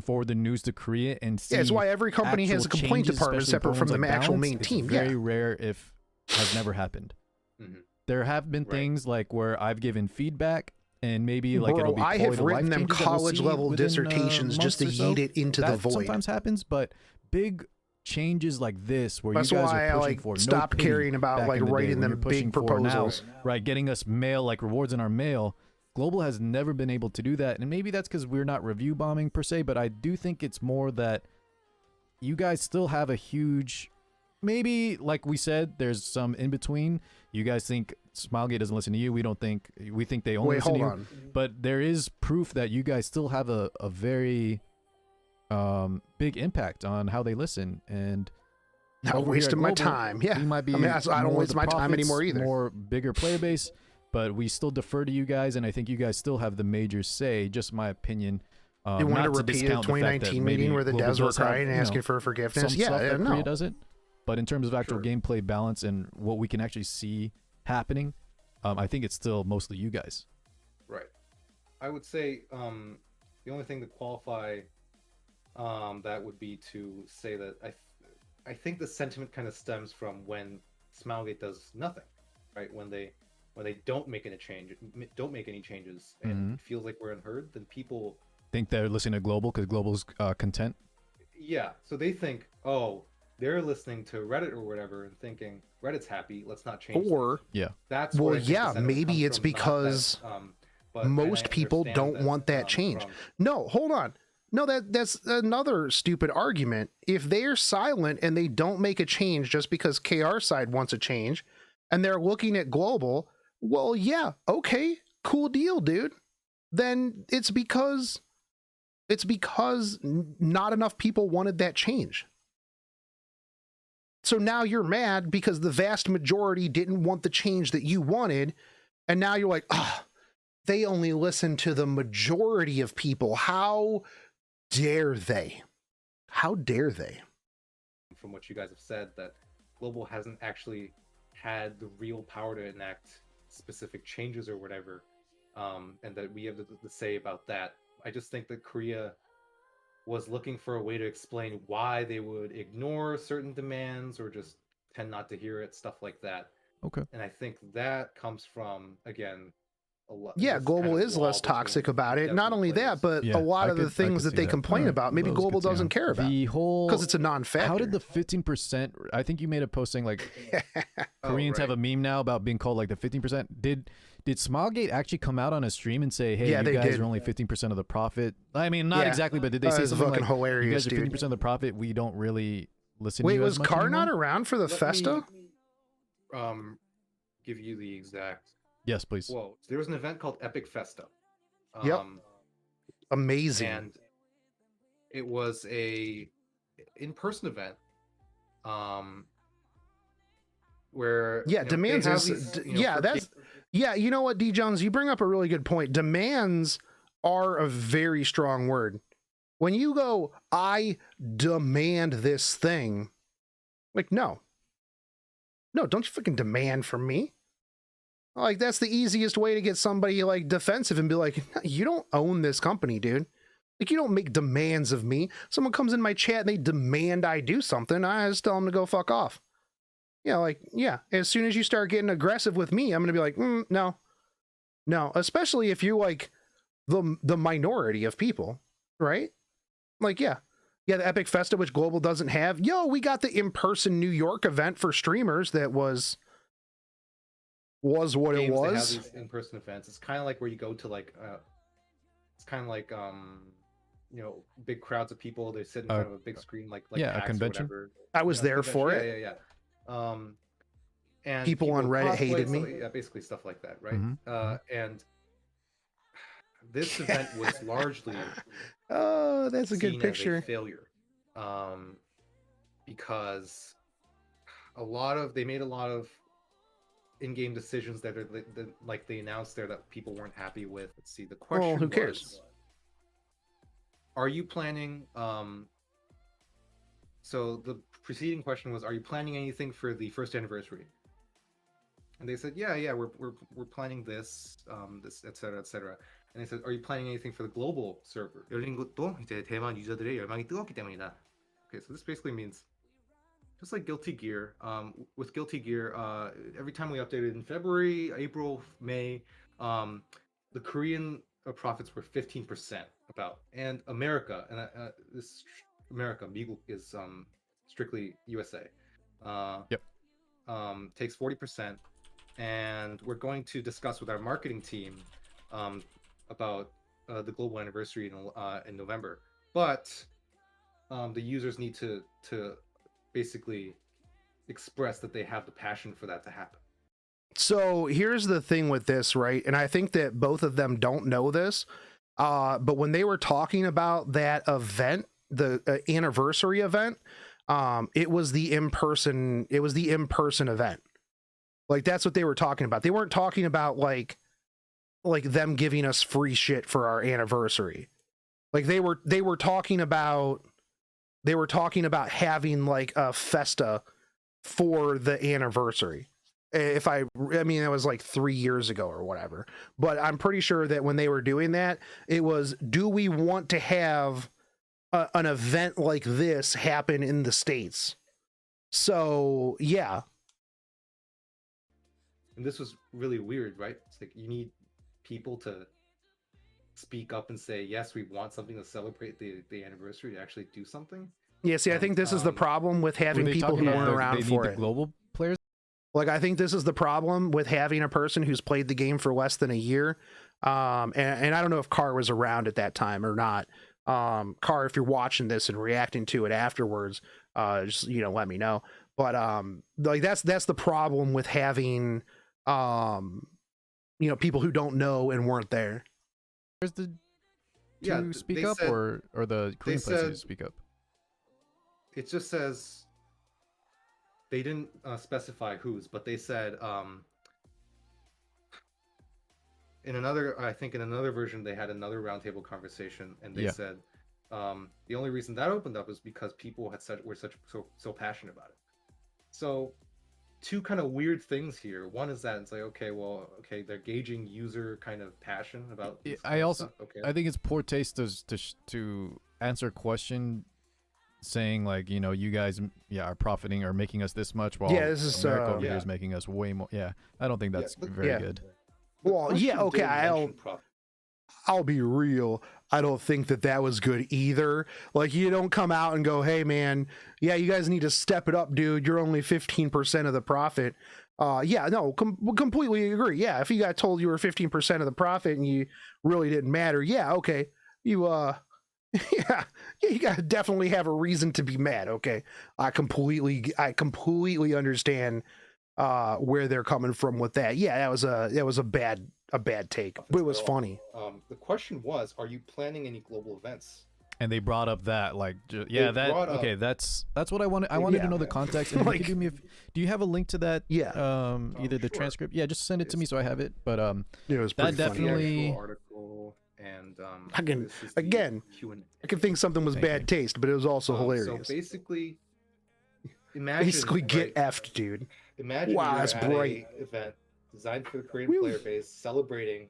forward the news to Korea and see? Yeah, it's why every company has a complaint changes, department especially separate for from ones the like actual balance. main It's team. very Yeah. rare, if has never happened. Mhm. There have been things like where I've given feedback and maybe like Bro, it'll be I have written them college level dissertations just to yeet it into the that void. sometimes happens, but big changes like this where That's you guys why are I pushing like for stopped no pay caring about back like in the day, writing when them you're pushing big for now, proposals. right, getting us mail, like rewards in our mail. Global has never been able to do that, and maybe that's because we're not review bombing per se, but I do think it's more that you guys still have a huge, maybe like we said, there's some in between. You guys think Smilegate doesn't listen to you. We think they only Wait, listen hold to you. on. But there is proof that you guys still have a very big impact on how they listen. And Not over here at wasting my Global, time. Yeah. we might be I mean, I don't more waste the my time profits, anymore either. More bigger player base, but we still defer to you guys, and I think you guys still have the major say. Just my opinion. You wanted not to repeat the discount fact that 2019 maybe meeting where the Global devs were does have, crying and you know, asking for forgiveness. some Yeah, stuff that no. Korea doesn't. But in terms of actual Sure. gameplay balance and what we can actually see happening, I think it's still mostly you guys. Right. I would say the only thing to qualify that would be to say that I think the sentiment kind of stems from when Smilegate does nothing, right? When they don't make any changes, and it feels like we're unheard, then people Think they're listening to Global because Global's content. yeah, so they think, oh, they're listening to Reddit or whatever and thinking Reddit's happy, let's not change things. Or Yeah. That's well, where I think the yeah, sentiment maybe comes it's from, not because that, but and I most people understand don't that, want that change. from- No, hold on. No, that's another stupid argument. If they're silent and they don't make a change just because KR side wants a change and they're looking at Global, well, yeah, okay, cool deal, dude. Then it's because not enough people wanted that change. So now you're mad because the vast majority didn't want the change that you wanted. And now you're like, ah, they only listen to the majority of people. How dare they? How dare they? from what you guys have said, that Global hasn't actually had the real power to enact specific changes or whatever, and that we have the say about that. I just think that Korea was looking for a way to explain why they would ignore certain demands or just tend not to hear it, stuff like that. Okay. And I think that comes from, again, a lot. Yeah, this Global kind of is wall less between toxic about it. depth Not of only players. that, but Yeah, a lot I of the could things see that they that. complain Alright, about, maybe that was Global good to doesn't know. care about The whole because it's a non-factor. How did the 15%? I think you made a post saying like Oh, Koreans have right. a meme now about being called like the 15%. Did Smilegate actually come out on a stream and say, "Hey, Yeah, you they guys did. are only 15% of the profit"? I mean, not Yeah. exactly, but did they say It's something fucking like, "You hilarious, guys are dude. 50% of the profit. We don't really listen to Wait, you was as much Car anymore?" not around for the Let Festa? me, give you the exact. Yes, please. Whoa, there was an event called Epic Festa. Yep. Amazing. And it was a in-person event. Where Yeah, you know, demands they have is these, d- you know, yeah, for that's people- yeah, you know what, D Jones, you bring up a really good point. Demands are a very strong word. When you go, I demand this thing, like, no, don't you fucking demand from me. Like, that's the easiest way to get somebody like defensive and be like, you don't own this company, dude. Like, you don't make demands of me. Someone comes in my chat and they demand I do something, I just tell them to go fuck off. Yeah, like, yeah, as soon as you start getting aggressive with me, I'm going to be like, no. No, especially if you're like the minority of people, right? Like, yeah, the Epic Festa, which Global doesn't have. Yo, we got the in-person New York event for streamers that was what it Games, they have was. these in-person events. It's kind of like where you go to like, it's kind of like you know, big crowds of people. They sit in front of a big screen, like yeah, PAX a convention. or whatever. I was there for Yeah, it. yeah. And People on Reddit cosplay, hated stuff me. yeah, basically stuff like that, right? And this event was largely Oh, that's a good seen picture. as a failure, because they made a lot of in-game decisions that are like they announced there that people weren't happy with. Let's see, the question who cares? was, are you planning so the preceding question was, are you planning anything for the first anniversary? And they said, yeah, we're planning this, this, etc., etc. And they said, are you planning anything for the global server? 열린 것도 이제 대만 유저들의 열망이 뜨겁기 때문이다. Okay, so this basically means, just like Guilty Gear, with Guilty Gear, every time we updated in February, April, May, the Korean profits were 15% about, and America, and this America, 미국 is strictly USA. Yep. Takes 40%, and we're going to discuss with our marketing team about the global anniversary in November. But the users need to basically express that they have the passion for that to happen. So here's the thing with this, right? And I think that both of them don't know this, but when they were talking about that event, the anniversary event, it was the in-person event. Like, that's what they were talking about. They weren't talking about like them giving us free shit for our anniversary. Like, they were talking about having like a festa for the anniversary. I mean, it was like 3 years ago or whatever, but I'm pretty sure that when they were doing that, it was, do we want to have an event like this happen in the States? So yeah. And this was really weird, right? It's like, you need people to speak up and say, yes, we want something to celebrate the anniversary, to actually do something. Yeah, see, I think this is the problem with having people who weren't around for it. Global players. Like, I think this is the problem with having a person who's played the game for less than a year. And I don't know if Carr was around at that time or not. Carr, if you're watching this and reacting to it afterwards, just, you know, let me know. But like, that's the problem with having you know, people who don't know and weren't there. Where's the speak up, said, or the Korean players to speak up? It just says, they didn't specify whose, but they said in another version, they had another roundtable conversation, and they said the only reason that opened up is because people were so passionate about it. So two kind of weird things here. One is that it's like, okay, they're gauging user kind of passion about this I also stuff. Okay. I think it's poor taste to answer a question saying, like, you know, you guys are profiting or making us this much, while this is America over here is making us way more. I don't think that's very good. Well, okay, I'll be real. I don't think that was good either. Like, you don't come out and go, hey man, yeah, you guys need to step it up, dude. You're only 15% of the profit. Completely agree. Yeah, if you got told you were 15% of the profit and you really didn't matter, yeah, okay. You you gotta definitely have a reason to be mad. Okay, I completely understand where they're coming from with that. Yeah, that was a bad take, but it was funny. The question was, are you planning any global events? And they brought up that, like, that's what I wanted. I wanted to know the context. And like, do you have a link to that? Yeah. Either the transcript. Yeah, just send it to me so I have it. But it was pretty that definitely. Article. And I can think something was bad taste, but it was also hilarious. So basically, imagine get effed, dude. Imagine wow, you're that's at bright. a event designed for the Korean player base, celebrating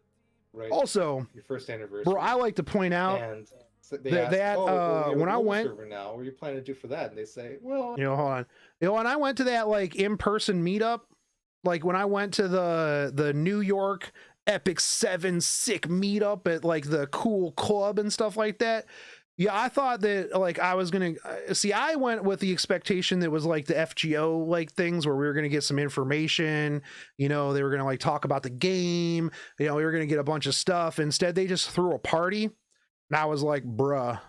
also your first anniversary. Bro, I like to point out, and So they ask, that "Oh, well, we have when a I global went, server now. What are you planning to do for that?" And they say, "Well, hold on, when I went to that like in-person meetup, like when I went to the New York Epic 7 sick meetup at like the cool club and stuff like that. Yeah, I thought that like I was gonna see. I went with the expectation that was like the FGO like things where we were gonna get some information. You know, they were gonna like talk about the game. You know, we were gonna get a bunch of stuff. Instead, they just threw a party, and I was like, bruh,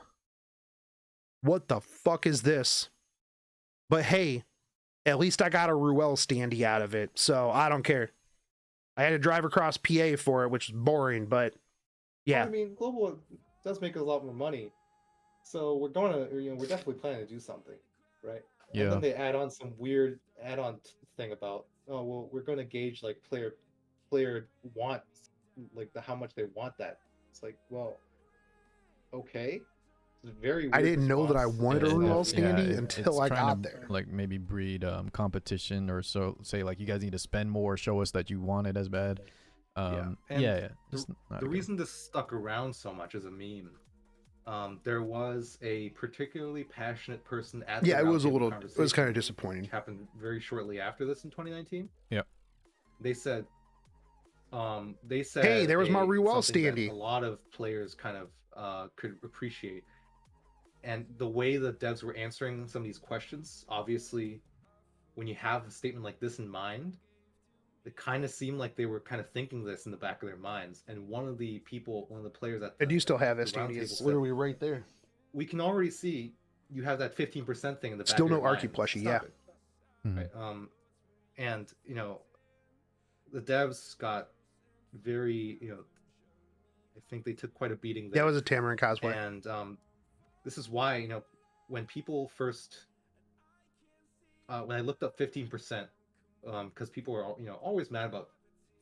what the fuck is this? But hey, at least I got a Ruel standee out of it, so I don't care. I had to drive across PA for it, which was boring, but yeah. well, I mean, global does make us a lot more money, so we're going to, we're definitely planning to do something, right?" And Yeah. then they add on some weird add-on thing about, "Oh, well, we're going to gauge like player wants, like how much they want that." It's like, well, okay, it's a very I weird didn't know that I response. wanted a It's Ruel definitely- standee it's until I trying got to, there. like maybe breed competition, or so say like you guys need to spend more, show us that you want it as bad. And Yeah. Just not the good. reason this stuck around so much as a meme, there was a particularly passionate person at the Yeah, it was a roundtable little. It was conversation, kind of which disappointing. happened very shortly after this in 2019. Yep. They said, Hey, there was my Ruel something that standee. a lot of players kind of could appreciate, and the way the devs were answering some of these questions, obviously, when you have a statement like this in mind, it kind of seemed like they were kind of thinking this in the back of their minds. And one of the players at I do still have the that standee. roundtable It's said, literally right there. "We can already see you have that 15% thing in the back Still of no your Archie mind. plushie. Stop Yeah. it." Mhm. Right? And the devs got very, I think they took quite a beating there. That was a Tamarin cosplay. And this is why, when people first, when I looked up 15%, because people are, always mad about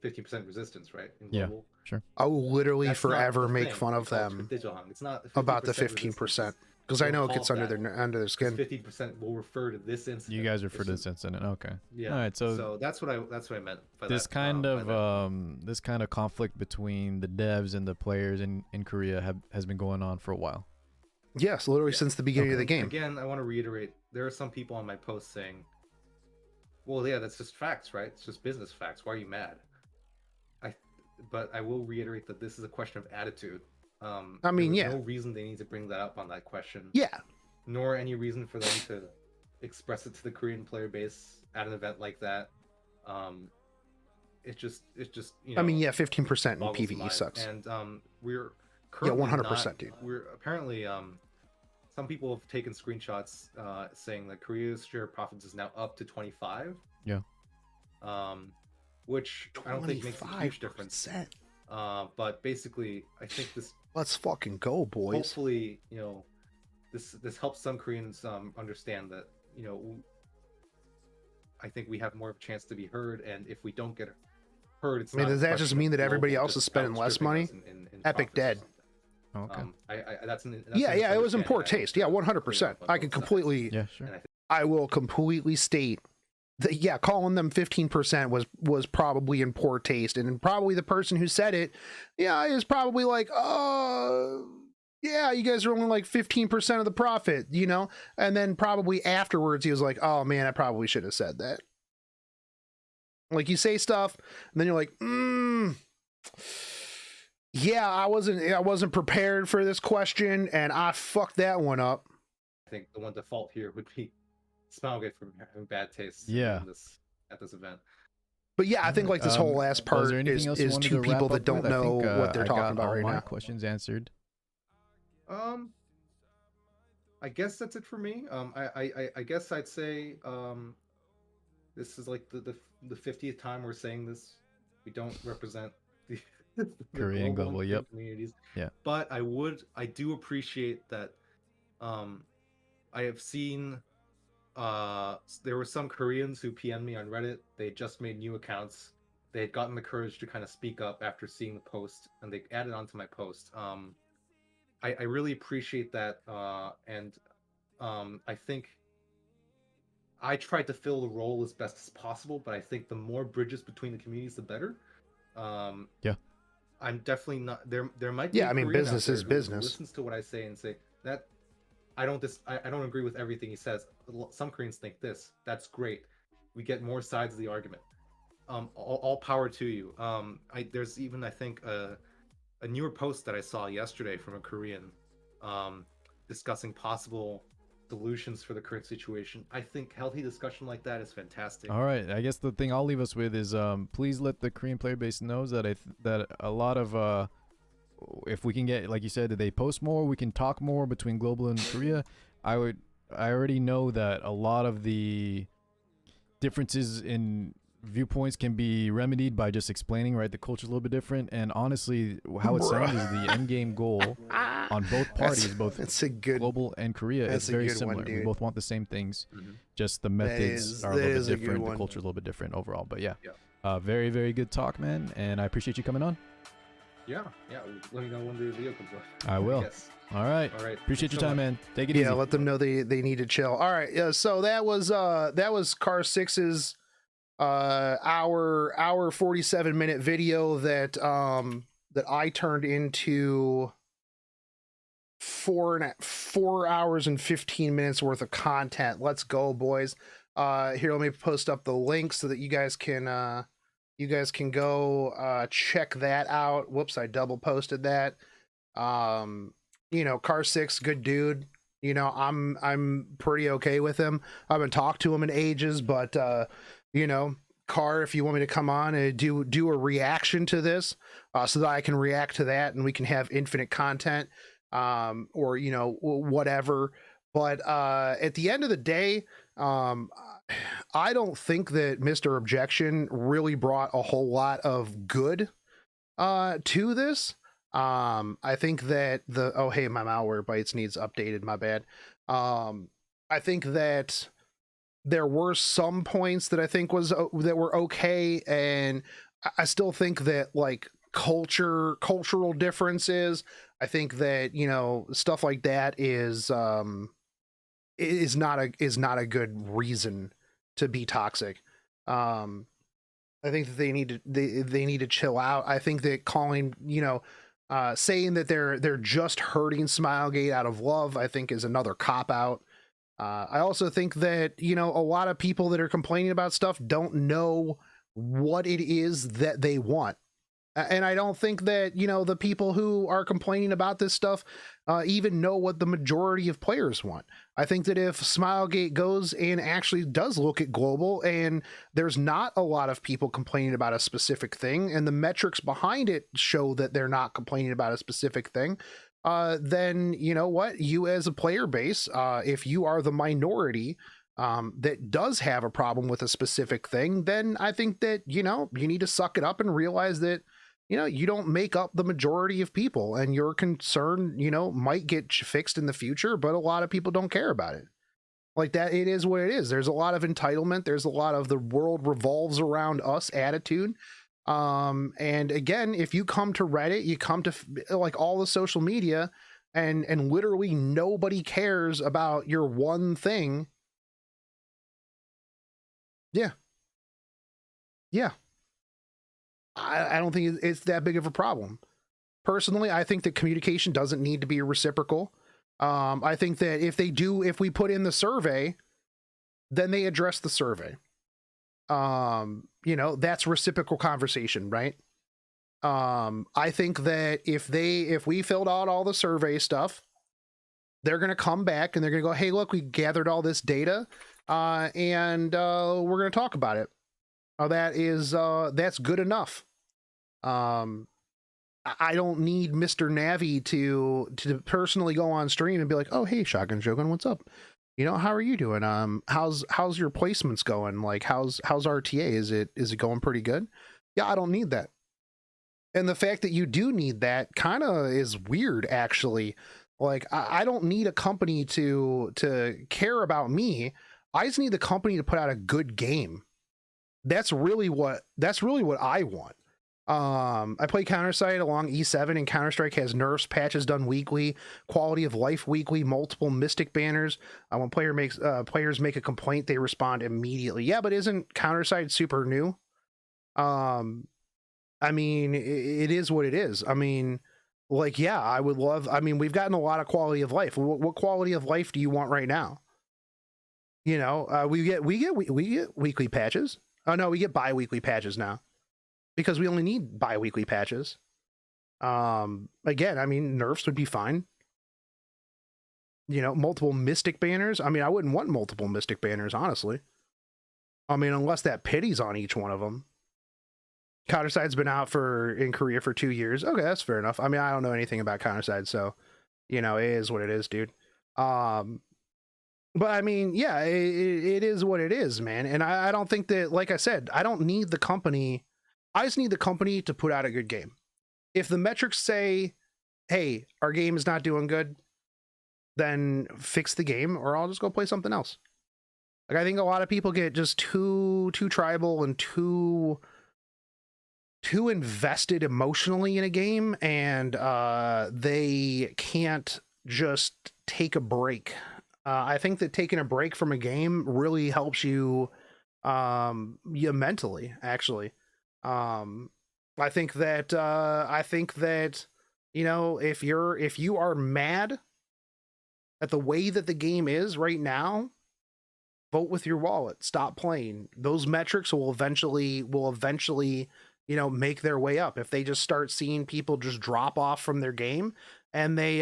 15% resistance, right? In Yeah. global. Sure. I will literally That's not forever the make thing. fun They of call it them tribalism. It's not about the 15% 15% because I Don't know it call gets it under that. their skin. 15% will refer to this incident. You guys are for It's this just- incident. Okay. Yeah. All right. So that's what I meant by this that. kind by of that. this kind of conflict between the devs and the players in Korea has been going on for a while. Yes, literally since the beginning of the game. Again, I want to reiterate, there are some people on my post saying, "Well, yeah, that's just facts, right? It's just business facts. Why are you mad?" But I will reiterate that this is a question of attitude. I mean, there was yeah. no reason they need to bring that up on that question. Yeah. Nor any reason for them to express it to the Korean player base at an event like that. It's just I mean, yeah, 15% in boggles the PvE mind. sucks. And we're currently 100%, dude. We're apparently some people have taken screenshots saying that Korea's share of profits is now up to 25. Yeah. Which I don't think makes a huge difference. 25%. But basically, I think this Let's fucking go, boys. hopefully, this helps some Koreans understand that, I think we have more of a chance to be heard, and if we don't get heard, it's I mean, not a does that question just of mean that everybody global else just is spending less outstripping money? us in Epic profits or dead. something. Okay. That's Yeah, a yeah, it was in misunderstanding poor I think taste. Yeah, that 100%. Koreans on I could both sides. completely, Yeah. Sure. And I think I will completely state that, yeah, calling them 15% was probably in poor taste. And probably the person who said it, yeah, is probably like, yeah, you guys are only like 15% of the profit, And then probably afterwards he was like, oh man, I probably should have said that. Like you say stuff, and then you're like, yeah, I wasn't prepared for this question, and I fucked that one up. I think the one default here would be Smilegate for having bad taste Yeah. at this event. But yeah, I think like this whole last part Was there anything else you is wanted two to wrap people up that don't with? I know think, what they're I talking got about all right my now. questions answered. I guess that's it for me. I guess I'd say this is like the 50th time we're saying this. We don't represent the Korean global, and yep. communities. Yeah. But I do appreciate that. I have seen there were some Koreans who PM'd me on Reddit. They just made new accounts. They had gotten the courage to kind of speak up after seeing the post, and they added onto my post. I really appreciate that, and I think I tried to fill the role as best as possible, but I think the more bridges between the communities, the better. Yeah. I'm definitely not there. There might be Yeah, a I mean, Korean out business there is who business. listens to what I say and say that I don't agree with everything he says. Some Koreans think this. That's great. We get more sides of the argument. All power to you. There's even I think a newer post that I saw yesterday from a Korean, um, discussing possible solutions for the current situation. I think healthy discussion like that is fantastic. All right, I guess the thing I'll leave us with is please let the Korean player base knows that that a lot of if we can get, like you said, that they post more, we can talk more between global and Korea. I already know that a lot of the differences in viewpoints can be remedied by just explaining, right? The culture's a little bit different, and honestly, how it sounds is the end game goal on both parties, both That's a good. global and Korea, that's is a very good one, similar. We dude. both want the same things. Mhm. Just the methods are a that little is bit a good different. The one. culture's a little bit different overall. But yeah, Yeah. very, very good talk, man. And I appreciate you coming on. Yeah. Let me know when the video comes up. I will. Yes. All right. All right. Appreciate your Thanks so time, much. man. Take it Yeah, easy. let them know they need to chill. All right. Yeah. So that was Car 6's hour 47-minute video that that I turned into 4 hours and 15 minutes worth of content. Let's go, boys. Here, let me post up the link so that you guys can go check that out. Whoops, I double posted that. Car 6, good dude. I'm pretty okay with him. I haven't talked to him in ages, but Car, if you want me to come on and do a reaction to this, so that I can react to that and we can have infinite content, or whatever. But at the end of the day, I don't think that Mr. Objection really brought a whole lot of good to this. I think that hey, my malware bytes needs updated, my bad. I think that there were some points that I think that were okay, and I still think that like cultural differences, I think that stuff like that is not a good reason to be toxic. I think that they need to chill out. I think that calling, saying that they're just hurting Smilegate out of love, I think is another cop out. I also think that a lot of people that are complaining about stuff don't know what it is that they want. And I don't think that the people who are complaining about this stuff even know what the majority of players want. I think that if Smilegate goes and actually does look at global, and there's not a lot of people complaining about a specific thing, and the metrics behind it show that they're not complaining about a specific thing, then you know what? You as a player base, if you are the minority that does have a problem with a specific thing, then I think that you need to suck it up and realize that you don't make up the majority of people, and your concern might get fixed in the future, but a lot of people don't care about it like that. It is what it is. There's a lot of entitlement. There's a lot of the world revolves around us attitude. And again, if you come to Reddit, you come to like all the social media, and literally nobody cares about your one thing. Yeah. I don't think it's that big of a problem. Personally, I think that communication doesn't need to be reciprocal. I think that if we put in the survey, then they address the survey. That's reciprocal conversation, right? I think that if we filled out all the survey stuff, they're going to come back and they're going to go, hey, look, we gathered all this data, and we're going to talk about it. That's good enough. I don't need Mr. Navi to personally go on stream and be like, oh, hey, Shogun, what's up? How are you doing? How's your placements going? Like, how's RTA? Is it going pretty good? Yeah, I don't need that. And the fact that you do need that kind of is weird, actually. Like, I don't need a company to care about me. I just need the company to put out a good game. That's really what I want. I play Counter-Strike along E7, and Counter-Strike has nerfs, patches done weekly, quality of life weekly, multiple mystic banners. When players make a complaint, they respond immediately. Yeah, but isn't Counter-Strike super new? I mean, it is what it is. I mean, like, yeah, I would love. I mean, we've gotten a lot of quality of life. What quality of life do you want right now? You know, we get weekly patches. Oh no, we get bi-weekly patches now because we only need bi-weekly patches. Again, I mean, nerfs would be fine. You know, multiple mystic banners. I mean, I wouldn't want multiple mystic banners, honestly. I mean, unless that pity's on each one of them. Counterside's been out in Korea for 2 years. Okay, that's fair enough. I mean, I don't know anything about Counterside, so you know, it is what it is, dude. But I mean, yeah, it is what it is, man. And I don't think that, like I said, I don't need the company. I just need the company to put out a good game. If the metrics say, hey, our game is not doing good, then fix the game, or I'll just go play something else. Like, I think a lot of people get just too tribal and too invested emotionally in a game, and they can't just take a break. I think that taking a break from a game really helps you, mentally, actually. I think that you know, if you are mad at the way that the game is right now, vote with your wallet. Stop playing. Those metrics will eventually, you know, make their way up. If they just start seeing people just drop off from their game and they,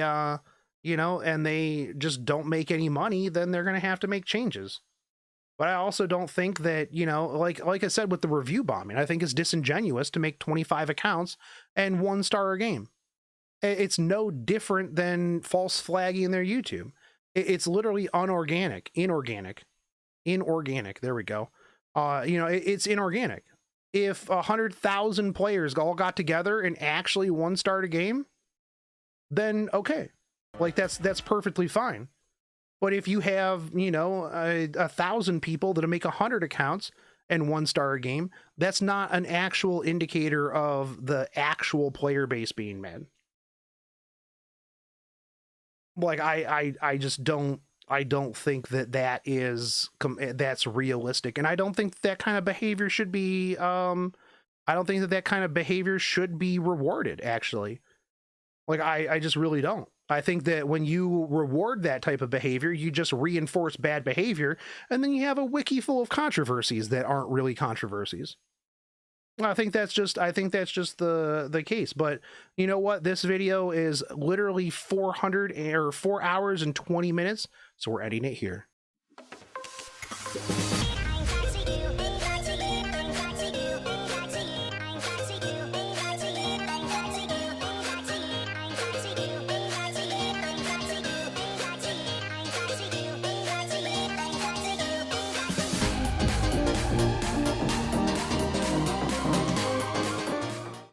you know, and they just don't make any money, then they're going to have to make changes. But I also don't think that, you know, like I said with the review bombing, I think it's disingenuous to make 25 accounts and 1-star a game. It's no different than false flagging their YouTube. It's literally inorganic. There we go. You know, it's inorganic. If 100,000 players all got together and actually 1-starred a game, then okay, like that's perfectly fine. But if you have, you know, 1,000 people that make 100 accounts and 1-star a game, that's not an actual indicator of the actual player base being mad. Like I just don't. I don't think that's realistic, and I don't think that kind of behavior should be. I don't think that kind of behavior should be rewarded. Actually, like I just really don't. I think that when you reward that type of behavior, you just reinforce bad behavior, and then you have a wiki full of controversies that aren't really controversies. I think that's just the case. But you know what? This video is literally 4 hours and 20 minutes, so we're ending it here.